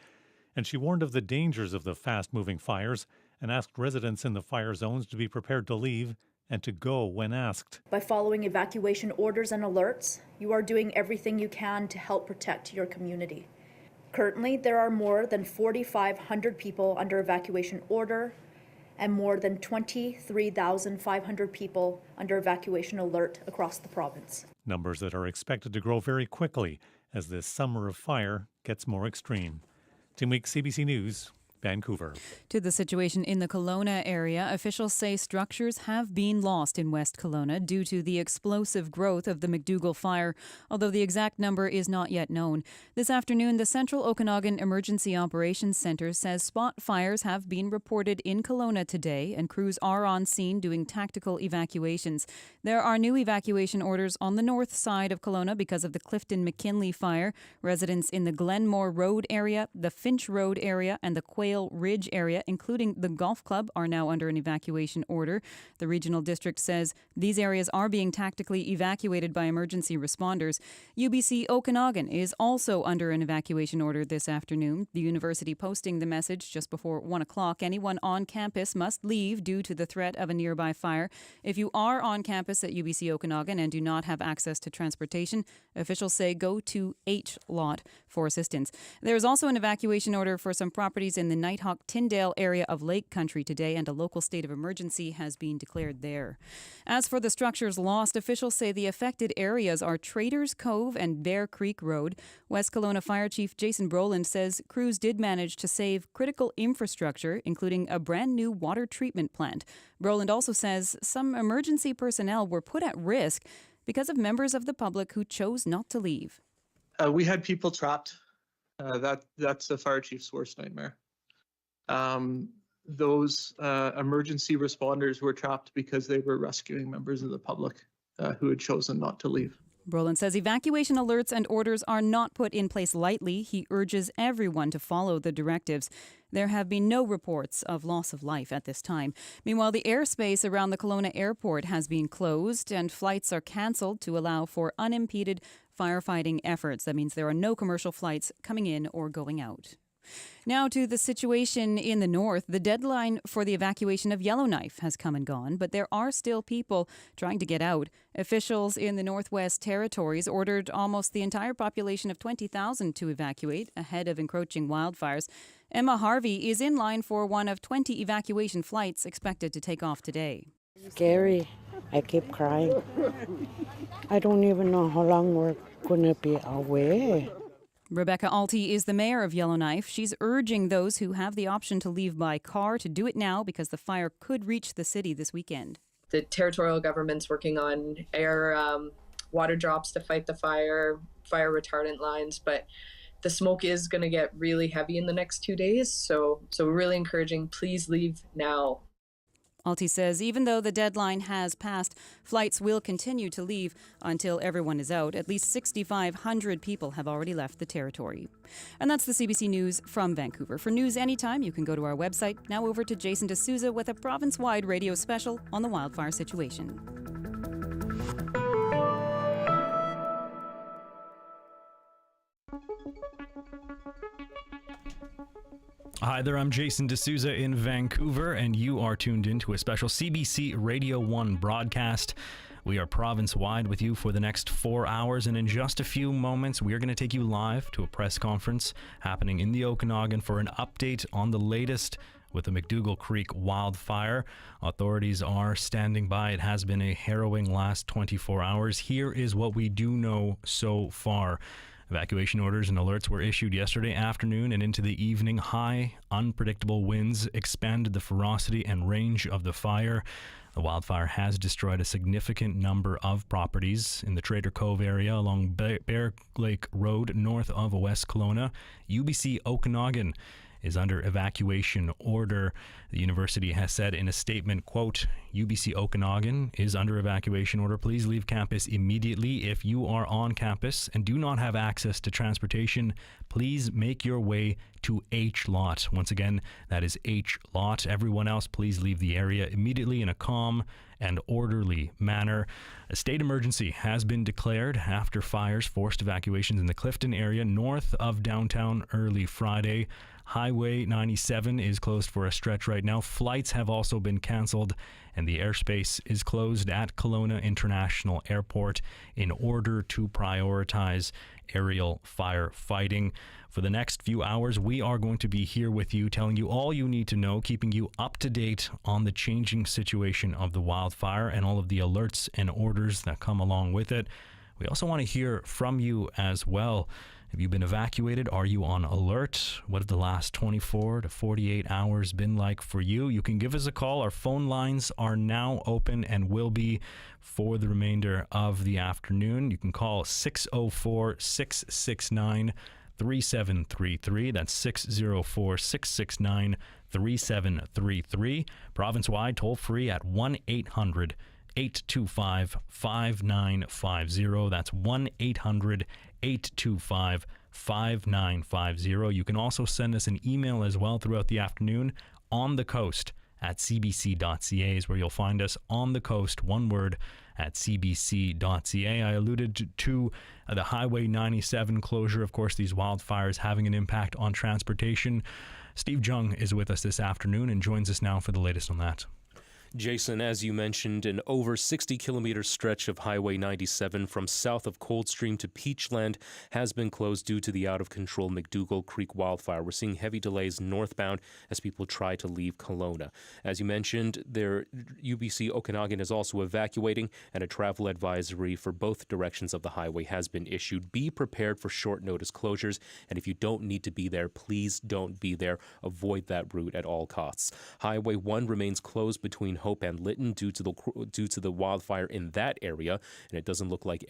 S16: And she warned of the dangers of the fast-moving fires and asked residents in the fire zones to be prepared to leave and to go when asked.
S2: By following evacuation orders and alerts, you are doing everything you can to help protect your community. Currently, there are more than 4,500 people under evacuation order and more than 23,500 people under evacuation alert across the province.
S16: Numbers that are expected to grow very quickly as this summer of fire gets more extreme. Tim Weeks, CBC News, Vancouver.
S20: To the situation in the Kelowna area, officials say structures have been lost in West Kelowna due to the explosive growth of the McDougall fire, although the exact number is not yet known. This afternoon, the Central Okanagan Emergency Operations Centre says spot fires have been reported in Kelowna today, and crews are on scene doing tactical evacuations. There are new evacuation orders on the north side of Kelowna because of the Clifton-McKinley fire. Residents in the Glenmore Road area, the Finch Road area, and the Quail Ridge area, including the golf club, are now under an evacuation order. The regional district says these areas are being tactically evacuated by emergency responders. UBC Okanagan is also under an evacuation order this afternoon. The university posting the message just before 1 o'clock. Anyone on campus must leave due to the threat of a nearby fire. If you are on campus at UBC Okanagan and do not have access to transportation, officials say go to H lot for assistance. There is also an evacuation order for some properties in the Nighthawk-Tyndale area of Lake Country today, and a local state of emergency has been declared there. As for the structures lost, officials say the affected areas are Traders Cove and Bear Creek Road. West Kelowna Fire Chief Jason Brolin says crews did manage to save critical infrastructure, including a brand new water treatment plant. Brolin also says some emergency personnel were put at risk because of members of the public who chose not to leave.
S17: We had people trapped. That's the fire chief's worst nightmare. Those emergency responders were trapped because they were rescuing members of the public who had chosen not to leave.
S20: Brolin says evacuation alerts and orders are not put in place lightly. He urges everyone to follow the directives. There have been no reports of loss of life at this time. Meanwhile, the airspace around the Kelowna airport has been closed and flights are cancelled to allow for unimpeded firefighting efforts. That means there are no commercial flights coming in or going out. Now to the situation in the north. The deadline for the evacuation of Yellowknife has come and gone, but there are still people trying to get out. Officials in the Northwest Territories ordered almost the entire population of 20,000 to evacuate ahead of encroaching wildfires. Emma Harvey is in line for one of 20 evacuation flights expected to take off today.
S18: Scary. I keep crying. I don't even know how long we're going to be away.
S20: Rebecca Alty is the mayor of Yellowknife. She's urging those who have the option to leave by car to do it now because the fire could reach the city this weekend.
S19: The territorial government's working on air water drops to fight the fire retardant lines, but the smoke is going to get really heavy in the next 2 days. So we're really encouraging, please leave now.
S20: Alty says even though the deadline has passed, flights will continue to leave until everyone is out. At least 6,500 people have already left the territory. And that's the CBC News from Vancouver. For news anytime, you can go to our website. Now over to Jason D'Souza with a province-wide radio special on the wildfire situation.
S22: Hi there, I'm Jason D'Souza in Vancouver, and you are tuned in to a special CBC Radio 1 broadcast. We are province-wide with you for the next 4 hours, and in just a few moments, we are going to take you live to a press conference happening in the Okanagan for an update on the latest with the McDougall Creek wildfire. Authorities are standing by. It has been a harrowing last 24 hours. Here is what we do know so far. Evacuation orders and alerts were issued yesterday afternoon and into the evening. High, unpredictable winds expanded the ferocity and range of the fire. The wildfire has destroyed a significant number of properties in the Trader Cove area along Bear Lake Road north of West Kelowna. UBC Okanagan is under evacuation order. The university has said in a statement, quote, UBC Okanagan is under evacuation order. Please leave campus immediately. If you are on campus and do not have access to transportation, please make your way to H lot. Once again, that is H lot. Everyone else, please leave the area immediately in a calm and orderly manner. A state emergency has been declared after fires forced evacuations in the Clifton area north of downtown early Friday. Highway 97 is closed for a stretch right now. Flights have also been canceled, and the airspace is closed at Kelowna International Airport in order to prioritize aerial firefighting. For the next few hours, we are going to be here with you, telling you all you need to know, keeping you up to date on the changing situation of the wildfire and all of the alerts and orders that come along with it. We also want to hear from you as well. Have you been evacuated? Are you on alert? What have the last 24 to 48 hours been like for you? You can give us a call. Our phone lines are now open and will be for the remainder of the afternoon. You can call 604-669-3733. That's 604-669-3733. Province-wide, toll-free at 1-800-825-5950. That's 1-800-825-5950. You can also send us an email as well throughout the afternoon. On the Coast at cbc.ca is where you'll find us. On the Coast, one word, at cbc.ca. I alluded to the Highway 97 closure. Of course, these wildfires having an impact on transportation. Steve Jung is with us this afternoon and joins us now for the latest on that.
S4: Jason, as you mentioned, an over 60-kilometer stretch of Highway 97 from south of Coldstream to Peachland has been closed due to the out-of-control McDougall Creek wildfire. We're seeing heavy delays northbound as people try to leave Kelowna. As you mentioned, UBC Okanagan is also evacuating, and a travel advisory for both directions of the highway has been issued. Be prepared for short-notice closures, and if you don't need to be there, please don't be there. Avoid that route at all costs. Highway 1 remains closed between Hope and Lytton due to the wildfire in that area, and it doesn't look like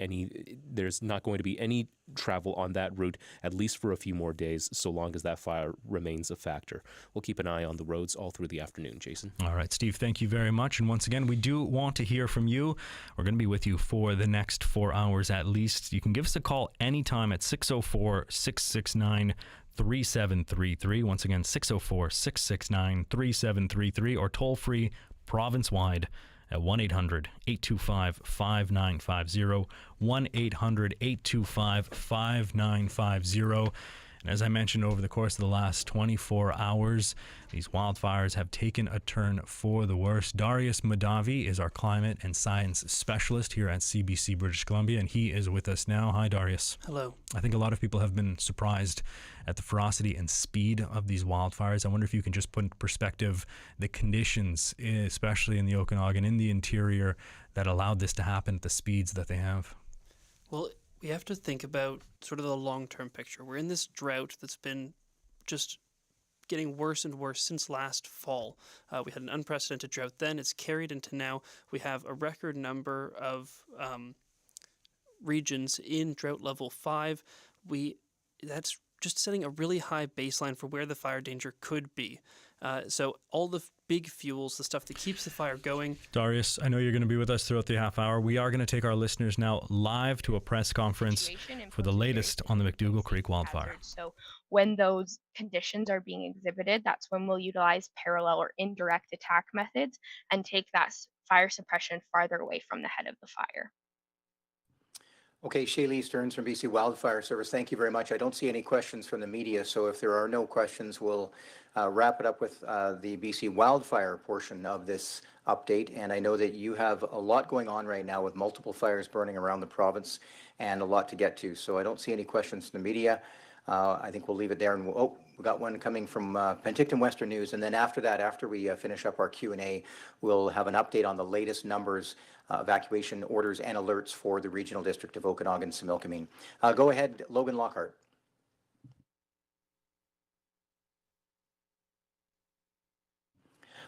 S4: there's not going to be any travel on that route at least for a few more days, so long as that fire remains a factor. We'll keep an eye on the roads all through the afternoon, Jason.
S22: All right, Steve, thank you very much. And once again, we do want to hear from you. We're going to be with you for the next 4 hours at least. You can give us a call anytime at 604-669-3733. Once again, 604-669-3733, or toll free province-wide at 1-800-825-5950, 1-800-825-5950. And as I mentioned, over the course of the last 24 hours, these wildfires have taken a turn for the worse. Darius Madavi is our climate and science specialist here at CBC British Columbia, and he is with us now. Hi, Darius.
S12: Hello.
S22: I think a lot of people have been surprised at the ferocity and speed of these wildfires. I wonder if you can just put in perspective the conditions, especially in the Okanagan, in the interior, that allowed this to happen at the speeds that they have.
S12: Well, we have to think about sort of the long-term picture. We're in this drought that's been just getting worse and worse since last fall. We had an unprecedented drought then. It's carried into now. We have a record number of regions in drought level 5. That's just setting a really high baseline for where the fire danger could be. So all the big fuels, the stuff that keeps the fire going.
S22: Darius, I know you're going to be with us throughout the half hour. We are going to take our listeners now live to a press conference for the latest on the McDougall Creek wildfire.
S23: So when those conditions are being exhibited, that's when we'll utilize parallel or indirect attack methods and take that fire suppression farther away from the head of the fire.
S24: Okay, Shaylee Stearns from BC Wildfire Service, thank you very much. I don't see any questions from the media, so if there are no questions, we'll wrap it up with the BC Wildfire portion of this update. And I know that you have a lot going on right now with multiple fires burning around the province and a lot to get to. So I don't see any questions from the media. I think we'll leave it there. And we got one coming from Penticton Western News. And then after that, after we finish up our Q&A, we'll have an update on the latest numbers, evacuation orders and alerts for the Regional District of Okanagan-Similkameen. Go ahead, Logan Lockhart.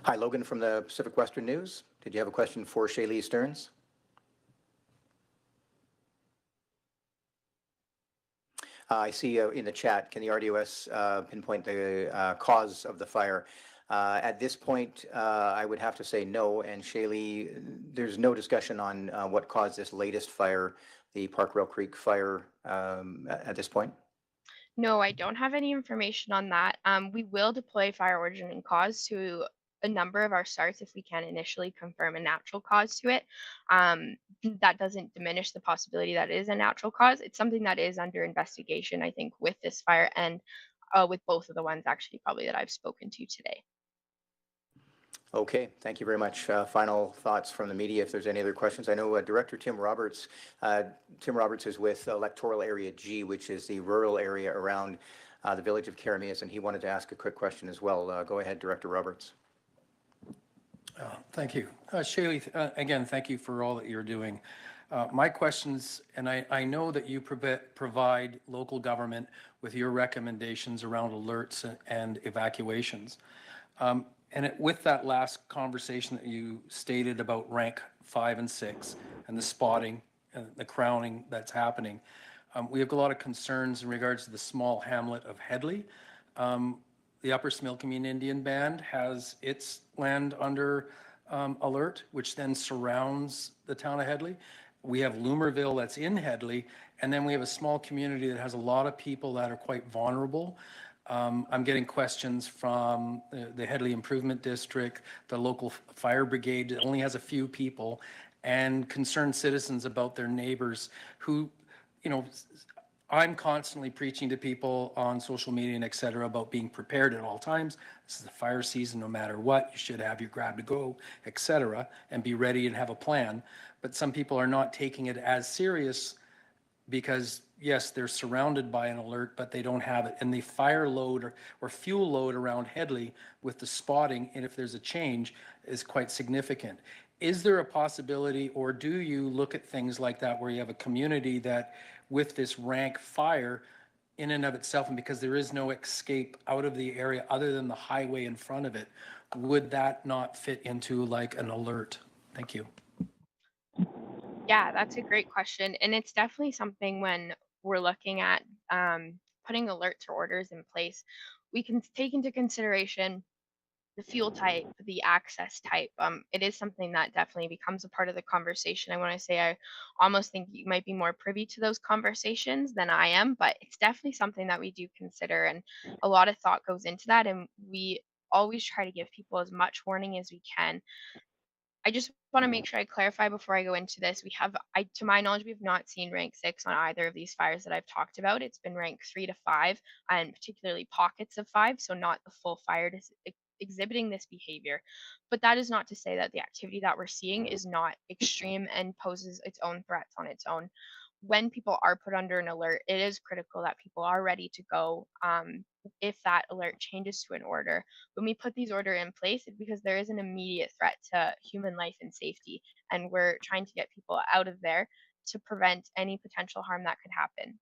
S24: Hi, Logan from the Pacific Western News. Did you have a question for Shaylee Stearns? I see in the chat, can the RDOS pinpoint the cause of the fire? At this point, I would have to say no. And Shaylee, there's no discussion on what caused this latest fire, the Park Rail Creek fire, at this point?
S23: No, I don't have any information on that. We will deploy fire origin and cause to a number of our starts if we can initially confirm a natural cause to it. That doesn't diminish the possibility that it is a natural cause. It's something that is under investigation, I think, with this fire and with both of the ones actually probably that I've spoken to today.
S24: Okay, thank you very much. Final thoughts from the media if there's any other questions. I know Director Tim Roberts is with Electoral Area G, which is the rural area around the village of Karamias, and he wanted to ask a quick question as well. Go ahead, Director Roberts.
S25: Thank you. Shaylee, again, thank you for all that you're doing.
S3: My questions, and I know that you provide local government with your recommendations around alerts and evacuations. With that last conversation that you stated about rank 5 and 6 and the spotting, the crowning that's happening, we have a lot of concerns in regards to the small hamlet of Headley. The Upper Smilkameen Indian Band has its land under alert, which then surrounds the town of Headley. We have Loomerville that's in Headley, and then we have a small community that has a lot of people that are quite vulnerable. I'm getting questions from the Headley Improvement District, the local fire brigade that only has a few people, and concerned citizens about their neighbors who, I'm constantly preaching to people on social media and et cetera about being prepared at all times. This is the fire season, no matter what, you should have your grab to go, et cetera, and be ready and have a plan. But some people are not taking it as serious because yes, they're surrounded by an alert, but they don't have it. And the fire load or fuel load around Headley with the spotting, and if there's a change, is quite significant. Is there a possibility, or do you look at things like that where you have a community that with this rank fire in and of itself, and because there is no escape out of the area other than the highway in front of it, would that not fit into like an alert? Thank you.
S23: Yeah, that's a great question. And it's definitely something when we're looking at putting alerts or orders in place, we can take into consideration the fuel type, the access type. It is something that definitely becomes a part of the conversation. I want to say I almost think you might be more privy to those conversations than I am, but it's definitely something that we do consider, and a lot of thought goes into that. And we always try to give people as much warning as we can. I just want to make sure I clarify before I go into this. To my knowledge, we have not seen rank 6 on either of these fires that I've talked about. It's been rank 3 to 5, and particularly pockets of 5, so not the full fire exhibiting this behavior. But that is not to say that the activity that we're seeing is not extreme and poses its own threats on its own. When people are put under an alert, it is critical that people are ready to go if that alert changes to an order. When we put these orders in place, it's because there is an immediate threat to human life and safety, and we're trying to get people out of there to prevent any potential harm that could happen.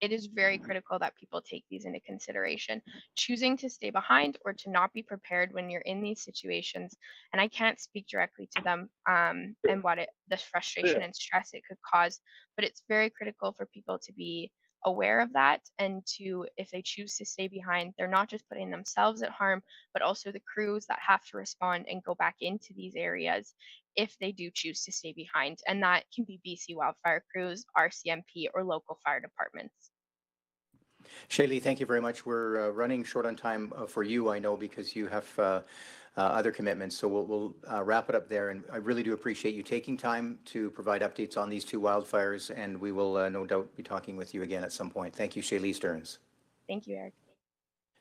S23: It is very critical that people take these into consideration. Choosing to stay behind or to not be prepared when you're in these situations, and I can't speak directly to them and the frustration and stress it could cause, but it's very critical for people to be aware of that, and to, if they choose to stay behind, they're not just putting themselves at harm, but also the crews that have to respond and go back into these areas if they do choose to stay behind. And that can be BC wildfire crews, RCMP, or local fire departments.
S24: Shaylee, thank you very much. We're running short on time for you, I know, because you have other commitments. So we'll wrap it up there. And I really do appreciate you taking time to provide updates on these two wildfires. And we will no doubt be talking with you again at some point. Thank you, Shaylee Stearns.
S23: Thank you, Eric.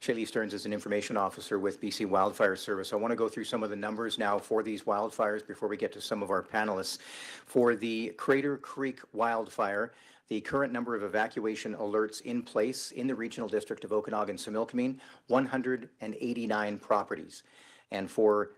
S24: Shaylee Stearns is an information officer with BC Wildfire Service. I want to go through some of the numbers now for these wildfires before we get to some of our panelists. For the Crater Creek wildfire, the current number of evacuation alerts in place in the regional district of Okanagan-Similkameen, 189 properties. And for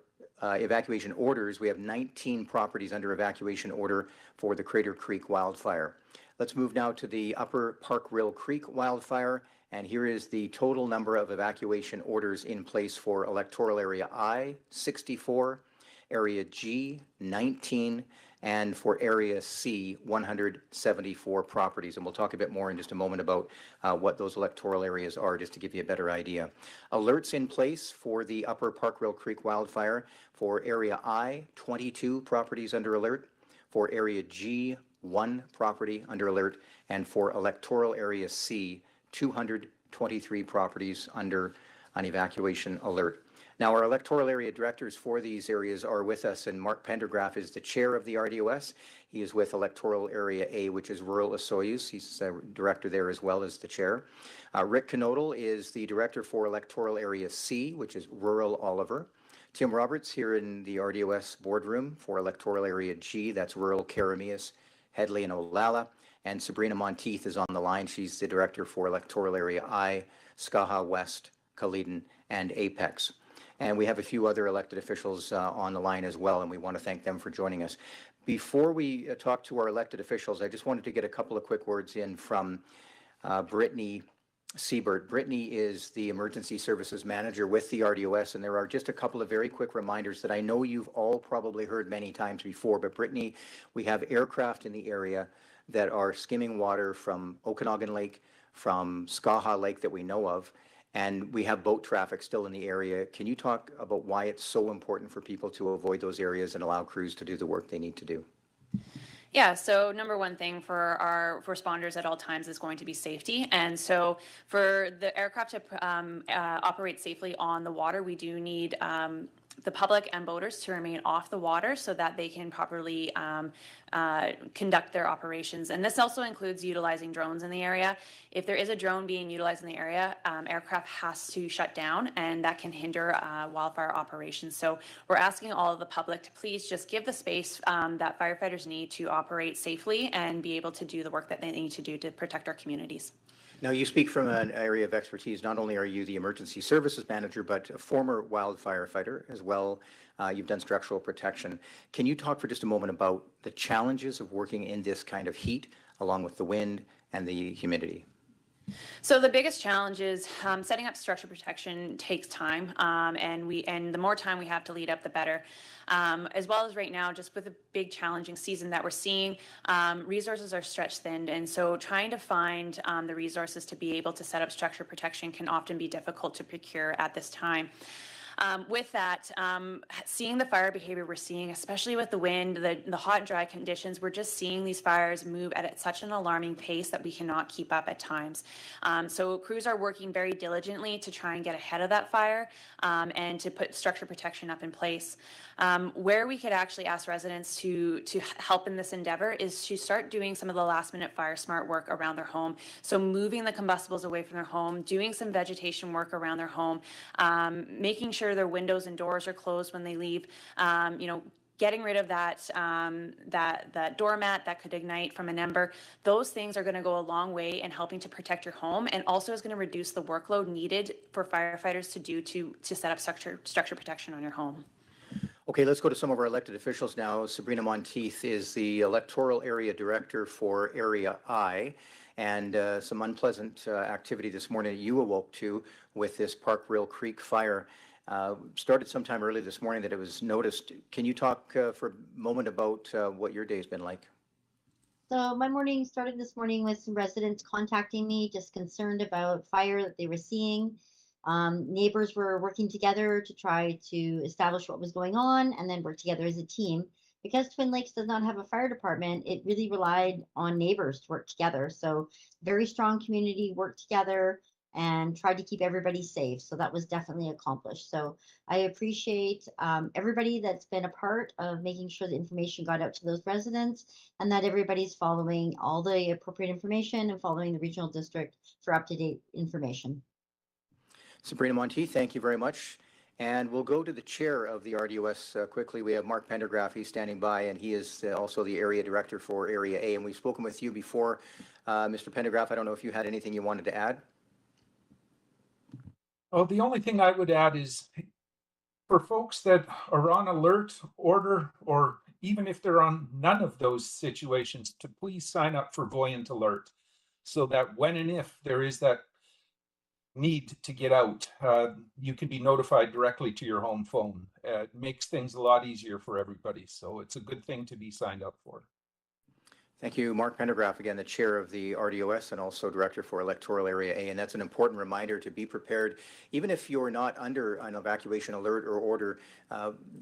S24: evacuation orders, we have 19 properties under evacuation order for the Crater Creek wildfire. Let's move now to the Upper Park-Rill Creek wildfire. And here is the total number of evacuation orders in place for electoral area I, 64, area G, 19, and for area C, 174 properties. And we'll talk a bit more in just a moment about what those electoral areas are, just to give you a better idea. Alerts in place for the Upper Park-Rill Creek wildfire. For area I, 22 properties under alert. For area G, 1 property under alert. And for electoral area C, 223 properties under an evacuation alert. Now, our electoral area directors for these areas are with us, and Mark Pendergraft is the chair of the RDOS. He is with electoral area A, which is rural Osoyoos. He's a director there as well as the chair. Rick Knodel is the director for electoral area C, which is rural Oliver. Tim Roberts here in the RDOS boardroom for electoral area G, that's rural Karameas, Headley, and Olalla. And Sabrina Monteith is on the line. She's the director for electoral area I, Skaha West, Kaleden, and Apex. And we have a few other elected officials on the line as well, and we want to thank them for joining us. Before we talk to our elected officials, I just wanted to get a couple of quick words in from Brittany Siebert. Brittany is the Emergency Services Manager with the RDOS, and there are just a couple of very quick reminders that I know you've all probably heard many times before, but Brittany, we have aircraft in the area that are skimming water from Okanagan Lake, from Skaha Lake that we know of, and we have boat traffic still in the area. Can you talk about why it's so important for people to avoid those areas and allow crews to do the work they need to do?
S7: Yeah, so number one thing for our responders at all times is going to be safety. And so for the aircraft to operate safely on the water, we do need the public and boaters to remain off the water so that they can properly conduct their operations. And this also includes utilizing drones in the area. If there is a drone being utilized in the area, aircraft has to shut down, and that can hinder wildfire operations. So we're asking all of the public to please just give the space that firefighters need to operate safely and be able to do the work that they need to do to protect our communities.
S24: Now, you speak from an area of expertise. Not only are you the Emergency Services Manager, but a former wildfire fighter as well. You've done structural protection. Can you talk for just a moment about the challenges of working in this kind of heat, along with the wind and the humidity?
S7: So the biggest challenge is setting up structure protection takes time, and the more time we have to lead up, the better. As well as right now, just with a big challenging season that we're seeing, resources are stretched thin, and so trying to find the resources to be able to set up structure protection can often be difficult to procure at this time. With that, seeing the fire behavior we're seeing, especially with the wind, the hot and dry conditions, we're just seeing these fires move at such an alarming pace that we cannot keep up at times. So crews are working very diligently to try and get ahead of that fire and to put structure protection up in place. Where we could actually ask residents to help in this endeavor is to start doing some of the last minute fire smart work around their home. So moving the combustibles away from their home, doing some vegetation work around their home, making sure their windows and doors are closed when they leave, getting rid of that doormat that could ignite from an ember. Those things are going to go a long way in helping to protect your home, and also is going to reduce the workload needed for firefighters to do to set up structure protection on your home.
S24: Okay, let's go to some of our elected officials now. Sabrina Monteith is the Electoral Area Director for Area I, and some unpleasant activity this morning that you awoke to with this Park Rail Creek fire. Started sometime early this morning that it was noticed. Can you talk for a moment about what your day's been like?
S9: So my morning started this morning with some residents contacting me, just concerned about fire that they were seeing. Neighbors were working together to try to establish what was going on and then work together as a team. Because Twin Lakes does not have a fire department, it really relied on neighbors to work together. So very strong community worked together and tried to keep everybody safe. So that was definitely accomplished. So I appreciate everybody that's been a part of making sure the information got out to those residents and that everybody's following all the appropriate information and following the regional district for up-to-date information.
S24: Sabrina Monteith, thank you very much. And we'll go to the chair of the RDOS quickly. We have Mark Pendergraft. He's standing by, and he is also the area director for Area A. And we've spoken with you before. Mr. Pendergraft, I don't know if you had anything you wanted to add.
S14: Oh, the only thing I would add is for folks that are on alert, order, or even if they're on none of those situations, to please sign up for Voyant Alert so that when and if there is that need to get out, you can be notified directly to your home phone. It makes things a lot easier for everybody. So it's a good thing to be signed up for.
S24: Thank you, Mark Pendergraft, again, the chair of the RDOS and also director for Electoral Area A. And that's an important reminder to be prepared, even if you're not under an evacuation alert or order.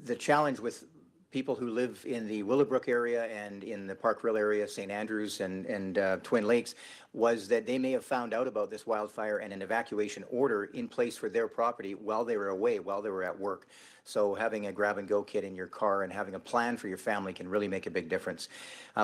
S24: The challenge with people who live in the Willowbrook area and in the Park Rail area, St. Andrews and Twin Lakes, was that they may have found out about this wildfire and an evacuation order in place for their property while they were away, while they were at work. So having a grab-and-go kit in your car and having a plan for your family can really make a big difference.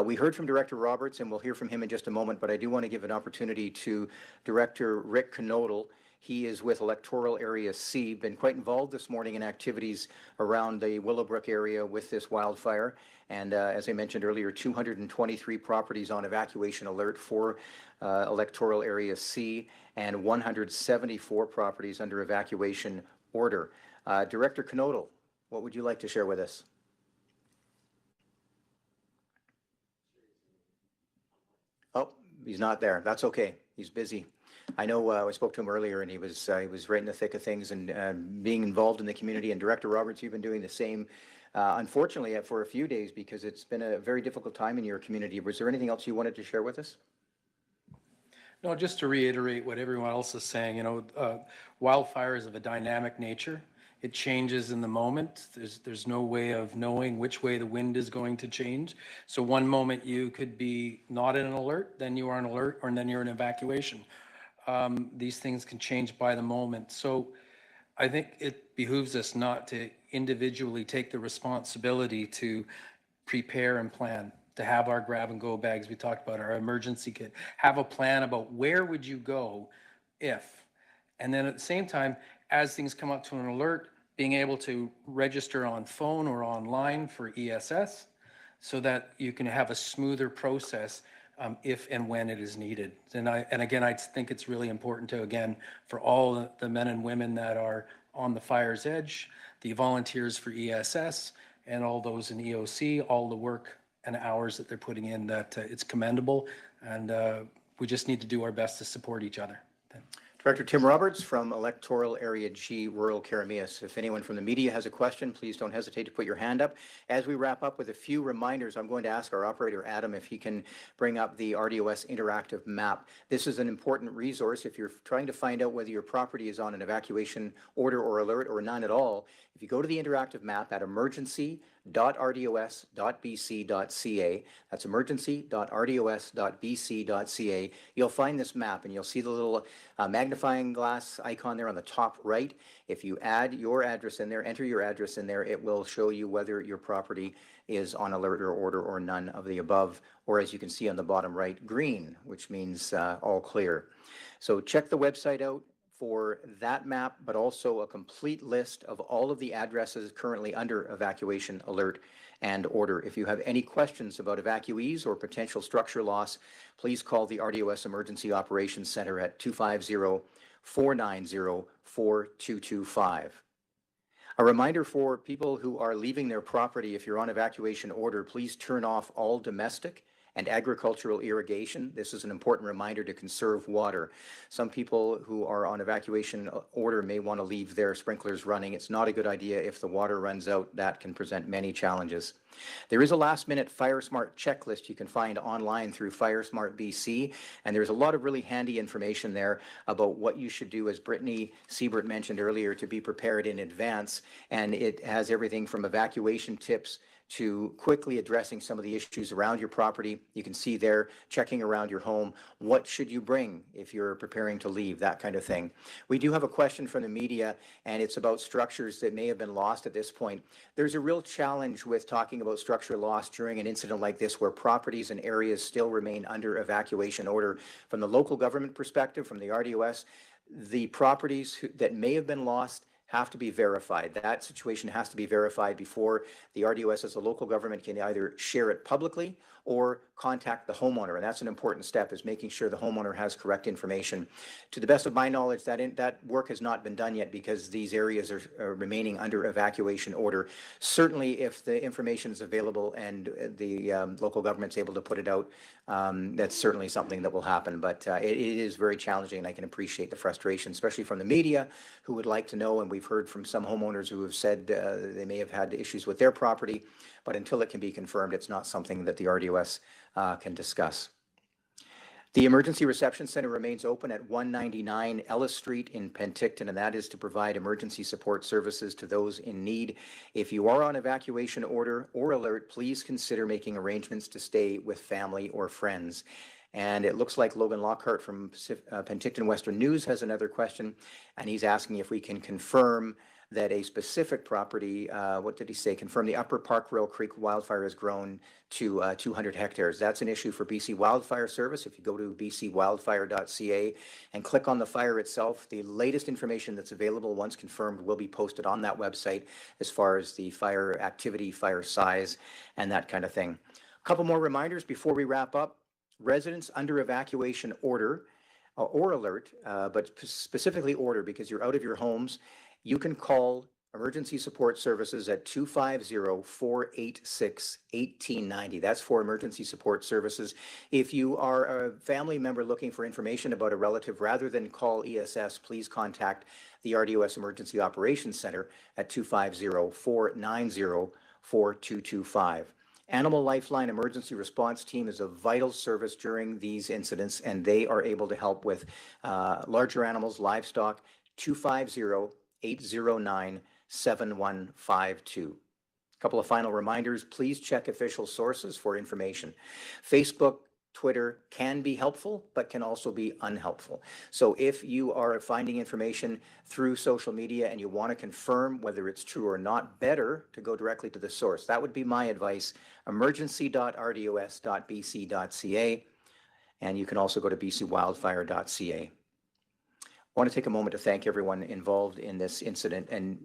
S24: We heard from Director Roberts, and we'll hear from him in just a moment, but I do want to give an opportunity to Director Rick Knodel. He is with Electoral Area C, been quite involved this morning in activities around the Willowbrook area with this wildfire. And as I mentioned earlier, 223 properties on evacuation alert for Electoral Area C and 174 properties under evacuation order. Director Knodel, what would you like to share with us? Oh, he's not there. That's okay. He's busy. I know I spoke to him earlier, and he was right in the thick of things and being involved in the community. And Director Roberts, you've been doing the same, unfortunately, for a few days because it's been a very difficult time in your community. Was there anything else you wanted to share with us?
S3: No, just to reiterate what everyone else is saying, wildfire is of a dynamic nature. It changes in the moment. There's no way of knowing which way the wind is going to change. So one moment you could be not in an alert, then you are an alert, or then you're in evacuation. These things can change by the moment. So I think it behooves us not to individually take the responsibility to prepare and plan, to have our grab and go bags. We talked about our emergency kit, have a plan about where would you go if, and then at the same time, as things come up to an alert, being able to register on phone or online for ESS so that you can have a smoother process if and when it is needed. And again, I think it's really important to, again, for all the men and women that are on the fire's edge, the volunteers for ESS, and all those in EOC, all the work and hours that they're putting in, that it's commendable, and we just need to do our best to support each other.
S24: Director Tim Roberts from Electoral Area G, Rural Keremeos. If anyone from the media has a question, please don't hesitate to put your hand up. As we wrap up with a few reminders, I'm going to ask our operator, Adam, if he can bring up the RDOS interactive map. This is an important resource if you're trying to find out whether your property is on an evacuation order or alert or none at all. If you go to the interactive map at emergency.rdos.bc.ca, that's emergency.rdos.bc.ca, you'll find this map and you'll see the little magnifying glass icon there on the top right. If you add your address in there, enter your address in there, it will show you whether your property is on alert or order or none of the above, or as you can see on the bottom right, green, which means all clear. So check the website out for that map, but also a complete list of all of the addresses currently under evacuation alert and order. If you have any questions about evacuees or potential structure loss, please call the RDOS Emergency Operations Center at 250-490-4225. A reminder for people who are leaving their property, if you're on evacuation order, please turn off all domestic and agricultural irrigation. This is an important reminder to conserve water. Some people who are on evacuation order may want to leave their sprinklers running. It's not a good idea if the water runs out. That can present many challenges. There is a last-minute FireSmart checklist you can find online through FireSmart BC, and there's a lot of really handy information there about what you should do, as Brittany Siebert mentioned earlier, to be prepared in advance. And it has everything from evacuation tips to quickly addressing some of the issues around your property. You can see there, checking around your home, what should you bring if you're preparing to leave, that kind of thing. We do have a question from the media, and it's about structures that may have been lost at this point. There's a real challenge with talking about structure loss during an incident like this, where properties and areas still remain under evacuation order. From the local government perspective, from the RDOS, the properties that may have been lost have to be verified. That situation has to be verified before the RDOS as a local government can either share it publicly or contact the homeowner. And that's an important step, is making sure the homeowner has correct information. To the best of my knowledge, that work has not been done yet because these areas are remaining under evacuation order. Certainly, if the information is available and the local government's able to put it out, that's certainly something that will happen. But it is very challenging, and I can appreciate the frustration, especially from the media, who would like to know, and we've heard from some homeowners who have said they may have had issues with their property, but until it can be confirmed, it's not something that the RDOS can discuss. The Emergency Reception Center remains open at 199 Ellis Street in Penticton, and that is to provide emergency support services to those in need. If you are on evacuation order or alert, please consider making arrangements to stay with family or friends. And it looks like Logan Lockhart from Penticton Western News has another question, and he's asking if we can confirm that a specific property, what did he say? Confirm the Upper Park Rail Creek wildfire has grown to 200 hectares. That's an issue for BC Wildfire Service. If you go to bcwildfire.ca and click on the fire itself, the latest information that's available once confirmed will be posted on that website as far as the fire activity, fire size, and that kind of thing. A couple more reminders before we wrap up. Residents under evacuation order or alert, but specifically order because you're out of your homes, you can call Emergency support services at 250-486-1890. That's for emergency support services. If you are a family member looking for information about a relative, rather than call ESS, please contact the RDOS Emergency Operations Center at 250-490-4225. Animal Lifeline Emergency Response Team is a vital service during these incidents, and they are able to help with larger animals, livestock, 250-809-7152. A couple of final reminders, please check official sources for information. Facebook, Twitter can be helpful, but can also be unhelpful. So if you are finding information through social media and you want to confirm whether it's true or not, better to go directly to the source. That would be my advice, emergency.rdos.bc.ca, and you can also go to bcwildfire.ca. I want to take a moment to thank everyone involved in this incident and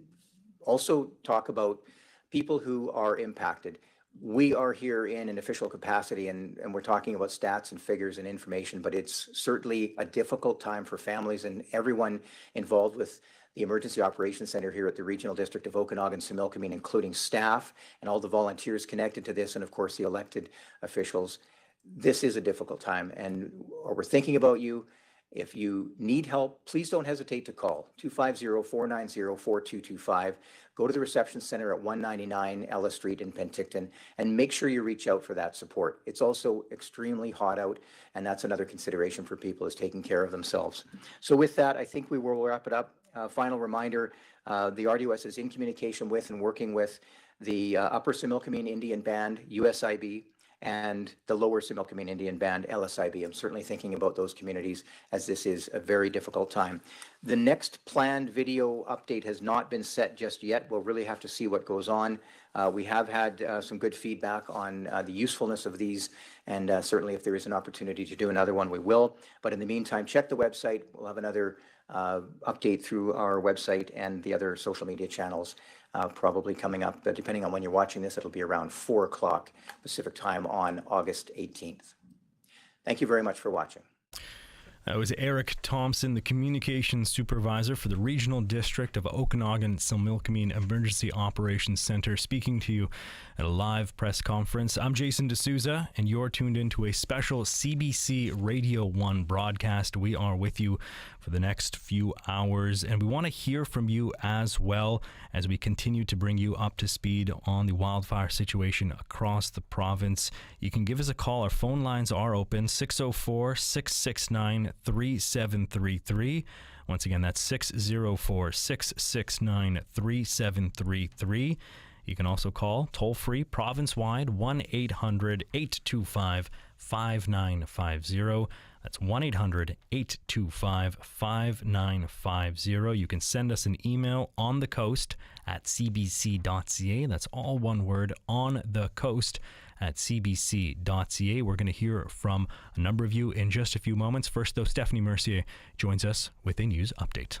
S24: also talk about people who are impacted. We are here in an official capacity and we're talking about stats and figures and information, but it's certainly a difficult time for families and everyone involved with the Emergency Operations Center here at the Regional District of Okanagan-Similkameen, including staff and all the volunteers connected to this, and of course the elected officials. This is a difficult time and we're thinking about you. If you need help, please don't hesitate to call 250-490-4225. Go to the reception center at 199 Ellis Street in Penticton and make sure you reach out for that support. It's also extremely hot out, and that's another consideration for people, is taking care of themselves. So with that, I think we will wrap it up. Final reminder, the RDOS is in communication with and working with the Upper Similkameen Indian Band, USIB, and the Lower Similkameen Indian Band, LSIB. I'm certainly thinking about those communities as this is a very difficult time. The next planned video update has not been set just yet. We'll really have to see what goes on. We have had some good feedback on the usefulness of these, and certainly if there is an opportunity to do another one, we will. But in the meantime, check the website. We'll have another update through our website and the other social media channels probably coming up. But depending on when you're watching this, it'll be around 4 o'clock Pacific time on August 18th. Thank you very much for watching.
S22: That was Eric Thompson, the Communications Supervisor for the Regional District of Okanagan-Similkameen Emergency Operations Center, speaking to you at a live press conference. I'm Jason D'Souza, and you're tuned into a special CBC Radio 1 broadcast. We are with you for the next few hours, and we want to hear from you as well as we continue to bring you up to speed on the wildfire situation across the province. You can give us a call. Our phone lines are open, 604-669-3733. Once again, that's 604-669-3733. You can also call toll-free, province-wide, 1-800-825-5950. That's 1-800-825-5950. You can send us an email on the coast at cbc.ca. That's all one word, on the coast at cbc.ca. We're going to hear from a number of you in just a few moments. First, though, Stephanie Mercier joins us with a news update.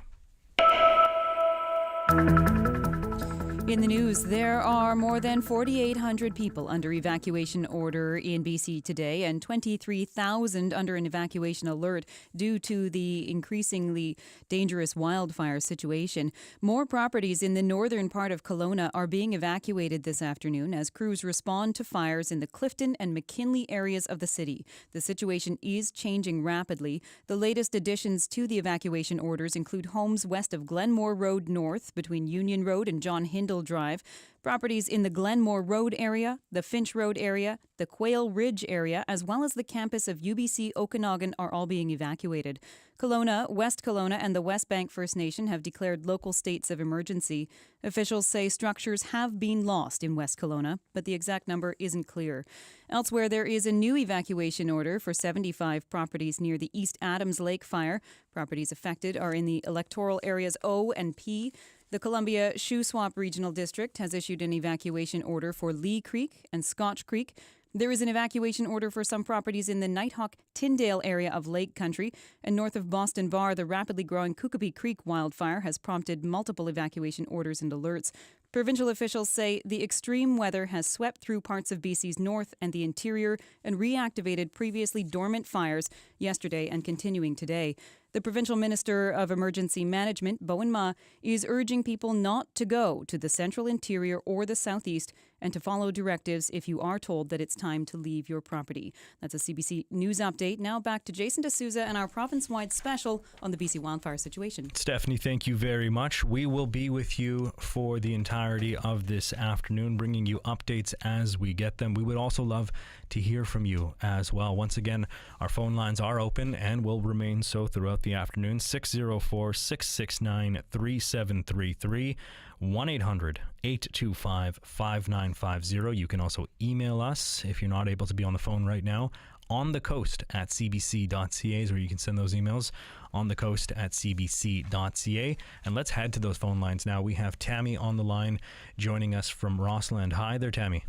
S20: In the news, there are more than 4,800 people under evacuation order in BC today and 23,000 under an evacuation alert due to the increasingly dangerous wildfire situation. More properties in the northern part of Kelowna are being evacuated this afternoon as crews respond to fires in the Clifton and McKinley areas of the city. The situation is changing rapidly. The latest additions to the evacuation orders include homes west of Glenmore Road North between Union Road and John Hindle Drive, properties in the Glenmore Road area, the Finch Road area, the Quail Ridge area, as well as the campus of UBC Okanagan are all being evacuated. Kelowna, West Kelowna, and the West Bank First Nation have declared local states of emergency. Officials say structures have been lost in West Kelowna, but the exact number isn't clear. Elsewhere, there is a new evacuation order for 75 properties near the East Adams Lake fire. Properties affected are in the electoral areas O and P. The Columbia Shuswap Regional District has issued an evacuation order for Lee Creek and Scotch Creek. There is an evacuation order for some properties in the Nighthawk-Tyndale area of Lake Country. And north of Boston Bar, the rapidly growing Kukupee Creek wildfire has prompted multiple evacuation orders and alerts. Provincial officials say the extreme weather has swept through parts of BC's north and the interior and reactivated previously dormant fires yesterday and continuing today. The Provincial Minister of Emergency Management, Bowen Ma, is urging people not to go to the central interior or the southeast and to follow directives if you are told that it's time to leave your property. That's a CBC News update. Now back to Jason D'Souza and our province-wide special on the BC wildfire situation.
S22: Stephanie, thank you very much. We will be with you for the entirety of this afternoon, bringing you updates as we get them. We would also love to hear from you as well. Once again, our phone lines are open and will remain so throughout the afternoon. 604-669-3733, 1-800-825-5950. You can also email us if you're not able to be on the phone right now. On the coast at cbc.ca is where you can send those emails. On the coast at cbc.ca. And let's head to those phone lines now. We have Tammy on the line joining us from Rossland. Hi there, Tammy.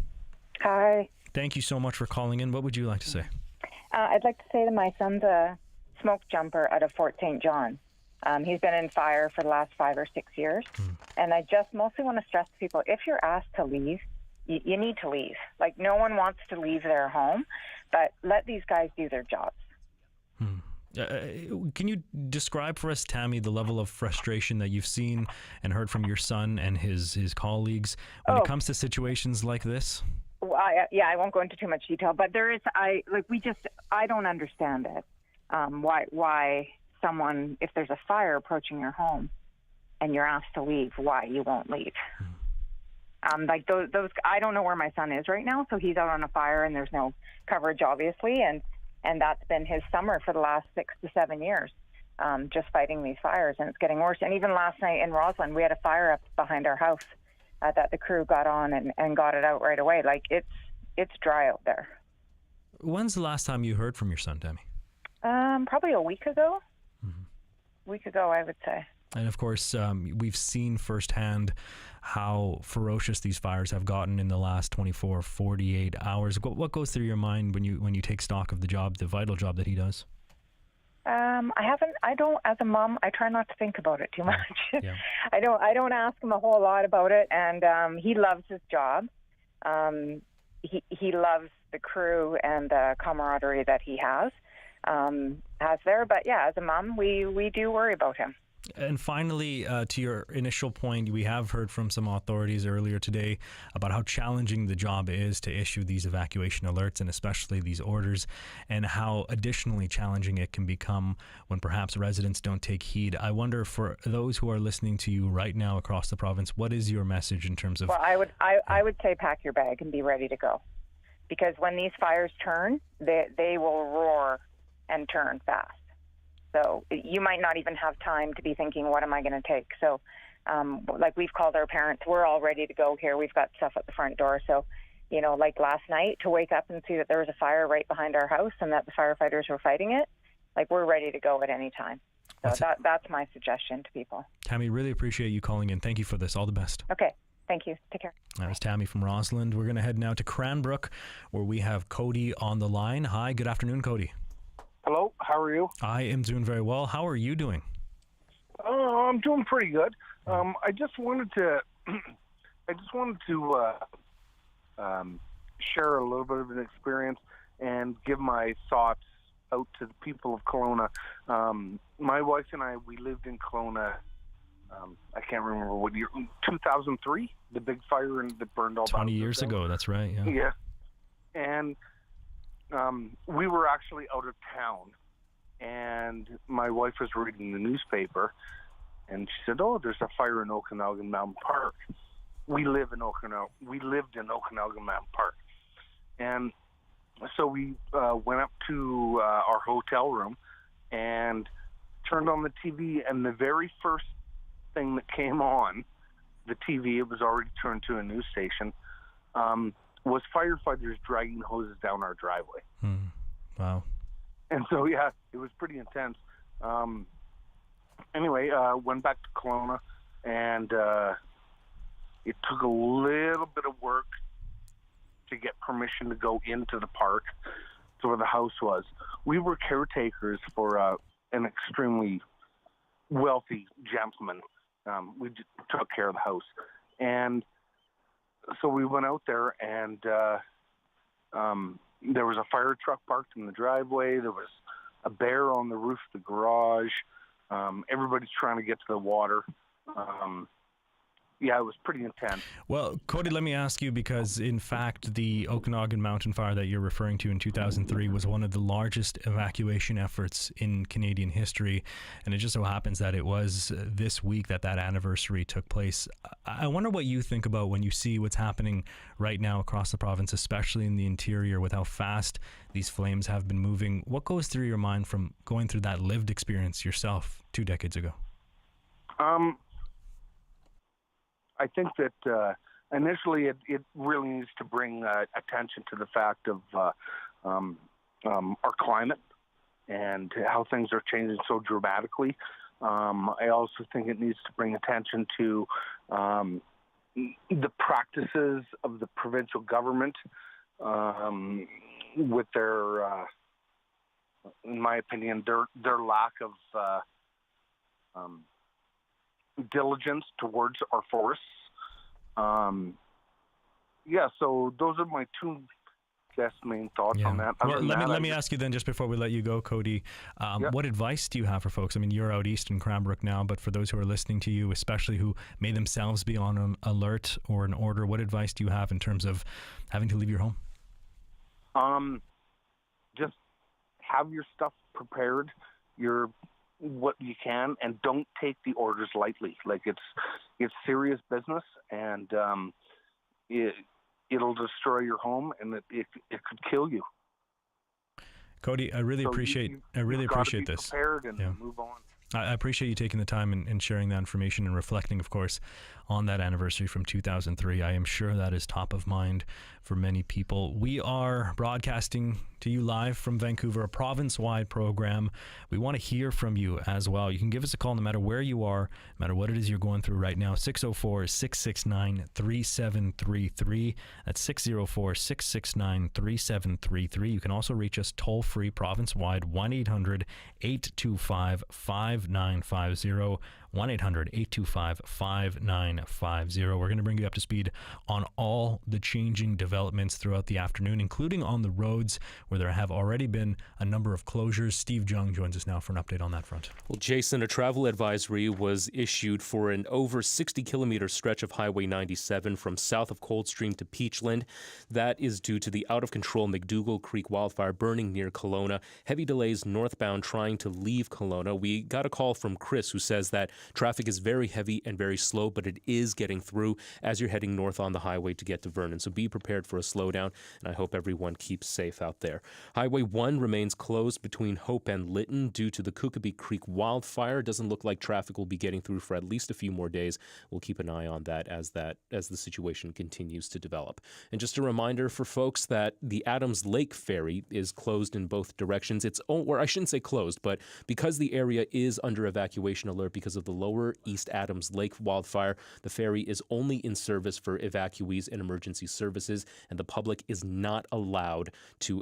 S8: Hi.
S22: Thank you so much for calling in. What would you like to say?
S8: I'd like to say that my son's a smoke jumper out of Fort St. John. He's been in fire for the last 5 or 6 years. And I just mostly want to stress to people, if you're asked to leave, you need to leave. Like, no one wants to leave their home, but let these guys do their jobs.
S22: Can you describe for us, Tammy, the level of frustration that you've seen and heard from your son and his colleagues when it comes to situations like this?
S8: Well, I won't go into too much detail, but there is, I don't understand it. Why someone, if there's a fire approaching your home and you're asked to leave, why you won't leave. Like those, I don't know where my son is right now, so he's out on a fire and there's no coverage, obviously, and that's been his summer for the last 6 to 7 years, just fighting these fires, and it's getting worse. And even last night in Rossland, we had a fire up behind our house that the crew got on and got it out right away. Like, it's dry out there.
S22: When's the last time you heard from your son, Tammy?
S8: Probably a week ago. Week ago, I would say.
S22: And of course, we've seen firsthand how ferocious these fires have gotten in the last 24, 48 hours. What goes through your mind when you take stock of the job, the vital job that he does? I don't, as a mom, I try not to think about it too much. Yeah.
S8: I don't ask him a whole lot about it, and he loves his job. He loves the crew and the camaraderie that he has there. But yeah, as a mom, we do worry about him.
S22: And finally, to your initial point, we have heard from some authorities earlier today about how challenging the job is to issue these evacuation alerts and especially these orders, and how additionally challenging it can become when perhaps residents don't take heed. I wonder, for those who are listening to you right now across the province, what is your message in terms of...
S8: Well, I would say pack your bag and be ready to go. Because when these fires turn, they will roar and turn fast. So you might not even have time to be thinking, what am I going to take? So like, we've called our parents. We're all ready to go here. We've got stuff at the front door. So, like last night, to wake up and see that there was a fire right behind our house and that the firefighters were fighting it, like, we're ready to go at any time. So that's my suggestion to people.
S22: Tammy, really appreciate you calling in. Thank you for this. All the best.
S8: Okay. Thank you. Take care.
S22: That was Tammy from Rossland. We're going to head now to Cranbrook, where we have Cody on the line. Hi, good afternoon, Cody.
S11: Hello, how are you?
S22: I am doing very well. How are you doing?
S11: I'm doing pretty good. I just wanted to share a little bit of an experience and give my thoughts out to the people of Kelowna. My wife and I, we lived in Kelowna. I can't remember what year. 2003, the big fire that burned all
S22: 20 years ago. That's right. Yeah.
S11: Yeah, and we were actually out of town, and my wife was reading the newspaper, and she said, "Oh, there's a fire in Okanagan Mountain Park." We lived in Okanagan Mountain Park, and so we went up to our hotel room and turned on the TV, and the very first thing that came on the TV, it was already turned to a news station, was firefighters dragging hoses down our driveway.
S22: Wow.
S11: And so, yeah, it was pretty intense. Anyway, went back to Kelowna, and it took a little bit of work to get permission to go into the park to where the house was. We were caretakers for an extremely wealthy gentleman. We took care of the house. And so we went out there, and there was a fire truck parked in the driveway. There was a bear on the roof of the garage. Everybody's trying to get to the water. Yeah, it was pretty intense.
S22: Well, Cody, let me ask you, because in fact, the Okanagan Mountain Fire that you're referring to in 2003 was one of the largest evacuation efforts in Canadian history. And it just so happens that it was this week that anniversary took place. I wonder what you think about when you see what's happening right now across the province, especially in the interior, with how fast these flames have been moving. What goes through your mind from going through that lived experience yourself 2 decades ago?
S11: I think that initially it really needs to bring attention to the fact of our climate and how things are changing so dramatically. I also think it needs to bring attention to the practices of the provincial government with their, in my opinion, their lack of diligence towards our forests. Yeah, so those are my two main thoughts on that.
S22: Well, let me ask you then, just before we let you go, Cody, what advice do you have for folks? I mean, you're out east in Cranbrook now, but for those who are listening to you, especially who may themselves be on an alert or an order, what advice do you have in terms of having to leave your home?
S11: Just have your stuff prepared, what you can, and don't take the orders lightly. Like, it's serious business, and it'll destroy your home, and it could kill you.
S22: Cody, I really appreciate this.
S11: Prepared and move on.
S22: I appreciate you taking the time and sharing that information and reflecting, of course, on that anniversary from 2003. I am sure that is top of mind for many people. We are broadcasting to you live from Vancouver, a province-wide program. We want to hear from you as well. You can give us a call no matter where you are, no matter what it is you're going through right now. 604-669-3733. That's 604-669-3733. You can also reach us toll-free province-wide, 1-800-825-5950. 1-800-825-5950. We're going to bring you up to speed on all the changing developments throughout the afternoon, including on the roads where there have already been a number of closures. Steve Jung joins us now for an update on that front.
S4: Well, Jason, a travel advisory was issued for an over 60-kilometer stretch of Highway 97 from south of Coldstream to Peachland. That is due to the out-of-control McDougall Creek wildfire burning near Kelowna. Heavy delays northbound trying to leave Kelowna. We got a call from Chris, who says that traffic is very heavy and very slow, but it is getting through as you're heading north on the highway to get to Vernon. So be prepared for a slowdown, and I hope everyone keeps safe out there. Highway 1 remains closed between Hope and Lytton due to the Cookabee Creek wildfire. It doesn't look like traffic will be getting through for at least a few more days. We'll keep an eye on that as the situation continues to develop. And just a reminder for folks that the Adams Lake Ferry is closed in both directions. Or I shouldn't say closed, but because the area is under evacuation alert because of the lower East Adams Lake wildfire, the ferry is only in service for evacuees and emergency services, and the public is not allowed to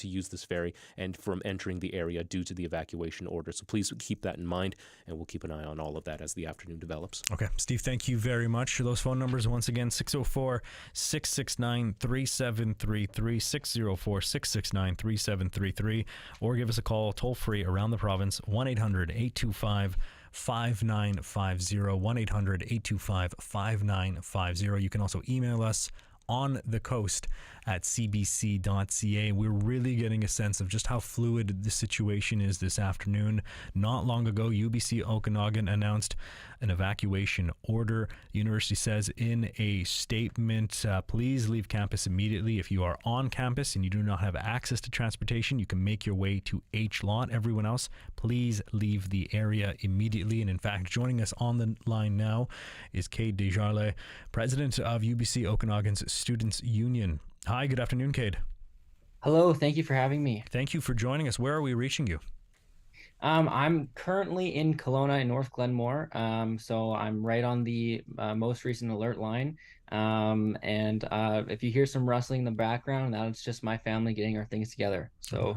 S4: use this ferry and from entering the area due to the evacuation order. So please keep that in mind, and we'll keep an eye on all of that as the afternoon develops.
S22: Okay, Steve, thank you very much. Those phone numbers, once again, 604-669-3733, 604-669-3733, or give us a call toll free around the province, 1-800-825-5950, 1-800-825-5950. You can also email us on the coast at cbc.ca. We're really getting a sense of just how fluid the situation is this afternoon. Not long ago, UBC Okanagan announced an evacuation order. The university says in a statement, please leave campus immediately. If you are on campus and you do not have access to transportation, you can make your way to H Lot. Everyone else, please leave the area immediately. And in fact, joining us on the line now is Cade Desjardins, president of UBC Okanagan's Students' Union. Hi, good afternoon, Cade.
S6: Hello, thank you for having me.
S22: Thank you for joining us. Where are we reaching you?
S6: I'm currently in Kelowna in North Glenmore, so I'm right on the most recent alert line. If you hear some rustling in the background, that's just my family getting our things together. So,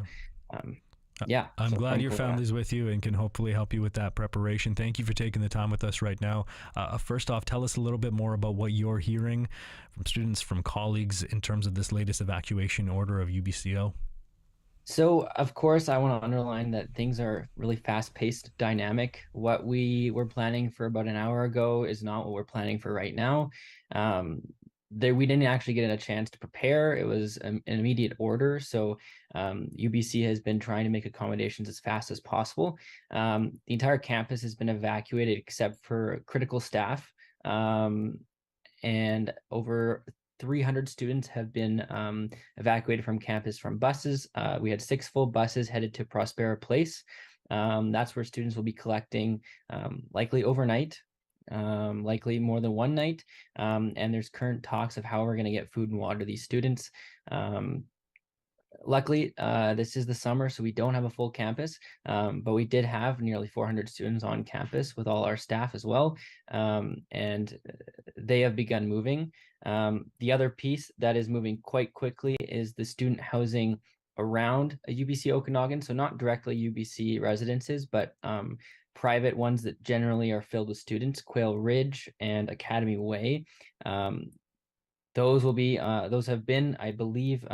S6: Yeah.
S22: I'm
S6: so
S22: glad
S6: from
S22: your
S6: Kelowna.
S22: family's with you and can hopefully help you with that preparation. Thank you for taking the time with us right now. First off, tell us a little bit more about what you're hearing from students, from colleagues in terms of this latest evacuation order of UBCO.
S6: So, of course, I want to underline that things are really fast-paced, dynamic. What we were planning for about an hour ago is not what we're planning for right now. We didn't actually get a chance to prepare. It was an immediate order. So UBC has been trying to make accommodations as fast as possible. The entire campus has been evacuated except for critical staff. And over 300 students have been evacuated from campus from buses. We had 6 full buses headed to Prospera Place. That's where students will be collecting likely overnight, likely more than one night. And there's current talks of how we're going to get food and water to these students. Luckily, this is the summer, so we don't have a full campus, but we did have nearly 400 students on campus with all our staff as well, and they have begun moving. The other piece that is moving quite quickly is the student housing around UBC Okanagan, so not directly UBC residences, but private ones that generally are filled with students, Quail Ridge and Academy Way. Those have been, I believe,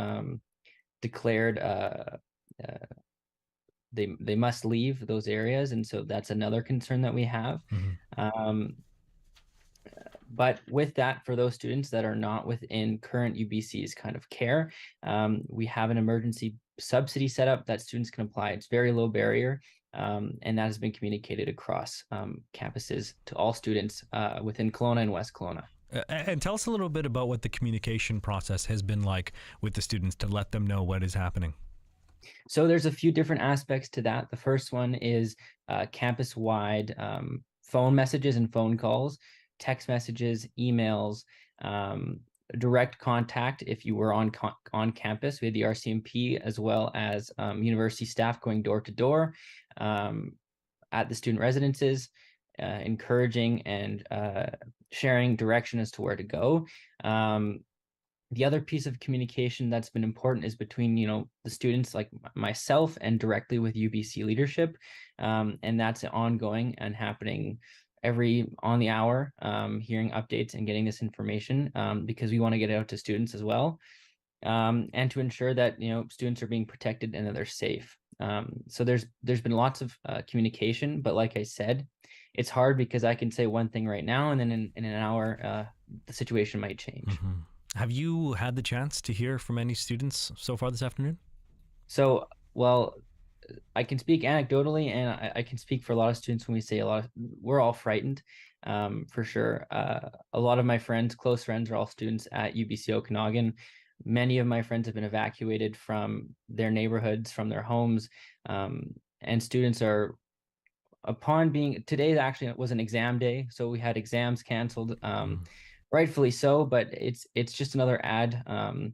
S6: declared they must leave those areas, and so that's another concern that we have. But with that, for those students that are not within current UBC's kind of care, we have an emergency subsidy set up that students can apply. It's very low barrier, and that has been communicated across campuses to all students within Kelowna and West Kelowna.
S22: And tell us a little bit about what the communication process has been like with the students to let them know what is happening.
S6: So there's a few different aspects to that. The first one is campus-wide phone messages and phone calls, text messages, emails, direct contact if you were on campus. We had the RCMP as well as university staff going door to door at the student residences, encouraging and sharing direction as to where to go. The other piece of communication that's been important is between, the students like myself and directly with UBC leadership. And that's ongoing and happening on the hour, hearing updates and getting this information because we want to get it out to students as well. And to ensure that, students are being protected and that they're safe. So there's been lots of communication, but like I said, it's hard because I can say one thing right now, and then in an hour, the situation might change.
S22: Mm-hmm. Have you had the chance to hear from any students so far this afternoon?
S6: So, well, I can speak anecdotally, and I can speak for a lot of students when we say we're all frightened, for sure. A lot of my friends, close friends, are all students at UBC Okanagan. Many of my friends have been evacuated from their neighborhoods, from their homes, and students are, today actually was an exam day, so we had exams canceled, rightfully so, but it's just another add to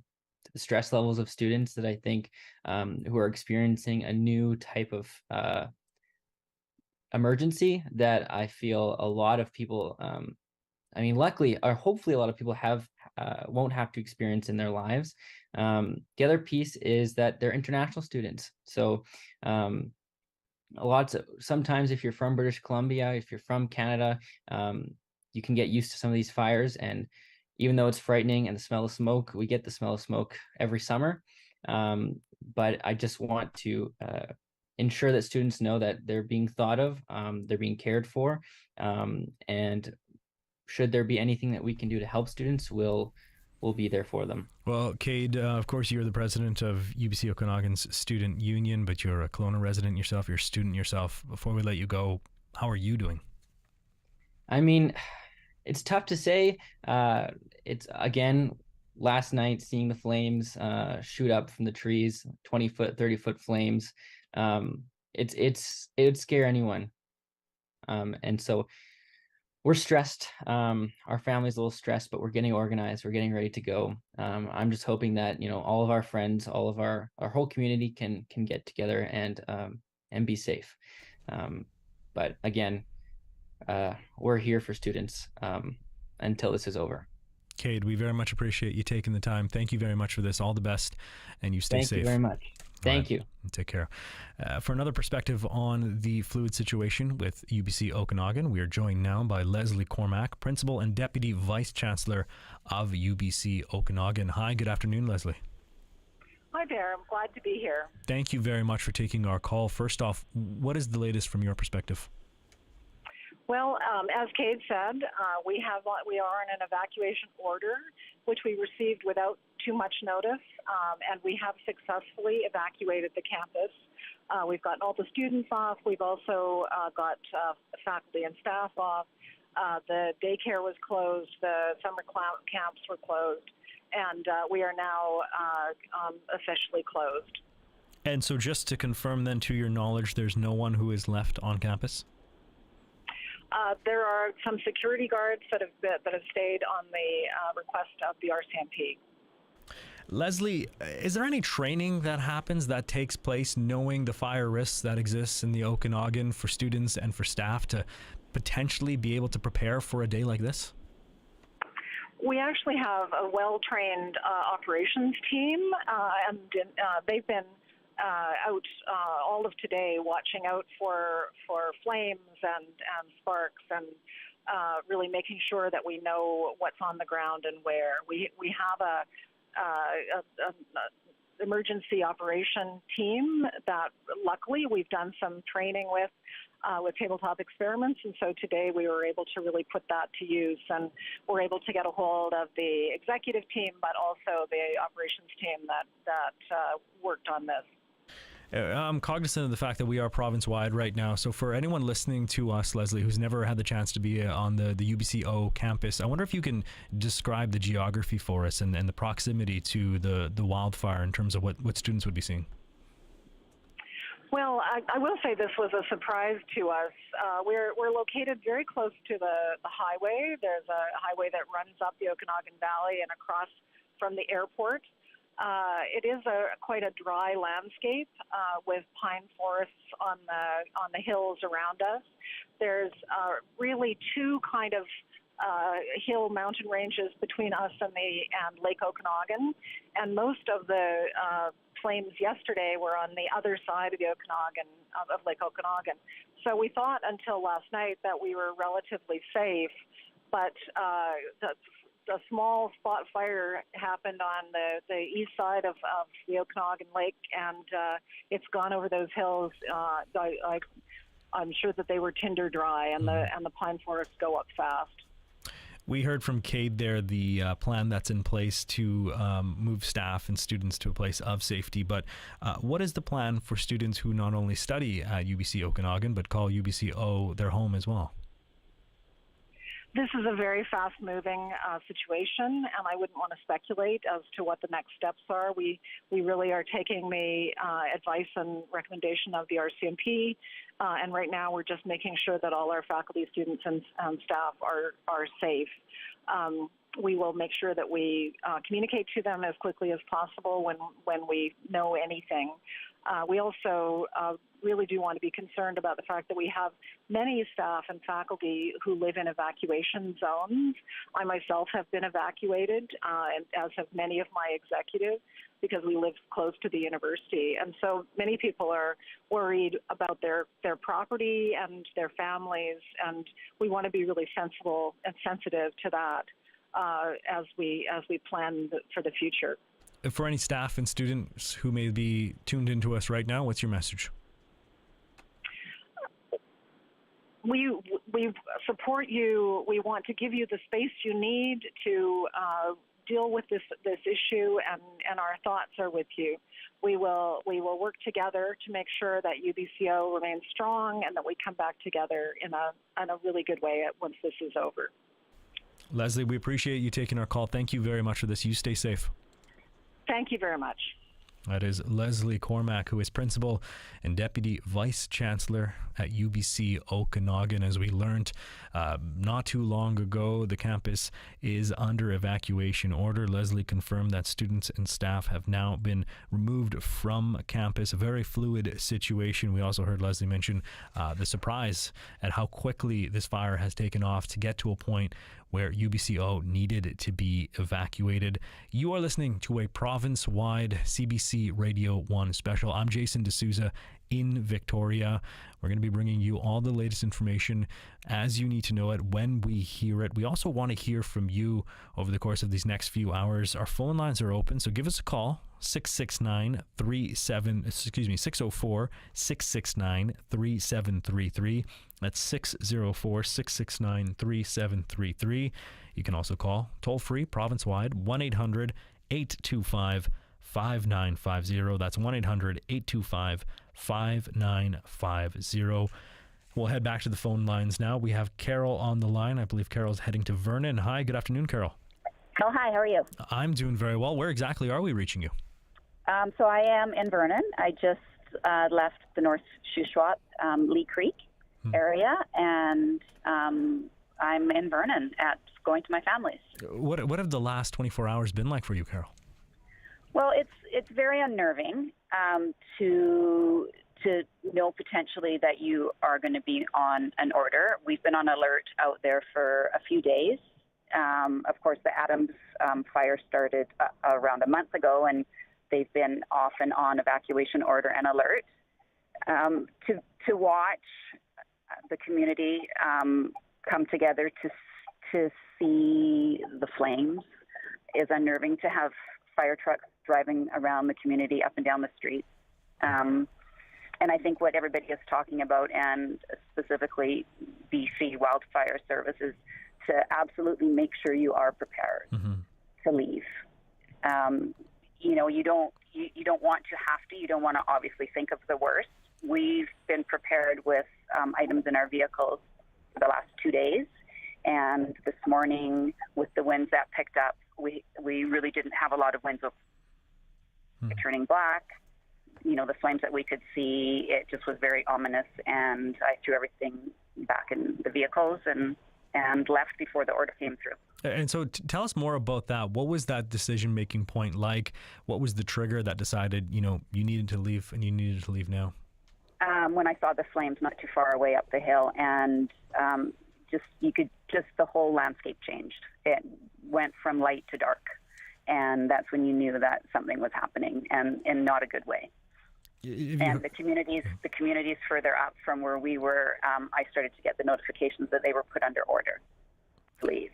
S6: the stress levels of students that I think who are experiencing a new type of emergency that I feel a lot of people, luckily or hopefully a lot of people won't have to experience in their lives. The other piece is that they're international students, so sometimes if you're from British Columbia, if you're from Canada, you can get used to some of these fires. And even though it's frightening and the smell of smoke, we get the smell of smoke every summer. But I just want to ensure that students know that they're being thought of, they're being cared for. And should there be anything that we can do to help students, we'll be there for them.
S22: Well, Cade, of course, you're the president of UBC Okanagan's Student Union, but you're a Kelowna resident yourself, you're a student yourself. Before we let you go, how are you doing?
S6: It's tough to say. It's, again, last night seeing the flames shoot up from the trees, 20-foot, 30-foot flames. It would scare anyone. And so we're stressed. Our family's a little stressed, but we're getting organized. We're getting ready to go. I'm just hoping that, all of our friends, all of our whole community can get together and be safe. But again, we're here for students until this is over.
S22: Cade, we very much appreciate you taking the time. Thank you very much for this. All the best, and you stay safe.
S6: Thank you very much. Thank you.
S22: Take care. For another perspective on the fluid situation with UBC Okanagan, we are joined now by Leslie Cormack, Principal and Deputy Vice Chancellor of UBC Okanagan. Hi, good afternoon, Leslie.
S5: Hi there. I'm glad to be here.
S22: Thank you very much for taking our call. First off, what is the latest from your perspective?
S5: Well, as Cade said, we are in an evacuation order, which we received without too much notice, and we have successfully evacuated the campus. We've gotten all the students off. We've also got faculty and staff off. The daycare was closed. The summer camps were closed. And we are now officially closed.
S22: And so just to confirm then, to your knowledge, there's no one who is left on campus?
S5: There are some security guards that have stayed on the request of the RCMP.
S22: Leslie, is there any training that happens that takes place knowing the fire risks that exists in the Okanagan for students and for staff to potentially be able to prepare for a day like this?
S5: We actually have a well-trained operations team, and they've been out all of today watching out for flames and sparks, and really making sure that we know what's on the ground and where. We have a emergency operation team that luckily we've done some training with tabletop experiments, and so today we were able to really put that to use, and we're able to get a hold of the executive team, but also the operations team that worked on this.
S22: I'm cognizant of the fact that we are province-wide right now, so for anyone listening to us, Leslie, who's never had the chance to be on the UBCO campus, I wonder if you can describe the geography for us and the proximity to the wildfire in terms of what students would be seeing.
S5: Well, I will say this was a surprise to us. We're located very close to the highway. There's a highway that runs up the Okanagan Valley and across from the airport. It is quite a dry landscape with pine forests on the hills around us. There's really two kind of hill mountain ranges between us and Lake Okanagan, and most of the flames yesterday were on the other side of the Okanagan, of Lake Okanagan. So we thought until last night that we were relatively safe, but a small spot fire happened on the east side of the Okanagan Lake, and it's gone over those hills. I'm sure that they were tinder dry, and the pine forests go up fast.
S22: We heard from Cade there the plan that's in place to move staff and students to a place of safety. But what is the plan for students who not only study at UBC Okanagan but call UBCO their home as well?
S5: This is a very fast-moving situation, and I wouldn't want to speculate as to what the next steps are. We really are taking the advice and recommendation of the RCMP, and right now we're just making sure that all our faculty, students, and staff are safe. We will make sure that we communicate to them as quickly as possible when we know anything. We also really do want to be concerned about the fact that we have many staff and faculty who live in evacuation zones. I myself have been evacuated, and as have many of my executives, because we live close to the university. And so many people are worried about their property and their families, and we want to be really sensible and sensitive to that as we plan for the future.
S22: For any staff and students who may be tuned into us right now, what's your message?
S5: We support you. We want to give you the space you need to deal with this issue, and our thoughts are with you. We will work together to make sure that UBCO remains strong and that we come back together in a really good way once this is over.
S22: Leslie, we appreciate you taking our call. Thank you very much for this. You stay safe.
S5: Thank you very much.
S22: That is Leslie Cormack, who is Principal and Deputy Vice Chancellor at UBC Okanagan. As we learned not too long ago, the campus is under evacuation order. Leslie confirmed that students and staff have now been removed from campus. A very fluid situation. We also heard Leslie mention the surprise at how quickly this fire has taken off to get to a point where UBCO needed to be evacuated. You are listening to a province-wide CBC Radio 1 special. I'm Jason D'Souza in Victoria. We're going to be bringing you all the latest information as you need to know it when we hear it. We also want to hear from you over the course of these next few hours. Our phone lines are open, so give us a call. 604-669-3733. That's 604-669-3733. You can also call toll-free, province-wide, 1-800-825-5950. That's 1-800-825-5950. We'll head back to the phone lines now. We have Carol on the line. I believe Carol's heading to Vernon. Hi, good afternoon, Carol.
S10: Oh, hi, how are you?
S22: I'm doing very well. Where exactly are we reaching you?
S10: So I am in Vernon. I just left the North Shuswap, Lee Creek area, and I'm in Vernon going to my family's.
S22: What have the last 24 hours been like for you, Carol?
S10: Well, it's very unnerving to know potentially that you are going to be on an order. We've been on alert out there for a few days. Of course, the Adams fire started around a month ago, and they've been off and on evacuation order and alert. To watch the community come together to see the flames is unnerving. To have fire trucks driving around the community up and down the streets. And I think what everybody is talking about, and specifically BC Wildfire Services, to absolutely make sure you are prepared to leave. You don't want to have to. You don't want to obviously think of the worst. We've been prepared with items in our vehicles for the last 2 days, and this morning with the winds that picked up, we really didn't have a lot of winds turning black. The flames that we could see, it just was very ominous, and I threw everything back in the vehicles and left before the order came through.
S22: And so tell us more about that. What was that decision-making point like? What was the trigger that decided, you needed to leave and you needed to leave now?
S10: When I saw the flames not too far away up the hill, and the whole landscape changed. It went from light to dark, and that's when you knew that something was happening, and in not a good way. And the communities further up from where we were, I started to get the notifications that they were put under order to leave.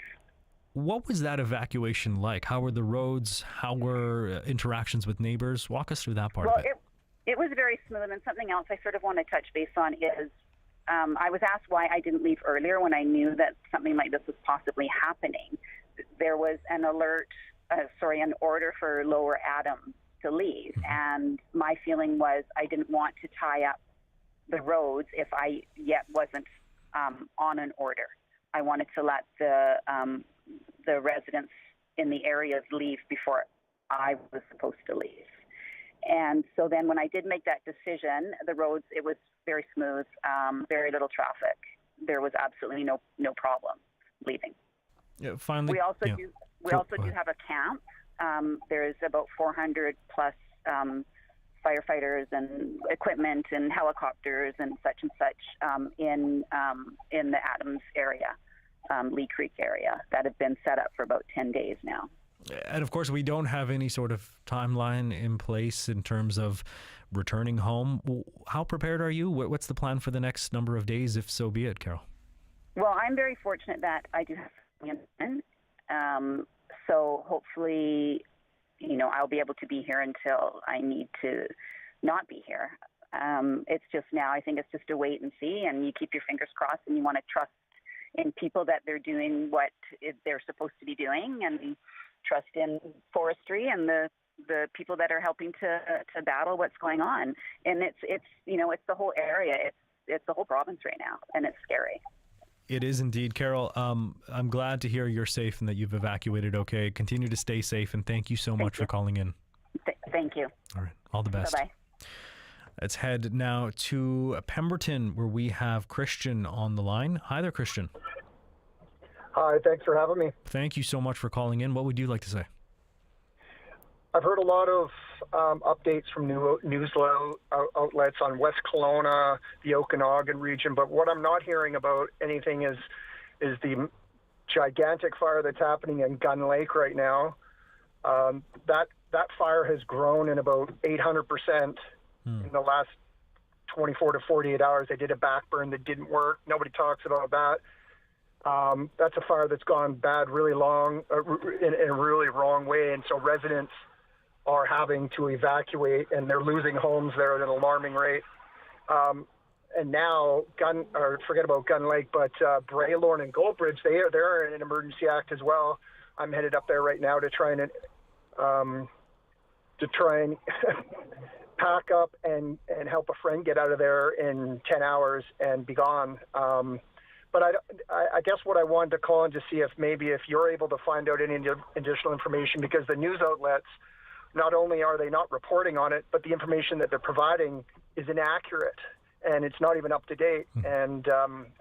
S22: What was that evacuation like? How were the roads? How were interactions with neighbors? Walk us through that part of it.
S10: It was very smooth, and something else I sort of want to touch base on is I was asked why I didn't leave earlier when I knew that something like this was possibly happening. There was an an order for Lower Adams to leave, and my feeling was I didn't want to tie up the roads if I yet wasn't on an order. I wanted to let the residents in the areas leave before I was supposed to leave. And so then when I did make that decision, the roads, it was very smooth, very little traffic. There was absolutely no problem leaving.
S22: Yeah, finally.
S10: We also do have a camp. There's about 400 plus firefighters and equipment and helicopters and such in the Adams area, Lee Creek area, that have been set up for about 10 days now.
S22: And of course, we don't have any sort of timeline in place in terms of returning home. How prepared are you? What's the plan for the next number of days, if so be it, Carol?
S10: Well, I'm very fortunate that I do have family. So hopefully, I'll be able to be here until I need to not be here. It's just now, I think it's just a wait and see, and you keep your fingers crossed, and you want to trust in people that they're doing what they're supposed to be doing, and trust in forestry and the people that are helping to battle what's going on. And it's the whole area. It's the whole province right now, and it's scary.
S22: It is indeed, Carol. I'm glad to hear you're safe and that you've evacuated okay. Continue to stay safe, and thank you so much for calling in.
S10: Thank you.
S22: All right. All the best.
S10: Bye-bye.
S22: Let's head now to Pemberton, where we have Christian on the line. Hi there, Christian.
S13: Hi, thanks for having me.
S22: Thank you so much for calling in. What would you like to say?
S13: I've heard a lot of updates from news outlets on West Kelowna, the Okanagan region, but what I'm not hearing about anything is the gigantic fire that's happening in Gun Lake right now. That fire has grown in about 800% in the last 24 to 48 hours. They did a backburn that didn't work. Nobody talks about that. That's a fire that's gone bad really long, in a really wrong way. And so residents are having to evacuate, and they're losing homes there at an alarming rate. And now, forget about Gun Lake, but Braylorn and Goldbridge, they're in an emergency act as well. I'm headed up there right now to try and pack up and help a friend get out of there in 10 hours and be gone. But I guess what I wanted to call in to see if you're able to find out any additional information, because the news outlets, not only are they not reporting on it, but the information that they're providing is inaccurate, and it's not even up to date, and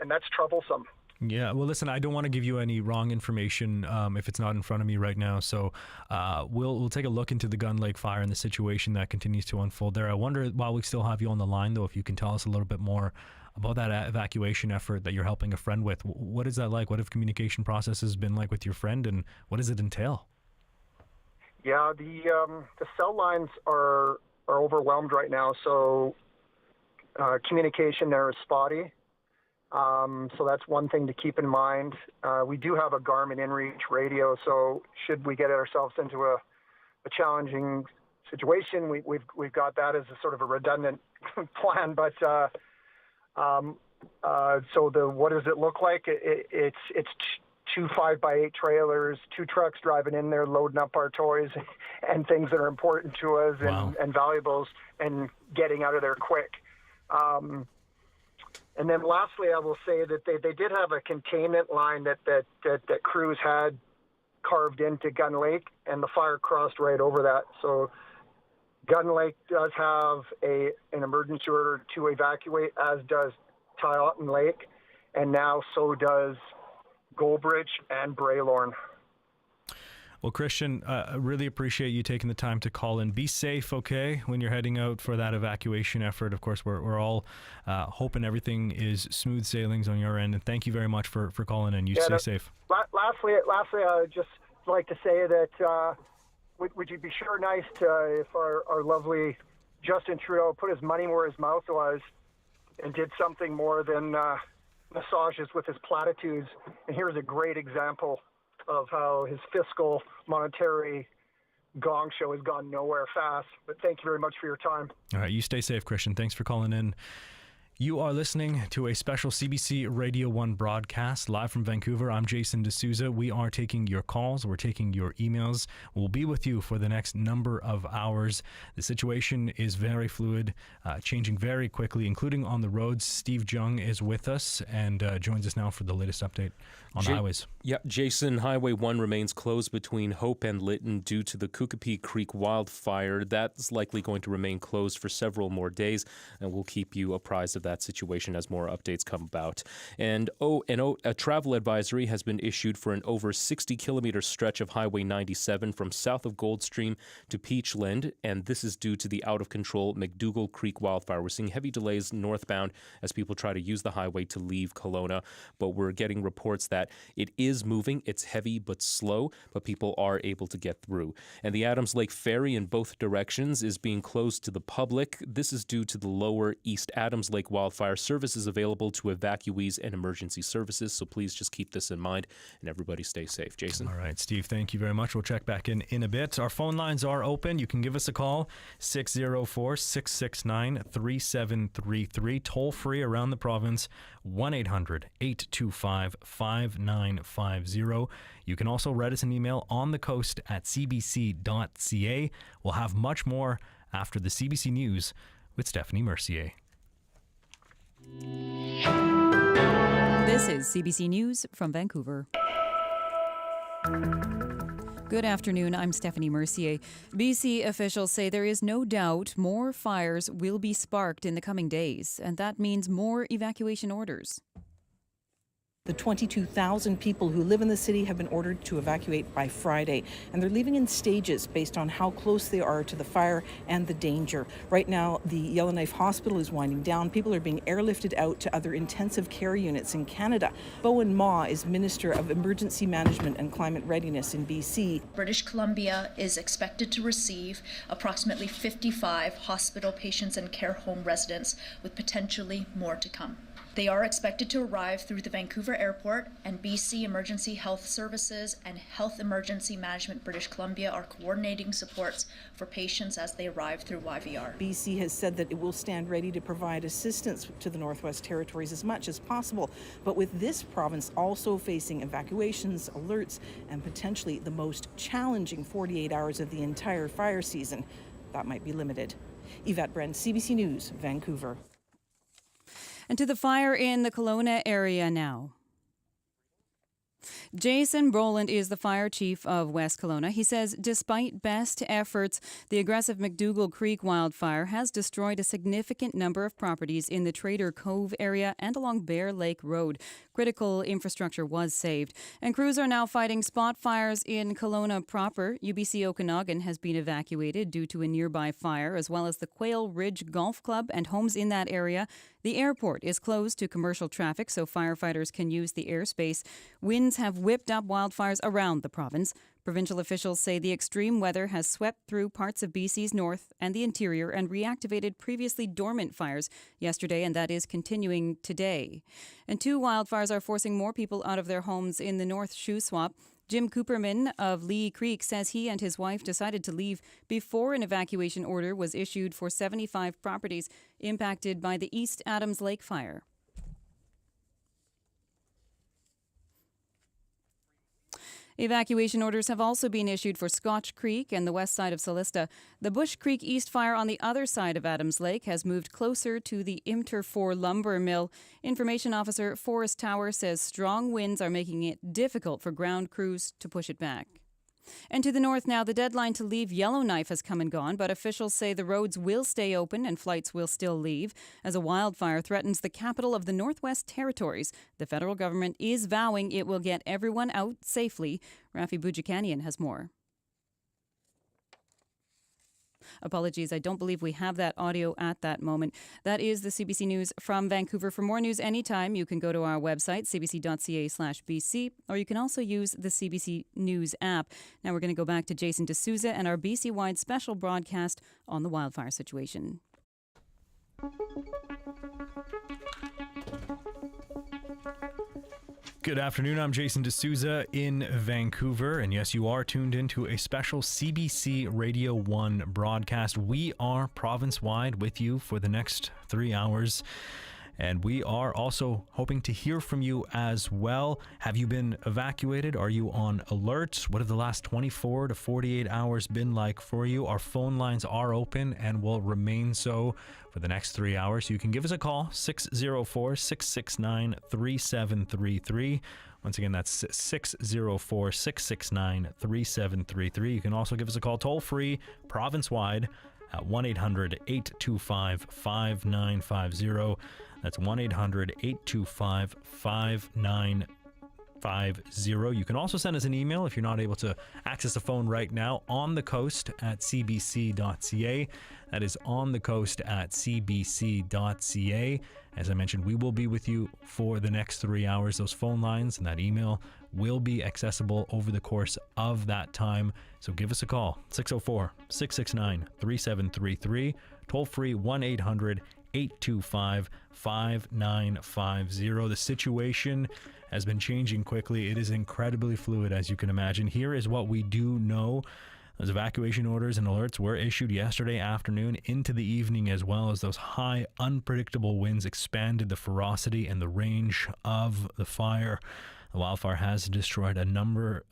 S13: that's troublesome.
S22: Yeah, well, listen, I don't want to give you any wrong information if it's not in front of me right now. So we'll take a look into the Gun Lake fire and the situation that continues to unfold there. I wonder, while we still have you on the line, though, if you can tell us a little bit more about that evacuation effort that you're helping a friend with. What is that like? What have communication processes been like with your friend, and what does it entail?
S13: Yeah, the cell lines are overwhelmed right now, so communication there is spotty. So that's one thing to keep in mind. We do have a Garmin InReach radio, so should we get ourselves into a challenging situation, we've got that as a sort of a redundant plan. But so what does it look like? It's two 5x8 trailers, 2 trucks driving in there, loading up our toys and things that are important to us. Wow. and valuables, and getting out of there quick. And then lastly, I will say that they did have a containment line that crews had carved into Gun Lake, and the fire crossed right over that. So Gun Lake does have an emergency order to evacuate, as does Tyauton Lake, and now so does Goldbridge and Braylorn.
S22: Well, Christian, I really appreciate you taking the time to call in. Be safe, okay, when you're heading out for that evacuation effort. Of course, we're all hoping everything is smooth sailings on your end. And thank you very much for calling in. You stay safe.
S13: Lastly, I would just like to say that would you be sure nice if our lovely Justin Trudeau put his money where his mouth was and did something more than massages with his platitudes. And here's a great example of how his fiscal monetary gong show has gone nowhere fast. But thank you very much for your time.
S22: All right, you stay safe, Christian. Thanks for calling in. You are listening to a special CBC Radio 1 broadcast live from Vancouver. I'm Jason D'Souza. We are taking your calls. We're taking your emails. We'll be with you for the next number of hours. The situation is very fluid, changing very quickly, including on the roads. Steve Jung is with us and joins us now for the latest update on highways.
S4: Yeah, Jason, Highway 1 remains closed between Hope and Lytton due to the Kukupee Creek wildfire. That's likely going to remain closed for several more days, and we'll keep you apprised of that situation as more updates come about. And a travel advisory has been issued for an over 60-kilometer stretch of Highway 97 from south of Goldstream to Peachland, and this is due to the out-of-control McDougall Creek wildfire. We're seeing heavy delays northbound as people try to use the highway to leave Kelowna, but we're getting reports that it is moving. It's heavy but slow, but people are able to get through. And the Adams Lake Ferry in both directions is being closed to the public. This is due to the lower East Adams Lake wildfire. Services available to evacuees and emergency services, so please just keep this in mind, and everybody stay safe. Jason?
S22: All right, Steve, thank you very much. We'll check back in a bit. Our phone lines are open. You can give us a call, 604-669-3733, toll free around the province, 1-800-825-5950. You can also write us an email on the coast at cbc.ca. We'll have much more after the CBC News with Stephanie Mercier.
S20: This is CBC News from Vancouver. Good afternoon, I'm Stephanie Mercier. BC officials say there is no doubt more fires will be sparked in the coming days, and that means more evacuation orders.
S1: The 22,000 people who live in the city have been ordered to evacuate by Friday, and they're leaving in stages based on how close they are to the fire and the danger. Right now, the Yellowknife Hospital is winding down. People are being airlifted out to other intensive care units in Canada. Bowen Ma is Minister of Emergency Management and Climate Readiness in BC.
S2: British Columbia is expected to receive approximately 55 hospital patients and care home residents, with potentially more to come. They are expected to arrive through the Vancouver Airport, and BC Emergency Health Services and Health Emergency Management British Columbia are coordinating supports for patients as they arrive through YVR.
S1: BC has said that it will stand ready to provide assistance to the Northwest Territories as much as possible, but with this province also facing evacuations, alerts, and potentially the most challenging 48 hours of the entire fire season, that might be limited. Yvette Brent, CBC News, Vancouver.
S20: And to the fire in the Kelowna area now. Jason Brolin is the fire chief of West Kelowna. He says despite best efforts, the aggressive McDougall Creek wildfire has destroyed a significant number of properties in the Trader Cove area and along Bear Lake Road. Critical infrastructure was saved. And crews are now fighting spot fires in Kelowna proper. UBC Okanagan has been evacuated due to a nearby fire, as well as the Quail Ridge Golf Club and homes in that area. The airport is closed to commercial traffic so firefighters can use the airspace. Winds have whipped up wildfires around the province. Provincial officials say the extreme weather has swept through parts of BC's north and the interior and reactivated previously dormant fires yesterday, and that is continuing today. And 2 wildfires are forcing more people out of their homes in the North Shuswap. Jim Cooperman of Lee Creek says he and his wife decided to leave before an evacuation order was issued for 75 properties impacted by the East Adams Lake fire. Evacuation orders have also been issued for Scotch Creek and the west side of Solista. The Bush Creek East fire on the other side of Adams Lake has moved closer to the Imter 4 lumber mill. Information officer Forrest Tower says strong winds are making it difficult for ground crews to push it back. And to the north now, the deadline to leave Yellowknife has come and gone, but officials say the roads will stay open and flights will still leave. As a wildfire threatens the capital of the Northwest Territories, the federal government is vowing it will get everyone out safely. Rafi Boudjikanian has more. Apologies, I don't believe we have that audio at that moment. That is the CBC News from Vancouver. For more news anytime, you can go to our website, cbc.ca/BC, or you can also use the CBC News app. Now we're going to go back to Jason D'Souza and our BC-wide special broadcast on the wildfire situation.
S22: Good afternoon, I'm Jason D'Souza in Vancouver, and yes, you are tuned into a special CBC Radio 1 broadcast. We are province-wide with you for the next 3 hours, and we are also hoping to hear from you as well. Have you been evacuated? Are you on alert? What have the last 24 to 48 hours been like for you? Our phone lines are open and will remain so for the next 3 hours. You can give us a call, 604-669-3733. Once again, that's 604-669-3733. You can also give us a call toll-free, province-wide, at 1-800-825-5950. That's 1-800-825-5950. You can also send us an email if you're not able to access the phone right now, on the coast at cbc.ca. That is on the coast at cbc.ca. As I mentioned, we will be with you for the next 3 hours. Those phone lines and that email will be accessible over the course of that time. So give us a call, 604-669-3733. Toll free, 1-800-825-5950. The situation has been changing quickly. It is incredibly fluid, as you can imagine. Here is what we do know. Those evacuation orders and alerts were issued yesterday afternoon into the evening, as well as those high, unpredictable winds expanded the ferocity and the range of the fire. The wildfire has destroyed a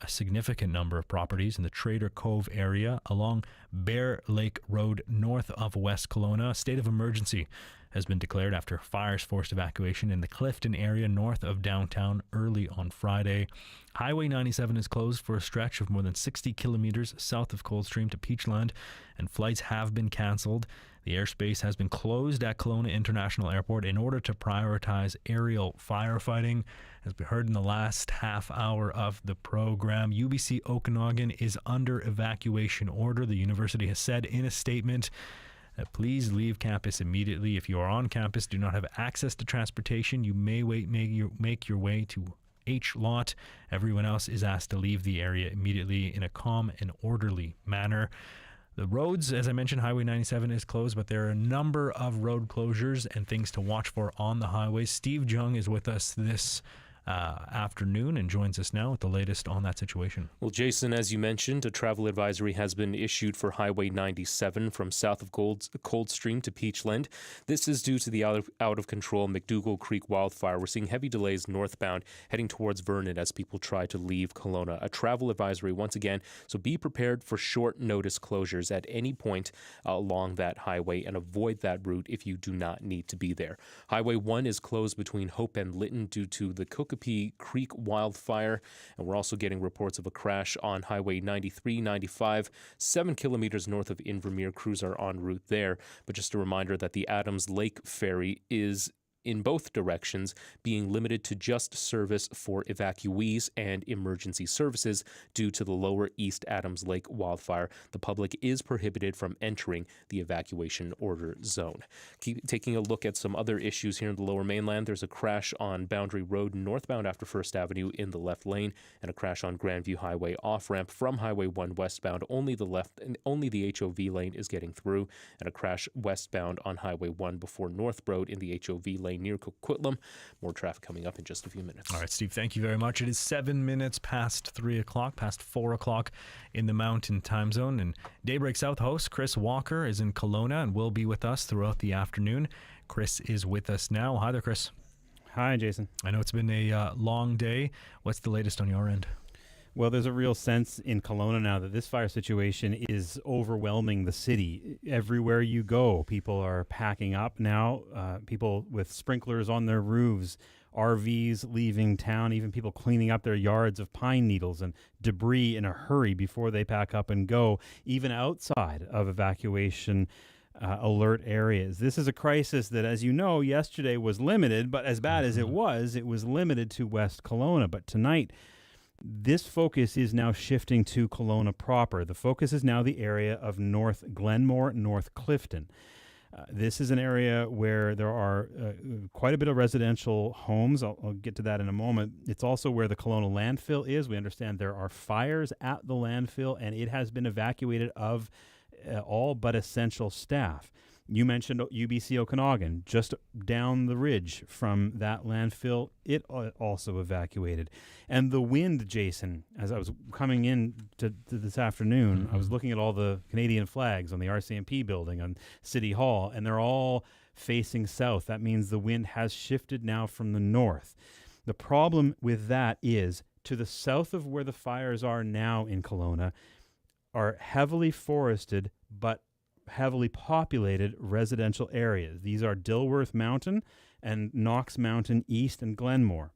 S22: significant number of properties in the Trader Cove area along Bear Lake Road north of West Kelowna. A state of emergency has been declared after fires forced evacuation in the Clifton area north of downtown early on Friday. Highway 97 is closed for a stretch of more than 60 kilometers south of Coldstream to Peachland, and flights have been cancelled. The airspace has been closed at Kelowna International Airport in order to prioritize aerial firefighting. As we heard in the last half hour of the program, UBC Okanagan is under evacuation order. The university has said in a statement that please leave campus immediately. If you are on campus, do not have access to transportation, you may make your way to H lot. Everyone else is asked to leave the area immediately in a calm and orderly manner. The roads, as I mentioned, Highway 97 is closed, but there are a number of road closures and things to watch for on the highways. Steve Jung is with us this afternoon and joins us now with the latest on that situation.
S4: Well, Jason, as you mentioned, a travel advisory has been issued for Highway 97 from south of Coldstream to Peachland. This is due to the out of control McDougall Creek wildfire. We're seeing heavy delays northbound heading towards Vernon as people try to leave Kelowna. A travel advisory once again, so be prepared for short notice closures at any point along that highway and avoid that route if you do not need to be there. Highway 1 is closed between Hope and Lytton due to the Cookapee Creek wildfire, and we're also getting reports of a crash on Highway 93, 95, 7 kilometers north of Invermere. Crews are en route there, but just a reminder that the Adams Lake ferry is in both directions being limited to just service for evacuees and emergency services due to the lower East Adams Lake wildfire. The public is prohibited from entering the evacuation order zone. Keep taking a look at some other issues here in the Lower Mainland. There's a crash on Boundary Road northbound after First Avenue in the left lane, and a crash on Grandview Highway off-ramp from Highway 1 westbound. Only the HOV lane is getting through, and a crash westbound on Highway 1 before North Road in the HOV lane near Coquitlam. More traffic coming up in just a few minutes.
S22: All right, Steve, thank you very much. It is 7 minutes past 3 o'clock, past 4 o'clock in the Mountain Time Zone. And Daybreak South host Chris Walker is in Kelowna and will be with us throughout the afternoon. Chris is with us now. Hi there, Chris.
S15: Hi, Jason.
S22: I know it's been a long day. What's the latest on your end?
S15: Well, there's a real sense in Kelowna now that this fire situation is overwhelming the city. Everywhere you go, people are packing up now. People with sprinklers on their roofs, RVs leaving town, even people cleaning up their yards of pine needles and debris in a hurry before they pack up and go, even outside of evacuation alert areas. This is a crisis that, as you know, yesterday was limited, but as bad as it was limited to West Kelowna. But tonight, this focus is now shifting to Kelowna proper. The focus is now the area of North Glenmore, North Clifton. This is an area where there are quite a bit of residential homes. I'll get to that in a moment. It's also where the Kelowna landfill is. We understand there are fires at the landfill, and it has been evacuated of all but essential staff. You mentioned UBC Okanagan, just down the ridge from that landfill, it also evacuated. And the wind, Jason, as I was coming in to this afternoon, I was looking at all the Canadian flags on the RCMP building on City Hall, and they're all facing south. That means the wind has shifted now from the north. The problem with that is to the south of where the fires are now in Kelowna are heavily forested but heavily populated residential areas. These are Dilworth Mountain and Knox Mountain East and Glenmore.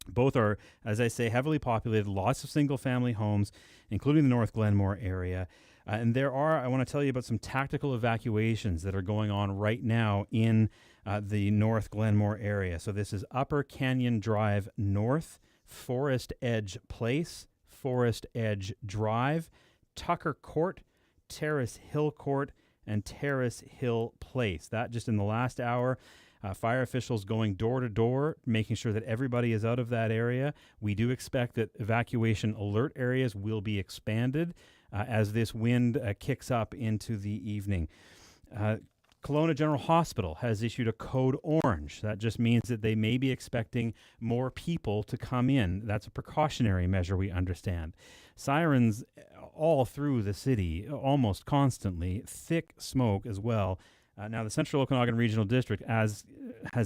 S15: Both are, as I say, heavily populated, lots of single-family homes, including the North Glenmore area. And there are, I want to tell you about some tactical evacuations that are going on right now in the North Glenmore area. So this is Upper Canyon Drive North, Forest Edge Place, Forest Edge Drive, Tucker Court, Terrace Hill Court, and Terrace Hill Place. That just in the last hour. Fire officials going door to door, making sure that everybody is out of that area. We do expect that evacuation alert areas will be expanded as this wind kicks up into the evening. Kelowna General Hospital has issued a code orange. That just means that they may be expecting more people to come in. That's a precautionary measure, we understand. Sirens all through the city, almost constantly, thick smoke as well. Now, the Central Okanagan Regional District has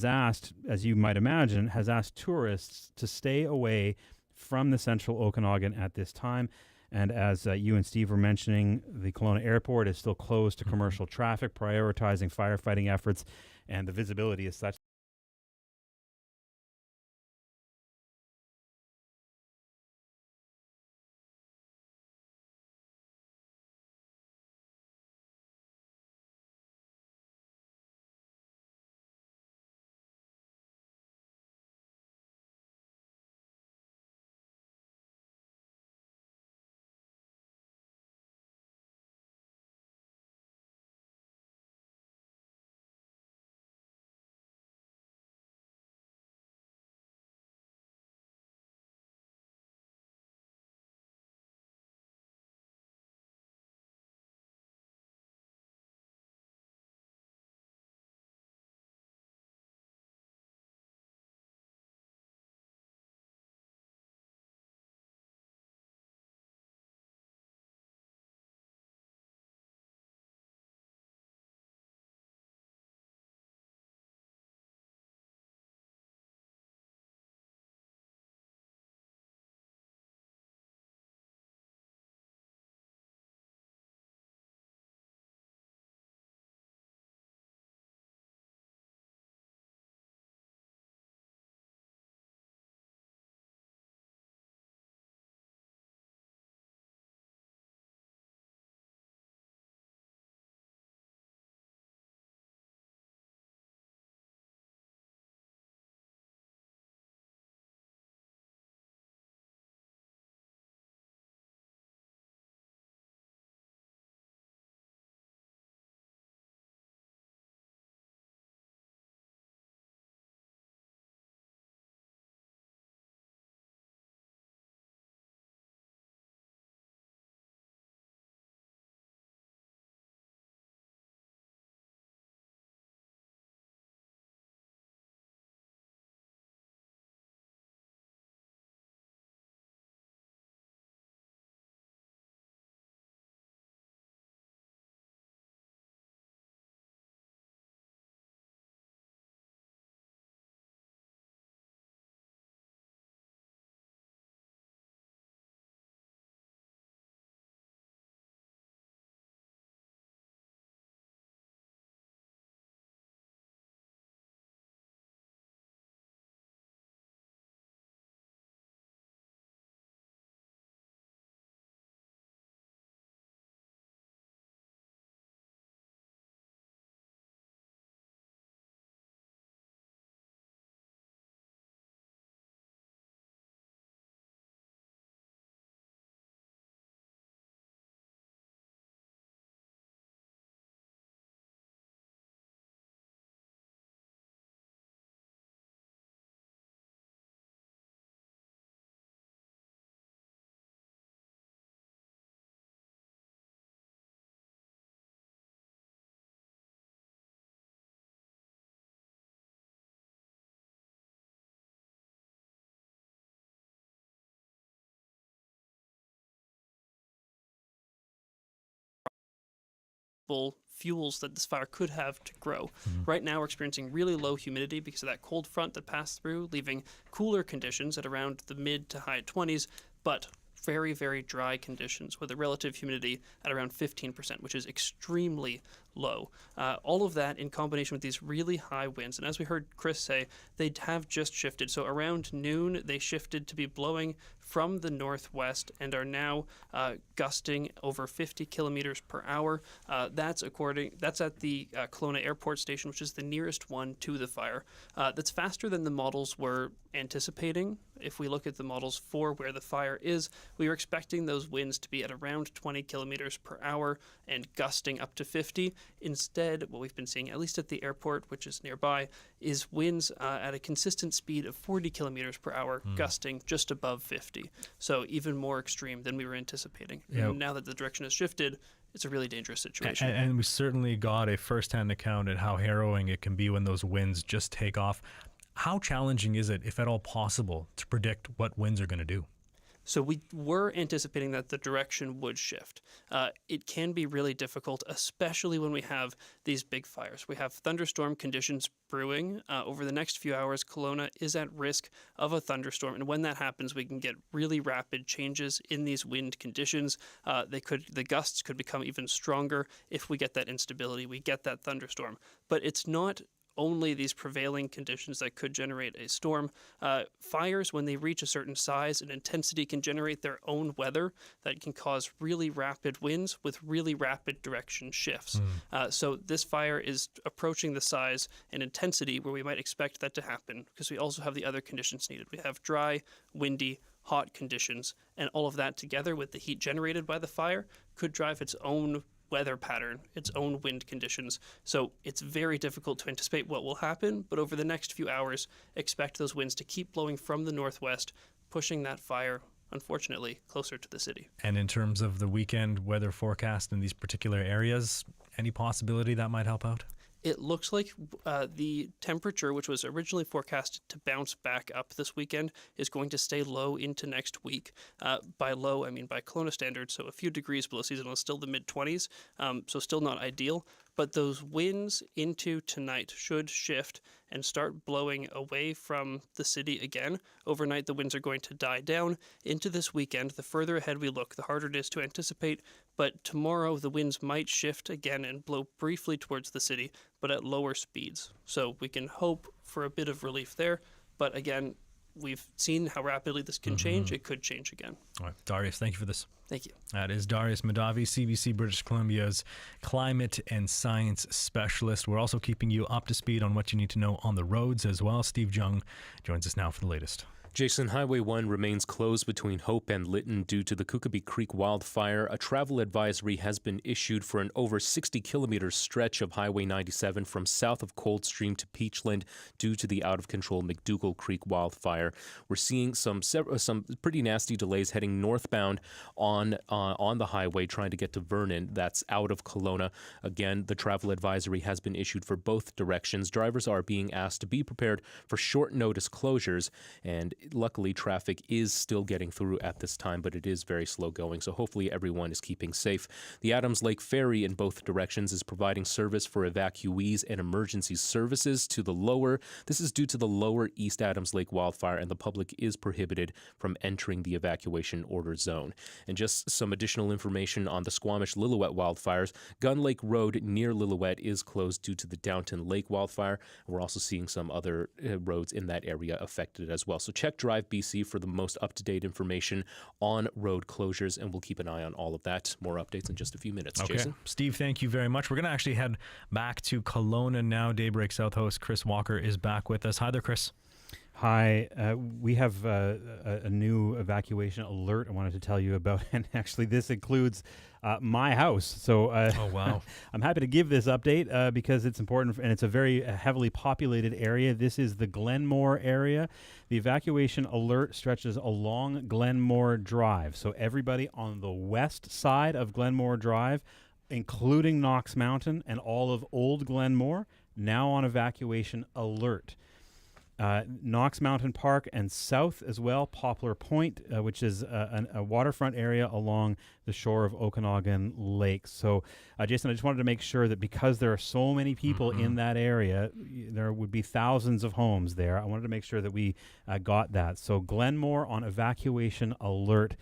S15: asked, as you might imagine, has asked tourists to stay away from the Central Okanagan at this time. And as you and Steve were mentioning, the Kelowna Airport is still closed to commercial traffic, prioritizing firefighting efforts, and the visibility is such
S12: multiple fuels that this fire could have to grow. Right now we're experiencing really low humidity because of that cold front that passed through, leaving cooler conditions at around the mid to high 20s, but very, very dry conditions with a relative humidity at around 15%, which is extremely low. All of that in combination with these really high winds. And as we heard Chris say, they have just shifted. So around noon, they shifted to be blowing from the northwest and are now gusting over 50 kilometers per hour. That's at the Kelowna Airport Station, which is the nearest one to the fire. That's faster than the models were anticipating. If we look at the models for where the fire is, we were expecting those winds to be at around 20 kilometers per hour and gusting up to 50. Instead, what we've been seeing, at least at the airport, which is nearby, is winds at a consistent speed of 40 kilometers per hour, gusting just above 50. So even more extreme than we were anticipating.
S22: Yeah.
S12: And now that the direction has shifted, it's a really dangerous situation.
S22: And we certainly got a firsthand account at how harrowing it can be when those winds just take off. How challenging is it, if at all possible, to predict what winds are going to do?
S12: So we were anticipating that the direction would shift. It can be really difficult, especially when we have these big fires. We have thunderstorm conditions brewing. Over the next few hours, Kelowna is at risk of a thunderstorm. And when that happens, we can get really rapid changes in these wind conditions. The gusts could become even stronger if we get that instability, we get that thunderstorm. But it's not only these prevailing conditions that could generate a storm. Fires, when they reach a certain size and intensity, can generate their own weather that can cause really rapid winds with really rapid direction shifts. So this fire is approaching the size and intensity where we might expect that to happen, because we also have the other conditions needed. We have dry, windy, hot conditions, and all of that together with the heat generated by the fire could drive its own weather pattern, its own wind conditions. So it's very difficult to anticipate what will happen, but over the next few hours, expect those winds to keep blowing from the northwest, pushing that fire, unfortunately, closer to the city.
S22: And in terms of the weekend weather forecast in these particular areas, any possibility that might help out?
S12: It looks like the temperature, which was originally forecasted to bounce back up this weekend, is going to stay low into next week. By low, I mean by Kelowna standards, so a few degrees below seasonal is still the mid-20s, so still not ideal. But those winds into tonight should shift and start blowing away from the city again. Overnight, the winds are going to die down into this weekend. The further ahead we look, the harder it is to anticipate. But tomorrow, the winds might shift again and blow briefly towards the city, but at lower speeds. So we can hope for a bit of relief there. But again, we've seen how rapidly this can change. It could change again.
S22: All right, Darius, thank you for this.
S12: Thank you.
S22: That is Darius Madavi, CBC British Columbia's climate and science specialist. We're also keeping you up to speed on what you need to know on the roads as well. Steve Jung joins us now for the latest.
S4: Jason, Highway 1 remains closed between Hope and Lytton due to the Kukabee Creek wildfire. A travel advisory has been issued for an over 60-kilometer stretch of Highway 97 from south of Coldstream to Peachland due to the out-of-control McDougall Creek wildfire. We're seeing some pretty nasty delays heading northbound on the highway trying to get to Vernon. That's out of Kelowna. Again, the travel advisory has been issued for both directions. Drivers are being asked to be prepared for short notice closures, and luckily, traffic is still getting through at this time, but it is very slow going, so hopefully everyone is keeping safe. The Adams Lake Ferry in both directions is providing service for evacuees and emergency services to the lower. This is due to the lower East Adams Lake wildfire, and the public is prohibited from entering the evacuation order zone. And just some additional information on the Squamish-Lillooet wildfires. Gun Lake Road near Lillooet is closed due to the Downton Lake wildfire. We're also seeing some other roads in that area affected as well. So check Drive BC for the most up-to-date information on road closures, and we'll keep an eye on all of that. More updates in just a few minutes.
S22: Okay.
S4: Jason?
S22: Steve, thank you very much. We're going to actually head back to Kelowna now. Daybreak South host Chris Walker is back with us. Hi there, Chris.
S15: Hi, we have a new evacuation alert I wanted to tell you about, and actually this includes my house. So
S22: oh, wow.
S15: I'm happy to give this update because it's important, and it's a very heavily populated area. This is the Glenmore area. The evacuation alert stretches along Glenmore Drive. So everybody on the west side of Glenmore Drive, including Knox Mountain and all of Old Glenmore, now on evacuation alert. Knox Mountain Park, and south as well, Poplar Point, which is a waterfront area along the shore of Okanagan Lake. So, Jason, I just wanted to make sure that because there are so many people in that area, there would be thousands of homes there. I wanted to make sure that we got that. So Glenmore on evacuation alert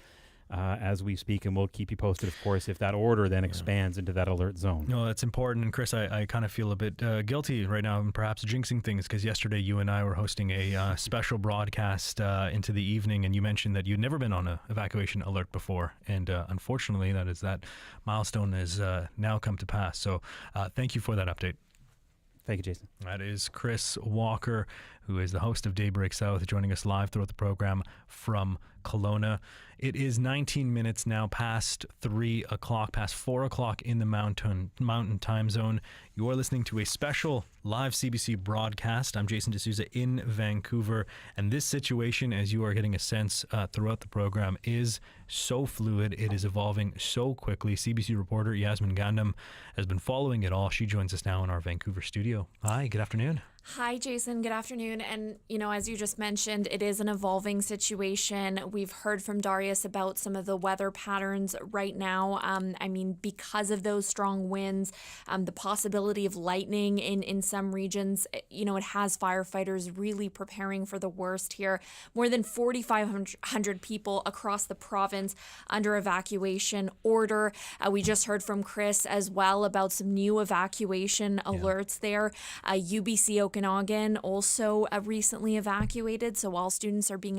S15: as we speak, and we'll keep you posted, of course, if that order then expands into that alert zone.
S22: No, that's important. And Chris, I kind of feel a bit guilty right now and perhaps jinxing things, because yesterday you and I were hosting a special broadcast into the evening, and you mentioned that you'd never been on an evacuation alert before. And unfortunately, that milestone has now come to pass. So thank you for that update.
S15: Thank you, Jason.
S22: That is Chris Walker, who is the host of Daybreak South, joining us live throughout the program from Kelowna. It is 19 minutes now past 3 o'clock, past 4 o'clock in the mountain time zone. You are listening to a special live CBC broadcast. I'm Jason D'Souza in Vancouver, and this situation, as you are getting a sense throughout the program, is so fluid. It is evolving so quickly. CBC reporter Yasmin Gandam has been following it all. She joins us now in our Vancouver studio. Hi, good afternoon.
S16: Hi, Jason. Good afternoon. And, as you just mentioned, it is an evolving situation. We've heard from Darius about some of the weather patterns right now. Because of those strong winds, the possibility of lightning in some regions, it has firefighters really preparing for the worst here. More than 4,500 people across the province under evacuation order. We just heard from Chris as well about some new evacuation alerts there. UBC Okanagan also recently evacuated, so all students are being